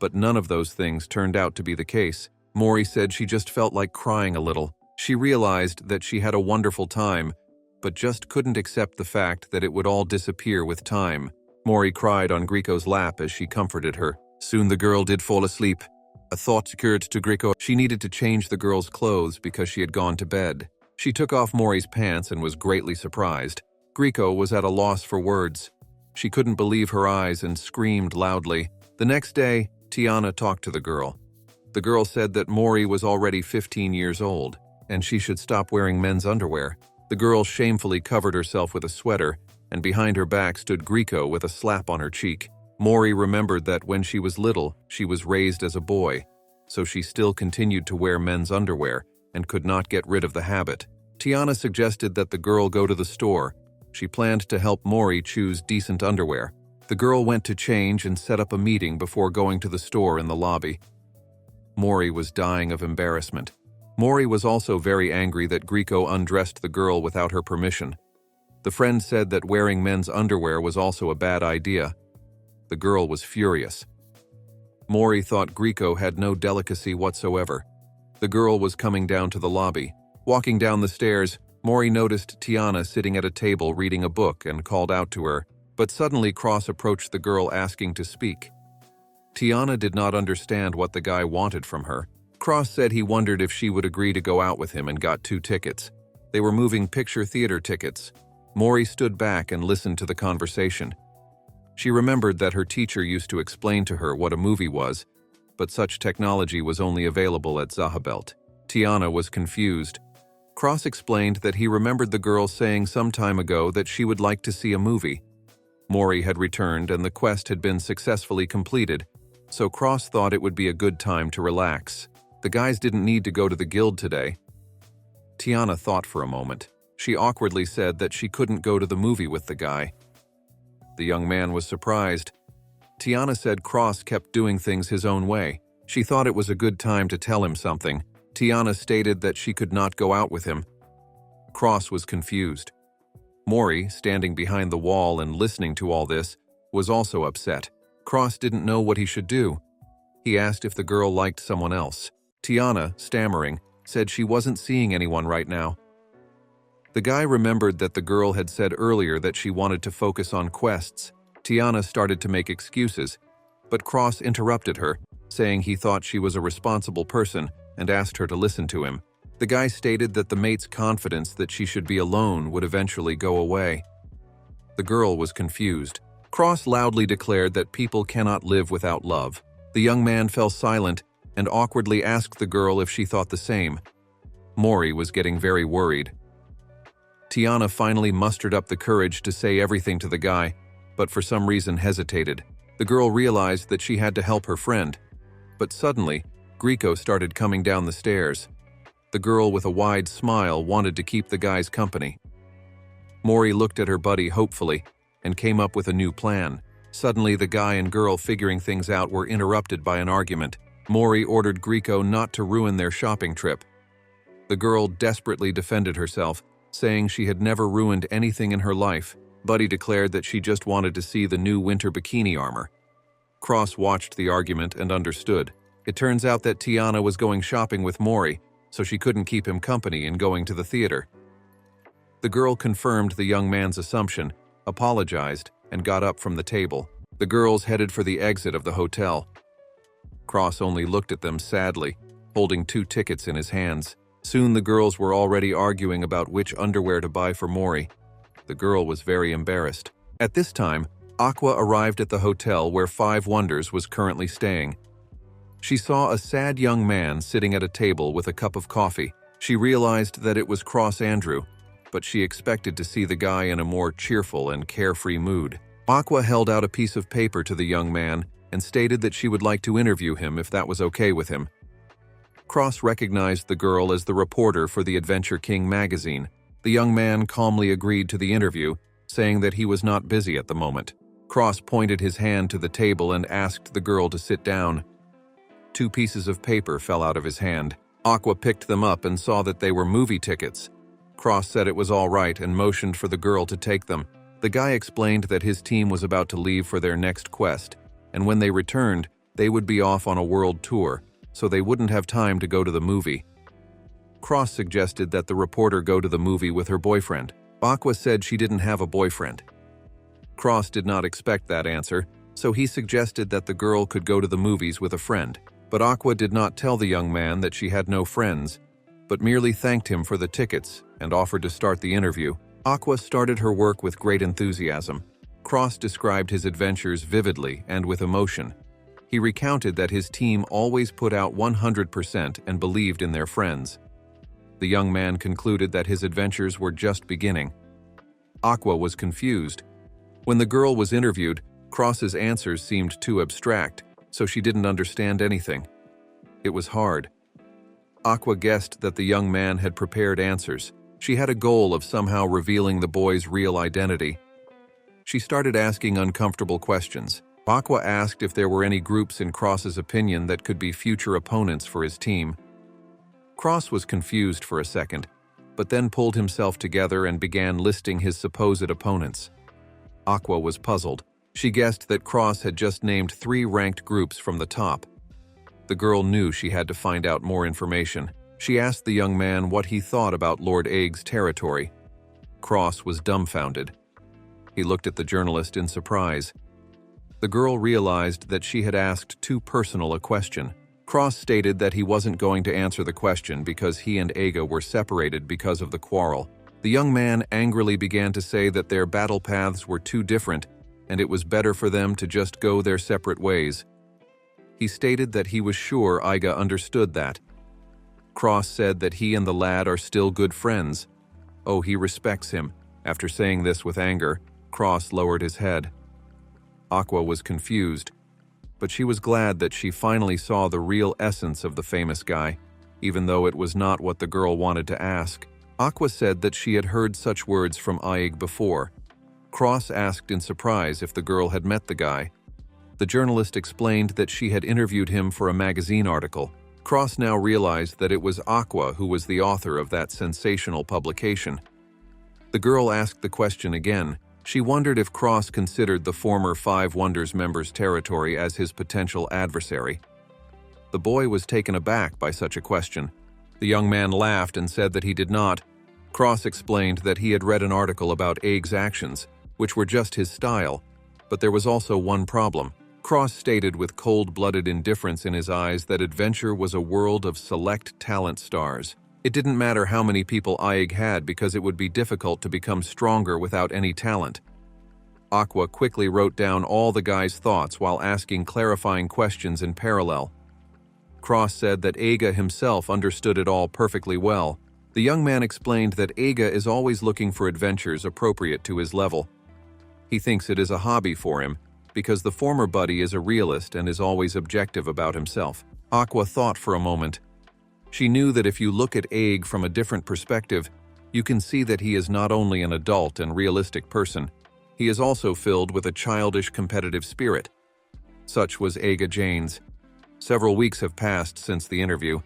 But none of those things turned out to be the case. Mori said she just felt like crying a little. She realized that she had a wonderful time, but just couldn't accept the fact that it would all disappear with time. Mori cried on Grieco's lap as she comforted her. Soon the girl did fall asleep. A thought occurred to Grieco. She needed to change the girl's clothes because she had gone to bed. She took off Mori's pants and was greatly surprised. Grieco was at a loss for words. She couldn't believe her eyes and screamed loudly. The next day, Tiana talked to the girl. The girl said that Mori was already 15 years old, and she should stop wearing men's underwear. The girl shamefully covered herself with a sweater, and behind her back stood Grieco with a slap on her cheek. Mori remembered that when she was little, she was raised as a boy, so she still continued to wear men's underwear and could not get rid of the habit. Tiana suggested that the girl go to the store. She planned to help Mori choose decent underwear. The girl went to change and set up a meeting before going to the store in the lobby. Mori was dying of embarrassment. Mori was also very angry that Grieco undressed the girl without her permission. The friend said that wearing men's underwear was also a bad idea. The girl was furious. Mori thought Grieco had no delicacy whatsoever. The girl was coming down to the lobby. Walking down the stairs, Mori noticed Tiana sitting at a table reading a book and called out to her, but suddenly Cross approached the girl asking to speak. Tiana did not understand what the guy wanted from her. Cross said he wondered if she would agree to go out with him and got 2 tickets. They were moving picture theater tickets. Mori stood back and listened to the conversation. She remembered that her teacher used to explain to her what a movie was, but such technology was only available at Zahabelt. Tiana was confused. Cross explained that he remembered the girl saying some time ago that she would like to see a movie. Mori had returned and the quest had been successfully completed, so Cross thought it would be a good time to relax. The guys didn't need to go to the guild today. Tiana thought for a moment. She awkwardly said that she couldn't go to the movie with the guy. The young man was surprised. Tiana said Cross kept doing things his own way. She thought it was a good time to tell him something. Tiana stated that she could not go out with him. Cross was confused. Mori, standing behind the wall and listening to all this, was also upset. Cross didn't know what he should do. He asked if the girl liked someone else. Tiana, stammering, said she wasn't seeing anyone right now. The guy remembered that the girl had said earlier that she wanted to focus on quests. Tiana started to make excuses, but Cross interrupted her, saying he thought she was a responsible person and asked her to listen to him. The guy stated that the mate's confidence that she should be alone would eventually go away. The girl was confused. Cross loudly declared that people cannot live without love. The young man fell silent and awkwardly asked the girl if she thought the same. Mori was getting very worried. Tiana finally mustered up the courage to say everything to the guy, but for some reason hesitated. The girl realized that she had to help her friend. But suddenly, Grieco started coming down the stairs. The girl with a wide smile wanted to keep the guy's company. Mori looked at her buddy hopefully and came up with a new plan. Suddenly, the guy and girl figuring things out were interrupted by an argument. Mori ordered Grieco not to ruin their shopping trip. The girl desperately defended herself, saying she had never ruined anything in her life. Buddy declared that she just wanted to see the new winter bikini armor. Cross watched the argument and understood. It turns out that Tiana was going shopping with Mori, so she couldn't keep him company in going to the theater. The girl confirmed the young man's assumption, apologized, and got up from the table. The girls headed for the exit of the hotel. Cross only looked at them sadly, holding 2 tickets in his hands. Soon the girls were already arguing about which underwear to buy for Mori. The girl was very embarrassed. At this time, Aqua arrived at the hotel where Five Wonders was currently staying. She saw a sad young man sitting at a table with a cup of coffee. She realized that it was Cross Andrew, but she expected to see the guy in a more cheerful and carefree mood. Aqua held out a piece of paper to the young man and stated that she would like to interview him if that was okay with him. Cross recognized the girl as the reporter for the Adventure King magazine. The young man calmly agreed to the interview, saying that he was not busy at the moment. Cross pointed his hand to the table and asked the girl to sit down. 2 pieces of paper fell out of his hand. Aqua picked them up and saw that they were movie tickets. Cross said it was all right and motioned for the girl to take them. The guy explained that his team was about to leave for their next quest, and when they returned, they would be off on a world tour, so they wouldn't have time to go to the movie. Cross suggested that the reporter go to the movie with her boyfriend. Aqua said she didn't have a boyfriend. Cross did not expect that answer, so he suggested that the girl could go to the movies with a friend. But Aqua did not tell the young man that she had no friends, but merely thanked him for the tickets and offered to start the interview. Aqua started her work with great enthusiasm. Cross described his adventures vividly and with emotion. He recounted that his team always put out 100% and believed in their friends. The young man concluded that his adventures were just beginning. Aqua was confused. When the girl was interviewed, Cross's answers seemed too abstract, so she didn't understand anything. It was hard. Aqua guessed that the young man had prepared answers. She had a goal of somehow revealing the boy's real identity. She started asking uncomfortable questions. Aqua asked if there were any groups in Cross's opinion that could be future opponents for his team. Cross was confused for a second, but then pulled himself together and began listing his supposed opponents. Aqua was puzzled. She guessed that Cross had just named 3 ranked groups from the top. The girl knew she had to find out more information. She asked the young man what he thought about Lord Aig's territory. Cross was dumbfounded. He looked at the journalist in surprise. The girl realized that she had asked too personal a question. Cross stated that he wasn't going to answer the question because he and Aiga were separated because of the quarrel. The young man angrily began to say that their battle paths were too different and it was better for them to just go their separate ways. He stated that he was sure Aiga understood that. Cross said that he and the lad are still good friends. Oh, he respects him. After saying this with anger, Cross lowered his head. Aqua was confused, but she was glad that she finally saw the real essence of the famous guy, even though it was not what the girl wanted to ask. Aqua said that she had heard such words from Aig before. Cross asked in surprise if the girl had met the guy. The journalist explained that she had interviewed him for a magazine article. Cross now realized that it was Aqua who was the author of that sensational publication. The girl asked the question again. She wondered if Cross considered the former Five Wonders member's territory as his potential adversary. The boy was taken aback by such a question. The young man laughed and said that he did not. Cross explained that he had read an article about Aig's actions, which were just his style, but there was also one problem. Cross stated with cold-blooded indifference in his eyes that adventure was a world of select talent stars. It didn't matter how many people Aig had because it would be difficult to become stronger without any talent. Aqua quickly wrote down all the guy's thoughts while asking clarifying questions in parallel. Cross said that Aiga himself understood it all perfectly well. The young man explained that Aiga is always looking for adventures appropriate to his level. He thinks it is a hobby for him, because the former buddy is a realist and is always objective about himself. Aqua thought for a moment. She knew that if you look at Aig from a different perspective, you can see that he is not only an adult and realistic person, he is also filled with a childish competitive spirit. Such was Aiga Jane's. Several weeks have passed since the interview.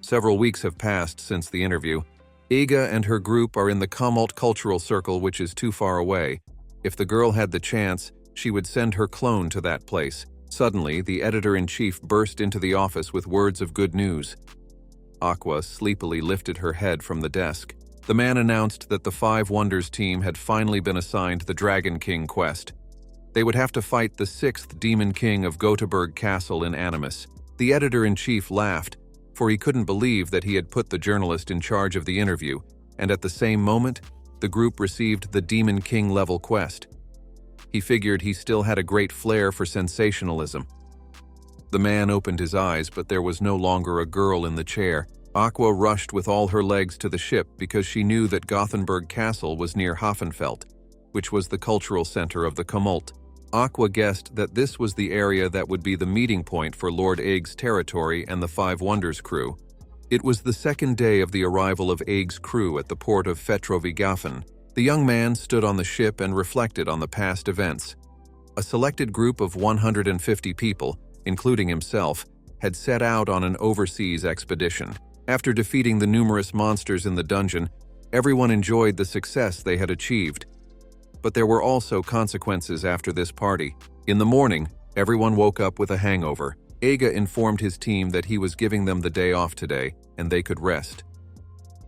Several weeks have passed since the interview. Iga and her group are in the Kamalt cultural circle, which is too far away. If the girl had the chance, she would send her clone to that place. Suddenly, the editor-in-chief burst into the office with words of good news. Aqua sleepily lifted her head from the desk. The man announced that the Five Wonders team had finally been assigned the Dragon King quest. They would have to fight the 6th Demon King of Göteborg Castle in Animus. The editor-in-chief laughed, for he couldn't believe that he had put the journalist in charge of the interview, and at the same moment, the group received the Demon King level quest. He figured he still had a great flair for sensationalism. The man opened his eyes, but there was no longer a girl in the chair. Aqua rushed with all her legs to the ship because she knew that Gothenburg Castle was near Hafenfelt, which was the cultural center of the Kamalt. Aqua guessed that this was the area that would be the meeting point for Lord Isekai'd's territory and the Five Wonders crew. It was the second day of the arrival of Isekai'd's crew at the port of Fetrovigafen. The young man stood on the ship and reflected on the past events. A selected group of 150 people, including himself, had set out on an overseas expedition. After defeating the numerous monsters in the dungeon, everyone enjoyed the success they had achieved. But there were also consequences after this party. In the morning, everyone woke up with a hangover. Isekai'd informed his team that he was giving them the day off today, and they could rest.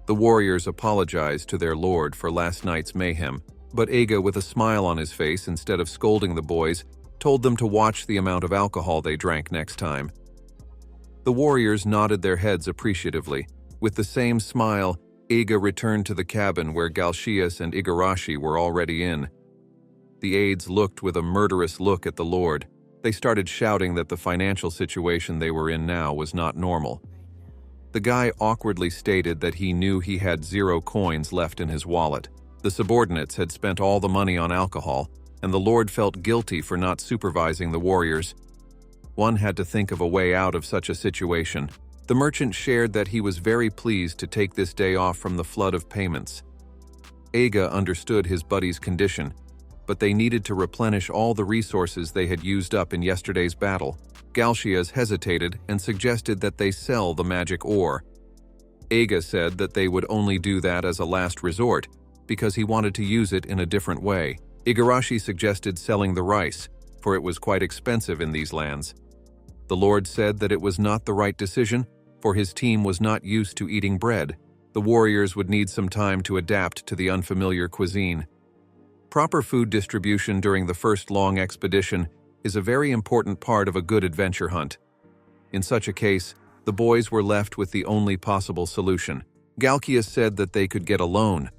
The warriors apologized to their lord for last night's mayhem, but Isekai'd, with a smile on his face instead of scolding the boys, told them to watch the amount of alcohol they drank next time. The warriors nodded their heads appreciatively. With the same smile, Isekai'd returned to the cabin where Galcias and Igarashi were already in. The aides looked with a murderous look at the lord. They started shouting that the financial situation they were in now was not normal. The guy awkwardly stated that he knew he had 0 coins left in his wallet. The subordinates had spent all the money on alcohol, and the lord felt guilty for not supervising the warriors. One had to think of a way out of such a situation. The merchant shared that he was very pleased to take this day off from the flood of payments. Isekai'd understood his buddy's condition, but they needed to replenish all the resources they had used up in yesterday's battle. Galcias hesitated and suggested that they sell the magic ore. Isekai'd said that they would only do that as a last resort, because he wanted to use it in a different way. Igarashi suggested selling the rice, for it was quite expensive in these lands. The lord said that it was not the right decision, for his team was not used to eating bread. The warriors would need some time to adapt to the unfamiliar cuisine. Proper food distribution during the first long expedition is a very important part of a good adventure hunt. In such a case, the boys were left with the only possible solution. Galcias said that they could get a loan.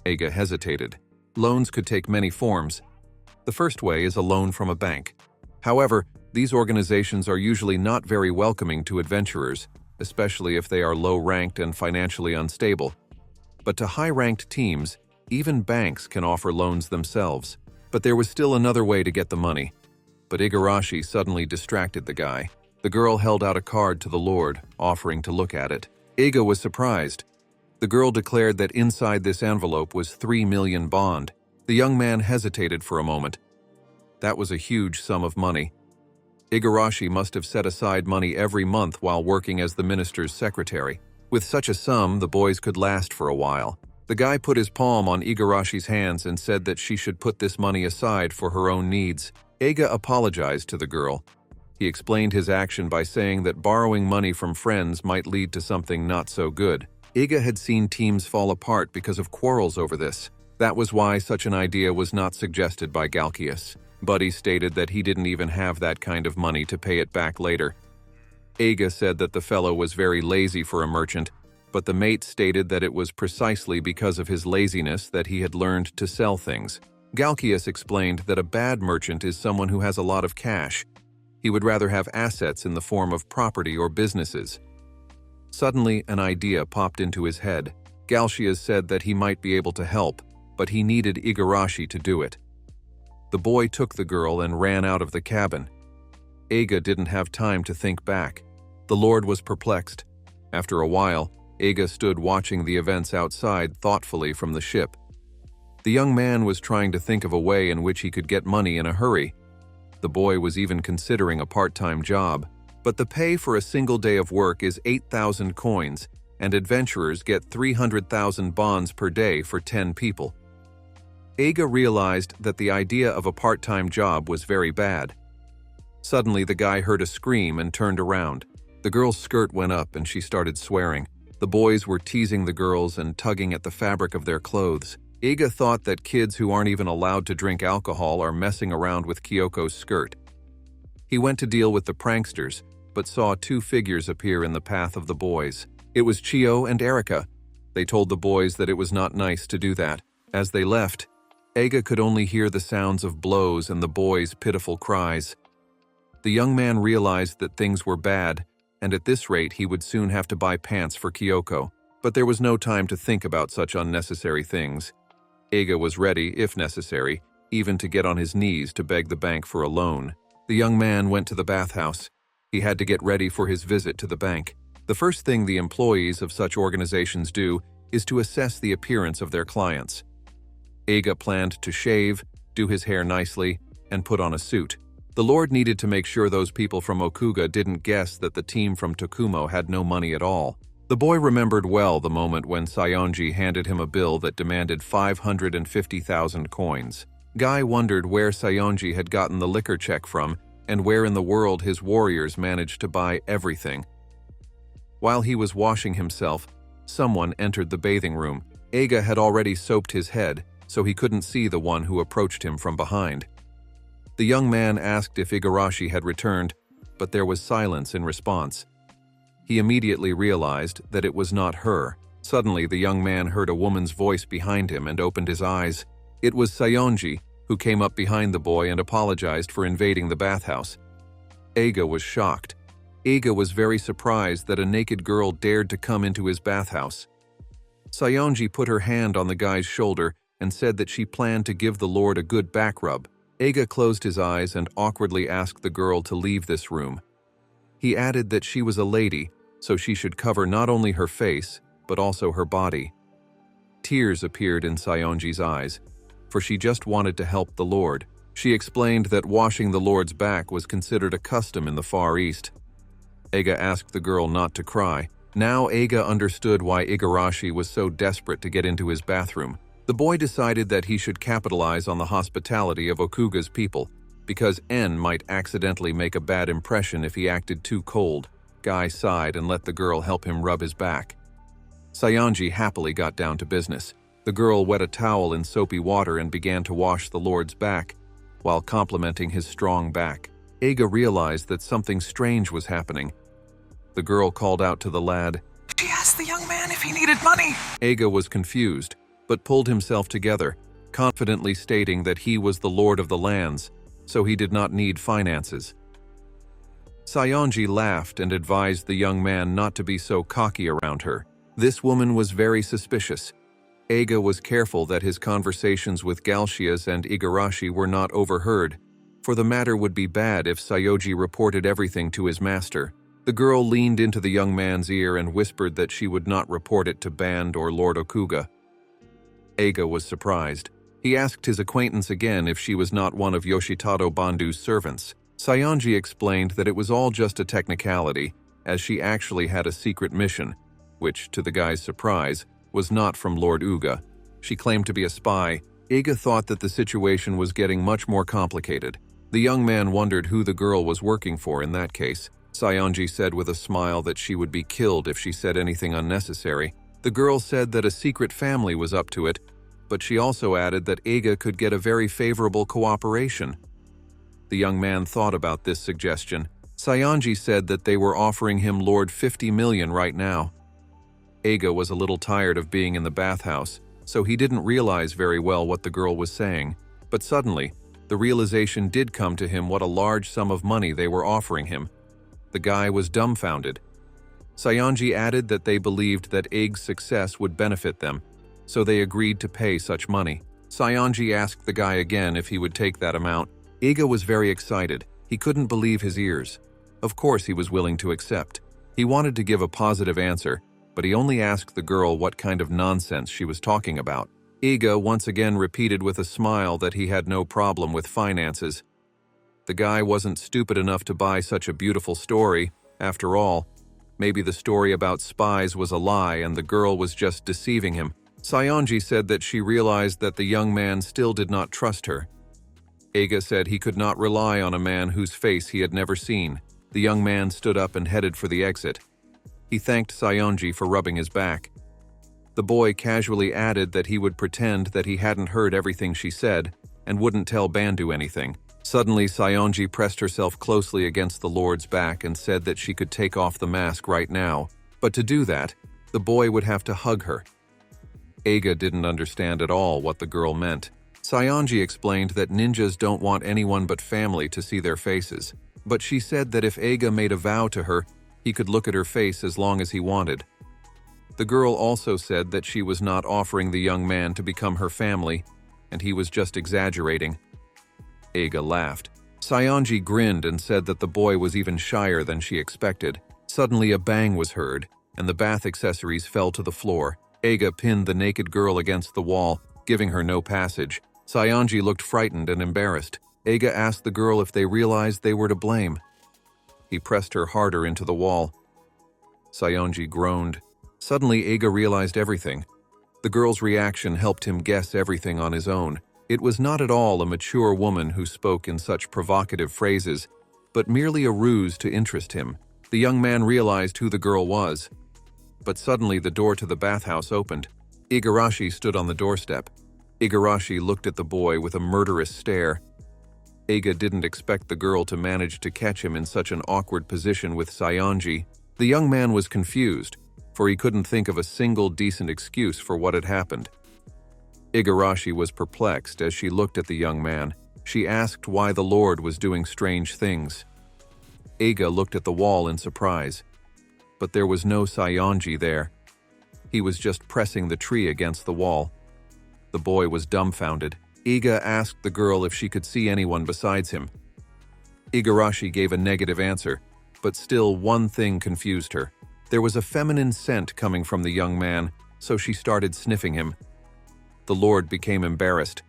Isekai'd hesitated. Loans could take many forms. The first way is a loan from a bank. However, these organizations are usually not very welcoming to adventurers, especially if they are low-ranked and financially unstable. But to high-ranked teams, even banks can offer loans themselves. But there was still another way to get the money. But Igarashi suddenly distracted the guy. The girl held out a card to the lord, offering to look at it. Isekai'd was surprised. The girl declared that inside this envelope was 3 million bond. The young man hesitated for a moment. That was a huge sum of money. Igarashi must have set aside money every month while working as the minister's secretary. With such a sum, the boys could last for a while. The guy put his palm on Igarashi's hands and said that she should put this money aside for her own needs. Isekai'd apologized to the girl. He explained his action by saying that borrowing money from friends might lead to something not so good. Isekai'd had seen teams fall apart because of quarrels over this. That was why such an idea was not suggested by Galcias. Buddy stated that he didn't even have that kind of money to pay it back later. Isekai'd said that the fellow was very lazy for a merchant, but the mate stated that it was precisely because of his laziness that he had learned to sell things. Galcias explained that a bad merchant is someone who has a lot of cash. He would rather have assets in the form of property or businesses. Suddenly, an idea popped into his head. Galcias said that he might be able to help, but he needed Igarashi to do it. The boy took the girl and ran out of the cabin. Isekai'd didn't have time to think back. The lord was perplexed. After a while, Isekai'd stood watching the events outside thoughtfully from the ship. The young man was trying to think of a way in which he could get money in a hurry. The boy was even considering a part-time job. but the pay for a single day of work is 8,000 coins, and adventurers get 300,000 bonds per day for 10 people. Eiga realized that the idea of a part-time job was very bad. Suddenly, the guy heard a scream and turned around. The girl's skirt went up and she started swearing. The boys were teasing the girls and tugging at the fabric of their clothes. Eiga thought that kids who aren't even allowed to drink alcohol are messing around with Kyoko's skirt. He went to deal with the pranksters, but saw two figures appear in the path of the boys. It was Chio and Erika. They told the boys that it was not nice to do that. As they left, Eiga could only hear the sounds of blows and the boys' pitiful cries. The young man realized that things were bad, and at this rate he would soon have to buy pants for Kyoko. But there was no time to think about such unnecessary things. Eiga was ready, if necessary, even to get on his knees to beg the bank for a loan. The young man went to the bathhouse. He had to get ready for his visit to the bank. The first thing the employees of such organizations do is to assess the appearance of their clients. Eiga planned to shave, do his hair nicely, and put on a suit. The Lord needed to make sure those people from Okuga didn't guess that the team from Tokumo had no money at all. The boy remembered well the moment when Sayonji handed him a bill that demanded 550,000 coins. Guy wondered where Sayonji had gotten the liquor check from and where in the world his warriors managed to buy everything. While he was washing himself, someone entered the bathing room. Eiga had already soaped his head, so he couldn't see the one who approached him from behind. The young man asked if Igarashi had returned, but there was silence in response. He immediately realized that it was not her. Suddenly, the young man heard a woman's voice behind him and opened his eyes. It was Sayonji, who came up behind the boy and apologized for invading the bathhouse. Eiga was shocked. Eiga was very surprised that a naked girl dared to come into his bathhouse. Sayonji put her hand on the guy's shoulder and said that she planned to give the Lord a good back rub. Eiga closed his eyes and awkwardly asked the girl to leave this room. He added that she was a lady, so she should cover not only her face, but also her body. Tears appeared in Sayonji's eyes, for she just wanted to help the Lord. She explained that washing the Lord's back was considered a custom in the Far East. Eiga asked the girl not to cry. Now Eiga understood why Igarashi was so desperate to get into his bathroom. The boy decided that he should capitalize on the hospitality of Okuga's people, because N might accidentally make a bad impression if he acted too cold. Guy sighed and let the girl help him rub his back. Sayonji happily got down to business. The girl wet a towel in soapy water and began to wash the Lord's back, while complimenting his strong back. Eiga realized that something strange was happening. The girl called out to the lad. She asked the young man if he needed money. Eiga was confused, but pulled himself together, confidently stating that he was the Lord of the lands, so he did not need finances. Sayonji laughed and advised the young man not to be so cocky around her. This woman was very suspicious. Eiga was careful that his conversations with Galshias and Igarashi were not overheard, for the matter would be bad if Sayonji reported everything to his master. The girl leaned into the young man's ear and whispered that she would not report it to Band or Lord Okuga. Eiga was surprised. He asked his acquaintance again if she was not one of Yoshitado Bandu's servants. Sayonji explained that it was all just a technicality, as she actually had a secret mission, which, to the guy's surprise, was not from Lord Uga. She claimed to be a spy. Eiga thought that the situation was getting much more complicated. The young man wondered who the girl was working for in that case. Sayonji said with a smile that she would be killed if she said anything unnecessary. The girl said that a secret family was up to it, but she also added that Eiga could get a very favorable cooperation. The young man thought about this suggestion. Sayonji said that they were offering him Lord 50 million right now. Eiga was a little tired of being in the bathhouse, so he didn't realize very well what the girl was saying. But suddenly, the realization did come to him what a large sum of money they were offering him. The guy was dumbfounded. Sayonji added that they believed that Eiga's success would benefit them, so they agreed to pay such money. Sayonji asked the guy again if he would take that amount. Eiga was very excited. He couldn't believe his ears. Of course he was willing to accept. He wanted to give a positive answer, but he only asked the girl what kind of nonsense she was talking about. Eiga once again repeated with a smile that he had no problem with finances. The guy wasn't stupid enough to buy such a beautiful story. After all, maybe the story about spies was a lie and the girl was just deceiving him. Saionji said that she realized that the young man still did not trust her. Eiga said he could not rely on a man whose face he had never seen. The young man stood up and headed for the exit. He thanked Saionji for rubbing his back. The boy casually added that he would pretend that he hadn't heard everything she said and wouldn't tell Bandu anything. Suddenly, Saionji pressed herself closely against the Lord's back and said that she could take off the mask right now, but to do that, the boy would have to hug her. Eiga didn't understand at all what the girl meant. Saionji explained that ninjas don't want anyone but family to see their faces, but she said that if Eiga made a vow to her, he could look at her face as long as he wanted. The girl also said that she was not offering the young man to become her family, and he was just exaggerating. Eiga laughed. Saionji grinned and said that the boy was even shyer than she expected. Suddenly a bang was heard, and the bath accessories fell to the floor. Eiga pinned the naked girl against the wall, giving her no passage. Saionji looked frightened and embarrassed. Eiga asked the girl if they realized they were to blame. He pressed her harder into the wall. Saionji groaned. Suddenly Eiga realized everything. The girl's reaction helped him guess everything on his own. It was not at all a mature woman who spoke in such provocative phrases, but merely a ruse to interest him. The young man realized who the girl was. But suddenly the door to the bathhouse opened. Igarashi stood on the doorstep. Igarashi looked at the boy with a murderous stare. Eiga didn't expect the girl to manage to catch him in such an awkward position with Saionji. The young man was confused, for he couldn't think of a single decent excuse for what had happened. Igarashi was perplexed as she looked at the young man. She asked why the Lord was doing strange things. Eiga looked at the wall in surprise, but there was no Saionji there. He was just pressing the tree against the wall. The boy was dumbfounded. Eiga asked the girl if she could see anyone besides him. Igarashi gave a negative answer, but still one thing confused her. There was a feminine scent coming from the young man, so she started sniffing him. The Lord became embarrassed.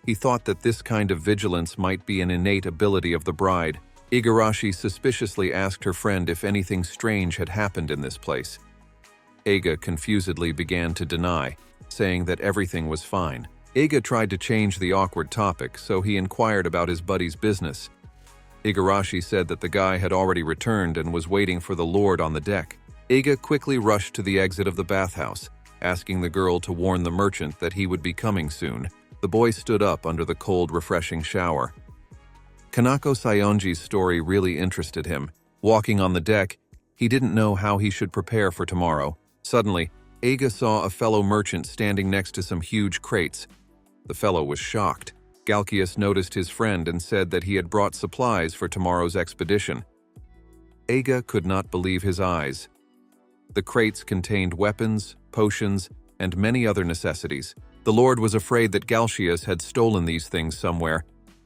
He thought that this kind of vigilance might be an innate ability of the bride. Igarashi suspiciously asked her friend if anything strange had happened in this place. Eiga confusedly began to deny, saying that everything was fine. Eiga tried to change the awkward topic, so he inquired about his buddy's business. Igarashi said that the guy had already returned and was waiting for the Lord on the deck. Eiga quickly rushed to the exit of the bathhouse, asking the girl to warn the merchant that he would be coming soon. The boy stood up under the cold, refreshing shower. Kanako Saionji's story really interested him. Walking on the deck, he didn't know how he should prepare for tomorrow. Suddenly, Eiga saw a fellow merchant standing next to some huge crates. The fellow was shocked. Galkias noticed his friend and said that he had brought supplies for tomorrow's expedition. Eiga could not believe his eyes. The crates contained weapons, potions, and many other necessities. The Lord was afraid that Galkias had stolen these things somewhere,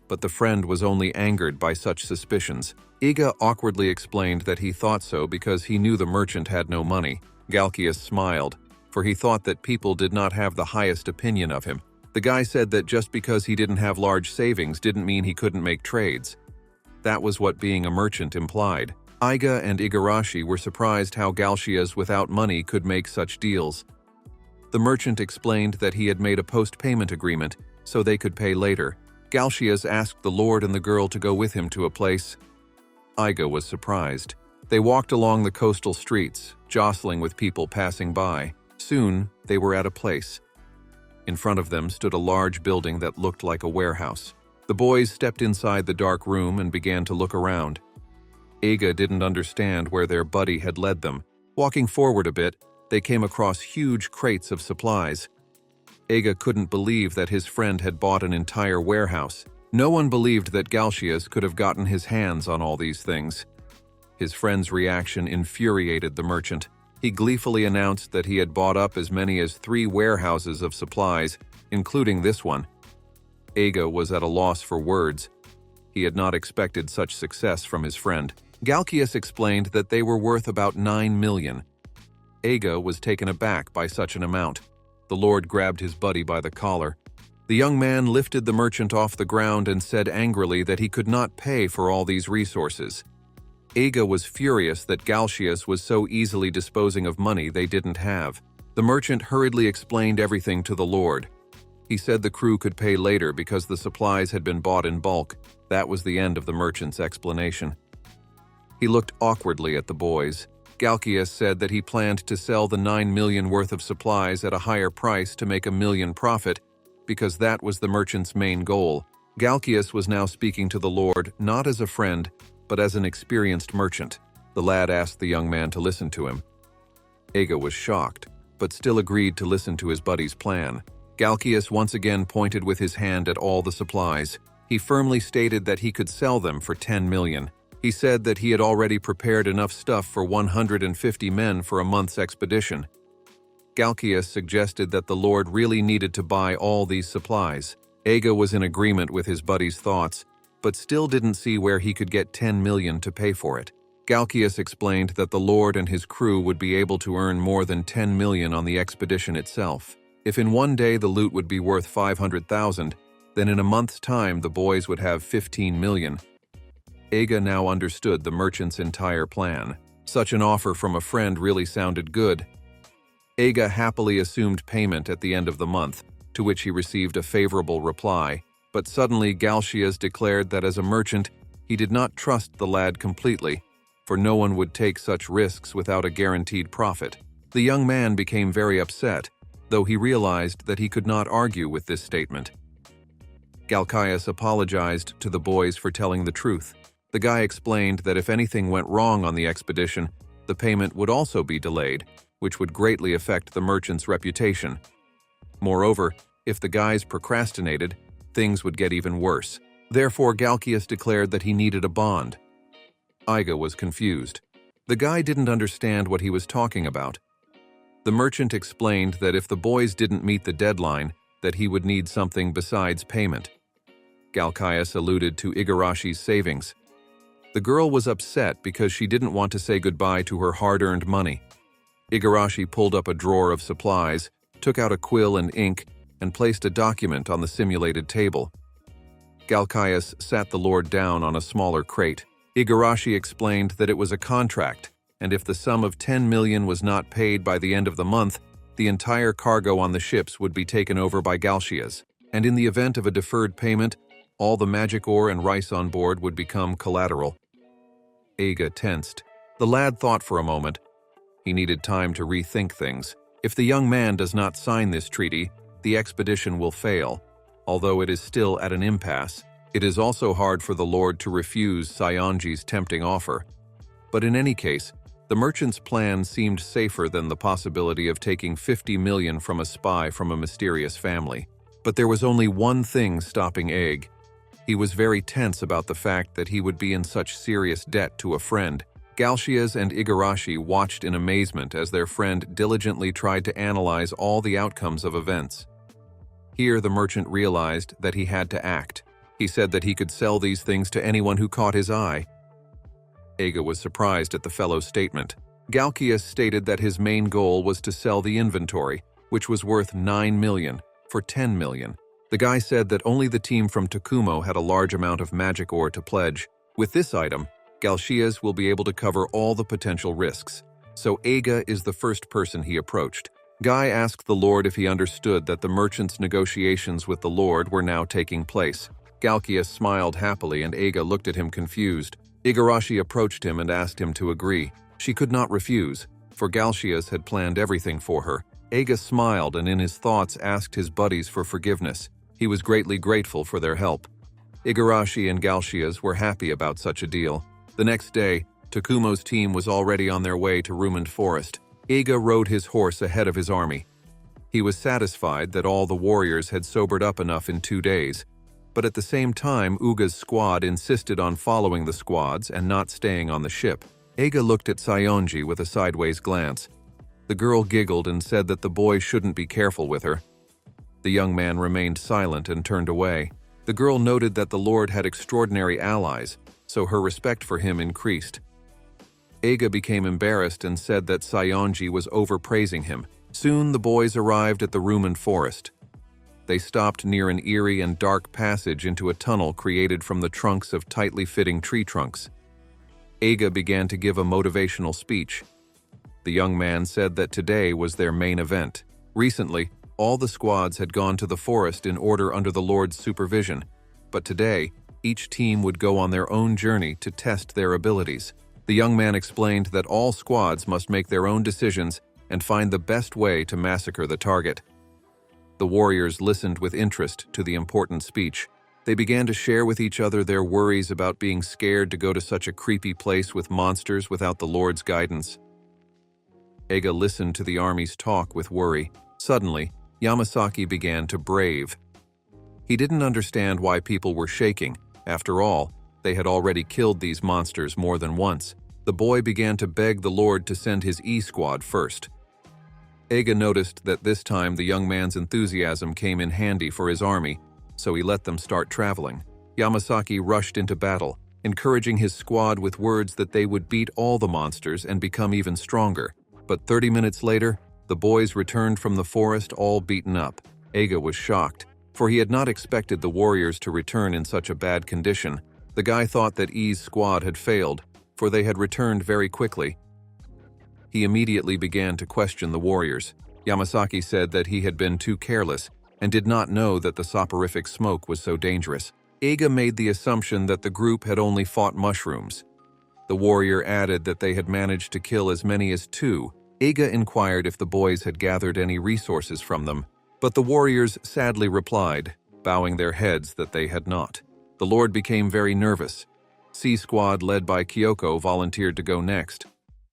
but the friend was only angered by such suspicions. Eiga awkwardly explained that he thought so because he knew the merchant had no money. Galkias smiled, for he thought that people did not have the highest opinion of him. The guy said that just because he didn't have large savings didn't mean he couldn't make trades. That was what being a merchant implied. Eiga and Igarashi were surprised how Galkias without money could make such deals. The merchant explained that he had made a post-payment agreement so they could pay later. Galkias asked the Lord and the girl to go with him to a place. Eiga was surprised. They walked along the coastal streets, jostling with people passing by. Soon, they were at a place. In front of them stood a large building that looked like a warehouse. The boys stepped inside the dark room and began to look around. Eiga didn't understand where their buddy had led them. Walking forward a bit, they came across huge crates of supplies. Eiga couldn't believe that his friend had bought an entire warehouse. No one believed that Galkias could have gotten his hands on all these things. His friend's reaction infuriated the merchant. He gleefully announced that he had bought up as many as 3 warehouses of supplies, including this one. Eiga was at a loss for words. He had not expected such success from his friend. Galkias explained that they were worth about 9 million. Eiga was taken aback by such an amount. The Lord grabbed his buddy by the collar. The young man lifted the merchant off the ground and said angrily that he could not pay for all these resources. Aga was furious that Galcias was so easily disposing of money they didn't have. The merchant hurriedly explained everything to the Lord. He said the crew could pay later because the supplies had been bought in bulk. That was the end of the merchant's explanation. He looked awkwardly at the boys. Galcias said that he planned to sell the 9 million worth of supplies at a higher price to make $1 million profit, because that was the merchant's main goal. Galcias was now speaking to the Lord, not as a friend, but as an experienced merchant. The lad asked the young man to listen to him. Aga was shocked, but still agreed to listen to his buddy's plan. Galcias once again pointed with his hand at all the supplies. He firmly stated that he could sell them for 10 million. He said that he had already prepared enough stuff for 150 men for a month's expedition. Galcias suggested that the Lord really needed to buy all these supplies. Aga was in agreement with his buddy's thoughts, but still didn't see where he could get 10 million to pay for it. Galcias explained that the Lord and his crew would be able to earn more than 10 million on the expedition itself. If in one day the loot would be worth 500,000, then in a month's time the boys would have 15 million. Aga now understood the merchant's entire plan. Such an offer from a friend really sounded good. Aga happily assumed payment at the end of the month, to which he received a favorable reply, but suddenly Galcias declared that as a merchant, he did not trust the lad completely, for no one would take such risks without a guaranteed profit. The young man became very upset, though he realized that he could not argue with this statement. Galcias apologized to the boys for telling the truth. The guy explained that if anything went wrong on the expedition, the payment would also be delayed, which would greatly affect the merchant's reputation. Moreover, if the guys procrastinated, things would get even worse. Therefore, Galcias declared that he needed a bond. Aga was confused. The guy didn't understand what he was talking about. The merchant explained that if the boys didn't meet the deadline, that he would need something besides payment. Galcias alluded to Igarashi's savings. The girl was upset because she didn't want to say goodbye to her hard-earned money. Igarashi pulled up a drawer of supplies, took out a quill and ink, and placed a document on the simulated table. Galcias sat the Lord down on a smaller crate. Igarashi explained that it was a contract, and if the sum of 10 million was not paid by the end of the month, the entire cargo on the ships would be taken over by Galcias, and in the event of a deferred payment, all the magic ore and rice on board would become collateral. Aga tensed. The lad thought for a moment. He needed time to rethink things. If the young man does not sign this treaty, the expedition will fail. Although it is still at an impasse, it is also hard for the Lord to refuse Sayonji's tempting offer. But in any case, the merchant's plan seemed safer than the possibility of taking 50 million from a spy from a mysterious family. But there was only one thing stopping Ag. He was very tense about the fact that he would be in such serious debt to a friend. Galcias and Igarashi watched in amazement as their friend diligently tried to analyze all the outcomes of events. Here the merchant realized that he had to act. He said that he could sell these things to anyone who caught his eye. Aga was surprised at the fellow's statement. Galcias stated that his main goal was to sell the inventory, which was worth 9 million, for 10 million. The guy said that only the team from Takumo had a large amount of magic ore to pledge. With this item, Galcias will be able to cover all the potential risks. So Aga is the first person he approached. Guy asked the Lord if he understood that the merchant's negotiations with the Lord were now taking place. Galcias smiled happily and Aga looked at him confused. Igarashi approached him and asked him to agree. She could not refuse, for Galcias had planned everything for her. Aga smiled and in his thoughts asked his buddies for forgiveness. He was greatly grateful for their help. Igarashi and Galcias were happy about such a deal. The next day, Takumo's team was already on their way to Rumand Forest. Aga rode his horse ahead of his army. He was satisfied that all the warriors had sobered up enough in 2 days, but at the same time Uga's squad insisted on following the squads and not staying on the ship. Aga looked at Sayonji with a sideways glance. The girl giggled and said that the boy shouldn't be careful with her. The young man remained silent and turned away. The girl noted that the Lord had extraordinary allies, so her respect for him increased. Aga became embarrassed and said that Sayonji was overpraising him. Soon the boys arrived at the Rumand Forest. They stopped near an eerie and dark passage into a tunnel created from the trunks of tightly fitting tree trunks. Eiga began to give a motivational speech. The young man said that today was their main event. Recently, all the squads had gone to the forest in order under the Lord's supervision, but today, each team would go on their own journey to test their abilities. The young man explained that all squads must make their own decisions and find the best way to massacre the target. The warriors listened with interest to the important speech. They began to share with each other their worries about being scared to go to such a creepy place with monsters without the Lord's guidance. Eiga listened to the army's talk with worry. Suddenly, Yamasaki began to brave. He didn't understand why people were shaking. After all, they had already killed these monsters more than once. The boy began to beg the Lord to send his E-squad first. Eiga noticed that this time the young man's enthusiasm came in handy for his army, so he let them start traveling. Yamasaki rushed into battle, encouraging his squad with words that they would beat all the monsters and become even stronger. But 30 minutes later, the boys returned from the forest all beaten up. Eiga was shocked, for he had not expected the warriors to return in such a bad condition. The guy thought that E's squad had failed, for they had returned very quickly. He immediately began to question the warriors. Yamasaki said that he had been too careless and did not know that the soporific smoke was so dangerous. Eiga made the assumption that the group had only fought mushrooms. The warrior added that they had managed to kill as many as 2. Eiga inquired if the boys had gathered any resources from them, but the warriors sadly replied, bowing their heads, that they had not. The Lord became very nervous. C Squad led by Kyoko volunteered to go next.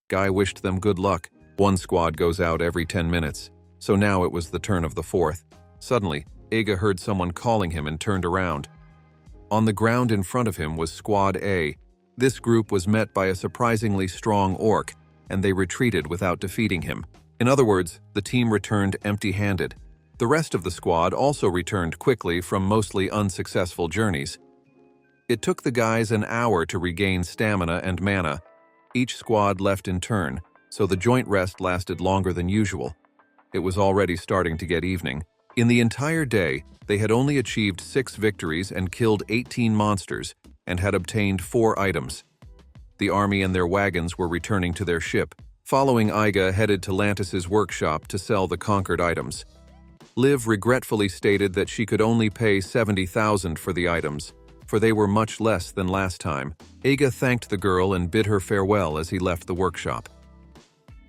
Guy wished them good luck. One squad goes out every 10 minutes, so now it was the turn of the 4th. Suddenly, Eiga heard someone calling him and turned around. On the ground in front of him was Squad A. This group was met by a surprisingly strong orc, and they retreated without defeating him. In other words, the team returned empty-handed. The rest of the squad also returned quickly from mostly unsuccessful journeys. It took the guys an hour to regain stamina and mana. Each squad left in turn, so the joint rest lasted longer than usual. It was already starting to get evening. In the entire day, they had only achieved 6 victories and killed 18 monsters, and had obtained 4 items. The army and their wagons were returning to their ship. Following, Eiga headed to Lantis's workshop to sell the conquered items. Liv regretfully stated that she could only pay 70,000 for the items, for they were much less than last time. Eiga thanked the girl and bid her farewell as he left the workshop.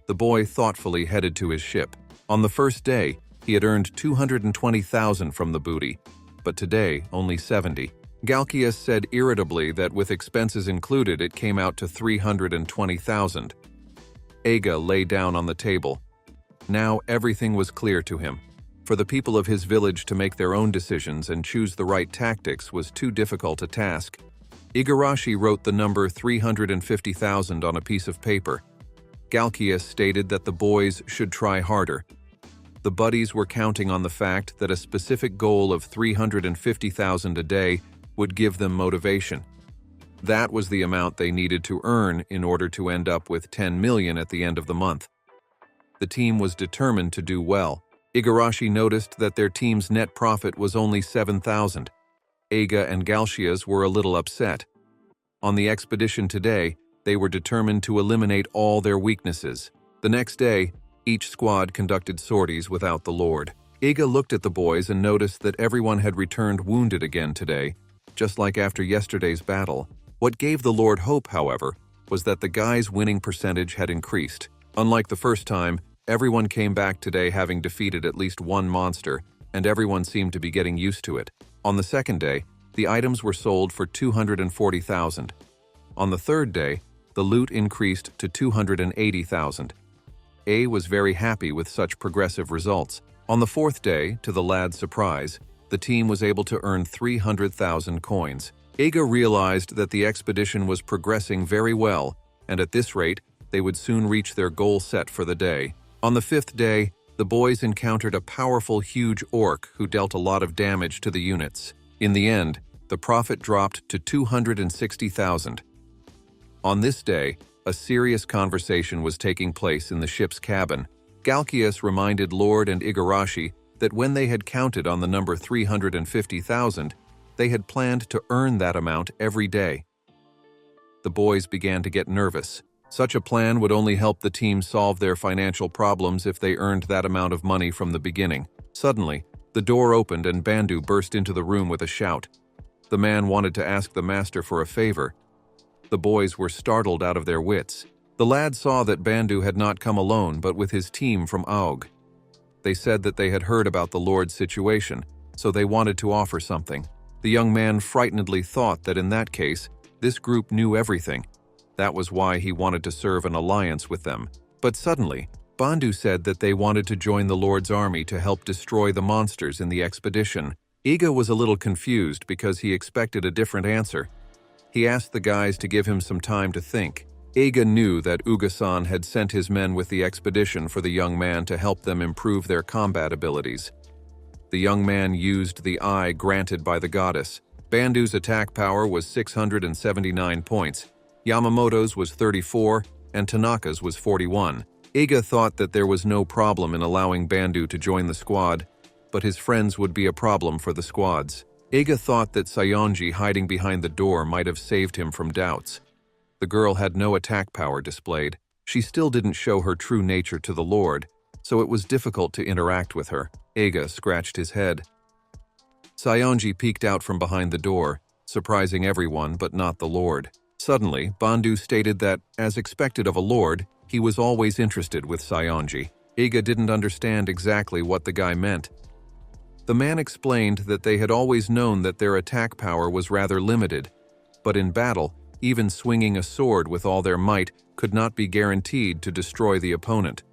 The boy thoughtfully headed to his ship. On the first day, he had earned 220,000 from the booty, but today only 70. Galkias said irritably that with expenses included it came out to 320,000. Eiga lay down on the table. Now everything was clear to him. For the people of his village to make their own decisions and choose the right tactics was too difficult a task. Igarashi wrote the number 350,000 on a piece of paper. Galkias stated that the boys should try harder. The buddies were counting on the fact that a specific goal of 350,000 a day would give them motivation. That was the amount they needed to earn in order to end up with 10 million at the end of the month. The team was determined to do well. Igarashi noticed that their team's net profit was only 7,000. Eiga and Galkias were a little upset. On the expedition today, they were determined to eliminate all their weaknesses. The next day, each squad conducted sorties without the Lord. Eiga looked at the boys and noticed that everyone had returned wounded again today, just like after yesterday's battle. What gave the Lord hope, however, was that the guys' winning percentage had increased. Unlike the first time, everyone came back today having defeated at least one monster, and everyone seemed to be getting used to it. On the second day, the items were sold for 240,000. On the third day, the loot increased to 280,000. A was very happy with such progressive results. On the fourth day, to the lad's surprise, the team was able to earn 300,000 coins. Eiga realized that the expedition was progressing very well, and at this rate, they would soon reach their goal set for the day. On the fifth day, the boys encountered a powerful, huge orc who dealt a lot of damage to the units. In the end, the profit dropped to 260,000. On this day, a serious conversation was taking place in the ship's cabin. Galkias reminded Lord and Igarashi that when they had counted on the number 350,000, they had planned to earn that amount every day. The boys began to get nervous. Such a plan would only help the team solve their financial problems if they earned that amount of money from the beginning. Suddenly, the door opened and Bandu burst into the room with a shout. The man wanted to ask the master for a favor. The boys were startled out of their wits. The lad saw that Bandu had not come alone but with his team from Aug. They said that they had heard about the Lord's situation, so they wanted to offer something. The young man frightenedly thought that in that case, this group knew everything. That was why he wanted to serve an alliance with them. But suddenly, Bandu said that they wanted to join the Lord's army to help destroy the monsters in the expedition. Iga was a little confused because he expected a different answer. He asked the guys to give him some time to think. Iga knew that Uga-san had sent his men with the expedition for the young man to help them improve their combat abilities. The young man used the eye granted by the goddess. Bandu's attack power was 679 points, Yamamoto's was 34, and Tanaka's was 41. Iga thought that there was no problem in allowing Bandu to join the squad, but his friends would be a problem for the squads. Iga thought that Sayonji hiding behind the door might have saved him from doubts. The girl had no attack power displayed. She still didn't show her true nature to the Lord, so it was difficult to interact with her. Iga scratched his head. Sayonji peeked out from behind the door, surprising everyone but not the Lord. Suddenly, Bandu stated that, as expected of a Lord, he was always interested with Sayonji. Iga didn't understand exactly what the guy meant. The man explained that they had always known that their attack power was rather limited, but in battle, even swinging a sword with all their might could not be guaranteed to destroy the opponent.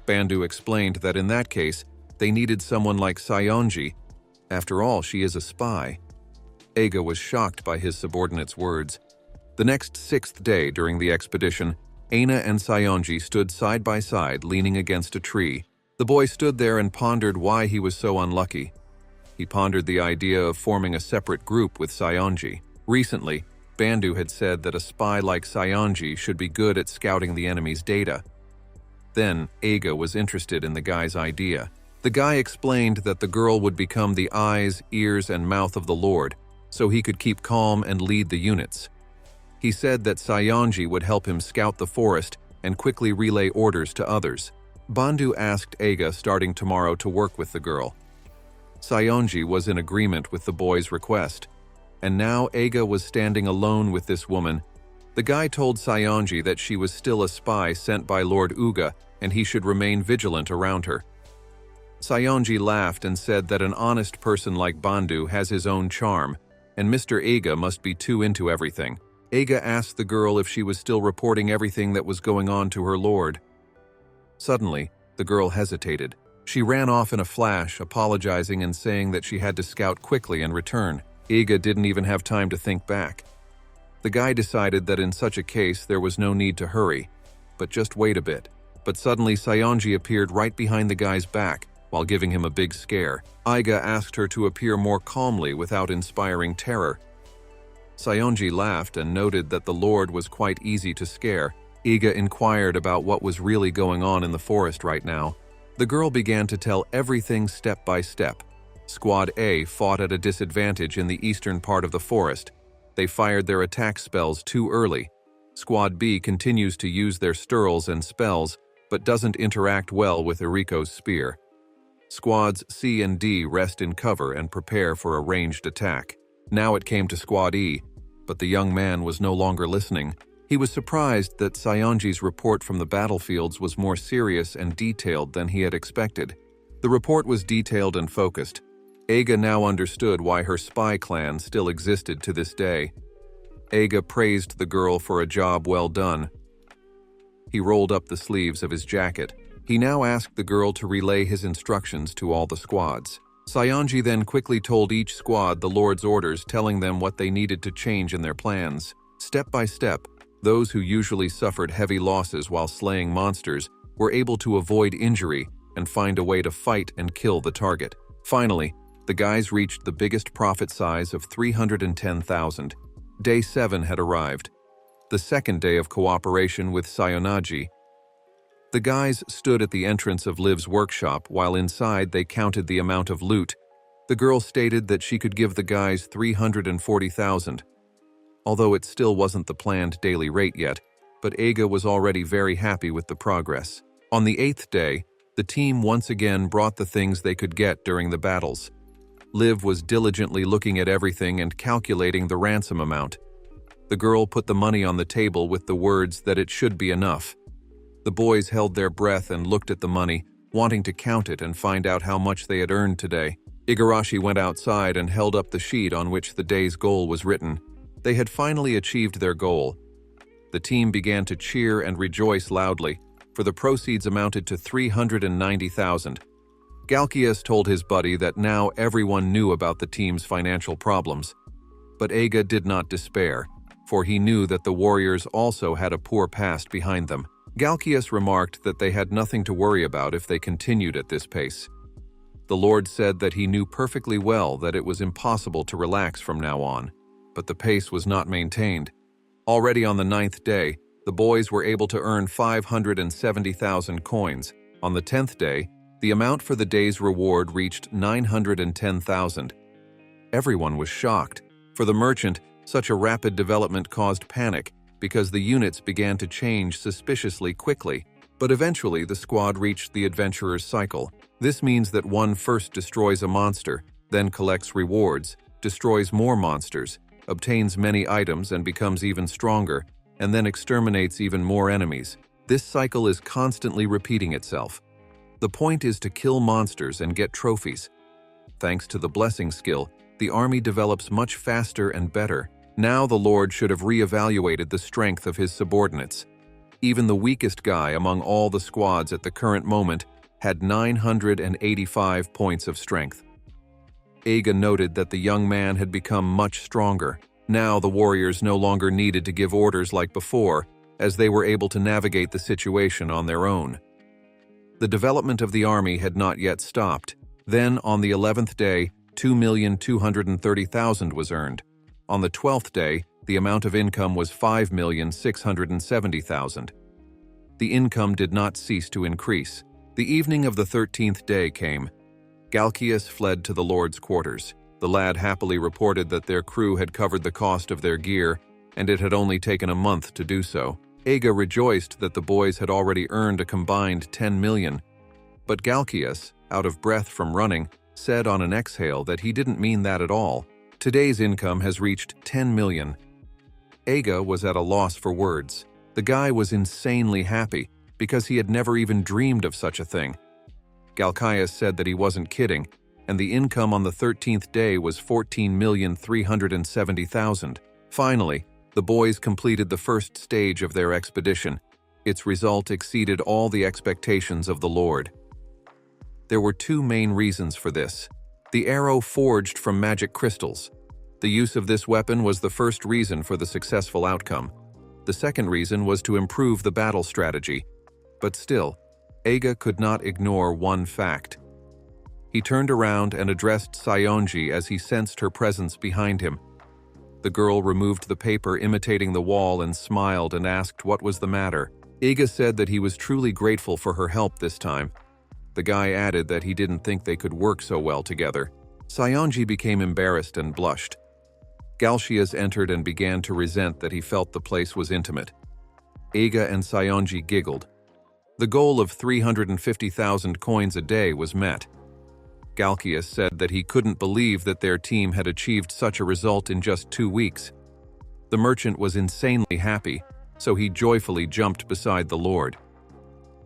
Bandu explained that in that case, they needed someone like Sayonji. After all, she is a spy. Iga was shocked by his subordinate's words. The next 6th day during the expedition, Aina and Sayonji stood side by side, leaning against a tree. The boy stood there and pondered why he was so unlucky. He pondered the idea of forming a separate group with Sayonji. Recently, Bandu had said that a spy like Sayonji should be good at scouting the enemy's data. Then, Iga was interested in the guy's idea. The guy explained that the girl would become the eyes, ears, and mouth of the Lord, so he could keep calm and lead the units. He said that Sayonji would help him scout the forest and quickly relay orders to others. Bandu asked Iga starting tomorrow to work with the girl. Sayonji was in agreement with the boy's request, and now Iga was standing alone with this woman. The guy told Sayonji that she was still a spy sent by Lord Uga and he should remain vigilant around her. Sayonji laughed and said that an honest person like Bandu has his own charm, and Mr. Iga must be too into everything. Iga asked the girl if she was still reporting everything that was going on to her lord. Suddenly, the girl hesitated. She ran off in a flash, apologizing and saying that she had to scout quickly and return. Iga didn't even have time to think back. The guy decided that in such a case there was no need to hurry, but just wait a bit. But suddenly Sayonji appeared right behind the guy's back, while giving him a big scare. Iga asked her to appear more calmly without inspiring terror. Sayonji laughed and noted that the Lord was quite easy to scare. Iga inquired about what was really going on in the forest right now. The girl began to tell everything step by step. Squad A fought at a disadvantage in the eastern part of the forest. They fired their attack spells too early. Squad B continues to use their stirls and spells, but doesn't interact well with Eriko's spear. Squads C and D rest in cover and prepare for a ranged attack. Now it came to Squad E, but the young man was no longer listening. He was surprised that Sayonji's report from the battlefields was more serious and detailed than he had expected. The report was detailed and focused. Iga now understood why her spy clan still existed to this day. Iga praised the girl for a job well done. He rolled up the sleeves of his jacket. He now asked the girl to relay his instructions to all the squads. Sayonji then quickly told each squad the Lord's orders, telling them what they needed to change in their plans. Step by step, those who usually suffered heavy losses while slaying monsters were able to avoid injury and find a way to fight and kill the target. Finally, the guys reached the biggest profit size of 310,000. Day 7 had arrived, the second day of cooperation with Sayonaji. The guys stood at the entrance of Liv's workshop while inside they counted the amount of loot. The girl stated that she could give the guys 340,000. Although it still wasn't the planned daily rate yet, but Iga was already very happy with the progress. On the 8th day, the team once again brought the things they could get during the battles. Liv was diligently looking at everything and calculating the ransom amount. The girl put the money on the table with the words that it should be enough. The boys held their breath and looked at the money, wanting to count it and find out how much they had earned today. Igarashi went outside and held up the sheet on which the day's goal was written. They had finally achieved their goal. The team began to cheer and rejoice loudly, for the proceeds amounted to 390,000. Galkias told his buddy that now everyone knew about the team's financial problems. But Iga did not despair, for he knew that the warriors also had a poor past behind them. Galkias remarked that they had nothing to worry about if they continued at this pace. The Lord said that he knew perfectly well that it was impossible to relax from now on, but the pace was not maintained. Already on the 9th day, the boys were able to earn 570,000 coins. On the 10th day, the amount for the day's reward reached 910,000. Everyone was shocked. For the merchant, such a rapid development caused panic because the units began to change suspiciously quickly. But eventually, the squad reached the adventurer's cycle. This means that one first destroys a monster, then collects rewards, destroys more monsters, obtains many items and becomes even stronger, and then exterminates even more enemies. This cycle is constantly repeating itself. The point is to kill monsters and get trophies. Thanks to the blessing skill, the army develops much faster and better. Now the Lord should have re-evaluated the strength of his subordinates. Even the weakest guy among all the squads at the current moment had 985 points of strength. Iga noted that the young man had become much stronger. Now the warriors no longer needed to give orders like before, as they were able to navigate the situation on their own. The development of the army had not yet stopped. Then, on the 11th day, 2,230,000 was earned. On the 12th day, the amount of income was 5,670,000. The income did not cease to increase. The evening of the 13th day came. Galkias fled to the Lord's quarters. The lad happily reported that their crew had covered the cost of their gear, and it had only taken a month to do so. Iga rejoiced that the boys had already earned a combined 10 million. But Galkias, out of breath from running, said on an exhale that he didn't mean that at all. Today's income has reached 10 million. Iga was at a loss for words. The guy was insanely happy because he had never even dreamed of such a thing. Galkias said that he wasn't kidding, and the income on the 13th day was 14,370,000. Finally, the boys completed the first stage of their expedition. Its result exceeded all the expectations of the Lord. There were two main reasons for this. The arrow forged from magic crystals. The use of this weapon was the first reason for the successful outcome. The second reason was to improve the battle strategy. But still, Iga could not ignore one fact. He turned around and addressed Sayonji as he sensed her presence behind him. The girl removed the paper imitating the wall and smiled and asked what was the matter. Iga said that he was truly grateful for her help this time. The guy added that he didn't think they could work so well together. Sayonji became embarrassed and blushed. Galkias entered and began to resent that he felt the place was intimate. Iga and Sayonji giggled. The goal of 350,000 coins a day was met. Galkias said that he couldn't believe that their team had achieved such a result in just 2 weeks. The merchant was insanely happy, so he joyfully jumped beside the Lord.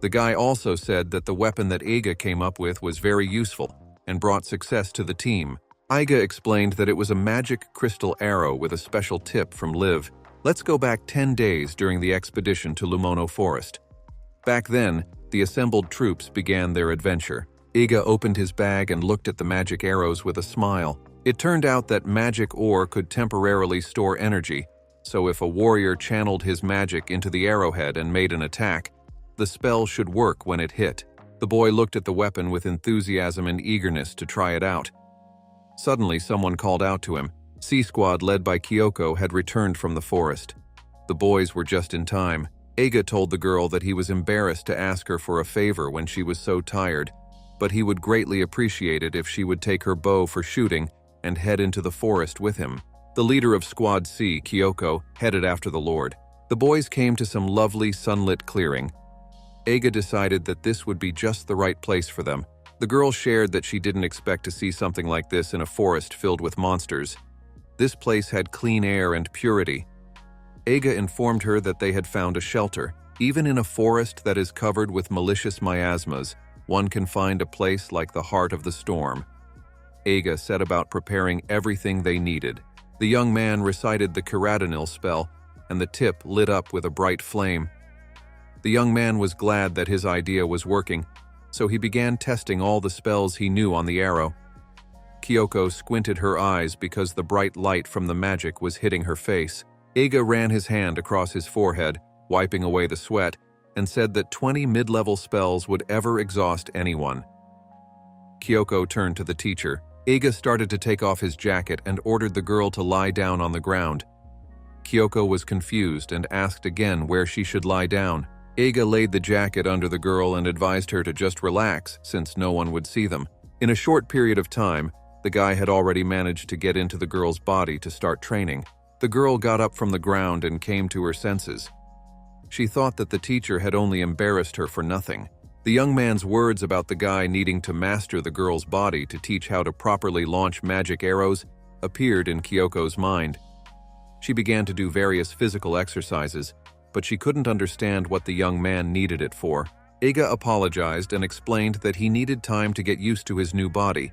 The guy also said that the weapon that Iga came up with was very useful and brought success to the team. Iga explained that it was a magic crystal arrow with a special tip from Liv. Let's go back 10 days during the expedition to Lumono Forest. Back then, the assembled troops began their adventure. Iga opened his bag and looked at the magic arrows with a smile. It turned out that magic ore could temporarily store energy, so if a warrior channeled his magic into the arrowhead and made an attack, the spell should work when it hit. The boy looked at the weapon with enthusiasm and eagerness to try it out. Suddenly, someone called out to him. C Squad, led by Kyoko, had returned from the forest. The boys were just in time. Eiga told the girl that he was embarrassed to ask her for a favor when she was so tired, but he would greatly appreciate it if she would take her bow for shooting and head into the forest with him. The leader of Squad C, Kyoko, headed after the Lord. The boys came to some lovely sunlit clearing. Eiga decided that this would be just the right place for them. The girl shared that she didn't expect to see something like this in a forest filled with monsters. This place had clean air and purity. Eiga informed her that they had found a shelter. Even in a forest that is covered with malicious miasmas, one can find a place like the heart of the storm. Eiga set about preparing everything they needed. The young man recited the Karadanil spell, and the tip lit up with a bright flame. The young man was glad that his idea was working, so he began testing all the spells he knew on the arrow. Kyoko squinted her eyes because the bright light from the magic was hitting her face. Eiga ran his hand across his forehead, wiping away the sweat, and said that 20 mid-level spells would ever exhaust anyone. Kyoko turned to the teacher. Eiga started to take off his jacket and ordered the girl to lie down on the ground. Kyoko was confused and asked again where she should lie down. Eiga laid the jacket under the girl and advised her to just relax since no one would see them. In a short period of time, the guy had already managed to get into the girl's body to start training. The girl got up from the ground and came to her senses. She thought that the teacher had only embarrassed her for nothing. The young man's words about the guy needing to master the girl's body to teach how to properly launch magic arrows appeared in Kyoko's mind. She began to do various physical exercises, but she couldn't understand what the young man needed it for. Eiga apologized and explained that he needed time to get used to his new body.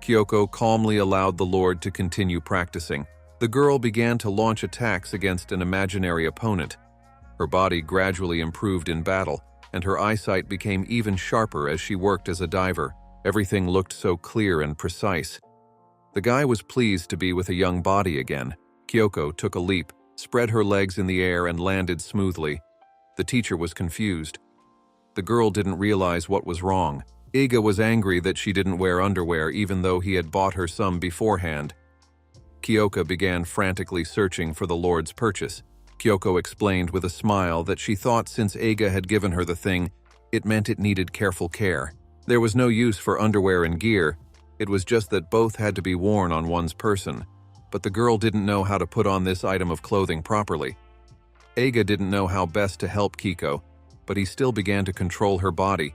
Kyoko calmly allowed the Lord to continue practicing. The girl began to launch attacks against an imaginary opponent. Her body gradually improved in battle, and her eyesight became even sharper as she worked as a diver. Everything looked so clear and precise. The guy was pleased to be with a young body again. Kyoko took a leap, spread her legs in the air, and landed smoothly. The teacher was confused. The girl didn't realize what was wrong. Eiga was angry that she didn't wear underwear even though he had bought her some beforehand. Kyoko began frantically searching for the Lord's purchase. Kyoko explained with a smile that she thought since Eiga had given her the thing, it meant it needed careful care. There was no use for underwear and gear. It was just that both had to be worn on one's person. But the girl didn't know how to put on this item of clothing properly. Eiga didn't know how best to help Kiko, but he still began to control her body.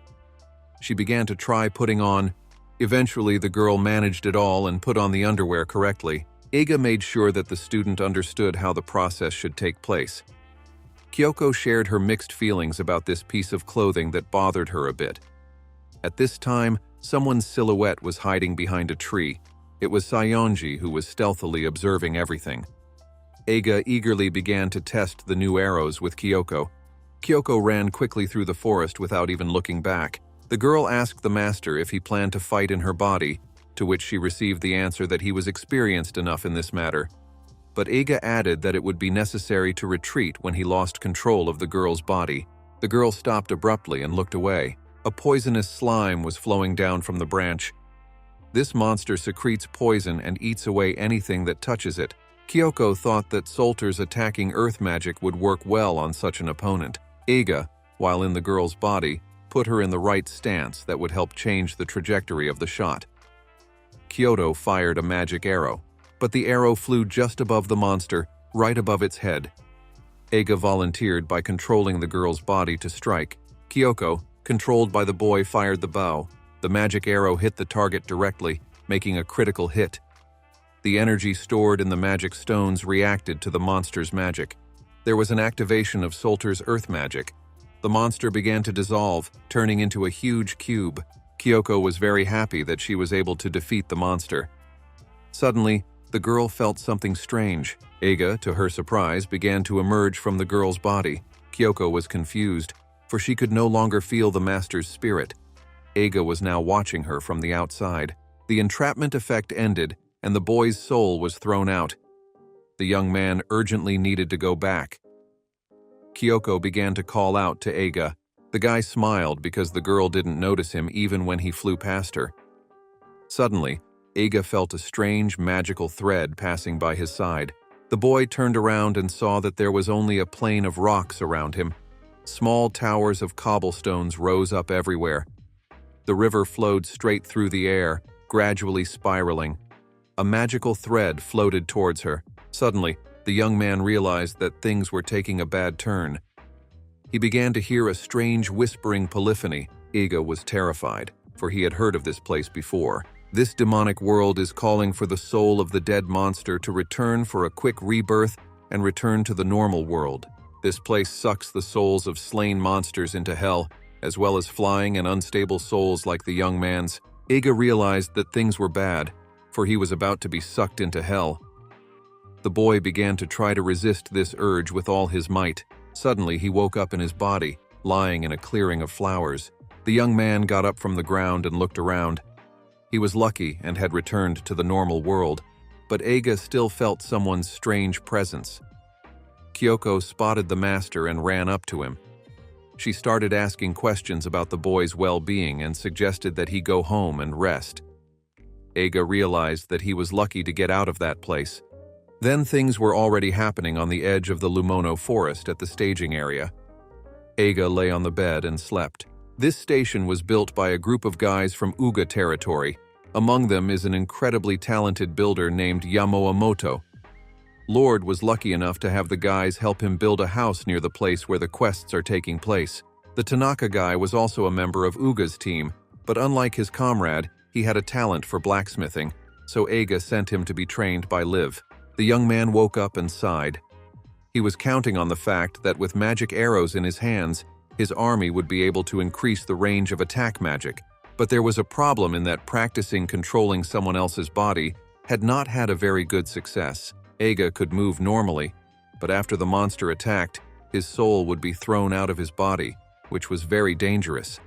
She began to try putting on. Eventually, the girl managed it all and put on the underwear correctly. Eiga made sure that the student understood how the process should take place. Kyoko shared her mixed feelings about this piece of clothing that bothered her a bit. At this time, someone's silhouette was hiding behind a tree. It was Sayonji who was stealthily observing everything. Eiga eagerly began to test the new arrows with Kyoko. Kyoko ran quickly through the forest without even looking back. The girl asked the master if he planned to fight in her body, to which she received the answer that he was experienced enough in this matter. But Eiga added that it would be necessary to retreat when he lost control of the girl's body. The girl stopped abruptly and looked away. A poisonous slime was flowing down from the branch. This monster secretes poison and eats away anything that touches it. Kyoko thought that Solter's attacking earth magic would work well on such an opponent. Eiga, while in the girl's body, put her in the right stance that would help change the trajectory of the shot. Kyoto fired a magic arrow, but the arrow flew just above the monster, right above its head. Eiga volunteered by controlling the girl's body to strike. Kyoko, controlled by the boy, fired the bow. The magic arrow hit the target directly, making a critical hit. The energy stored in the magic stones reacted to the monster's magic. There was an activation of Solter's earth magic. The monster began to dissolve, turning into a huge cube. Kyoko was very happy that she was able to defeat the monster. Suddenly, the girl felt something strange. Eiga, to her surprise, began to emerge from the girl's body. Kyoko was confused, for she could no longer feel the master's spirit. Eiga was now watching her from the outside. The entrapment effect ended, and the boy's soul was thrown out. The young man urgently needed to go back. Kyoko began to call out to Eiga. The guy smiled because the girl didn't notice him even when he flew past her. Suddenly, Eiga felt a strange magical thread passing by his side. The boy turned around and saw that there was only a plain of rocks around him. Small towers of cobblestones rose up everywhere. The river flowed straight through the air, gradually spiraling. A magical thread floated towards her. Suddenly, the young man realized that things were taking a bad turn. He began to hear a strange whispering polyphony. Iga was terrified, for he had heard of this place before. This demonic world is calling for the soul of the dead monster to return for a quick rebirth and return to the normal world. This place sucks the souls of slain monsters into hell, as well as flying and unstable souls like the young man's. Iga realized that things were bad, for he was about to be sucked into hell. The boy began to try to resist this urge with all his might. Suddenly, he woke up in his body, lying in a clearing of flowers. The young man got up from the ground and looked around. He was lucky and had returned to the normal world, but Iga still felt someone's strange presence. Kyoko spotted the master and ran up to him. She started asking questions about the boy's well-being and suggested that he go home and rest. Iga realized that he was lucky to get out of that place. Then things were already happening on the edge of the Lumono forest at the staging area. Iga lay on the bed and slept. This station was built by a group of guys from Uga territory. Among them is an incredibly talented builder named Yamamoto. Lord was lucky enough to have the guys help him build a house near the place where the quests are taking place. The Tanaka guy was also a member of Uga's team, but unlike his comrade, he had a talent for blacksmithing, so Iga sent him to be trained by Liv. The young man woke up and sighed. He was counting on the fact that with magic arrows in his hands, his army would be able to increase the range of attack magic. But there was a problem in that practicing controlling someone else's body had not had a very good success. Iga could move normally, but after the monster attacked, his soul would be thrown out of his body, which was very dangerous.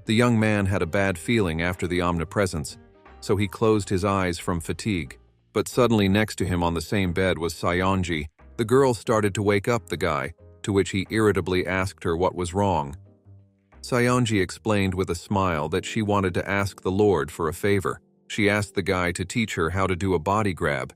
The young man had a bad feeling after the omnipresence, so he closed his eyes from fatigue. But suddenly next to him on the same bed was Sayonji. The girl started to wake up the guy, to which he irritably asked her what was wrong. Sayonji explained with a smile that she wanted to ask the Lord for a favor. She asked the guy to teach her how to do a body grab.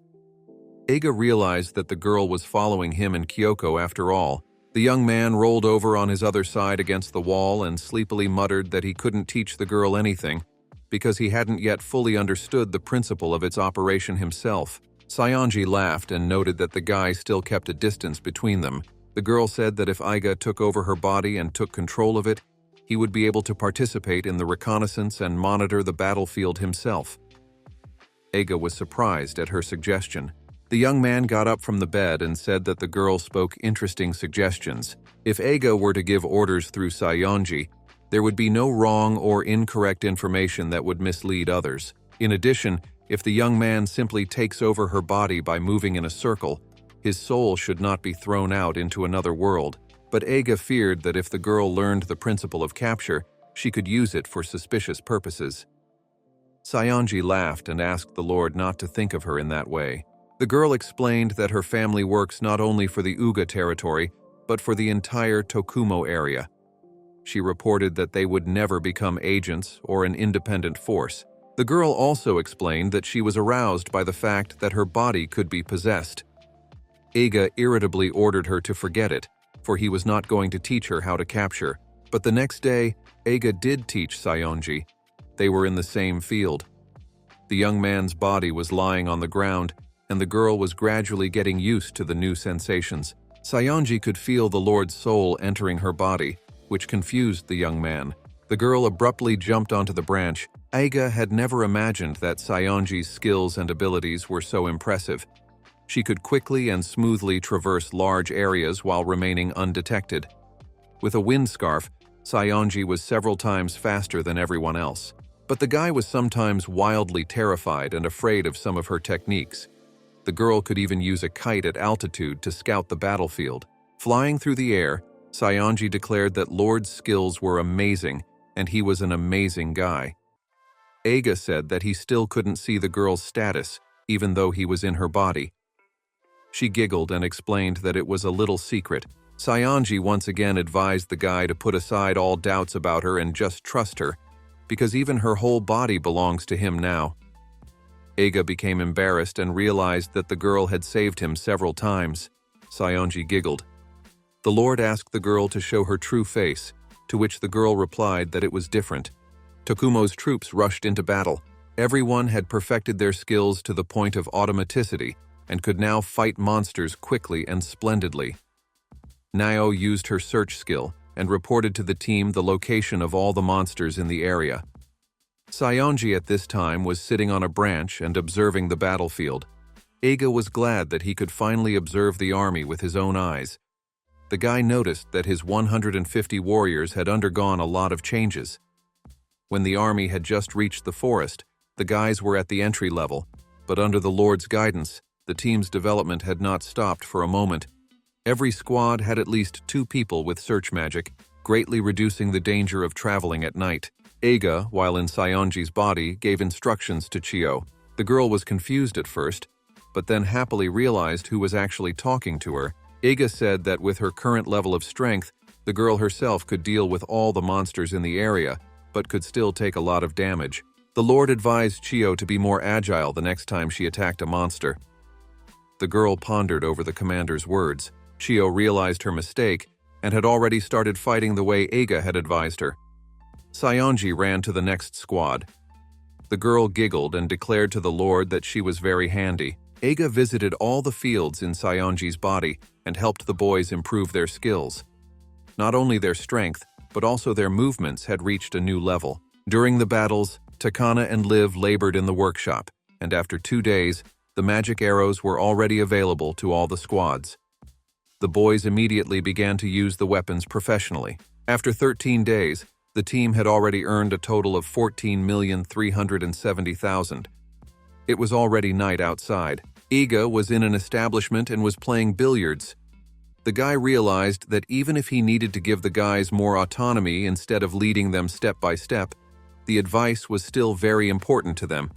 Iga realized that the girl was following him and Kyoko after all. The young man rolled over on his other side against the wall and sleepily muttered that he couldn't teach the girl anything because he hadn't yet fully understood the principle of its operation himself. Sayonji laughed and noted that the guy still kept a distance between them. The girl said that if Iga took over her body and took control of it, he would be able to participate in the reconnaissance and monitor the battlefield himself. Iga was surprised at her suggestion. The young man got up from the bed and said that the girl spoke interesting suggestions. If Iga were to give orders through Sayonji, there would be no wrong or incorrect information that would mislead others. In addition, if the young man simply takes over her body by moving in a circle, his soul should not be thrown out into another world. But Iga feared that if the girl learned the principle of capture, she could use it for suspicious purposes. Sayonji laughed and asked the Lord not to think of her in that way. The girl explained that her family works not only for the Uga territory, but for the entire Tokumo area. She reported that they would never become agents or an independent force. The girl also explained that she was aroused by the fact that her body could be possessed. Iga irritably ordered her to forget it, for he was not going to teach her how to capture. But the next day, Iga did teach Sayonji. They were in the same field. The young man's body was lying on the ground, and the girl was gradually getting used to the new sensations. Sayonji could feel the Lord's soul entering her body, which confused the young man. The girl abruptly jumped onto the branch. Iga had never imagined that Sayonji's skills and abilities were so impressive. She could quickly and smoothly traverse large areas while remaining undetected. With a wind scarf, Sayonji was several times faster than everyone else. But the guy was sometimes wildly terrified and afraid of some of her techniques. The girl could even use a kite at altitude to scout the battlefield. Flying through the air, Sayonji declared that Lord's skills were amazing, and he was an amazing guy. Iga said that he still couldn't see the girl's status, even though he was in her body. She giggled and explained that it was a little secret. Sayonji once again advised the guy to put aside all doubts about her and just trust her, because even her whole body belongs to him now. Iga became embarrassed and realized that the girl had saved him several times. Sayonji giggled. The Lord asked the girl to show her true face, to which the girl replied that it was different. Tokumo's troops rushed into battle. Everyone had perfected their skills to the point of automaticity and could now fight monsters quickly and splendidly. Nao used her search skill and reported to the team the location of all the monsters in the area. Saionji at this time was sitting on a branch and observing the battlefield. Eiga was glad that he could finally observe the army with his own eyes. The guy noticed that his 150 warriors had undergone a lot of changes. When the army had just reached the forest, the guys were at the entry level, but under the Lord's guidance, the team's development had not stopped for a moment. Every squad had at least 2 people with search magic, greatly reducing the danger of traveling at night. Eiga, while in Saionji's body, gave instructions to Chiyo. The girl was confused at first, but then happily realized who was actually talking to her. Eiga said that with her current level of strength, the girl herself could deal with all the monsters in the area, but could still take a lot of damage. The Lord advised Chiyo to be more agile the next time she attacked a monster. The girl pondered over the commander's words. Chiyo realized her mistake and had already started fighting the way Eiga had advised her. Saionji ran to the next squad. The girl giggled and declared to the Lord that she was very handy. Eiga visited all the fields in Saionji's body and helped the boys improve their skills. Not only their strength, but also their movements had reached a new level. During the battles, Takana and Liv labored in the workshop, and after 2 days, the magic arrows were already available to all the squads. The boys immediately began to use the weapons professionally. After 13 days, the team had already earned a total of 14,370,000. It was already night outside. Eiga was in an establishment and was playing billiards. The guy realized that even if he needed to give the guys more autonomy instead of leading them step by step, the advice was still very important to them.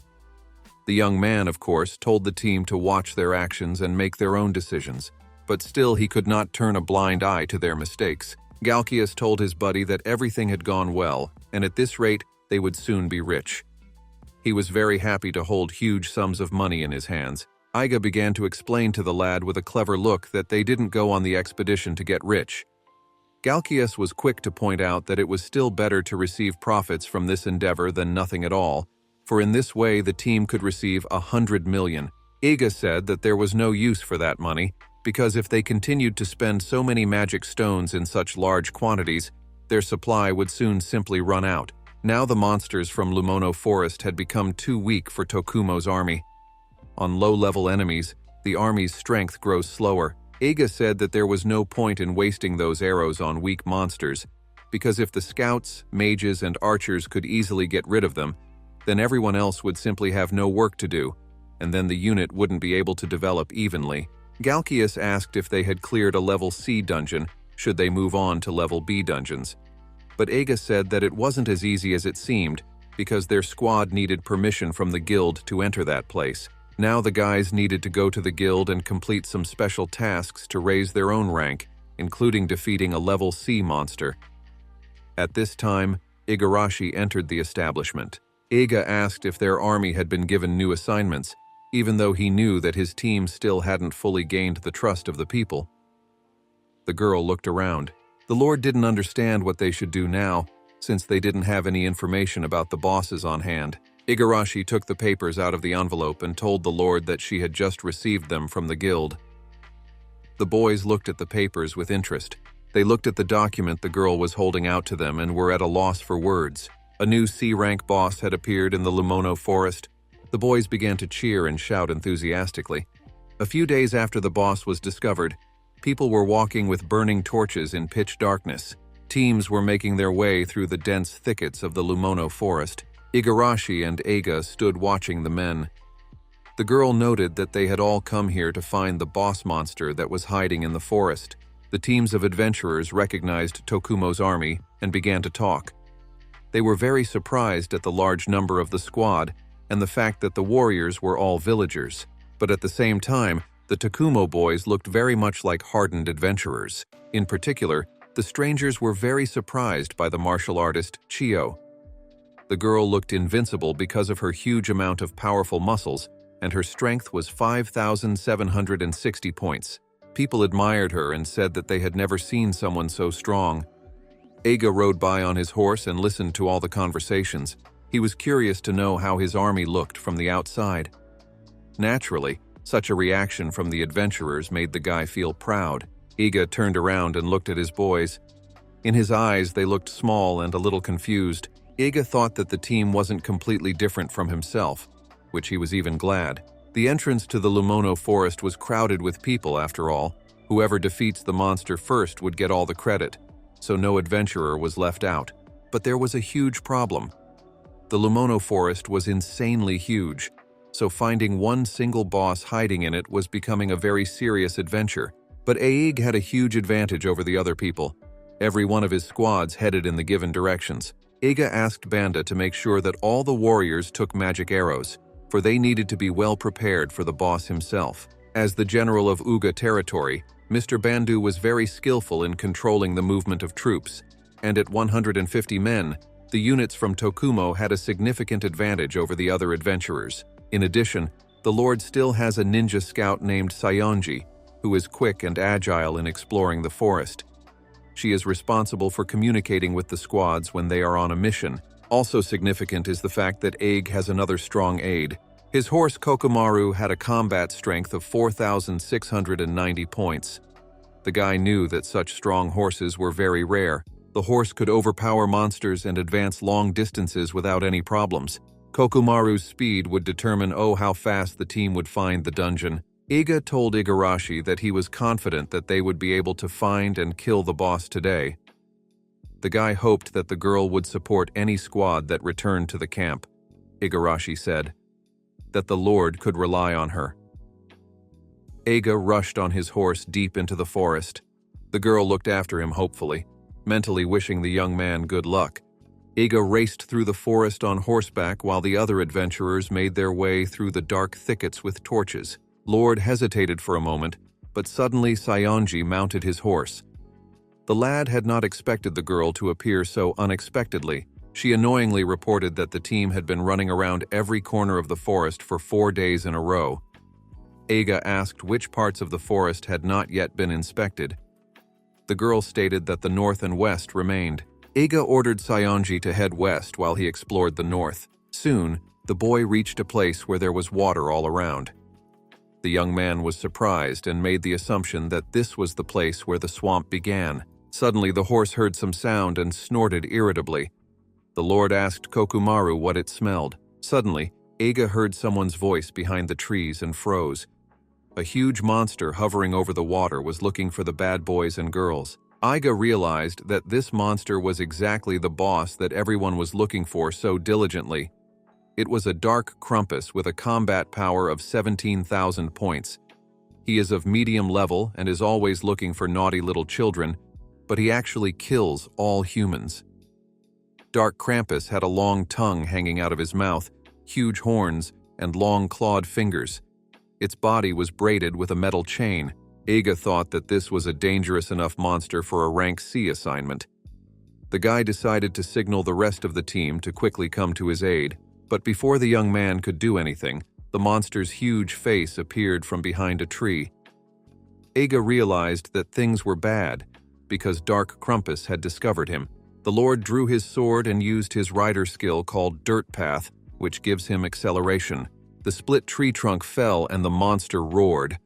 The young man, of course, told the team to watch their actions and make their own decisions, but still he could not turn a blind eye to their mistakes. Galkias told his buddy that everything had gone well, and at this rate, they would soon be rich. He was very happy to hold huge sums of money in his hands. Eiga began to explain to the lad with a clever look that they didn't go on the expedition to get rich. Galkias was quick to point out that it was still better to receive profits from this endeavor than nothing at all, for in this way the team could receive 100 million. Eiga said that there was no use for that money, because if they continued to spend so many magic stones in such large quantities, their supply would soon simply run out. Now the monsters from Lumono Forest had become too weak for Tokumo's army. On low-level enemies, the army's strength grows slower. Eiga said that there was no point in wasting those arrows on weak monsters, because if the scouts, mages, and archers could easily get rid of them, then everyone else would simply have no work to do, and then the unit wouldn't be able to develop evenly. Galkias asked if they had cleared a level C dungeon, should they move on to level B dungeons. But Eiga said that it wasn't as easy as it seemed, because their squad needed permission from the guild to enter that place. Now the guys needed to go to the guild and complete some special tasks to raise their own rank, including defeating a level C monster. At this time, Igarashi entered the establishment. Eiga asked if their army had been given new assignments, even though he knew that his team still hadn't fully gained the trust of the people. The girl looked around. The Lord didn't understand what they should do now, since they didn't have any information about the bosses on hand. Igarashi took the papers out of the envelope and told the Lord that she had just received them from the guild. The boys looked at the papers with interest. They looked at the document the girl was holding out to them and were at a loss for words. A new C-rank boss had appeared in the Lumono Forest. The boys began to cheer and shout enthusiastically. A few days after the boss was discovered, people were walking with burning torches in pitch darkness. Teams were making their way through the dense thickets of the Lumono Forest. Igarashi and Eiga stood watching the men. The girl noted that they had all come here to find the boss monster that was hiding in the forest. The teams of adventurers recognized Tokumo's army and began to talk. They were very surprised at the large number of the squad and the fact that the warriors were all villagers. But at the same time, the Tokumo boys looked very much like hardened adventurers. In particular, the strangers were very surprised by the martial artist Chiyo. The girl looked invincible because of her huge amount of powerful muscles, and her strength was 5,760 points. People admired her and said that they had never seen someone so strong. Eiga rode by on his horse and listened to all the conversations. He was curious to know how his army looked from the outside. Naturally, such a reaction from the adventurers made the guy feel proud. Eiga turned around and looked at his boys. In his eyes, they looked small and a little confused. Eiga thought that the team wasn't completely different from himself, which he was even glad. The entrance to the Lumono forest was crowded with people after all. Whoever defeats the monster first would get all the credit, so no adventurer was left out. But there was a huge problem. The Lumono forest was insanely huge, so finding one single boss hiding in it was becoming a very serious adventure. But Aig had a huge advantage over the other people. Every one of his squads headed in the given directions. Eiga asked Banda to make sure that all the warriors took magic arrows, for they needed to be well prepared for the boss himself. As the general of Uga territory, Mr. Bandu was very skillful in controlling the movement of troops, and at 150 men, the units from Tokumo had a significant advantage over the other adventurers. In addition, the Lord still has a ninja scout named Sayonji, who is quick and agile in exploring the forest. She is responsible for communicating with the squads when they are on a mission. Also significant is the fact that Aig has another strong aide. His horse Kokomaru had a combat strength of 4,690 points. The guy knew that such strong horses were very rare. The horse could overpower monsters and advance long distances without any problems. Kokomaru's speed would determine how fast the team would find the dungeon. Eiga told Igarashi that he was confident that they would be able to find and kill the boss today. The guy hoped that the girl would support any squad that returned to the camp. Igarashi said that the Lord could rely on her. Eiga rushed on his horse deep into the forest. The girl looked after him hopefully, mentally wishing the young man good luck. Eiga raced through the forest on horseback while the other adventurers made their way through the dark thickets with torches. Lord hesitated for a moment, but suddenly Sayonji mounted his horse. The lad had not expected the girl to appear so unexpectedly. She annoyingly reported that the team had been running around every corner of the forest for 4 days in a row. Eiga asked which parts of the forest had not yet been inspected. The girl stated that the north and west remained. Eiga ordered Sayonji to head west while he explored the north. Soon, the boy reached a place where there was water all around. The young man was surprised and made the assumption that this was the place where the swamp began. Suddenly, the horse heard some sound and snorted irritably. The Lord asked Kokomaru what it smelled. Suddenly, Eiga heard someone's voice behind the trees and froze. A huge monster hovering over the water was looking for the bad boys and girls. Eiga realized that this monster was exactly the boss that everyone was looking for so diligently. It was a dark Krampus with a combat power of 17,000 points. He is of medium level and is always looking for naughty little children, but he actually kills all humans. Dark Krampus had a long tongue hanging out of his mouth, huge horns, and long clawed fingers. Its body was braided with a metal chain. Eiga thought that this was a dangerous enough monster for a rank C assignment. The guy decided to signal the rest of the team to quickly come to his aid. But before the young man could do anything, the monster's huge face appeared from behind a tree. Eiga realized that things were bad, because Dark Krampus had discovered him. The Lord drew his sword and used his rider skill called Dirt Path, which gives him acceleration. The split tree trunk fell and the monster roared.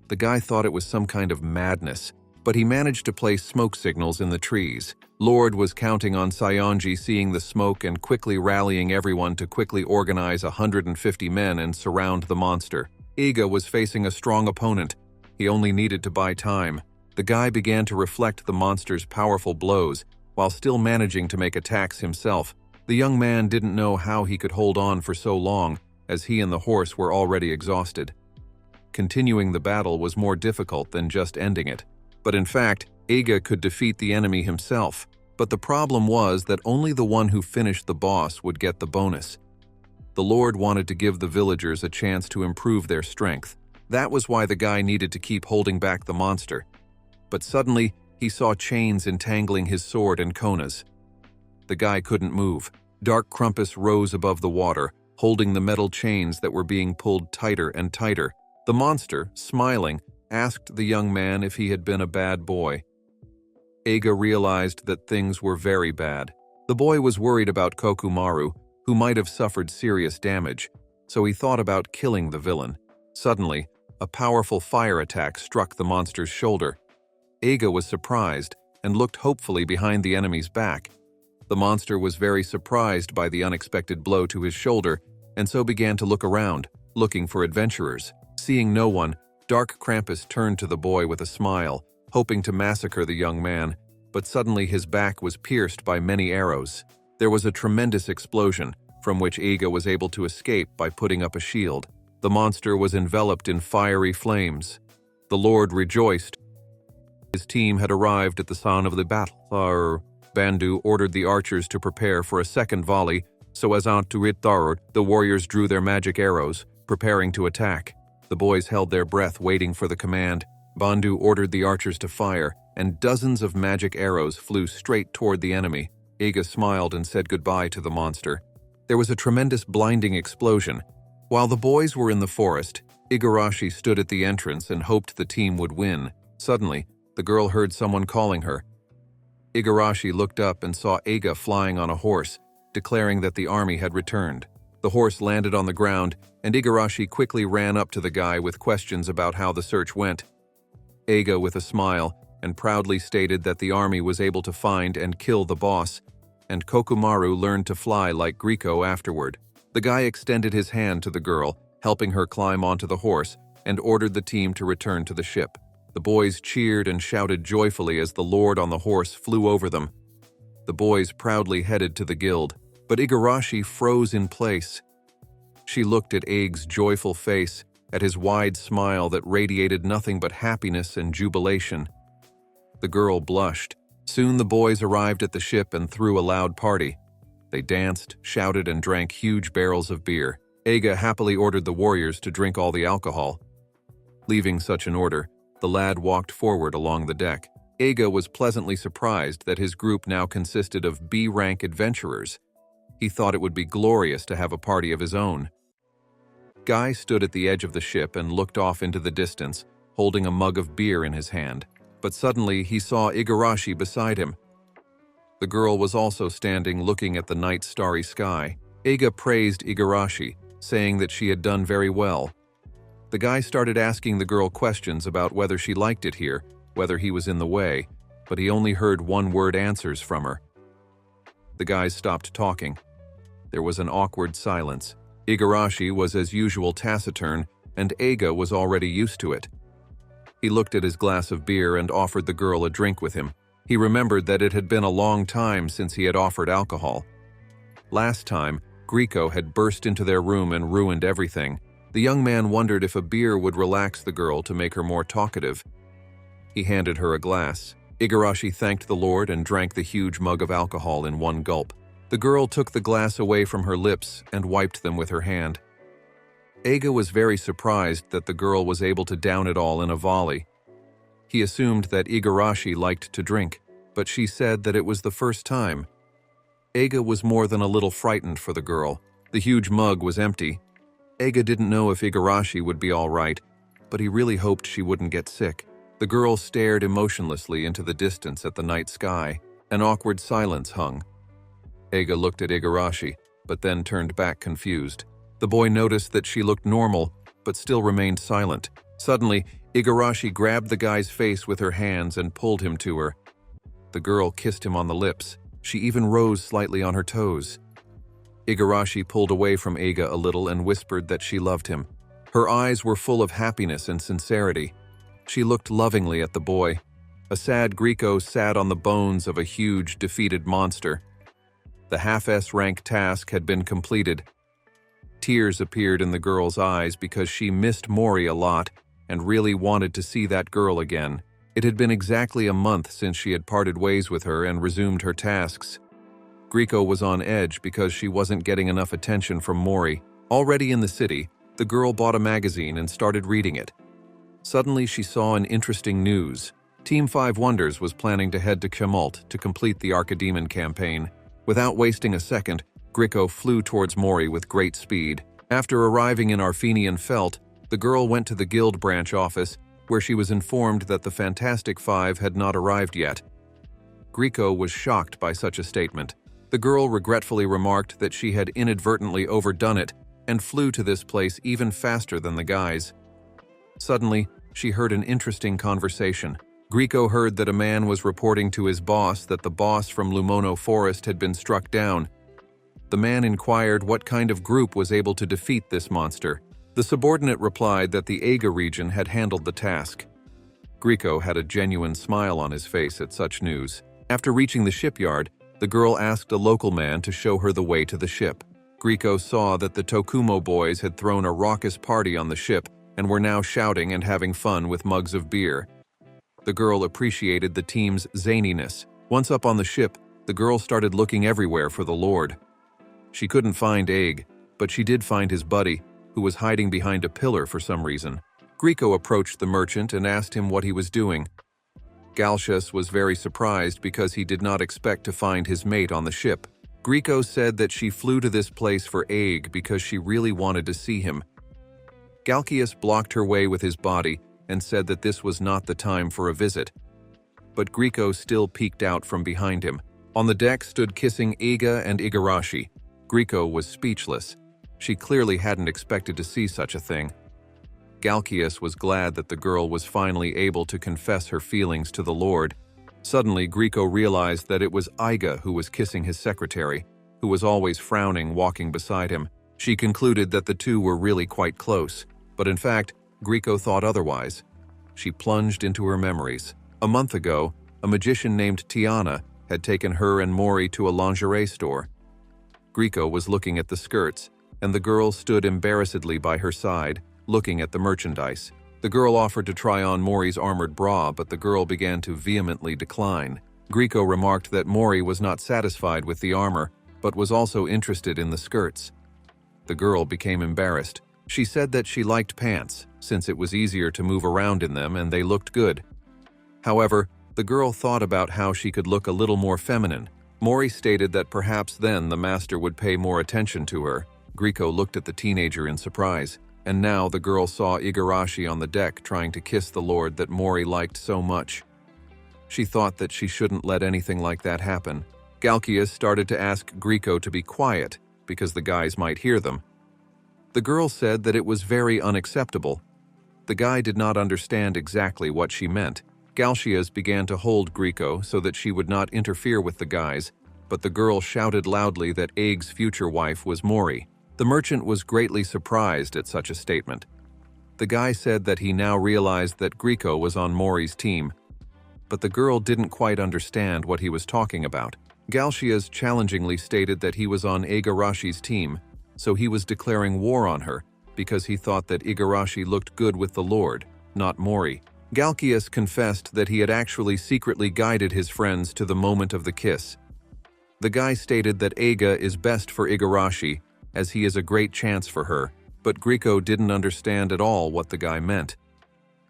The guy thought it was some kind of madness, but he managed to place smoke signals in the trees. Lord was counting on Sayonji seeing the smoke and quickly rallying everyone to quickly organize 150 men and surround the monster. Eiga was facing a strong opponent. He only needed to buy time. The guy began to reflect the monster's powerful blows, while still managing to make attacks himself. The young man didn't know how he could hold on for so long, as he and the horse were already exhausted. Continuing the battle was more difficult than just ending it. But in fact, Eiga could defeat the enemy himself. But the problem was that only the one who finished the boss would get the bonus. The Lord wanted to give the villagers a chance to improve their strength. That was why the guy needed to keep holding back the monster. But suddenly, he saw chains entangling his sword and konas. The guy couldn't move. Dark Krampus rose above the water, holding the metal chains that were being pulled tighter and tighter. The monster, smiling, asked the young man if he had been a bad boy. Eiga realized that things were very bad. The boy was worried about Kokumaru, who might have suffered serious damage, so he thought about killing the villain. Suddenly, a powerful fire attack struck the monster's shoulder. Eiga was surprised and looked hopefully behind the enemy's back. The monster was very surprised by the unexpected blow to his shoulder and so began to look around, looking for adventurers. Seeing no one, Dark Krampus turned to the boy with a smile, hoping to massacre the young man, but suddenly his back was pierced by many arrows. There was a tremendous explosion, from which Eiga was able to escape by putting up a shield. The monster was enveloped in fiery flames. The Lord rejoiced. His team had arrived at the sound of the battle. Bandu ordered the archers to prepare for a second volley, so as to hit Tharur, the warriors drew their magic arrows, preparing to attack. The boys held their breath waiting for the command. Bandu ordered the archers to fire, and dozens of magic arrows flew straight toward the enemy. Eiga smiled and said goodbye to the monster. There was a tremendous blinding explosion. While the boys were in the forest, Igarashi stood at the entrance and hoped the team would win. Suddenly, the girl heard someone calling her. Igarashi looked up and saw Eiga flying on a horse, declaring that the army had returned. The horse landed on the ground, and Igarashi quickly ran up to the guy with questions about how the search went. Eiga, with a smile, and proudly stated that the army was able to find and kill the boss, and Kokumaru learned to fly like Griko afterward. The guy extended his hand to the girl, helping her climb onto the horse, and ordered the team to return to the ship. The boys cheered and shouted joyfully as the lord on the horse flew over them. The boys proudly headed to the guild, but Igarashi froze in place. She looked at Eiga's joyful face, at his wide smile that radiated nothing but happiness and jubilation. The girl blushed. Soon the boys arrived at the ship and threw a loud party. They danced, shouted, and drank huge barrels of beer. Eiga happily ordered the warriors to drink all the alcohol. Leaving such an order, the lad walked forward along the deck. Eiga was pleasantly surprised that his group now consisted of B-rank adventurers. He thought it would be glorious to have a party of his own. Guy stood at the edge of the ship and looked off into the distance, holding a mug of beer in his hand. But suddenly he saw Igarashi beside him. The girl was also standing looking at the night starry sky. Eiga praised Igarashi, saying that she had done very well. The guy started asking the girl questions about whether she liked it here, whether he was in the way, but he only heard one-word answers from her. The guys stopped talking. There was an awkward silence. Igarashi was as usual taciturn, and Eiga was already used to it. He looked at his glass of beer and offered the girl a drink with him. He remembered that it had been a long time since he had offered alcohol. Last time, Griko had burst into their room and ruined everything. The young man wondered if a beer would relax the girl to make her more talkative. He handed her a glass. Igarashi thanked the Lord and drank the huge mug of alcohol in one gulp. The girl took the glass away from her lips and wiped them with her hand. Eiga was very surprised that the girl was able to down it all in a volley. He assumed that Igarashi liked to drink, but she said that it was the first time. Eiga was more than a little frightened for the girl. The huge mug was empty. Eiga didn't know if Igarashi would be all right, but he really hoped she wouldn't get sick. The girl stared emotionlessly into the distance at the night sky. An awkward silence hung. Eiga looked at Igarashi, but then turned back confused. The boy noticed that she looked normal, but still remained silent. Suddenly, Igarashi grabbed the guy's face with her hands and pulled him to her. The girl kissed him on the lips. She even rose slightly on her toes. Igarashi pulled away from Eiga a little and whispered that she loved him. Her eyes were full of happiness and sincerity. She looked lovingly at the boy. A sad Griko sat on the bones of a huge, defeated monster. The half-S-rank task had been completed. Tears appeared in the girl's eyes because she missed Mori a lot and really wanted to see that girl again. It had been exactly a month since she had parted ways with her and resumed her tasks. Griko was on edge because she wasn't getting enough attention from Mori. Already in the city, the girl bought a magazine and started reading it. Suddenly she saw an interesting news. Team 5 Wonders was planning to head to Tumult to complete the Archidemon campaign. Without wasting a second, Griko flew towards Mori with great speed. After arriving in Arfenian Felt, the girl went to the guild branch office, where she was informed that the Fantastic Five had not arrived yet. Grieco was shocked by such a statement. The girl regretfully remarked that she had inadvertently overdone it and flew to this place even faster than the guys. Suddenly, she heard an interesting conversation. Grieco heard that a man was reporting to his boss that the boss from Lumono Forest had been struck down. The man inquired what kind of group was able to defeat this monster. The subordinate replied that the Aga region had handled the task. Grieco had a genuine smile on his face at such news. After reaching the shipyard, the girl asked a local man to show her the way to the ship. Grieco saw that the Tokumo boys had thrown a raucous party on the ship and were now shouting and having fun with mugs of beer. The girl appreciated the team's zaniness. Once up on the ship, the girl started looking everywhere for the Lord. She couldn't find Aig, but she did find his buddy, who was hiding behind a pillar for some reason. Grieco approached the merchant and asked him what he was doing. Galcius was very surprised because he did not expect to find his mate on the ship. Grieco said that she flew to this place for Aig because she really wanted to see him. Galcius blocked her way with his body and said that this was not the time for a visit. But Grieco still peeked out from behind him. On the deck stood kissing Iga and Igarashi. Grieco was speechless. She clearly hadn't expected to see such a thing. Galcius was glad that the girl was finally able to confess her feelings to the Lord. Suddenly, Grieco realized that it was Iga who was kissing his secretary, who was always frowning walking beside him. She concluded that the two were really quite close, but in fact, Grieco thought otherwise. She plunged into her memories. A month ago, a magician named Tiana had taken her and Mori to a lingerie store. Grieco was looking at the skirts, and the girl stood embarrassedly by her side, looking at the merchandise. The girl offered to try on Mori's armored bra, but the girl began to vehemently decline. Grieco remarked that Mori was not satisfied with the armor, but was also interested in the skirts. The girl became embarrassed. She said that she liked pants, since it was easier to move around in them and they looked good. However, the girl thought about how she could look a little more feminine. Mori stated that perhaps then the master would pay more attention to her. Grieco looked at the teenager in surprise, and now the girl saw Igarashi on the deck trying to kiss the Lord that Mori liked so much. She thought that she shouldn't let anything like that happen. Galcius started to ask Grieco to be quiet, because the guys might hear them. The girl said that it was very unacceptable. The guy did not understand exactly what she meant. Galcius began to hold Grieco so that she would not interfere with the guys, but the girl shouted loudly that Aig's future wife was Mori. The merchant was greatly surprised at such a statement. The guy said that he now realized that Grieco was on Mori's team, but the girl didn't quite understand what he was talking about. Galcius challengingly stated that he was on Igarashi's team, so he was declaring war on her because he thought that Igarashi looked good with the Lord, not Mori. Galcius confessed that he had actually secretly guided his friends to the moment of the kiss. The guy stated that Eiga is best for Igarashi, as he is a great chance for her, but Grieco didn't understand at all what the guy meant.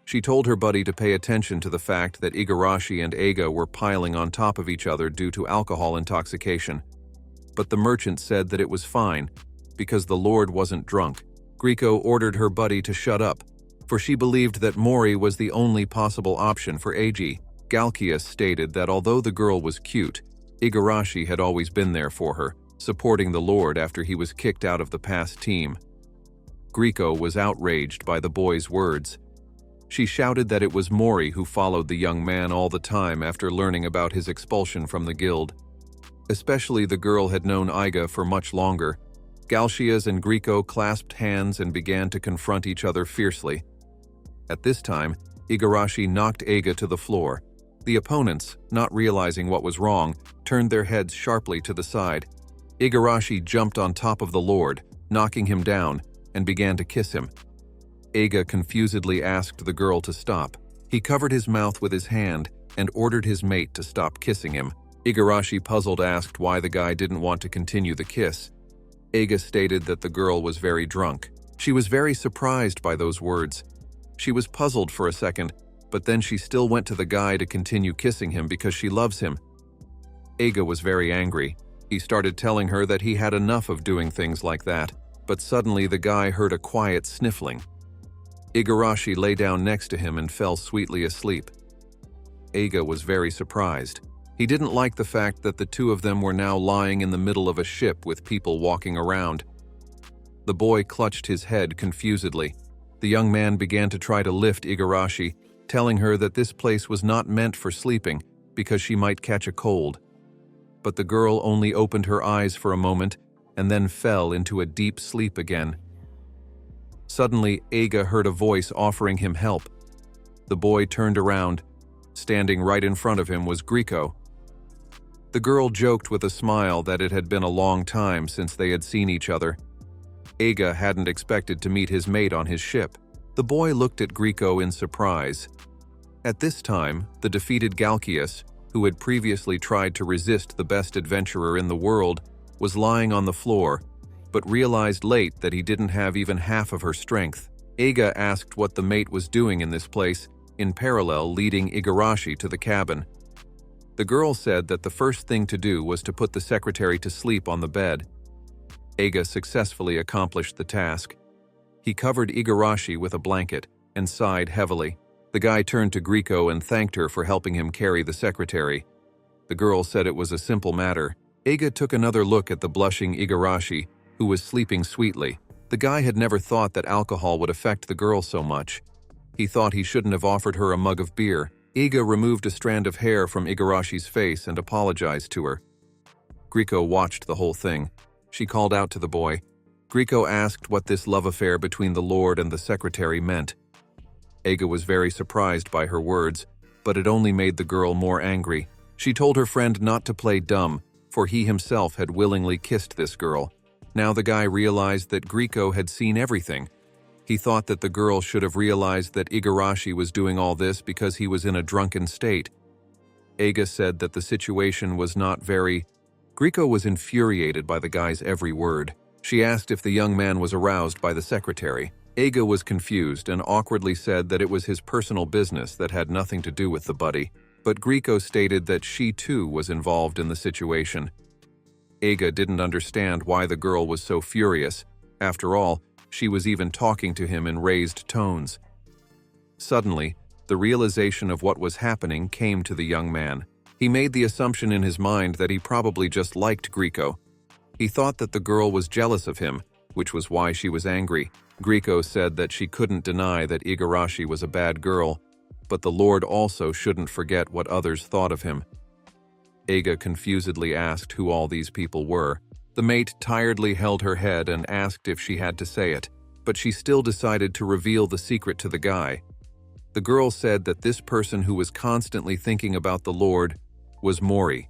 She told her buddy to pay attention to the fact that Igarashi and Eiga were piling on top of each other due to alcohol intoxication. But the merchant said that it was fine, because the Lord wasn't drunk. Grieco ordered her buddy to shut up, for she believed that Mori was the only possible option for Eiji. Galcius stated that although the girl was cute, Igarashi had always been there for her, supporting the Lord after he was kicked out of the past team. Grieco was outraged by the boy's words. She shouted that it was Mori who followed the young man all the time after learning about his expulsion from the guild. Especially the girl had known Eiga for much longer. Galcius and Grieco clasped hands and began to confront each other fiercely. At this time, Igarashi knocked Eiga to the floor. The opponents, not realizing what was wrong, turned their heads sharply to the side. Igarashi jumped on top of the Lord, knocking him down, and began to kiss him. Eiga confusedly asked the girl to stop. He covered his mouth with his hand and ordered his mate to stop kissing him. Igarashi, puzzled, asked why the guy didn't want to continue the kiss. Eiga stated that the girl was very drunk. She was very surprised by those words. She was puzzled for a second, but then she still went to the guy to continue kissing him because she loves him. Eiga was very angry. He started telling her that he had enough of doing things like that, but suddenly the guy heard a quiet sniffling. Igarashi lay down next to him and fell sweetly asleep. Eiga was very surprised. He didn't like the fact that the two of them were now lying in the middle of a ship with people walking around. The boy clutched his head confusedly. The young man began to try to lift Igarashi, telling her that this place was not meant for sleeping because she might catch a cold. But the girl only opened her eyes for a moment and then fell into a deep sleep again. Suddenly, Eiga heard a voice offering him help. The boy turned around. Standing right in front of him was Grieco. The girl joked with a smile that it had been a long time since they had seen each other. Eiga hadn't expected to meet his mate on his ship. The boy looked at Grieco in surprise. At this time, the defeated Galkias, who had previously tried to resist the best adventurer in the world, was lying on the floor, but realized late that he didn't have even half of her strength. Eiga asked what the mate was doing in this place, in parallel leading Igarashi to the cabin. The girl said that the first thing to do was to put the secretary to sleep on the bed. Eiga successfully accomplished the task. He covered Igarashi with a blanket and sighed heavily. The guy turned to Grieco and thanked her for helping him carry the secretary. The girl said it was a simple matter. Eiga took another look at the blushing Igarashi, who was sleeping sweetly. The guy had never thought that alcohol would affect the girl so much. He thought he shouldn't have offered her a mug of beer. Eiga removed a strand of hair from Igarashi's face and apologized to her. Grieco watched the whole thing. She called out to the boy. Grieco asked what this love affair between the Lord and the secretary meant. Eiga was very surprised by her words, but it only made the girl more angry. She told her friend not to play dumb, for he himself had willingly kissed this girl. Now the guy realized that Grieco had seen everything. He thought that the girl should have realized that Igarashi was doing all this because he was in a drunken state. Eiga said that the situation was not very... Grieco was infuriated by the guy's every word. She asked if the young man was aroused by the secretary. Eiga was confused and awkwardly said that it was his personal business that had nothing to do with the buddy, but Grieco stated that she too was involved in the situation. Eiga didn't understand why the girl was so furious. After all, she was even talking to him in raised tones. Suddenly, the realization of what was happening came to the young man. He made the assumption in his mind that he probably just liked Grieco. He thought that the girl was jealous of him, which was why she was angry. Grieco said that she couldn't deny that Igarashi was a bad girl, but the Lord also shouldn't forget what others thought of him. Eiga confusedly asked who all these people were. The mate tiredly held her head and asked if she had to say it, but she still decided to reveal the secret to the guy. The girl said that this person who was constantly thinking about the Lord was Mori.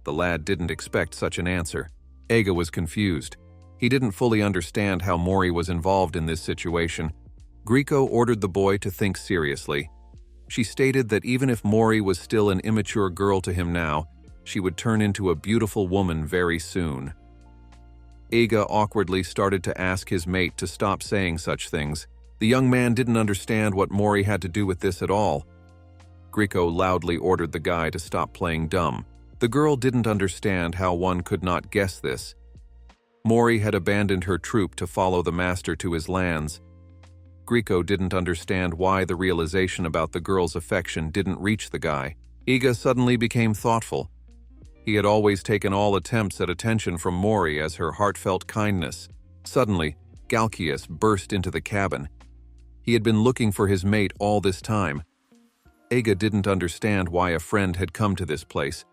The lad didn't expect such an answer. Eiga was confused. He didn't fully understand how Mori was involved in this situation. Grieco ordered the boy to think seriously. She stated that even if Mori was still an immature girl to him now, she would turn into a beautiful woman very soon. Eiga awkwardly started to ask his mate to stop saying such things. The young man didn't understand what Mori had to do with this at all. Grieco loudly ordered the guy to stop playing dumb. The girl didn't understand how one could not guess this. Mori had abandoned her troop to follow the master to his lands. Grieco didn't understand why the realization about the girl's affection didn't reach the guy. Eiga suddenly became thoughtful. He had always taken all attempts at attention from Mori as her heartfelt kindness. Suddenly, Galkias burst into the cabin. He had been looking for his mate all this time. Eiga didn't understand why a friend had come to this place.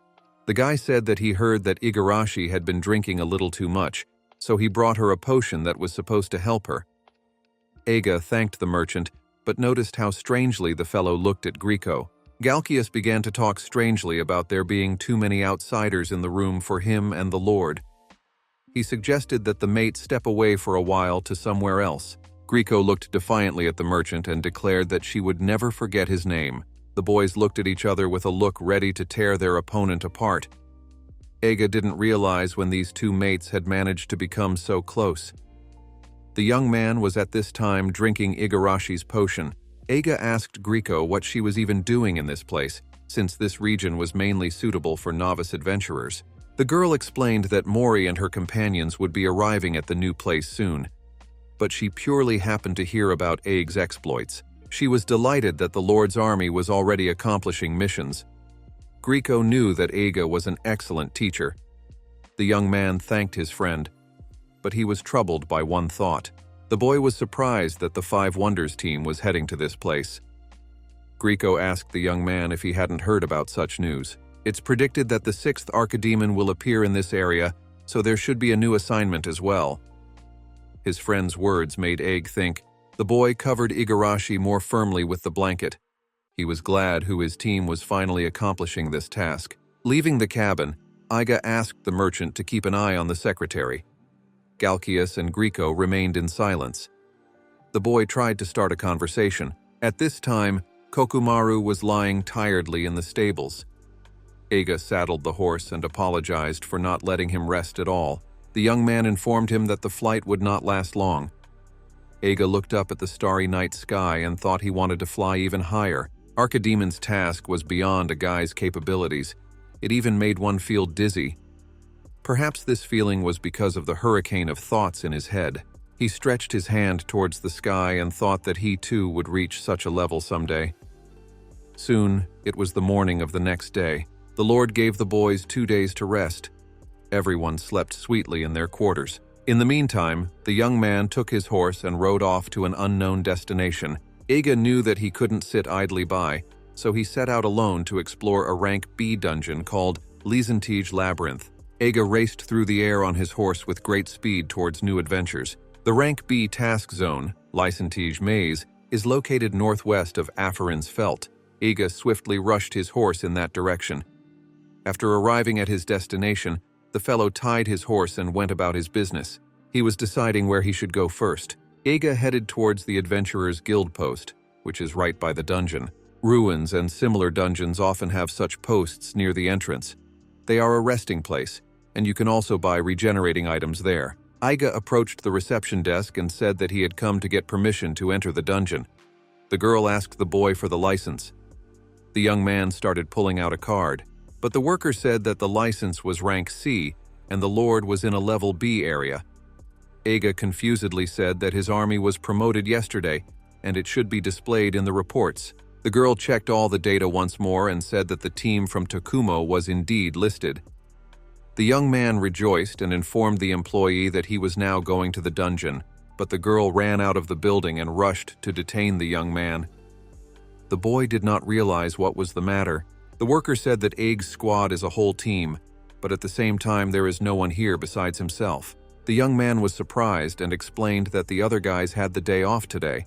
The guy said that he heard that Igarashi had been drinking a little too much, so he brought her a potion that was supposed to help her. Eiga thanked the merchant, but noticed how strangely the fellow looked at Grieco. Galkias began to talk strangely about there being too many outsiders in the room for him and the Lord. He suggested that the mate step away for a while to somewhere else. Grieco looked defiantly at the merchant and declared that she would never forget his name. The boys looked at each other with a look ready to tear their opponent apart. Eiga didn't realize when these two mates had managed to become so close. The young man was at this time drinking Igarashi's potion. Eiga asked Grieco what she was even doing in this place, since this region was mainly suitable for novice adventurers. The girl explained that Mori and her companions would be arriving at the new place soon. but she purely happened to hear about Aig's exploits. She was delighted that the Lord's army was already accomplishing missions. Grieco knew that Aiga was an excellent teacher. The young man thanked his friend, but he was troubled by one thought. The boy was surprised that the Five Wonders team was heading to this place. Grieco asked the young man if he hadn't heard about such news. It's predicted that the 6th Archidemon will appear in this area, so there should be a new assignment as well. His friend's words made Aig think. The boy covered Igarashi more firmly with the blanket. He was glad his team was finally accomplishing this task. Leaving the cabin, Aiga asked the merchant to keep an eye on the secretary. Galkias and Grieco remained in silence. The boy tried to start a conversation. At this time, Kokumaru was lying tiredly in the stables. Aiga saddled the horse and apologized for not letting him rest at all. The young man informed him that the flight would not last long. Aiga looked up at the starry night sky and thought he wanted to fly even higher. Archidemon's task was beyond a guy's capabilities. It even made one feel dizzy. Perhaps this feeling was because of the hurricane of thoughts in his head. He stretched his hand towards the sky and thought that he too would reach such a level someday. Soon, it was the morning of the next day. The Lord gave the boys 2 days to rest. Everyone slept sweetly in their quarters. In the meantime, the young man took his horse and rode off to an unknown destination. Aiga knew that he couldn't sit idly by, so he set out alone to explore a rank B dungeon called Isekai'd Labyrinth. Aiga raced through the air on his horse with great speed towards new adventures. The rank B task zone, Isekai'd Maze, is located northwest of Afarin's Felt. Aiga swiftly rushed his horse in that direction. After arriving at his destination, the fellow tied his horse and went about his business. He was deciding where he should go first. Aiga headed towards the Adventurer's Guild post, which is right by the dungeon. Ruins and similar dungeons often have such posts near the entrance. They are a resting place, and you can also buy regenerating items there. Aiga approached the reception desk and said that he had come to get permission to enter the dungeon. The girl asked the boy for the license. The young man started pulling out a card, but the worker said that the license was rank C and the Lord was in a level B area. Aiga confusedly said that his army was promoted yesterday and it should be displayed in the reports. The girl checked all the data once more and said that the team from Tokumo was indeed listed. The young man rejoiced and informed the employee that he was now going to the dungeon, but the girl ran out of the building and rushed to detain the young man. The boy did not realize what was the matter. The worker said that Aig's squad is a whole team, but at the same time there is no one here besides himself. The young man was surprised and explained that the other guys had the day off today.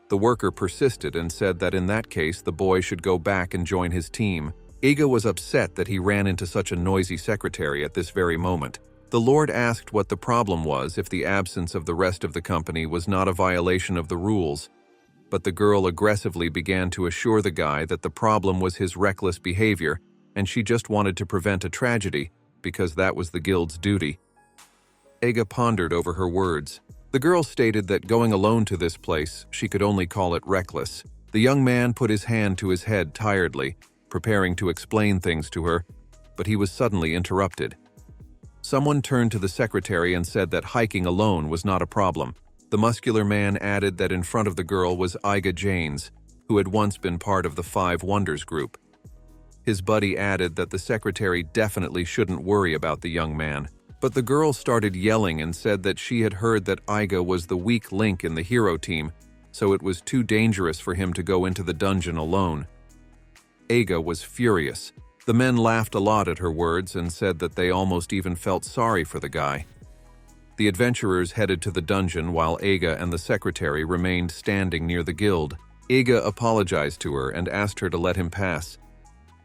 The worker persisted and said that in that case the boy should go back and join his team. Aiga was upset that he ran into such a noisy secretary at this very moment. The Lord asked what the problem was if the absence of the rest of the company was not a violation of the rules, but the girl aggressively began to assure the guy that the problem was his reckless behavior and she just wanted to prevent a tragedy because that was the guild's duty. Aiga pondered over her words. The girl stated that going alone to this place, she could only call it reckless. The young man put his hand to his head tiredly, preparing to explain things to her, but he was suddenly interrupted. Someone turned to the secretary and said that hiking alone was not a problem. The muscular man added that in front of the girl was Aiga Janes, who had once been part of the Five Wonders group. His buddy added that the secretary definitely shouldn't worry about the young man, but the girl started yelling and said that she had heard that Aiga was the weak link in the hero team, so it was too dangerous for him to go into the dungeon alone. Aiga was furious. The men laughed a lot at her words and said that they almost even felt sorry for the guy. The adventurers headed to the dungeon while Aiga and the secretary remained standing near the guild. Aiga apologized to her and asked her to let him pass.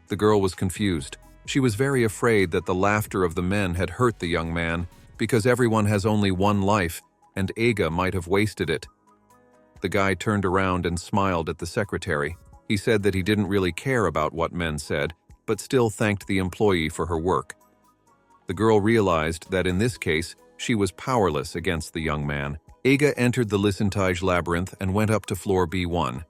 The girl was confused. She was very afraid that the laughter of the men had hurt the young man because everyone has only one life and Aiga might have wasted it. The guy turned around and smiled at the secretary. He said that he didn't really care about what men said, but still thanked the employee for her work. The girl realized that in this case, she was powerless against the young man. Aiga entered the Isekai'd Labyrinth and went up to floor B1.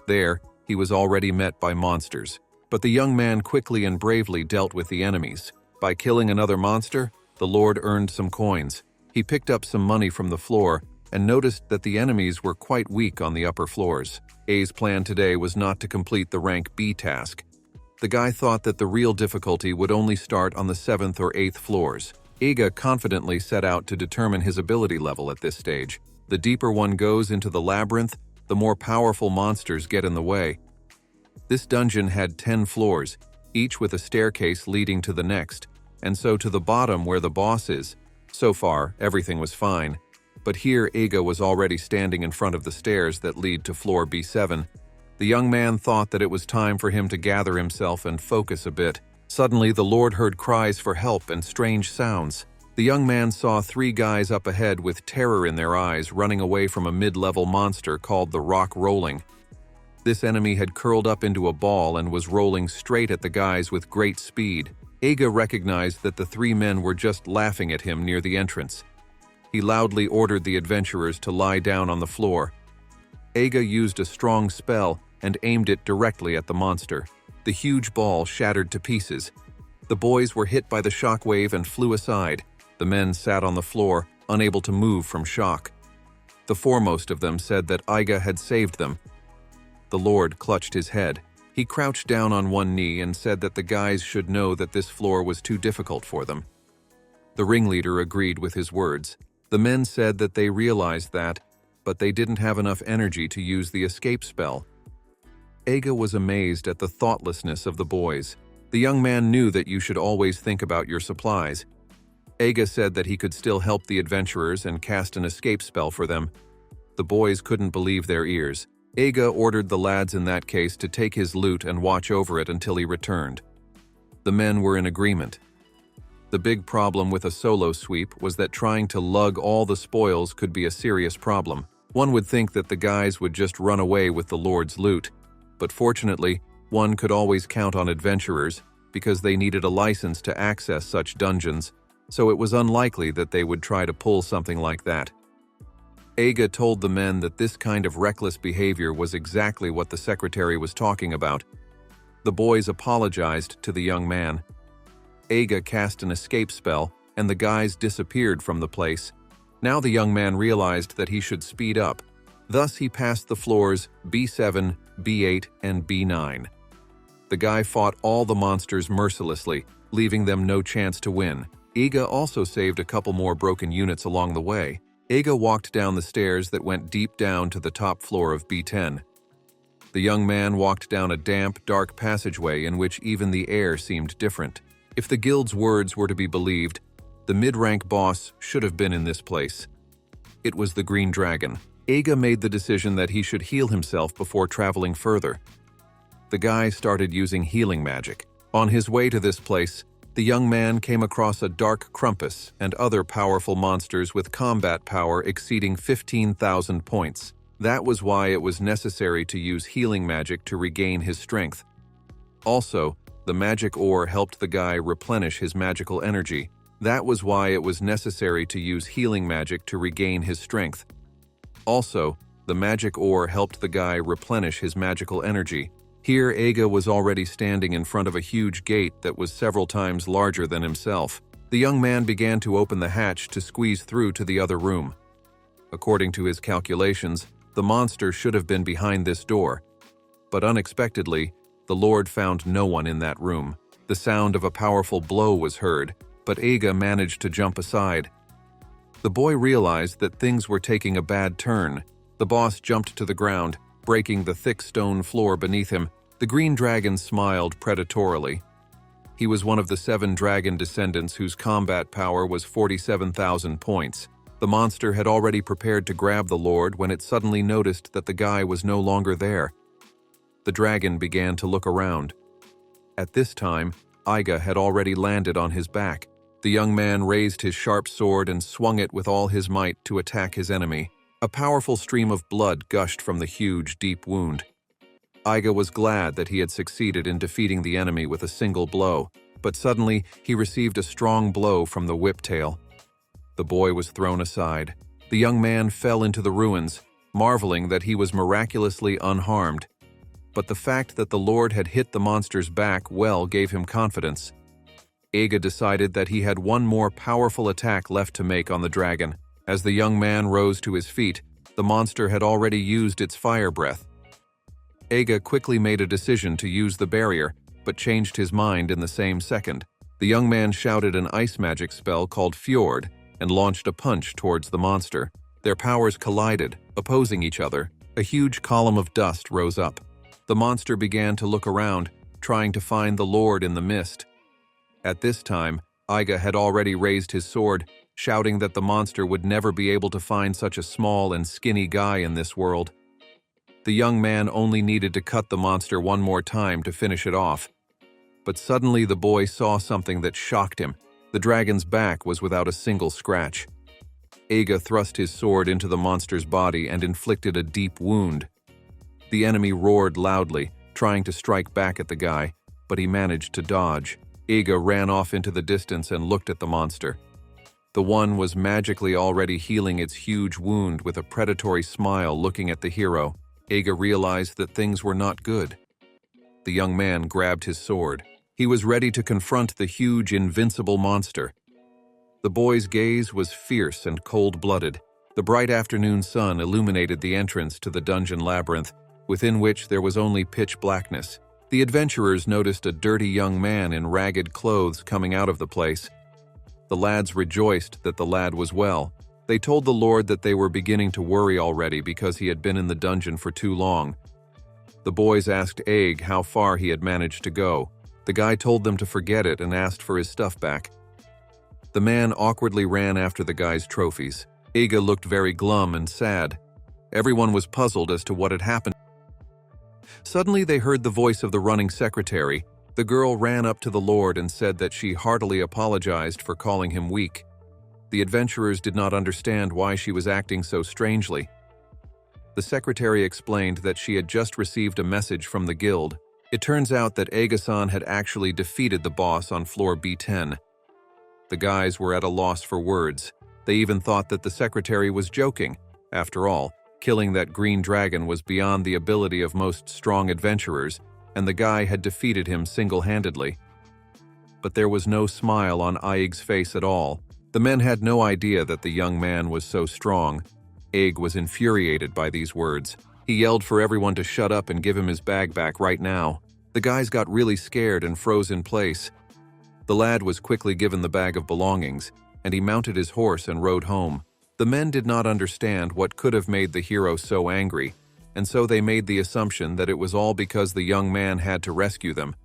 There, he was already met by monsters, but the young man quickly and bravely dealt with the enemies. By killing another monster, the Lord earned some coins. He picked up some money from the floor and noticed that the enemies were quite weak on the upper floors. A's plan today was not to complete the rank B task. The guy thought that the real difficulty would only start on the 7th or 8th floors. Iga confidently set out to determine his ability level at this stage. The deeper one goes into the labyrinth, the more powerful monsters get in the way. This dungeon had 10 floors, each with a staircase leading to the next, and so to the bottom where the boss is. So far, everything was fine. But here Iga was already standing in front of the stairs that lead to floor B7. The young man thought that it was time for him to gather himself and focus a bit. Suddenly, the Lord heard cries for help and strange sounds. The young man saw 3 guys up ahead with terror in their eyes running away from a mid-level monster called the Rock Rolling. This enemy had curled up into a ball and was rolling straight at the guys with great speed. Iga recognized that the 3 men were just laughing at him near the entrance. He loudly ordered the adventurers to lie down on the floor. Iga used a strong spell and aimed it directly at the monster. The huge ball shattered to pieces. The boys were hit by the shockwave and flew aside. The men sat on the floor, unable to move from shock. The foremost of them said that Iga had saved them. The Lord clutched his head. He crouched down on one knee and said that the guys should know that this floor was too difficult for them. The ringleader agreed with his words. The men said that they realized that, but they didn't have enough energy to use the escape spell. Iga was amazed at the thoughtlessness of the boys. The young man knew that you should always think about your supplies. Iga said that he could still help the adventurers and cast an escape spell for them. The boys couldn't believe their ears. Iga ordered the lads in that case to take his loot and watch over it until he returned. The men were in agreement. The big problem with a solo sweep was that trying to lug all the spoils could be a serious problem. One would think that the guys would just run away with the Lord's loot. But fortunately, one could always count on adventurers because they needed a license to access such dungeons, so it was unlikely that they would try to pull something like that. Iga told the men that this kind of reckless behavior was exactly what the secretary was talking about. The boys apologized to the young man. Iga cast an escape spell, and the guys disappeared from the place. Now the young man realized that he should speed up. Thus he passed the floors B7, B8, and B9. The guy fought all the monsters mercilessly, leaving them no chance to win. Iga also saved a couple more broken units along the way. Iga walked down the stairs that went deep down to the top floor of B10. The young man walked down a damp, dark passageway in which even the air seemed different. If the guild's words were to be believed, the mid-rank boss should have been in this place. It was the Green Dragon. Iga made the decision that he should heal himself before traveling further. The guy started using healing magic. On his way to this place, the young man came across a dark Krampus and other powerful monsters with combat power exceeding 15,000 points. That was why it was necessary to use healing magic to regain his strength. Also, the magic ore helped the guy replenish his magical energy. That was why it was necessary to use healing magic to regain his strength. Also, the magic ore helped the guy replenish his magical energy. Here, Iga was already standing in front of a huge gate that was several times larger than himself. The young man began to open the hatch to squeeze through to the other room. According to his calculations, the monster should have been behind this door. But unexpectedly, the Lord found no one in that room. The sound of a powerful blow was heard, but Iga managed to jump aside. The boy realized that things were taking a bad turn. The boss jumped to the ground, breaking the thick stone floor beneath him. The Green Dragon smiled predatorily. He was one of the 7 dragon descendants whose combat power was 47,000 points. The monster had already prepared to grab the Lord when it suddenly noticed that the guy was no longer there. The dragon began to look around. At this time, Iga had already landed on his back. The young man raised his sharp sword and swung it with all his might to attack his enemy. A powerful stream of blood gushed from the huge, deep wound. Iga was glad that he had succeeded in defeating the enemy with a single blow, but suddenly he received a strong blow from the whiptail. The boy was thrown aside. The young man fell into the ruins, marveling that he was miraculously unharmed. But the fact that the Lord had hit the monster's back well gave him confidence. Iga decided that he had one more powerful attack left to make on the dragon. As the young man rose to his feet, the monster had already used its fire breath. Eiga quickly made a decision to use the barrier, but changed his mind in the same second. The young man shouted an ice magic spell called Fjord and launched a punch towards the monster. Their powers collided, opposing each other. A huge column of dust rose up. The monster began to look around, trying to find the Lord in the mist. At this time, Eiga had already raised his sword, shouting that the monster would never be able to find such a small and skinny guy in this world. The young man only needed to cut the monster one more time to finish it off. But suddenly the boy saw something that shocked him. The dragon's back was without a single scratch. Eiga thrust his sword into the monster's body and inflicted a deep wound. The enemy roared loudly, trying to strike back at the guy, but he managed to dodge. Eiga ran off into the distance and looked at the monster. The one was magically already healing its huge wound with a predatory smile looking at the hero. Eiga realized that things were not good. The young man grabbed his sword. He was ready to confront the huge, invincible monster. The boy's gaze was fierce and cold-blooded. The bright afternoon sun illuminated the entrance to the dungeon labyrinth, within which there was only pitch blackness. The adventurers noticed a dirty young man in ragged clothes coming out of the place. The lads rejoiced that the lad was well. They told the Lord that they were beginning to worry already because he had been in the dungeon for too long. The boys asked Eig how far he had managed to go. The guy told them to forget it and asked for his stuff back. The man awkwardly ran after the guy's trophies. Eiga looked very glum and sad. Everyone was puzzled as to what had happened. Suddenly they heard the voice of the running secretary. The girl ran up to the Lord and said that she heartily apologized for calling him weak. The adventurers did not understand why she was acting so strangely. The secretary explained that she had just received a message from the guild. It turns out that Eiga-san had actually defeated the boss on floor B10. The guys were at a loss for words. They even thought that the secretary was joking. After all, killing that green dragon was beyond the ability of most strong adventurers, and the guy had defeated him single-handedly. But there was no smile on Eig's face at all. The men had no idea that the young man was so strong. Eig was infuriated by these words. He yelled for everyone to shut up and give him his bag back right now. The guys got really scared and froze in place. The lad was quickly given the bag of belongings, and he mounted his horse and rode home. The men did not understand what could have made the hero so angry, and so they made the assumption that it was all because the young man had to rescue them.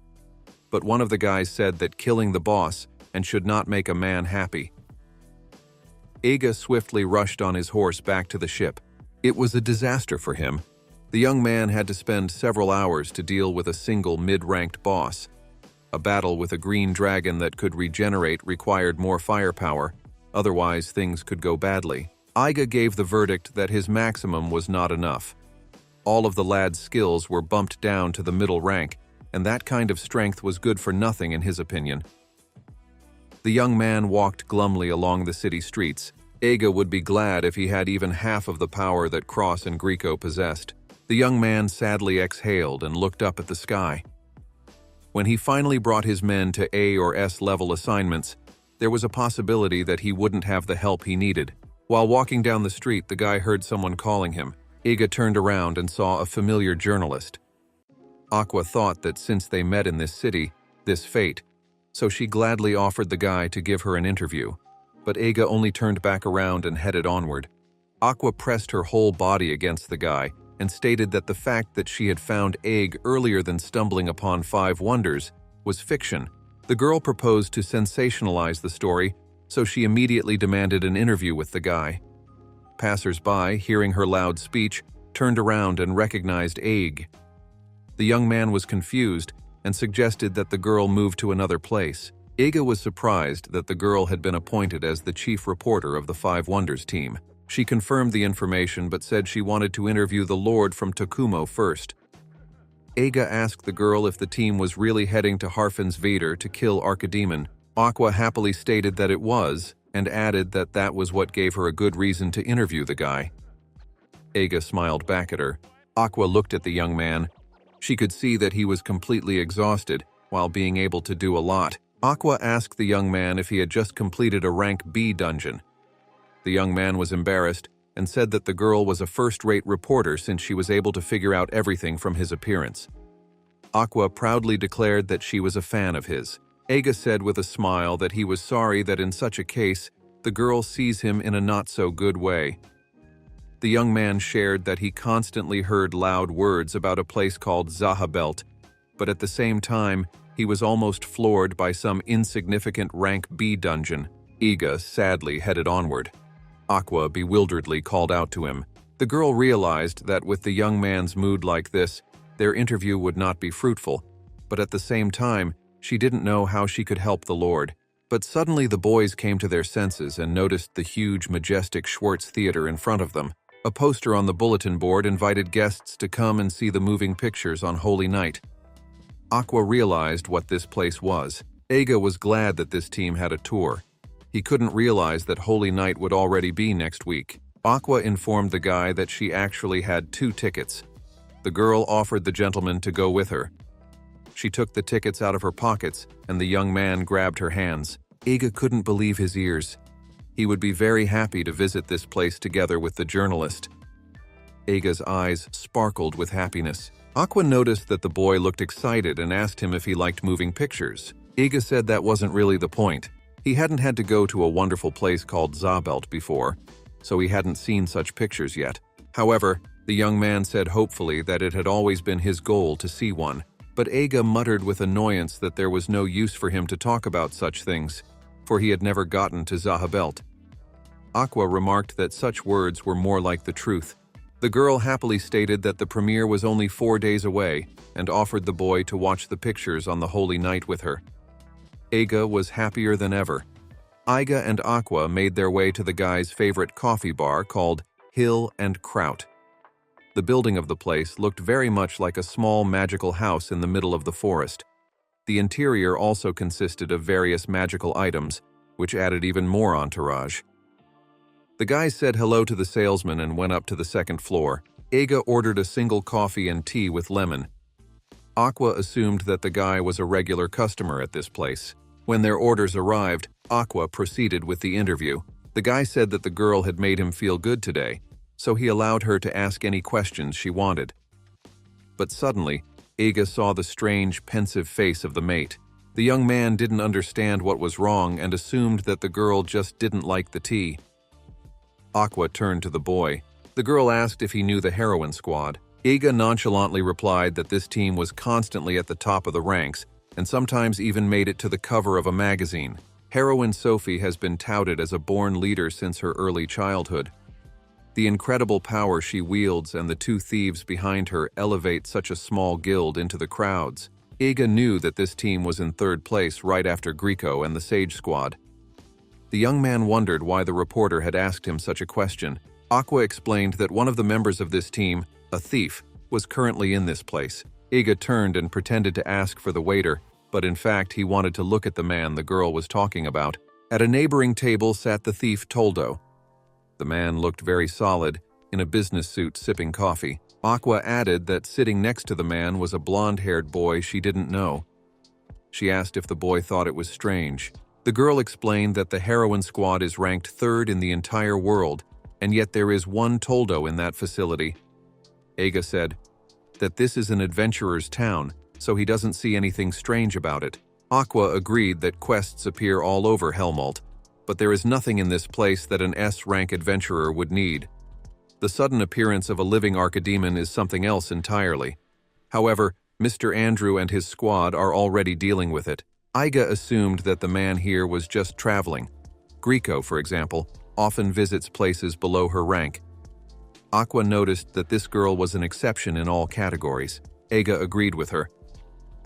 But one of the guys said that killing the boss and should not make a man happy. Eiga swiftly rushed on his horse back to the ship. It was a disaster for him. The young man had to spend several hours to deal with a single mid-ranked boss. A battle with a green dragon that could regenerate required more firepower, otherwise things could go badly. Eiga gave the verdict that his maximum was not enough. All of the lad's skills were bumped down to the middle rank, and that kind of strength was good for nothing in his opinion. The young man walked glumly along the city streets. Eiga would be glad if he had even half of the power that Cross and Grieco possessed. The young man sadly exhaled and looked up at the sky. When he finally brought his men to A or S level assignments, there was a possibility that he wouldn't have the help he needed. While walking down the street, the guy heard someone calling him. Eiga turned around and saw a familiar journalist. Aqua thought that since they met in this city, this fate, so she gladly offered the guy to give her an interview. But Eiga only turned back around and headed onward. Aqua pressed her whole body against the guy and stated that the fact that she had found Eig earlier than stumbling upon 5 wonders was fiction. The girl proposed to sensationalize the story, so she immediately demanded an interview with the guy. Passers-by, hearing her loud speech, turned around and recognized Eig. The young man was confused and suggested that the girl move to another place. Eiga was surprised that the girl had been appointed as the chief reporter of the 5 Wonders team. She confirmed the information but said she wanted to interview the Lord from Tokumo first. Eiga asked the girl if the team was really heading to Harfin's Vader to kill Archidemon. Aqua happily stated that it was, and added that that was what gave her a good reason to interview the guy. Eiga smiled back at her. Aqua looked at the young man. She could see that he was completely exhausted, while being able to do a lot. Aqua asked the young man if he had just completed a rank B dungeon. The young man was embarrassed and said that the girl was a first-rate reporter since she was able to figure out everything from his appearance. Aqua proudly declared that she was a fan of his. Eiga said with a smile that he was sorry that in such a case, the girl sees him in a not-so-good way. The young man shared that he constantly heard loud words about a place called Zahabelt, but at the same time, he was almost floored by some insignificant rank B dungeon. Eiga sadly headed onward. Aqua bewilderedly called out to him. The girl realized that with the young man's mood like this, their interview would not be fruitful, but at the same time, she didn't know how she could help the Lord. But suddenly the boys came to their senses and noticed the huge, majestic Schwartz Theater in front of them. A poster on the bulletin board invited guests to come and see the moving pictures on Holy Night. Aqua realized what this place was. Eiga was glad that this team had a tour. He couldn't realize that Holy Night would already be next week. Aqua informed the guy that she actually had 2 tickets. The girl offered the gentleman to go with her. She took the tickets out of her pockets, and the young man grabbed her hands. Eiga couldn't believe his ears. He would be very happy to visit this place together with the journalist. Eiga's eyes sparkled with happiness. Aqua noticed that the boy looked excited and asked him if he liked moving pictures. Eiga said that wasn't really the point. He hadn't had to go to a wonderful place called Zabelt before, so he hadn't seen such pictures yet. However, the young man said hopefully that it had always been his goal to see one, but Eiga muttered with annoyance that there was no use for him to talk about such things, for he had never gotten to Zahabelt. Aqua remarked that such words were more like the truth. The girl happily stated that the premiere was only 4 days away and offered the boy to watch the pictures on the Holy Night with her. Eiga was happier than ever. Eiga and Aqua made their way to the guy's favorite coffee bar called Hill and Kraut. The building of the place looked very much like a small magical house in the middle of the forest. The interior also consisted of various magical items, which added even more entourage. The guy said hello to the salesman and went up to the second floor. Eiga ordered a single coffee and tea with lemon. Aqua assumed that the guy was a regular customer at this place. When their orders arrived, Aqua proceeded with the interview. The guy said that the girl had made him feel good today, so he allowed her to ask any questions she wanted. But suddenly, Eiga saw the strange, pensive face of the mate. The young man didn't understand what was wrong and assumed that the girl just didn't like the tea. Aqua turned to the boy. The girl asked if he knew the heroine squad. Eiga nonchalantly replied that this team was constantly at the top of the ranks and sometimes even made it to the cover of a magazine. Heroine Sophie has been touted as a born leader since her early childhood. The incredible power she wields and the 2 thieves behind her elevate such a small guild into the crowds. Eiga knew that this team was in 3rd place right after Greco and the Sage Squad. The young man wondered why the reporter had asked him such a question. Aqua explained that one of the members of this team, a thief, was currently in this place. Eiga turned and pretended to ask for the waiter, but in fact he wanted to look at the man the girl was talking about. At a neighboring table sat the thief Toldo. The man looked very solid, in a business suit sipping coffee. Aqua added that sitting next to the man was a blonde-haired boy she didn't know. She asked if the boy thought it was strange. The girl explained that the heroine squad is ranked 3rd in the entire world, and yet there is one Toldo in that facility. Eiga said that this is an adventurer's town, so he doesn't see anything strange about it. Aqua agreed that quests appear all over Helmalt, but there is nothing in this place that an S-rank adventurer would need. The sudden appearance of a living archidemon is something else entirely. However, Mr. Andrew and his squad are already dealing with it. Eiga assumed that the man here was just traveling. Greco, for example, often visits places below her rank. Aqua noticed that this girl was an exception in all categories. Eiga agreed with her.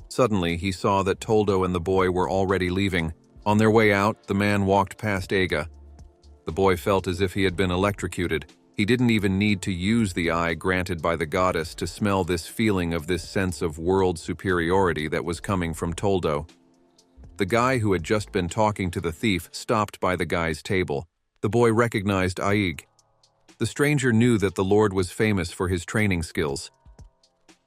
Suddenly, he saw that Toldo and the boy were already leaving. On their way out, the man walked past Eiga. The boy felt as if he had been electrocuted. He didn't even need to use the eye granted by the goddess to smell this feeling of this sense of world superiority that was coming from Toldo. The guy who had just been talking to the thief stopped by the guy's table. The boy recognized Aig. The stranger knew that the Lord was famous for his training skills.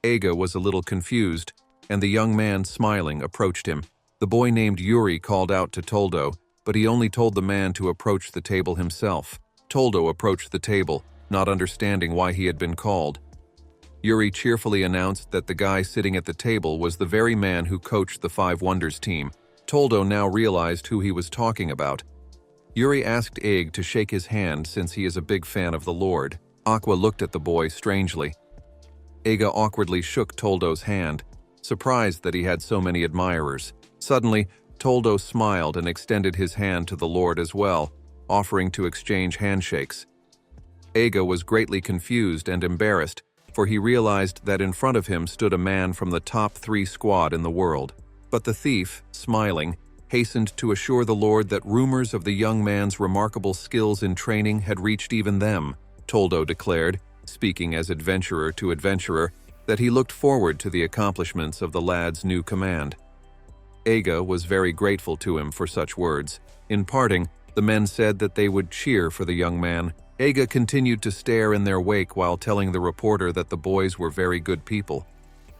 Eiga was a little confused, and the young man, smiling, approached him. The boy named Yuri called out to Toldo, but he only told the man to approach the table himself. Toldo approached the table, not understanding why he had been called. Yuri cheerfully announced that the guy sitting at the table was the very man who coached the Five Wonders team. Toldo now realized who he was talking about. Yuri asked Isekai'd to shake his hand since he is a big fan of the Lord. Aqua looked at the boy strangely. Isekai'd awkwardly shook Toldo's hand, surprised that he had so many admirers. Suddenly, Toldo smiled and extended his hand to the Lord as well, offering to exchange handshakes. Isekai'd was greatly confused and embarrassed, for he realized that in front of him stood a man from the top 3 squad in the world. But the thief, smiling, hastened to assure the Lord that rumors of the young man's remarkable skills in training had reached even them. Toldo declared, speaking as adventurer to adventurer, that he looked forward to the accomplishments of the lad's new command. Isekai'd was very grateful to him for such words. In parting, the men said that they would cheer for the young man. Isekai'd continued to stare in their wake while telling the reporter that the boys were very good people.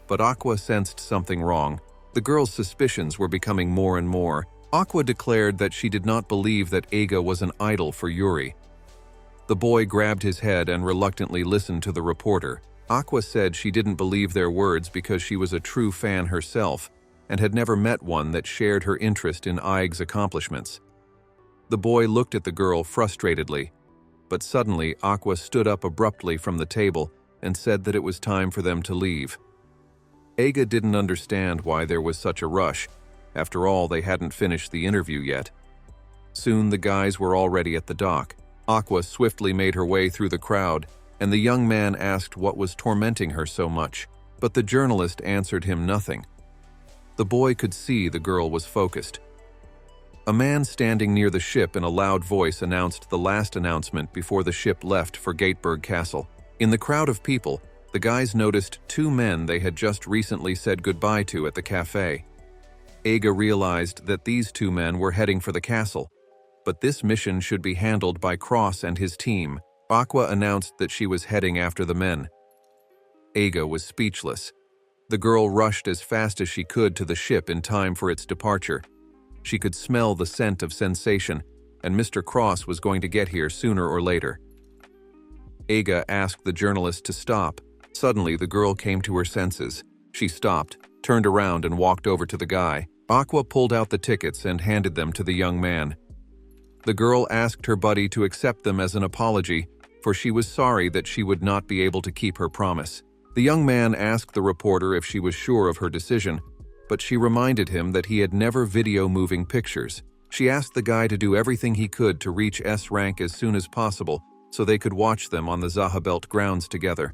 But Aqua sensed something wrong. The girl's suspicions were becoming more and more. Aqua declared that she did not believe that Isekai'd was an idol for Yuri. The boy grabbed his head and reluctantly listened to the reporter. Aqua said she didn't believe their words because she was a true fan herself and had never met one that shared her interest in Isekai'd's accomplishments. The boy looked at the girl frustratedly, but suddenly Aqua stood up abruptly from the table and said that it was time for them to leave. Isekai'd didn't understand why there was such a rush. After all, they hadn't finished the interview yet. Soon the guys were already at the dock. Aqua swiftly made her way through the crowd, and the young man asked what was tormenting her so much, but the journalist answered him nothing. The boy could see the girl was focused. A man standing near the ship in a loud voice announced the last announcement before the ship left for Gateberg Castle. In the crowd of people, the guys noticed 2 men they had just recently said goodbye to at the cafe. Isekai'd realized that these 2 men were heading for the castle, but this mission should be handled by Cross and his team. Aqua announced that she was heading after the men. Isekai'd was speechless. The girl rushed as fast as she could to the ship in time for its departure. She could smell the scent of sensation, and Mr. Cross was going to get here sooner or later. Isekai'd asked the journalist to stop. Suddenly, the girl came to her senses. She stopped, turned around, and walked over to the guy. Aqua pulled out the tickets and handed them to the young man. The girl asked her buddy to accept them as an apology, for she was sorry that she would not be able to keep her promise. The young man asked the reporter if she was sure of her decision, but she reminded him that he had never video moving pictures. She asked the guy to do everything he could to reach S rank as soon as possible so they could watch them on the Zahabelt grounds together.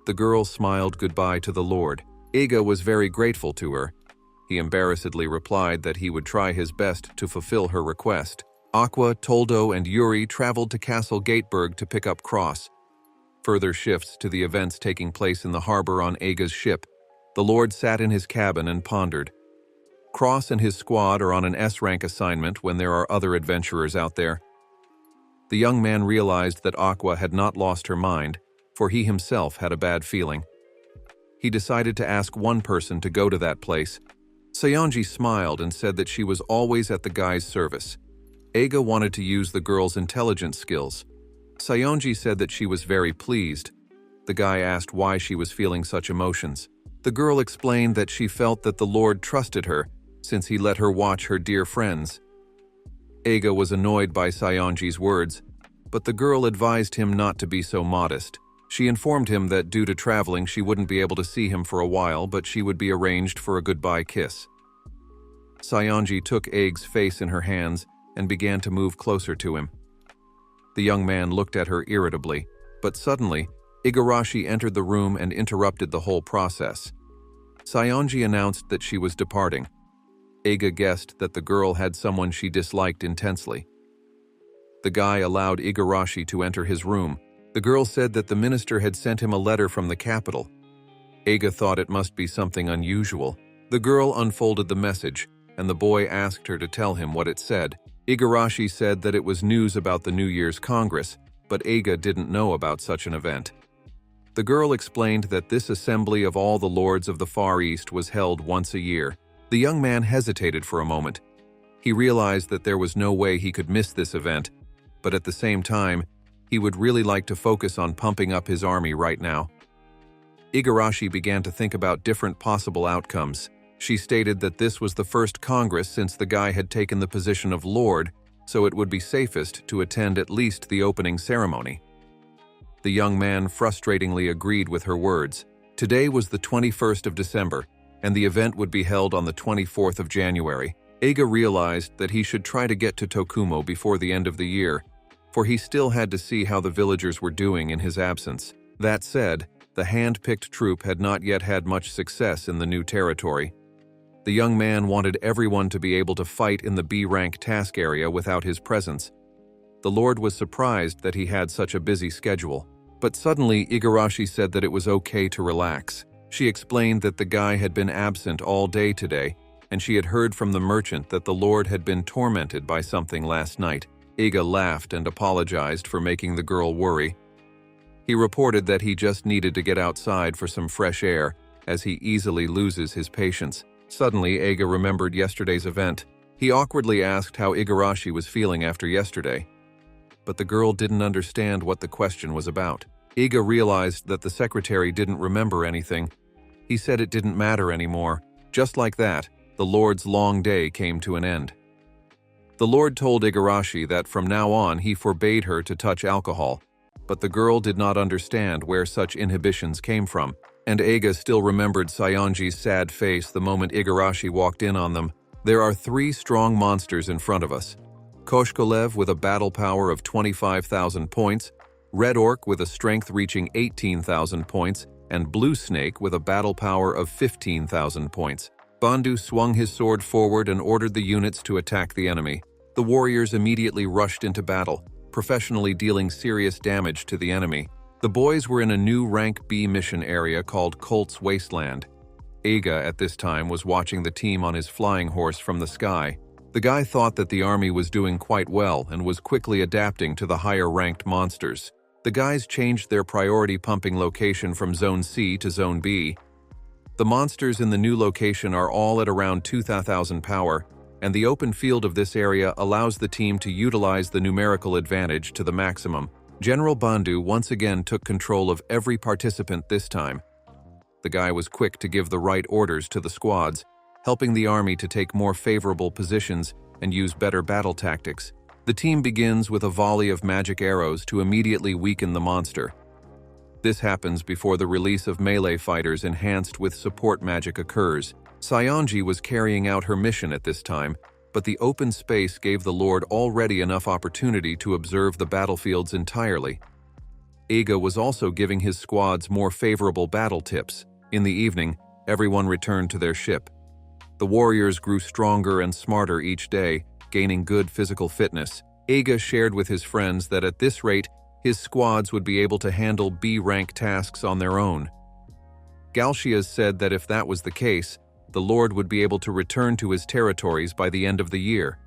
The girl smiled goodbye to the Lord. Isekai'd was very grateful to her. He embarrassedly replied that he would try his best to fulfill her request. Aqua, Toldo, and Yuri traveled to Castle Gateberg to pick up Cross. Further shifts to the events taking place in the harbor on Isekai'd's ship. The Lord sat in his cabin and pondered. Cross and his squad are on an S-rank assignment when there are other adventurers out there. The young man realized that Aqua had not lost her mind, for he himself had a bad feeling. He decided to ask one person to go to that place. Sayonji smiled and said that she was always at the guy's service. Isekai'd wanted to use the girl's intelligence skills. Sayonji said that she was very pleased. The guy asked why she was feeling such emotions. The girl explained that she felt that the Lord trusted her since he let her watch her dear friends. Isekai'd was annoyed by Sayonji's words, but the girl advised him not to be so modest. She informed him that due to traveling she wouldn't be able to see him for a while, but she would be arranged for a goodbye kiss. Sayonji took Isekai'd's face in her hands and began to move closer to him. The young man looked at her irritably, but suddenly, Igarashi entered the room and interrupted the whole process. Sayonji announced that she was departing. Isekai'd guessed that the girl had someone she disliked intensely. The guy allowed Igarashi to enter his room. The girl said that the minister had sent him a letter from the capital. Isekai'd thought it must be something unusual. The girl unfolded the message, and the boy asked her to tell him what it said. Igarashi said that it was news about the New Year's Congress, but Isekai'd didn't know about such an event. The girl explained that this assembly of all the lords of the Far East was held once a year. The young man hesitated for a moment. He realized that there was no way he could miss this event, but at the same time, he would really like to focus on pumping up his army right now. Igarashi began to think about different possible outcomes. She stated that this was the first Congress since the guy had taken the position of Lord, so it would be safest to attend at least the opening ceremony. The young man frustratingly agreed with her words. Today was the 21st of December, and the event would be held on the 24th of January. Eiga realized that he should try to get to Tokumo before the end of the year, for he still had to see how the villagers were doing in his absence. That said, the hand-picked troop had not yet had much success in the new territory. The young man wanted everyone to be able to fight in the B-rank task area without his presence. The Lord was surprised that he had such a busy schedule. But suddenly, Igarashi said that it was okay to relax. She explained that the guy had been absent all day today, and she had heard from the merchant that the Lord had been tormented by something last night. Eiga laughed and apologized for making the girl worry. He reported that he just needed to get outside for some fresh air, as he easily loses his patience. Suddenly, Eiga remembered yesterday's event. He awkwardly asked how Igarashi was feeling after yesterday. But the girl didn't understand what the question was about. Eiga realized that the secretary didn't remember anything. He said it didn't matter anymore. Just like that, the Lord's long day came to an end. The Lord told Igarashi that from now on he forbade her to touch alcohol, but the girl did not understand where such inhibitions came from, and Eiga still remembered Sayonji's sad face the moment Igarashi walked in on them. There are 3 strong monsters in front of us. Koshkolev with a battle power of 25,000 points, Red Orc with a strength reaching 18,000 points, and Blue Snake with a battle power of 15,000 points. Bandu swung his sword forward and ordered the units to attack the enemy. The warriors immediately rushed into battle, professionally dealing serious damage to the enemy. The boys were in a new rank B mission area called Colt's Wasteland. Eiga at this time was watching the team on his flying horse from the sky. The guy thought that the army was doing quite well and was quickly adapting to the higher-ranked monsters. The guys changed their priority pumping location from Zone C to Zone B. The monsters in the new location are all at around 2,000 power, and the open field of this area allows the team to utilize the numerical advantage to the maximum. General Bandu once again took control of every participant this time. The guy was quick to give the right orders to the squads, helping the army to take more favorable positions and use better battle tactics. The team begins with a volley of magic arrows to immediately weaken the monster. This happens before the release of melee fighters enhanced with support magic occurs. Sayonji was carrying out her mission at this time, but the open space gave the Lord already enough opportunity to observe the battlefields entirely. Eiga was also giving his squads more favorable battle tips. In the evening, everyone returned to their ship. The warriors grew stronger and smarter each day, gaining good physical fitness. Eiga shared with his friends that at this rate, his squads would be able to handle B-rank tasks on their own. Galshias said that if that was the case, the Lord would be able to return to his territories by the end of the year.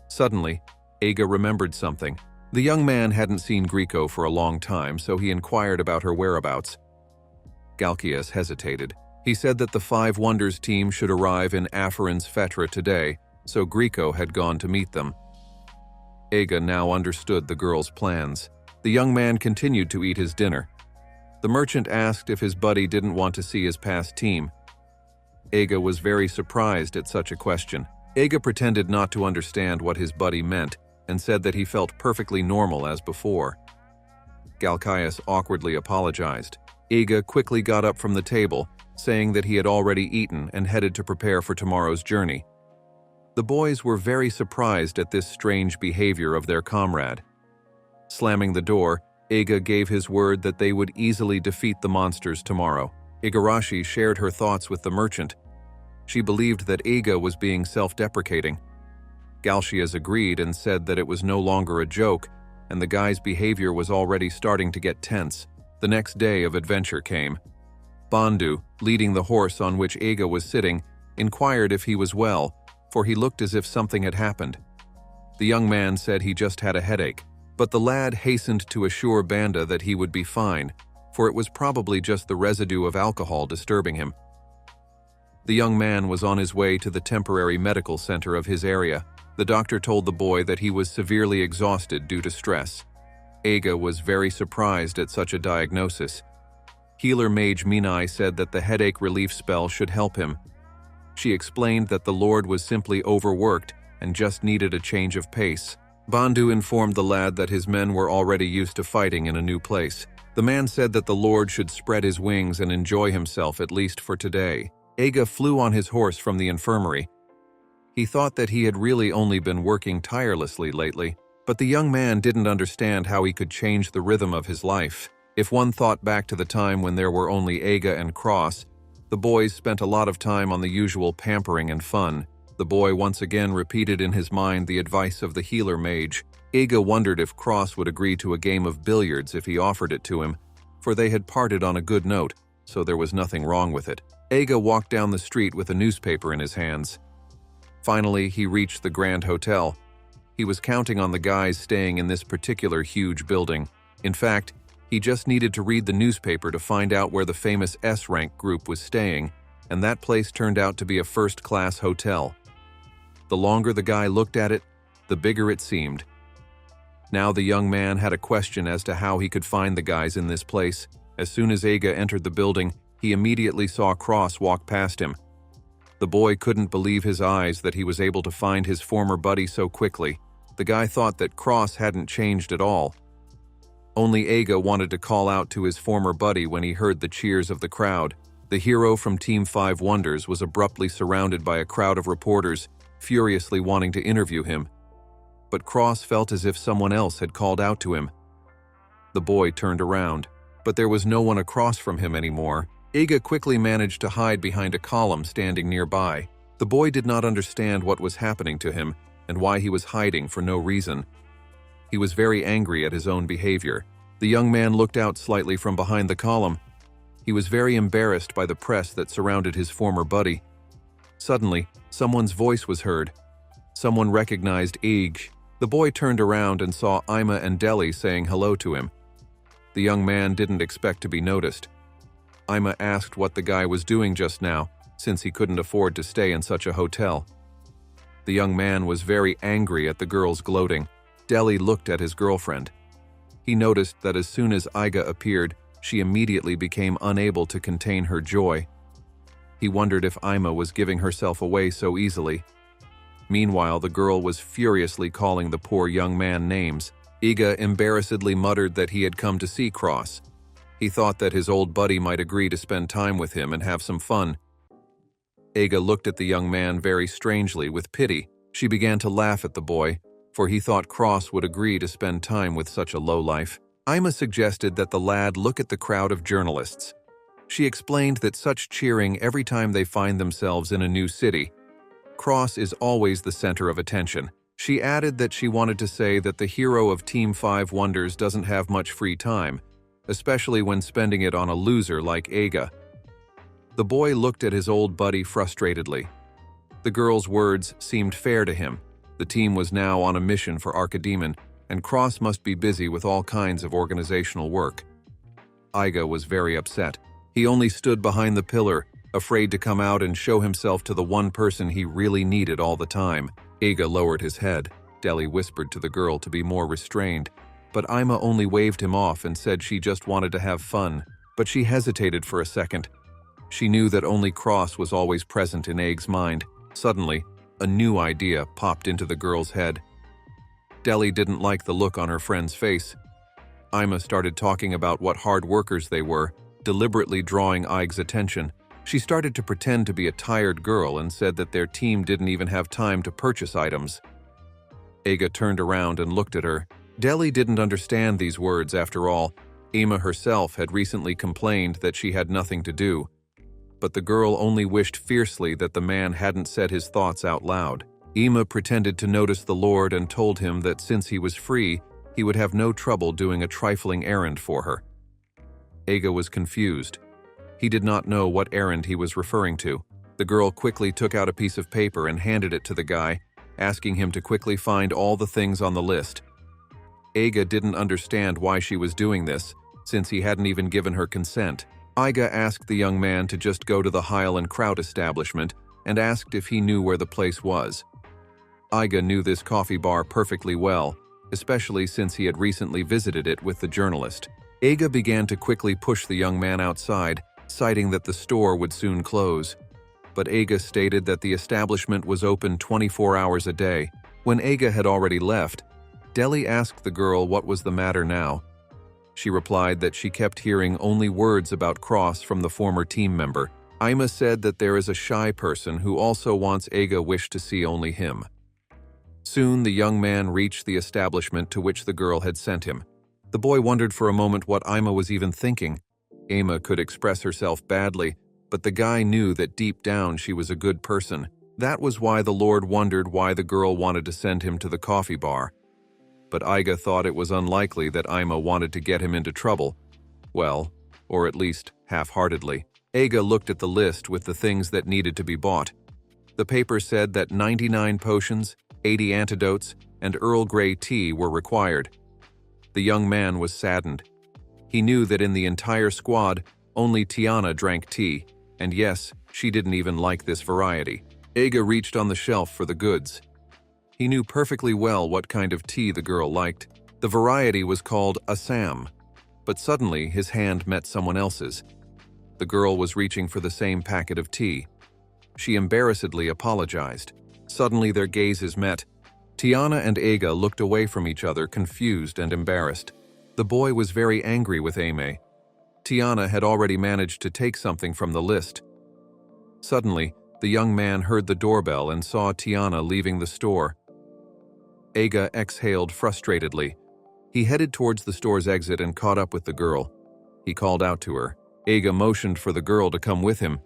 Suddenly, Eiga remembered something. The young man hadn't seen Grieco for a long time, so he inquired about her whereabouts. Galkias hesitated. He said that the 5 Wonders team should arrive in Afarin's Fetra today, so Grieco had gone to meet them. Eiga now understood the girl's plans. The young man continued to eat his dinner. The merchant asked if his buddy didn't want to see his past team. Eiga was very surprised at such a question. Eiga pretended not to understand what his buddy meant and said that he felt perfectly normal as before. Galkias awkwardly apologized. Eiga quickly got up from the table, saying that he had already eaten and headed to prepare for tomorrow's journey. The boys were very surprised at this strange behavior of their comrade. Slamming the door, Eiga gave his word that they would easily defeat the monsters tomorrow. Igarashi shared her thoughts with the merchant. She believed that Eiga was being self-deprecating. Galshias agreed and said that it was no longer a joke, and the guy's behavior was already starting to get tense. The next day of adventure came. Bandu, leading the horse on which Eiga was sitting, inquired if he was well, for he looked as if something had happened. The young man said he just had a headache, but the lad hastened to assure Banda that he would be fine, for it was probably just the residue of alcohol disturbing him. The young man was on his way to the temporary medical center of his area. The doctor told the boy that he was severely exhausted due to stress. Eiga was very surprised at such a diagnosis. Healer mage Minai said that the headache relief spell should help him. She explained that the Lord was simply overworked and just needed a change of pace. Bandu informed the lad that his men were already used to fighting in a new place. The man said that the Lord should spread his wings and enjoy himself at least for today. Eiga flew on his horse from the infirmary. He thought that he had really only been working tirelessly lately, but the young man didn't understand how he could change the rhythm of his life. If one thought back to the time when there were only Eiga and Cross, the boys spent a lot of time on the usual pampering and fun. The boy once again repeated in his mind the advice of the healer mage. Eiga wondered if Cross would agree to a game of billiards if he offered it to him, for they had parted on a good note, so there was nothing wrong with it. Eiga walked down the street with a newspaper in his hands. Finally, he reached the Grand Hotel. He was counting on the guys staying in this particular huge building. In fact, he just needed to read the newspaper to find out where the famous S-rank group was staying, and that place turned out to be a first-class hotel. The longer the guy looked at it, the bigger it seemed. Now the young man had a question as to how he could find the guys in this place. As soon as Eiga entered the building, he immediately saw Cross walk past him. The boy couldn't believe his eyes that he was able to find his former buddy so quickly. The guy thought that Cross hadn't changed at all. Only Eiga wanted to call out to his former buddy when he heard the cheers of the crowd. The hero from Team 5 Wonders was abruptly surrounded by a crowd of reporters, furiously wanting to interview him. But Cross felt as if someone else had called out to him. The boy turned around, but there was no one across from him anymore. Eiga quickly managed to hide behind a column standing nearby. The boy did not understand what was happening to him and why he was hiding for no reason. He was very angry at his own behavior. The young man looked out slightly from behind the column. He was very embarrassed by the press that surrounded his former buddy. Suddenly, someone's voice was heard. Someone recognized Eiga. The boy turned around and saw Ima and Deli saying hello to him. The young man didn't expect to be noticed. Ima asked what the guy was doing just now, since he couldn't afford to stay in such a hotel. The young man was very angry at the girl's gloating. Deli looked at his girlfriend. He noticed that as soon as Eiga appeared, she immediately became unable to contain her joy. He wondered if Ima was giving herself away so easily. Meanwhile, the girl was furiously calling the poor young man names. Eiga embarrassedly muttered that he had come to see Cross. He thought that his old buddy might agree to spend time with him and have some fun. Eiga looked at the young man very strangely with pity. She began to laugh at the boy, for he thought Cross would agree to spend time with such a lowlife. Ima suggested that the lad look at the crowd of journalists. She explained that such cheering every time they find themselves in a new city. Cross is always the center of attention. She added that she wanted to say that the hero of Team 5 Wonders doesn't have much free time, especially when spending it on a loser like Eiga. The boy looked at his old buddy frustratedly. The girl's words seemed fair to him. The team was now on a mission for Archidemon, and Cross must be busy with all kinds of organizational work. Eiga was very upset. He only stood behind the pillar, afraid to come out and show himself to the one person he really needed all the time. Eiga lowered his head. Deli whispered to the girl to be more restrained, but Ima only waved him off and said she just wanted to have fun. But she hesitated for a second. She knew that only Cross was always present in Eiga's mind. Suddenly, a new idea popped into the girl's head. Deli didn't like the look on her friend's face. Ima started talking about what hard workers they were, deliberately drawing Eiga's attention. She started to pretend to be a tired girl and said that their team didn't even have time to purchase items. Eiga turned around and looked at her. Deli didn't understand these words after all. Ima herself had recently complained that she had nothing to do. But the girl only wished fiercely that the man hadn't said his thoughts out loud. Ima pretended to notice the Lord and told him that since he was free, he would have no trouble doing a trifling errand for her. Eiga was confused. He did not know what errand he was referring to. The girl quickly took out a piece of paper and handed it to the guy, asking him to quickly find all the things on the list. Eiga didn't understand why she was doing this, since he hadn't even given her consent. Iga asked the young man to just go to the Heil and Kraut establishment and asked if he knew where the place was. Iga knew this coffee bar perfectly well, especially since he had recently visited it with the journalist. Iga began to quickly push the young man outside, citing that the store would soon close. But Iga stated that the establishment was open 24 hours a day. When Iga had already left, Deli asked the girl what was the matter now. She replied that she kept hearing only words about Cross from the former team member. Ima said that there is a shy person who also wants Iga wished to see only him. Soon the young man reached the establishment to which the girl had sent him. The boy wondered for a moment what Ima was even thinking. Ima could express herself badly, but the guy knew that deep down she was a good person. That was why the Lord wondered why the girl wanted to send him to the coffee bar. But Iga thought it was unlikely that Ima wanted to get him into trouble. Well, or at least half-heartedly. Iga looked at the list with the things that needed to be bought. The paper said that 99 potions, 80 antidotes, and Earl Grey tea were required. The young man was saddened. He knew that in the entire squad, only Tiana drank tea, and yes, she didn't even like this variety. Iga reached on the shelf for the goods. He knew perfectly well what kind of tea the girl liked. The variety was called Assam, but suddenly his hand met someone else's. The girl was reaching for the same packet of tea. She embarrassedly apologized. Suddenly their gazes met. Tiana and Iga looked away from each other, confused and embarrassed. The boy was very angry with Aimee. Tiana had already managed to take something from the list. Suddenly, the young man heard the doorbell and saw Tiana leaving the store. Iga exhaled frustratedly. He headed towards the store's exit and caught up with the girl. He called out to her. Iga motioned for the girl to come with him.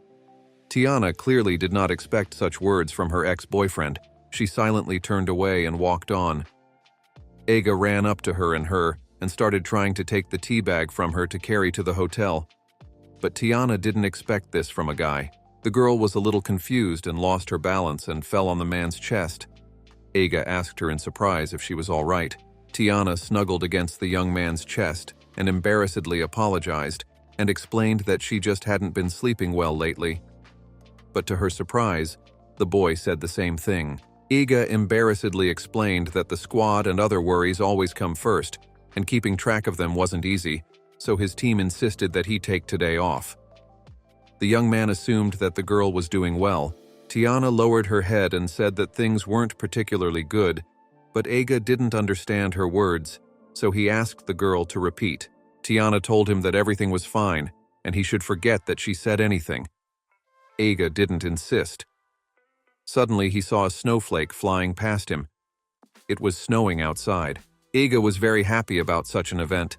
Tiana clearly did not expect such words from her ex-boyfriend. She silently turned away and walked on. Iga ran up to her and started trying to take the tea bag from her to carry to the hotel. But Tiana didn't expect this from a guy. The girl was a little confused and lost her balance and fell on the man's chest. Iga asked her in surprise if she was all right. Tiana snuggled against the young man's chest and embarrassedly apologized and explained that she just hadn't been sleeping well lately. But to her surprise, the boy said the same thing. Iga embarrassedly explained that the squad and other worries always come first, and keeping track of them wasn't easy, so his team insisted that he take today off. The young man assumed that the girl was doing well. Tiana lowered her head and said that things weren't particularly good, but Iga didn't understand her words, so he asked the girl to repeat. Tiana told him that everything was fine, and he should forget that she said anything. Iga didn't insist. Suddenly he saw a snowflake flying past him. It was snowing outside. Iga was very happy about such an event.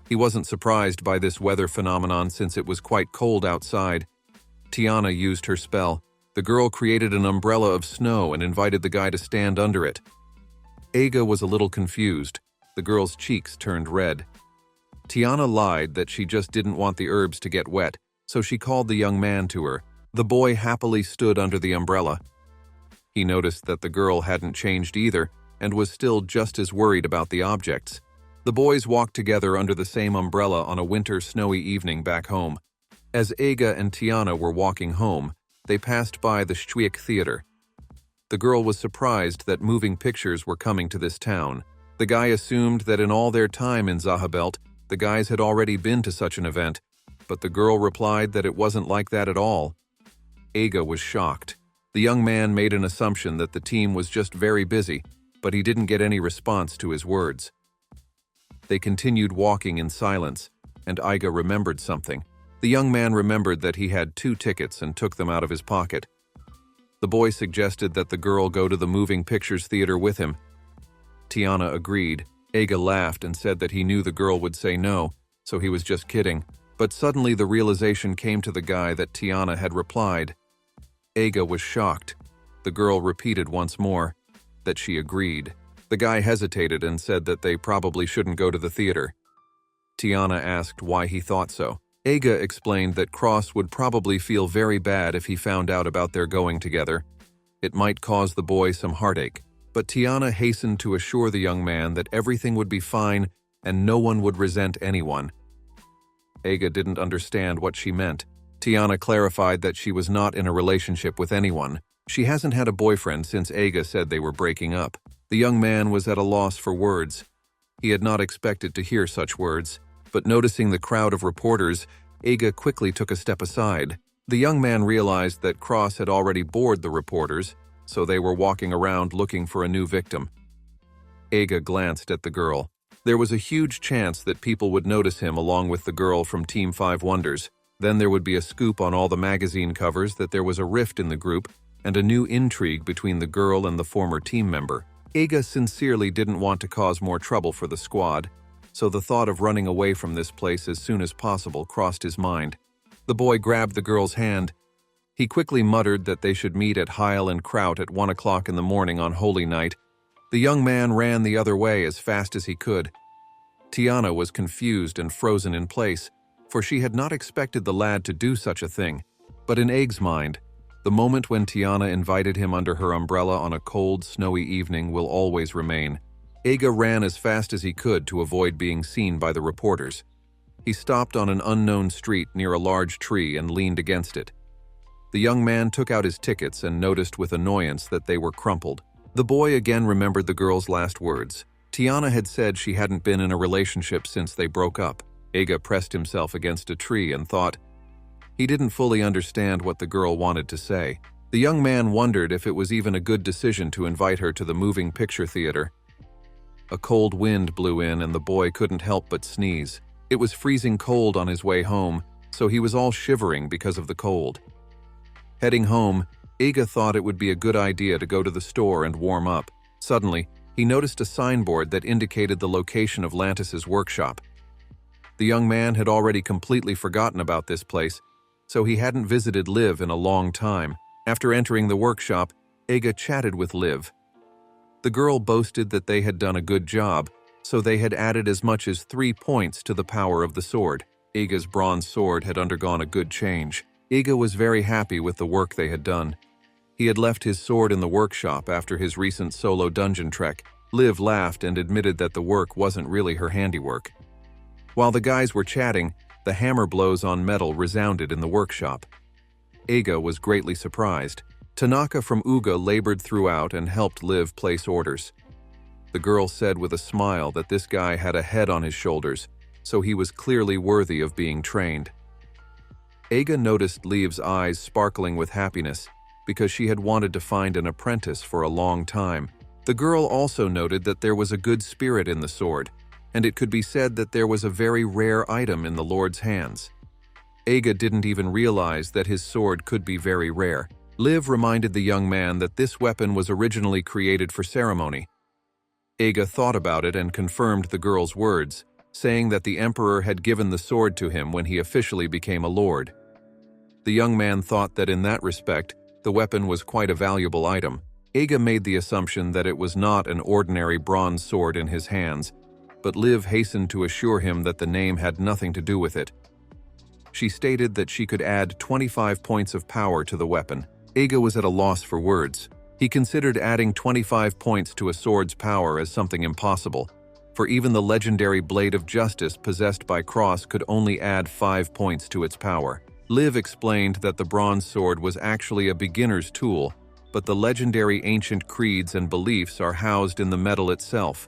He wasn't surprised by this weather phenomenon since it was quite cold outside. Tiana used her spell. The girl created an umbrella of snow and invited the guy to stand under it. Iga was a little confused. The girl's cheeks turned red. Tiana lied that she just didn't want the herbs to get wet, so she called the young man to her. The boy happily stood under the umbrella. He noticed that the girl hadn't changed either and was still just as worried about the objects. The boys walked together under the same umbrella on a winter snowy evening back home. As Iga and Tiana were walking home, they passed by the Stwiek Theater. The girl was surprised that moving pictures were coming to this town. The guy assumed that in all their time in Zahabelt, the guys had already been to such an event, but the girl replied that it wasn't like that at all. Iga was shocked. The young man made an assumption that the team was just very busy, but he didn't get any response to his words. They continued walking in silence, and Iga remembered something. The young man remembered that he had 2 tickets and took them out of his pocket. The boy suggested that the girl go to the moving pictures theater with him. Tiana agreed. Iga laughed and said that he knew the girl would say no, so he was just kidding. But suddenly the realization came to the guy that Tiana had replied. Iga was shocked. The girl repeated once more that she agreed. The guy hesitated and said that they probably shouldn't go to the theater. Tiana asked why he thought so. Iga explained that Cross would probably feel very bad if he found out about their going together. It might cause the boy some heartache, but Tiana hastened to assure the young man that everything would be fine and no one would resent anyone. Eiga didn't understand what she meant. Tiana clarified that she was not in a relationship with anyone. She hasn't had a boyfriend since Eiga said they were breaking up. The young man was at a loss for words. He had not expected to hear such words, but noticing the crowd of reporters, Eiga quickly took a step aside. The young man realized that Cross had already bored the reporters, so they were walking around looking for a new victim. Eiga glanced at the girl. There was a huge chance that people would notice him along with the girl from Team 5 Wonders. Then there would be a scoop on all the magazine covers that there was a rift in the group and a new intrigue between the girl and the former team member. Eiga sincerely didn't want to cause more trouble for the squad, so the thought of running away from this place as soon as possible crossed his mind. The boy grabbed the girl's hand. He quickly muttered that they should meet at Heil and Kraut at 1 o'clock in the morning on Holy Night. The young man ran the other way as fast as he could. Tiana was confused and frozen in place, for she had not expected the lad to do such a thing. But in Egg's mind, the moment when Tiana invited him under her umbrella on a cold, snowy evening will always remain. Eiga ran as fast as he could to avoid being seen by the reporters. He stopped on an unknown street near a large tree and leaned against it. The young man took out his tickets and noticed with annoyance that they were crumpled. The boy again remembered the girl's last words. Tiana had said she hadn't been in a relationship since they broke up. Eiga pressed himself against a tree and thought. He didn't fully understand what the girl wanted to say. The young man wondered if it was even a good decision to invite her to the moving picture theater. A cold wind blew in and the boy couldn't help but sneeze. It was freezing cold on his way home, so he was all shivering because of the cold. Heading home, Eiga thought it would be a good idea to go to the store and warm up. Suddenly, he noticed a signboard that indicated the location of Lantis's workshop. The young man had already completely forgotten about this place, so he hadn't visited Liv in a long time. After entering the workshop, Eiga chatted with Liv. The girl boasted that they had done a good job, so they had added as much as 3 points to the power of the sword. Eiga's bronze sword had undergone a good change. Eiga was very happy with the work they had done. He had left his sword in the workshop after his recent solo dungeon trek. Liv laughed and admitted that the work wasn't really her handiwork. While the guys were chatting, the hammer blows on metal resounded in the workshop. Eiga was greatly surprised. Tanaka from Uga labored throughout and helped Liv place orders. The girl said with a smile that this guy had a head on his shoulders, so he was clearly worthy of being trained. Eiga noticed Liv's eyes sparkling with happiness because she had wanted to find an apprentice for a long time. The girl also noted that there was a good spirit in the sword, and it could be said that there was a very rare item in the Lord's hands. Eiga didn't even realize that his sword could be very rare. Liv reminded the young man that this weapon was originally created for ceremony. Eiga thought about it and confirmed the girl's words, saying that the Emperor had given the sword to him when he officially became a lord. The young man thought that in that respect, the weapon was quite a valuable item. Eiga made the assumption that it was not an ordinary bronze sword in his hands, but Liv hastened to assure him that the name had nothing to do with it. She stated that she could add 25 points of power to the weapon. Eiga was at a loss for words. He considered adding 25 points to a sword's power as something impossible, for even the legendary Blade of Justice possessed by Cross could only add 5 points to its power. Liv explained that the bronze sword was actually a beginner's tool, but the legendary ancient creeds and beliefs are housed in the metal itself.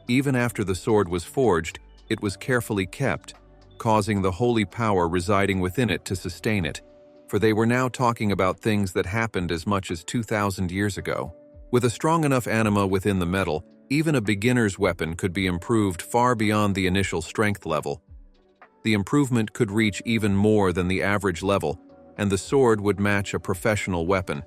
Even after the sword was forged, it was carefully kept, causing the holy power residing within it to sustain it, for they were now talking about things that happened as much as 2,000 years ago. With a strong enough anima within the metal, even a beginner's weapon could be improved far beyond the initial strength level. The improvement could reach even more than the average level, and the sword would match a professional weapon.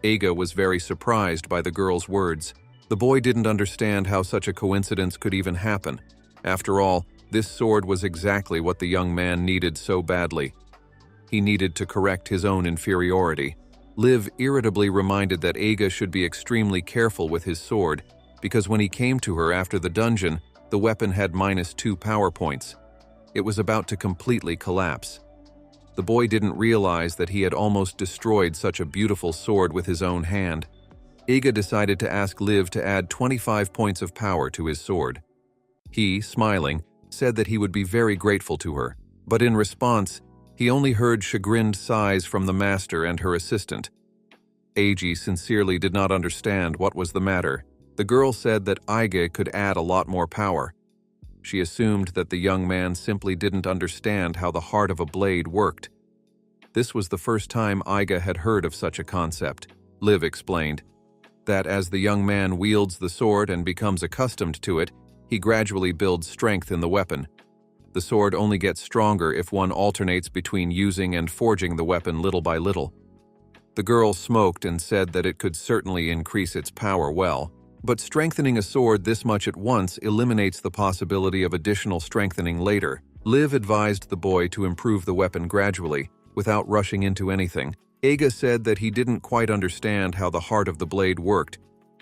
Eiga was very surprised by the girl's words. The boy didn't understand how such a coincidence could even happen. After all, this sword was exactly what the young man needed so badly. He needed to correct his own inferiority. Liv irritably reminded that Eiga should be extremely careful with his sword, because when he came to her after the dungeon, the weapon had -2 power points. It was about to completely collapse. The boy didn't realize that he had almost destroyed such a beautiful sword with his own hand. Eiga decided to ask Liv to add 25 points of power to his sword. He, smiling, said that he would be very grateful to her, but in response, he only heard chagrined sighs from the master and her assistant. Eiji sincerely did not understand what was the matter. The girl said that Iga could add a lot more power. She assumed that the young man simply didn't understand how the heart of a blade worked. This was the first time Iga had heard of such a concept. Liv explained that as the young man wields the sword and becomes accustomed to it, he gradually builds strength in the weapon. The sword only gets stronger if one alternates between using and forging the weapon little by little. The girl smoked and said that it could certainly increase its power well, but strengthening a sword this much at once eliminates the possibility of additional strengthening later. Liv advised the boy to improve the weapon gradually, without rushing into anything. Eiga said that he didn't quite understand how the heart of the blade worked,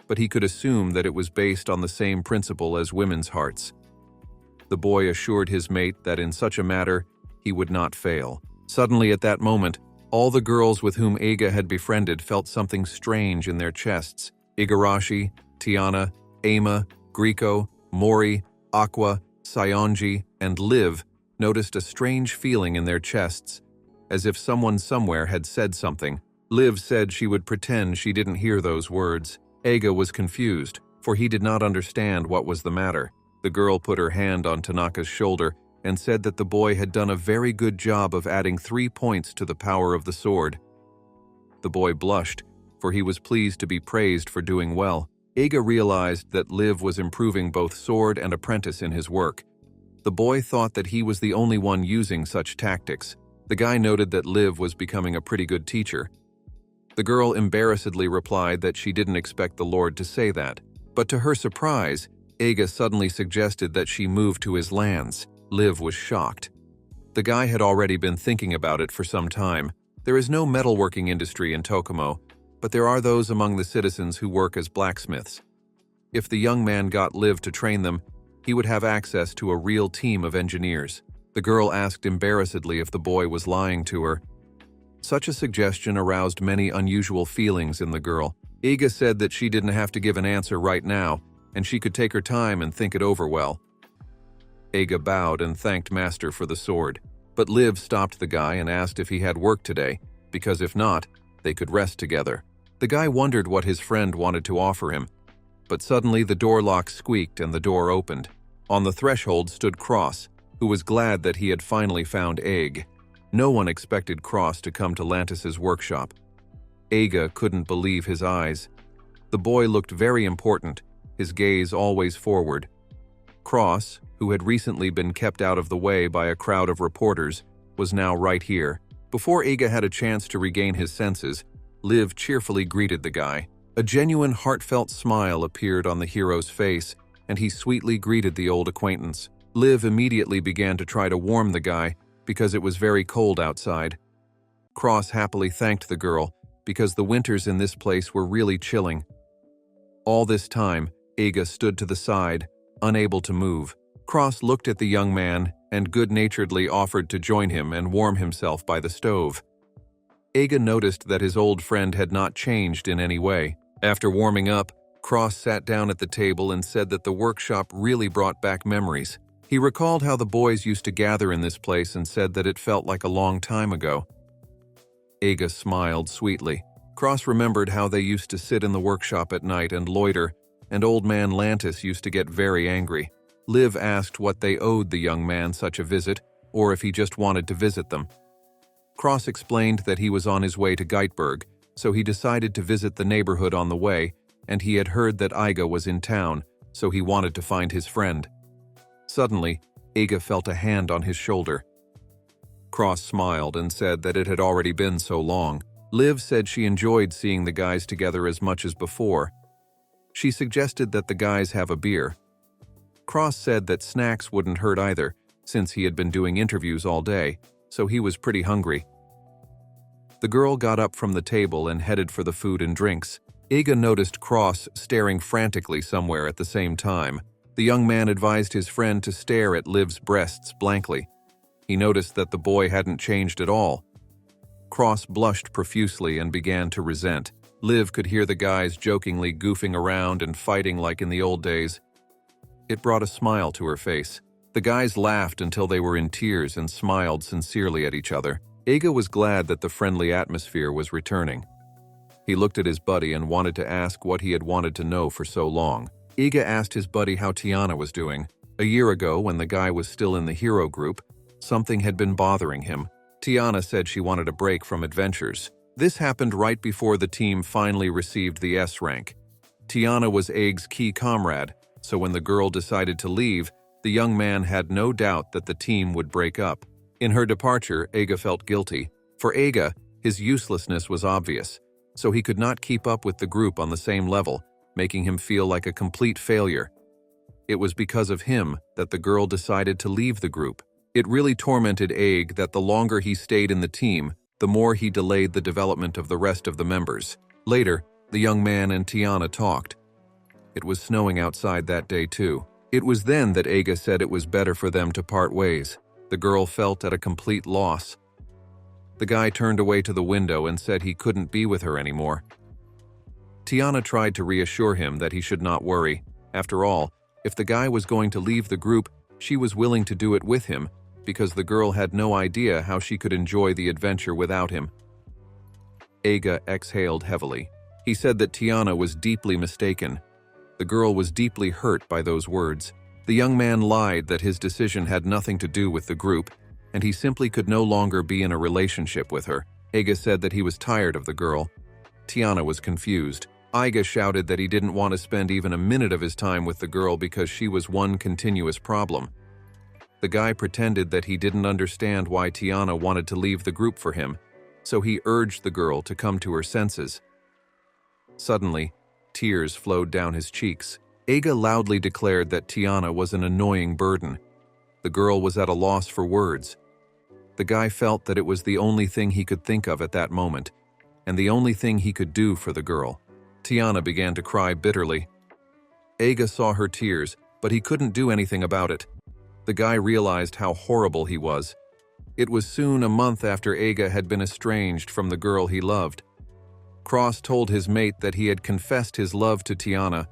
but he could assume that it was based on the same principle as women's hearts. The boy assured his mate that in such a matter, he would not fail. Suddenly at that moment, all the girls with whom Eiga had befriended felt something strange in their chests. Igarashi, Tiana, Ama, Grieco, Mori, Aqua, Sayonji, and Liv noticed a strange feeling in their chests, as if someone somewhere had said something. Liv said she would pretend she didn't hear those words. Eiga was confused, for he did not understand what was the matter. The girl put her hand on Tanaka's shoulder and said that the boy had done a very good job of adding 3 points to the power of the sword. The boy blushed, for he was pleased to be praised for doing well. Eiga realized that Liv was improving both sword and apprentice in his work. The boy thought that he was the only one using such tactics. The guy noted that Liv was becoming a pretty good teacher. The girl embarrassedly replied that she didn't expect the Lord to say that. But to her surprise, Eiga suddenly suggested that she move to his lands. Liv was shocked. The guy had already been thinking about it for some time. There is no metalworking industry in Tokumo, but there are those among the citizens who work as blacksmiths. If the young man got Liv to train them, he would have access to a real team of engineers. The girl asked embarrassedly if the boy was lying to her. Such a suggestion aroused many unusual feelings in the girl. Eiga said that she didn't have to give an answer right now, and she could take her time and think it over well. Eiga bowed and thanked Master for the sword, but Liv stopped the guy and asked if he had work today, because if not, they could rest together. The guy wondered what his friend wanted to offer him, but suddenly the door lock squeaked and the door opened. On the threshold stood Cross, who was glad that he had finally found Egg. No one expected Cross to come to Lantis's workshop. Eiga couldn't believe his eyes. The boy looked very important, his gaze always forward. Cross, who had recently been kept out of the way by a crowd of reporters, was now right here. Before Eiga had a chance to regain his senses, Liv cheerfully greeted the guy. A genuine heartfelt smile appeared on the hero's face, and he sweetly greeted the old acquaintance. Liv immediately began to try to warm the guy, because it was very cold outside. Cross happily thanked the girl, because the winters in this place were really chilling. All this time, Eiga stood to the side, unable to move. Cross looked at the young man and good-naturedly offered to join him and warm himself by the stove. Eiga noticed that his old friend had not changed in any way. After warming up, Cross sat down at the table and said that the workshop really brought back memories. He recalled how the boys used to gather in this place and said that it felt like a long time ago. Eiga smiled sweetly. Cross remembered how they used to sit in the workshop at night and loiter, and old man Lantis used to get very angry. Liv asked what they owed the young man such a visit, or if he just wanted to visit them. Cross explained that he was on his way to Geitberg, so he decided to visit the neighborhood on the way, and he had heard that Eiga was in town, so he wanted to find his friend. Suddenly, Eiga felt a hand on his shoulder. Cross smiled and said that it had already been so long. Liv said she enjoyed seeing the guys together as much as before. She suggested that the guys have a beer. Cross said that snacks wouldn't hurt either, since he had been doing interviews all day, so he was pretty hungry. The girl got up from the table and headed for the food and drinks. Eiga noticed Cross staring frantically somewhere at the same time. The young man advised his friend to stare at Liv's breasts blankly. He noticed that the boy hadn't changed at all. Cross blushed profusely and began to resent. Liv could hear the guys jokingly goofing around and fighting like in the old days. It brought a smile to her face. The guys laughed until they were in tears and smiled sincerely at each other. Eiga was glad that the friendly atmosphere was returning. He looked at his buddy and wanted to ask what he had wanted to know for so long. Eiga asked his buddy how Tiana was doing. A year ago, when the guy was still in the hero group, something had been bothering him. Tiana said she wanted a break from adventures. This happened right before the team finally received the S rank. Tiana was Eiga's key comrade, so when the girl decided to leave, the young man had no doubt that the team would break up. In her departure, Eiga felt guilty. For Eiga, his uselessness was obvious, so he could not keep up with the group on the same level, making him feel like a complete failure. It was because of him that the girl decided to leave the group. It really tormented Eiga that the longer he stayed in the team, the more he delayed the development of the rest of the members. Later, the young man and Tiana talked. It was snowing outside that day too. It was then that Eiga said it was better for them to part ways. The girl felt at a complete loss. The guy turned away to the window and said he couldn't be with her anymore. Tiana tried to reassure him that he should not worry. After all, if the guy was going to leave the group, she was willing to do it with him, because the girl had no idea how she could enjoy the adventure without him. Eiga exhaled heavily. He said that Tiana was deeply mistaken. The girl was deeply hurt by those words. The young man lied that his decision had nothing to do with the group, and he simply could no longer be in a relationship with her. Eiga said that he was tired of the girl. Tiana was confused. Eiga shouted that he didn't want to spend even a minute of his time with the girl because she was one continuous problem. The guy pretended that he didn't understand why Tiana wanted to leave the group for him, so he urged the girl to come to her senses. Suddenly, tears flowed down his cheeks. Eiga loudly declared that Tiana was an annoying burden. The girl was at a loss for words. The guy felt that it was the only thing he could think of at that moment, and the only thing he could do for the girl. Tiana began to cry bitterly. Eiga saw her tears, but he couldn't do anything about it. The guy realized how horrible he was. It was soon a month after Eiga had been estranged from the girl he loved. Cross told his mate that he had confessed his love to Tiana.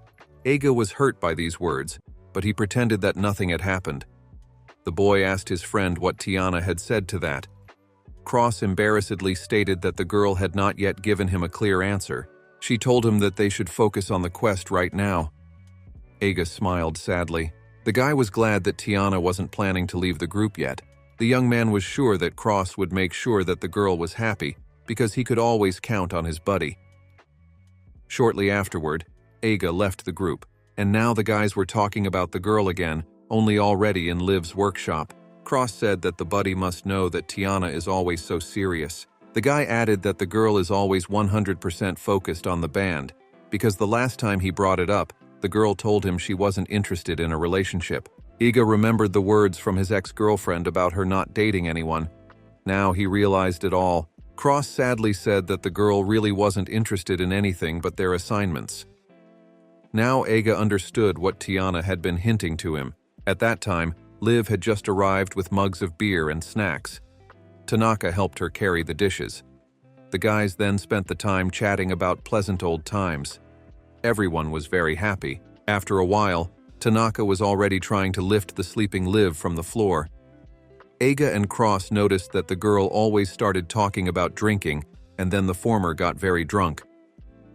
Eiga was hurt by these words, but he pretended that nothing had happened. The boy asked his friend what Tiana had said to that. Cross embarrassedly stated that the girl had not yet given him a clear answer. She told him that they should focus on the quest right now. Eiga smiled sadly. The guy was glad that Tiana wasn't planning to leave the group yet. The young man was sure that Cross would make sure that the girl was happy, because he could always count on his buddy. Shortly afterward, Eiga left the group, and now the guys were talking about the girl again, only already in Liv's workshop. Cross said that the buddy must know that Tiana is always so serious. The guy added that the girl is always 100% focused on the band, because the last time he brought it up, the girl told him she wasn't interested in a relationship. Eiga remembered the words from his ex-girlfriend about her not dating anyone. Now he realized it all. Cross sadly said that the girl really wasn't interested in anything but their assignments. Now Eiga understood what Tiana had been hinting to him. At that time, Liv had just arrived with mugs of beer and snacks. Tanaka helped her carry the dishes. The guys then spent the time chatting about pleasant old times. Everyone was very happy. After a while, Tanaka was already trying to lift the sleeping Liv from the floor. Eiga and Cross noticed that the girl always started talking about drinking, and then the former got very drunk.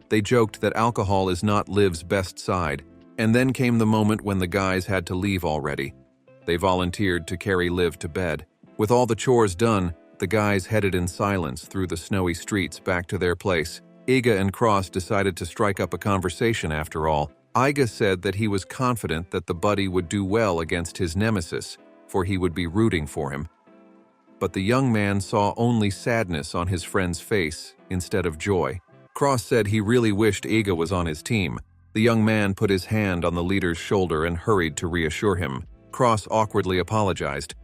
They joked that alcohol is not Liv's best side, and then came the moment when the guys had to leave already. They volunteered to carry Liv to bed. With all the chores done, the guys headed in silence through the snowy streets back to their place. Eiga and Cross decided to strike up a conversation after all. Eiga said that he was confident that the buddy would do well against his nemesis, for he would be rooting for him. But the young man saw only sadness on his friend's face instead of joy. Cross said he really wished Eiga was on his team. The young man put his hand on the leader's shoulder and hurried to reassure him. Cross awkwardly apologized.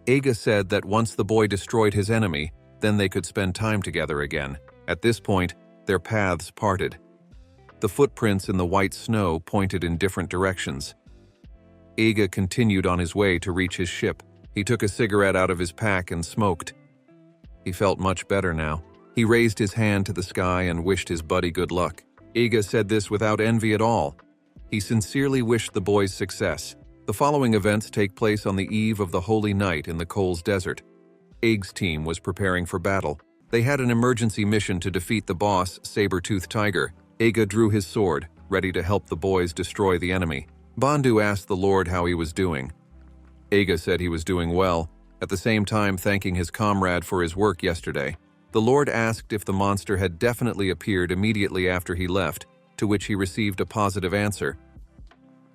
Eiga said that once the boy destroyed his enemy, then they could spend time together again. At this point, their paths parted. The footprints in the white snow pointed in different directions. Eiga continued on his way to reach his ship. He took a cigarette out of his pack and smoked. He felt much better now. He raised his hand to the sky and wished his buddy good luck. Eiga said this without envy at all. He sincerely wished the boys success. The following events take place on the eve of the Holy Night in the Coles Desert. Isekai'd's team was preparing for battle. They had an emergency mission to defeat the boss, Saber-Toothed Tiger. Isekai'd drew his sword, ready to help the boys destroy the enemy. Bandu asked the Lord how he was doing. Isekai'd said he was doing well, at the same time thanking his comrade for his work yesterday. The Lord asked if the monster had definitely appeared immediately after he left, to which he received a positive answer.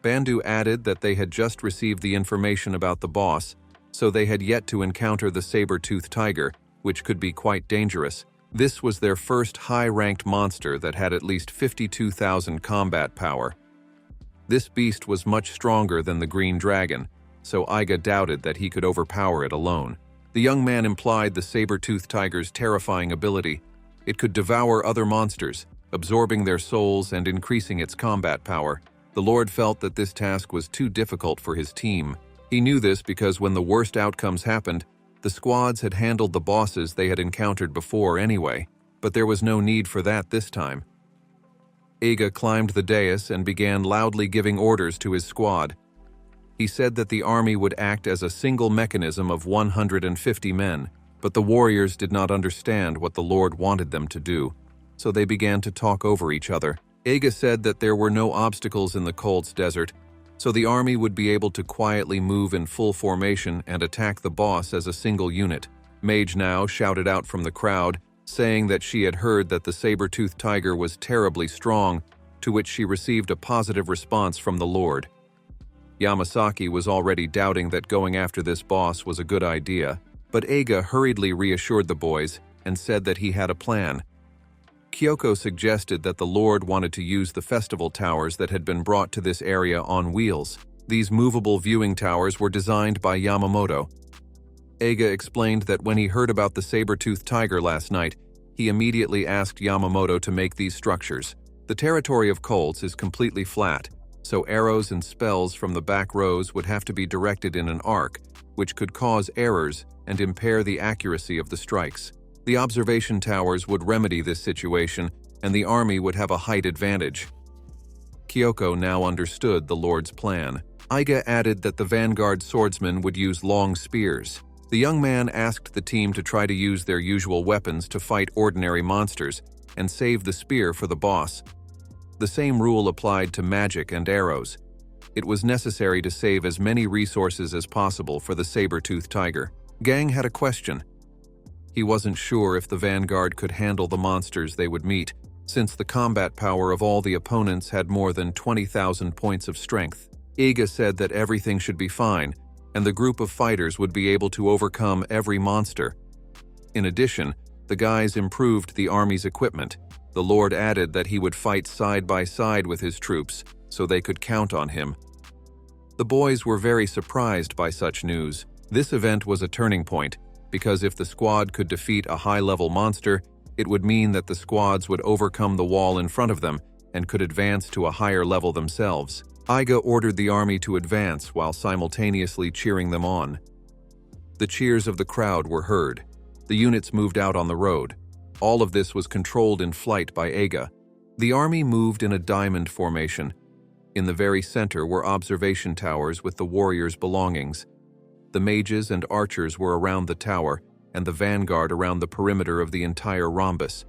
Bandu added that they had just received the information about the boss, so they had yet to encounter the saber-toothed tiger, which could be quite dangerous. This was their first high-ranked monster that had at least 52,000 combat power. This beast was much stronger than the green dragon, so Isekai'd doubted that he could overpower it alone. The young man implied the saber-toothed tiger's terrifying ability. It could devour other monsters, absorbing their souls and increasing its combat power. The Lord felt that this task was too difficult for his team. He knew this because when the worst outcomes happened, the squads had handled the bosses they had encountered before anyway, but there was no need for that this time. Isekai'd climbed the dais and began loudly giving orders to his squad. He said that the army would act as a single mechanism of 150 men, but the warriors did not understand what the Lord wanted them to do, so they began to talk over each other. Isekai'd said that there were no obstacles in the Coles Desert, so the army would be able to quietly move in full formation and attack the boss as a single unit. Mage now shouted out from the crowd, saying that she had heard that the saber-toothed tiger was terribly strong, to which she received a positive response from the Lord. Yamasaki was already doubting that going after this boss was a good idea, but Isekai'd hurriedly reassured the boys and said that he had a plan. Kyoko suggested that the Lord wanted to use the festival towers that had been brought to this area on wheels. These movable viewing towers were designed by Yamamoto. Isekai'd explained that when he heard about the saber-toothed tiger last night, he immediately asked Yamamoto to make these structures. The territory of Coles is completely flat, so arrows and spells from the back rows would have to be directed in an arc, which could cause errors and impair the accuracy of the strikes. The observation towers would remedy this situation, and the army would have a height advantage. Kyoko now understood the Lord's plan. Isekai'd added that the vanguard swordsmen would use long spears. The young man asked the team to try to use their usual weapons to fight ordinary monsters and save the spear for the boss. The same rule applied to magic and arrows. It was necessary to save as many resources as possible for the saber-toothed tiger. Gang had a question. He wasn't sure if the vanguard could handle the monsters they would meet, since the combat power of all the opponents had more than 20,000 points of strength. Isekai'd said that everything should be fine, and the group of fighters would be able to overcome every monster. In addition, the guys improved the army's equipment. The Lord added that he would fight side by side with his troops, so they could count on him. The boys were very surprised by such news. This event was a turning point, because if the squad could defeat a high-level monster, it would mean that the squads would overcome the wall in front of them and could advance to a higher level themselves. Isekai'd ordered the army to advance while simultaneously cheering them on. The cheers of the crowd were heard. The units moved out on the road. All of this was controlled in flight by Isekai'd. The army moved in a diamond formation. In the very center were observation towers with the warriors' belongings. The mages and archers were around the tower, and the vanguard around the perimeter of the entire rhombus.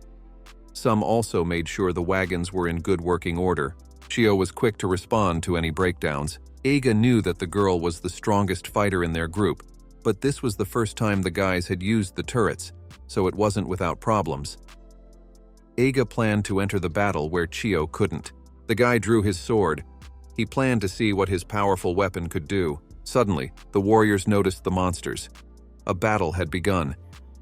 Some also made sure the wagons were in good working order. Chio was quick to respond to any breakdowns. Isekai'd knew that the girl was the strongest fighter in their group, but this was the first time the guys had used the turrets, so it wasn't without problems. Isekai'd planned to enter the battle where Chio couldn't. The guy drew his sword. He planned to see what his powerful weapon could do. Suddenly, the warriors noticed the monsters. A battle had begun.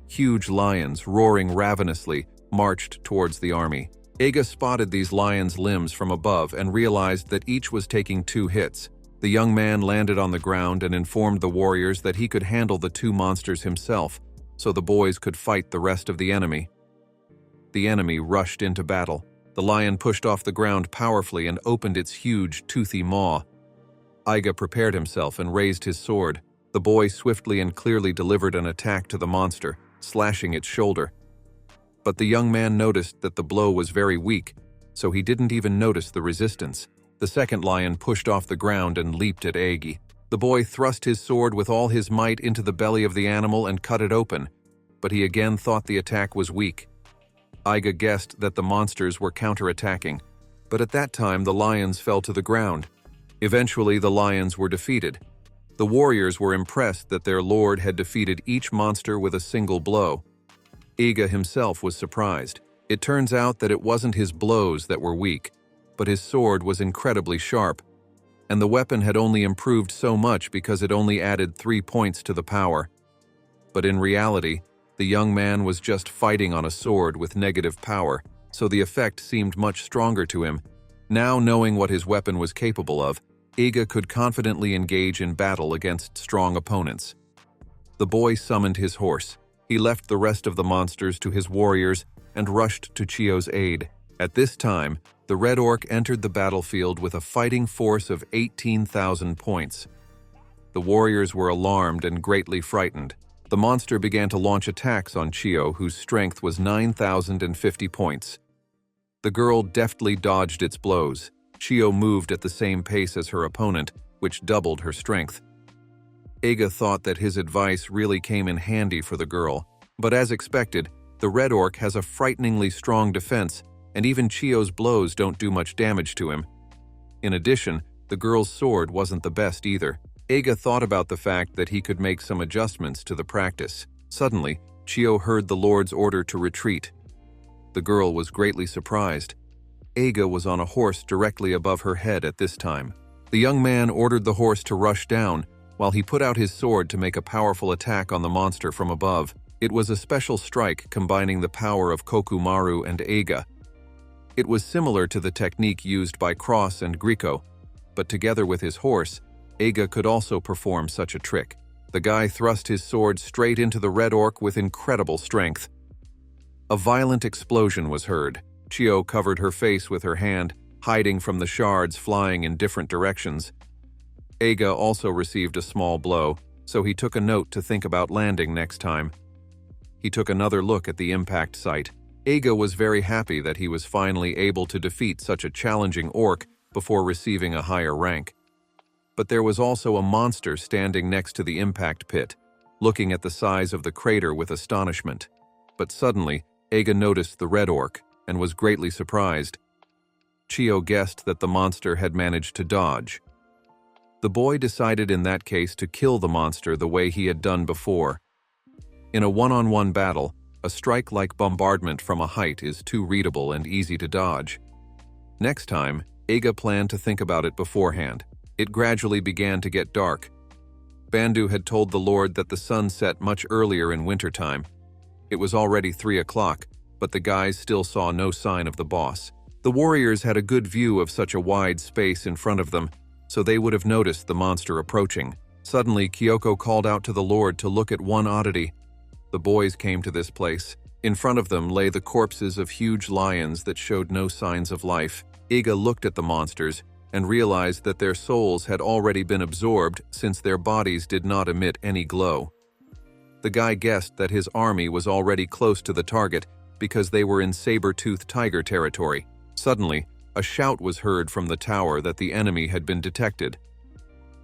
Huge lions, roaring ravenously, marched towards the army. Isekai'd spotted these lions' limbs from above and realized that each was taking 2 hits. The young man landed on the ground and informed the warriors that he could handle the 2 monsters himself, so the boys could fight the rest of the enemy. The enemy rushed into battle. The lion pushed off the ground powerfully and opened its huge, toothy maw. Isekai'd prepared himself and raised his sword. The boy swiftly and clearly delivered an attack to the monster, slashing its shoulder. But the young man noticed that the blow was very weak, so he didn't even notice the resistance. The second lion pushed off the ground and leaped at Isekai'd. The boy thrust his sword with all his might into the belly of the animal and cut it open, but he again thought the attack was weak. Iga guessed that the monsters were counterattacking, but at that time the lions fell to the ground. Eventually, the lions were defeated. The warriors were impressed that their lord had defeated each monster with a single blow. Iga himself was surprised. It turns out that it wasn't his blows that were weak, but his sword was incredibly sharp, and the weapon had only improved so much because it only added 3 points to the power. But in reality, the young man was just fighting on a sword with negative power, so the effect seemed much stronger to him. Now, knowing what his weapon was capable of, Iga could confidently engage in battle against strong opponents. The boy summoned his horse. He left the rest of the monsters to his warriors and rushed to Chio's aid. At this time, the Red Orc entered the battlefield with a fighting force of 18,000 points. The warriors were alarmed and greatly frightened. The monster began to launch attacks on Chio, whose strength was 9,050 points. The girl deftly dodged its blows. Chio moved at the same pace as her opponent, which doubled her strength. Iga thought that his advice really came in handy for the girl, but as expected, the Red Orc has a frighteningly strong defense, and even Chio's blows don't do much damage to him. In addition, the girl's sword wasn't the best either. Iga thought about the fact that he could make some adjustments to the practice. Suddenly, Chio heard the Lord's order to retreat. The girl was greatly surprised. Iga was on a horse directly above her head at this time. The young man ordered the horse to rush down, while he put out his sword to make a powerful attack on the monster from above. It was a special strike combining the power of Kokumaru and Iga. It was similar to the technique used by Cross and Grieco, but together with his horse, Iga could also perform such a trick. The guy thrust his sword straight into the Red Orc with incredible strength. A violent explosion was heard. Chio covered her face with her hand, hiding from the shards flying in different directions. Iga also received a small blow, so he took a note to think about landing next time. He took another look at the impact site. Iga was very happy that he was finally able to defeat such a challenging orc before receiving a higher rank. But there was also a monster standing next to the impact pit, looking at the size of the crater with astonishment. But suddenly, Iga noticed the Red Orc and was greatly surprised. Chio guessed that the monster had managed to dodge. The boy decided in that case to kill the monster the way he had done before. In a one-on-one battle, a strike like bombardment from a height is too readable and easy to dodge. Next time, Iga planned to think about it beforehand. It gradually began to get dark. Bandu had told the Lord that the sun set much earlier in wintertime. It was already 3 o'clock, but the guys still saw no sign of the boss. The warriors had a good view of such a wide space in front of them, so they would have noticed the monster approaching. Suddenly, Kyoko called out to the Lord to look at one oddity. The boys came to this place. In front of them lay the corpses of huge lions that showed no signs of life. Iga looked at the monsters and realized that their souls had already been absorbed since their bodies did not emit any glow. The guy guessed that his army was already close to the target because they were in saber-toothed tiger territory. Suddenly, a shout was heard from the tower that the enemy had been detected.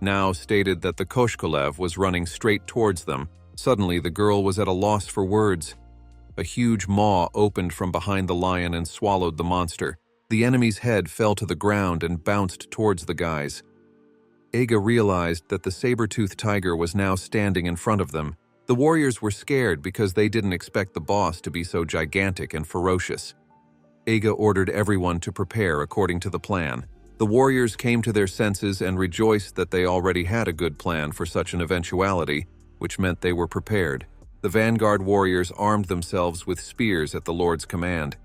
Now stated that the Koshkolev was running straight towards them. Suddenly, the girl was at a loss for words. A huge maw opened from behind the lion and swallowed the monster. The enemy's head fell to the ground and bounced towards the guys. Iga realized that the saber-toothed tiger was now standing in front of them. The warriors were scared because they didn't expect the boss to be so gigantic and ferocious. Iga ordered everyone to prepare according to the plan. The warriors came to their senses and rejoiced that they already had a good plan for such an eventuality, which meant they were prepared. The vanguard warriors armed themselves with spears at the Lord's command.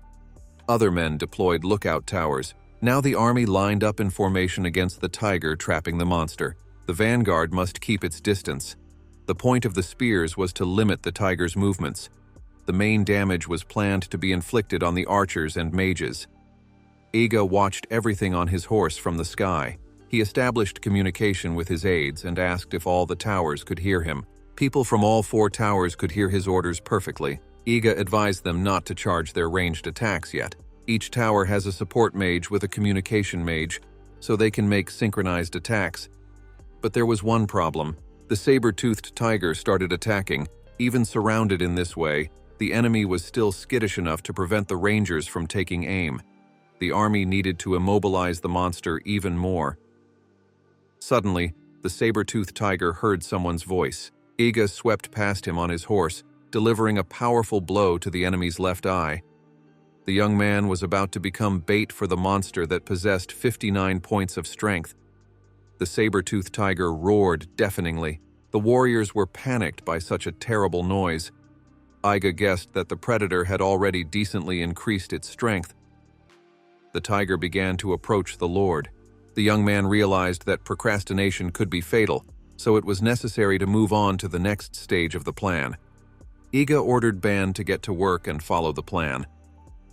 Other men deployed lookout towers. Now the army lined up in formation against the tiger trapping the monster. The vanguard must keep its distance. The point of the spears was to limit the tiger's movements. The main damage was planned to be inflicted on the archers and mages. Iga watched everything on his horse from the sky. He established communication with his aides and asked if all the towers could hear him. People from all 4 towers could hear his orders perfectly. Iga advised them not to charge their ranged attacks yet. Each tower has a support mage with a communication mage, so they can make synchronized attacks. But there was one problem. The saber-toothed tiger started attacking. Even surrounded in this way, the enemy was still skittish enough to prevent the rangers from taking aim. The army needed to immobilize the monster even more. Suddenly, the saber-toothed tiger heard someone's voice. Iga swept past him on his horse, delivering a powerful blow to the enemy's left eye. The young man was about to become bait for the monster that possessed 59 points of strength. The saber-toothed tiger roared deafeningly. The warriors were panicked by such a terrible noise. Iga guessed that the predator had already decently increased its strength. The tiger began to approach the lord. The young man realized that procrastination could be fatal, so it was necessary to move on to the next stage of the plan. Iga ordered Ban to get to work and follow the plan.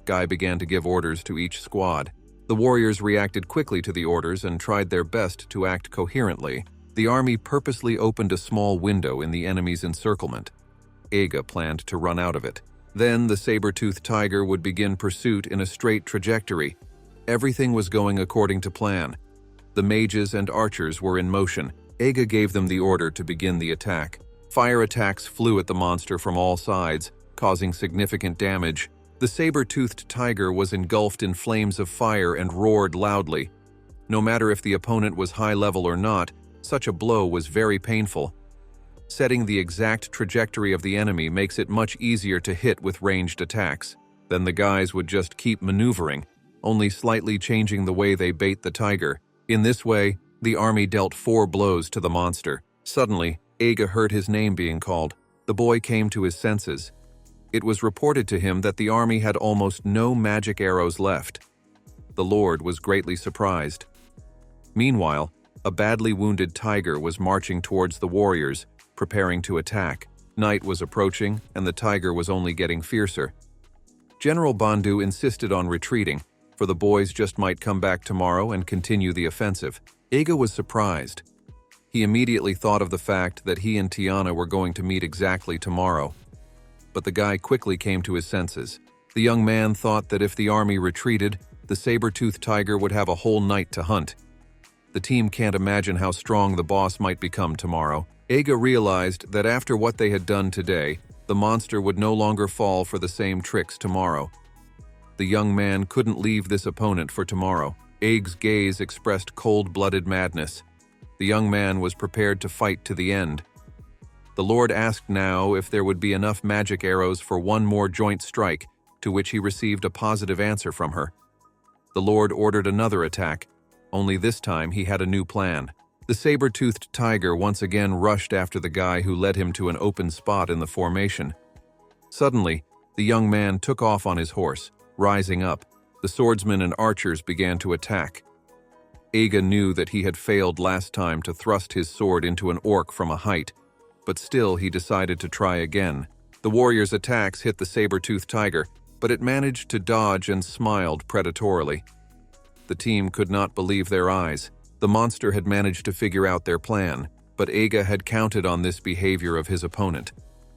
Guy began to give orders to each squad. The warriors reacted quickly to the orders and tried their best to act coherently. The army purposely opened a small window in the enemy's encirclement. Iga planned to run out of it. Then the saber-toothed tiger would begin pursuit in a straight trajectory. Everything was going according to plan. The mages and archers were in motion. Iga gave them the order to begin the attack. Fire attacks flew at the monster from all sides, causing significant damage. The saber-toothed tiger was engulfed in flames of fire and roared loudly. No matter if the opponent was high level or not, such a blow was very painful. Setting the exact trajectory of the enemy makes it much easier to hit with ranged attacks. Then the guys would just keep maneuvering, only slightly changing the way they bait the tiger. In this way, the army dealt 4 blows to the monster. Suddenly, Iga heard his name being called. The boy came to his senses. It was reported to him that the army had almost no magic arrows left. The lord was greatly surprised. Meanwhile, a badly wounded tiger was marching towards the warriors, preparing to attack. Night was approaching, and the tiger was only getting fiercer. General Bandu insisted on retreating, for the boys just might come back tomorrow and continue the offensive. Iga was surprised. He immediately thought of the fact that he and Tiana were going to meet exactly tomorrow. But the guy quickly came to his senses. The young man thought that if the army retreated, the saber-toothed tiger would have a whole night to hunt. The team can't imagine how strong the boss might become tomorrow. Iga realized that after what they had done today, the monster would no longer fall for the same tricks tomorrow. The young man couldn't leave this opponent for tomorrow. Iga's gaze expressed cold-blooded madness. The young man was prepared to fight to the end. The lord asked now if there would be enough magic arrows for one more joint strike, to which he received a positive answer from her. The lord ordered another attack, only this time he had a new plan. The saber-toothed tiger once again rushed after the guy who led him to an open spot in the formation. Suddenly, the young man took off on his horse. Rising up, the swordsmen and archers began to attack. Iga knew that he had failed last time to thrust his sword into an orc from a height, but still he decided to try again. The warrior's attacks hit the saber-toothed tiger, but it managed to dodge and smiled predatorily. The team could not believe their eyes. The monster had managed to figure out their plan, but Iga had counted on this behavior of his opponent.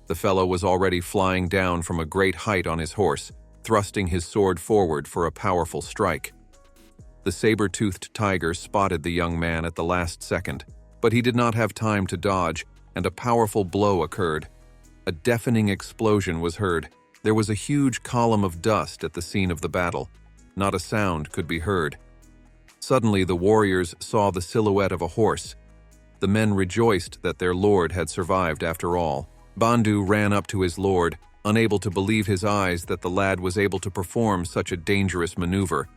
The fellow was already flying down from a great height on his horse, thrusting his sword forward for a powerful strike. The saber-toothed tiger spotted the young man at the last second, but he did not have time to dodge, and a powerful blow occurred. A deafening explosion was heard. There was a huge column of dust at the scene of the battle. Not a sound could be heard. Suddenly, the warriors saw the silhouette of a horse. The men rejoiced that their lord had survived after all. Bandu ran up to his lord, unable to believe his eyes that the lad was able to perform such a dangerous maneuver.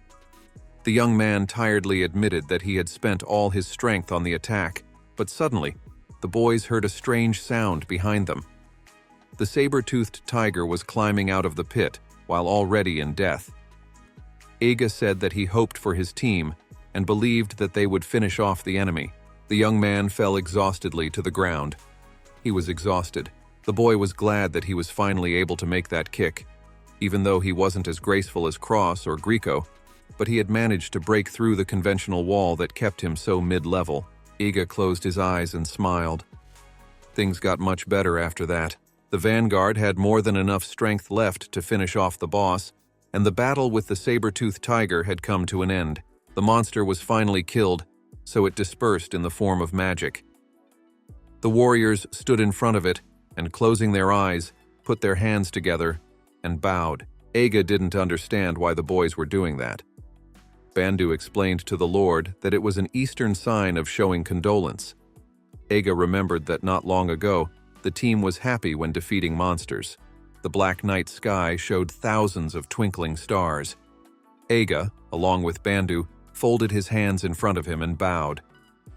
The young man tiredly admitted that he had spent all his strength on the attack, but suddenly, the boys heard a strange sound behind them. The saber-toothed tiger was climbing out of the pit, while already in death. Iga said that he hoped for his team and believed that they would finish off the enemy. The young man fell exhaustedly to the ground. He was exhausted. The boy was glad that he was finally able to make that kick, even though he wasn't as graceful as Cross or Greco, but he had managed to break through the conventional wall that kept him so mid-level. Iga closed his eyes and smiled. Things got much better after that. The vanguard had more than enough strength left to finish off the boss, and the battle with the saber-toothed tiger had come to an end. The monster was finally killed, so it dispersed in the form of magic. The warriors stood in front of it and, closing their eyes, put their hands together and bowed. Aga didn't understand why the boys were doing that. Bandu explained to the Lord that it was an Eastern sign of showing condolence. Aga remembered that not long ago, the team was happy when defeating monsters. The black night sky showed thousands of twinkling stars. Aga, along with Bandu, folded his hands in front of him and bowed.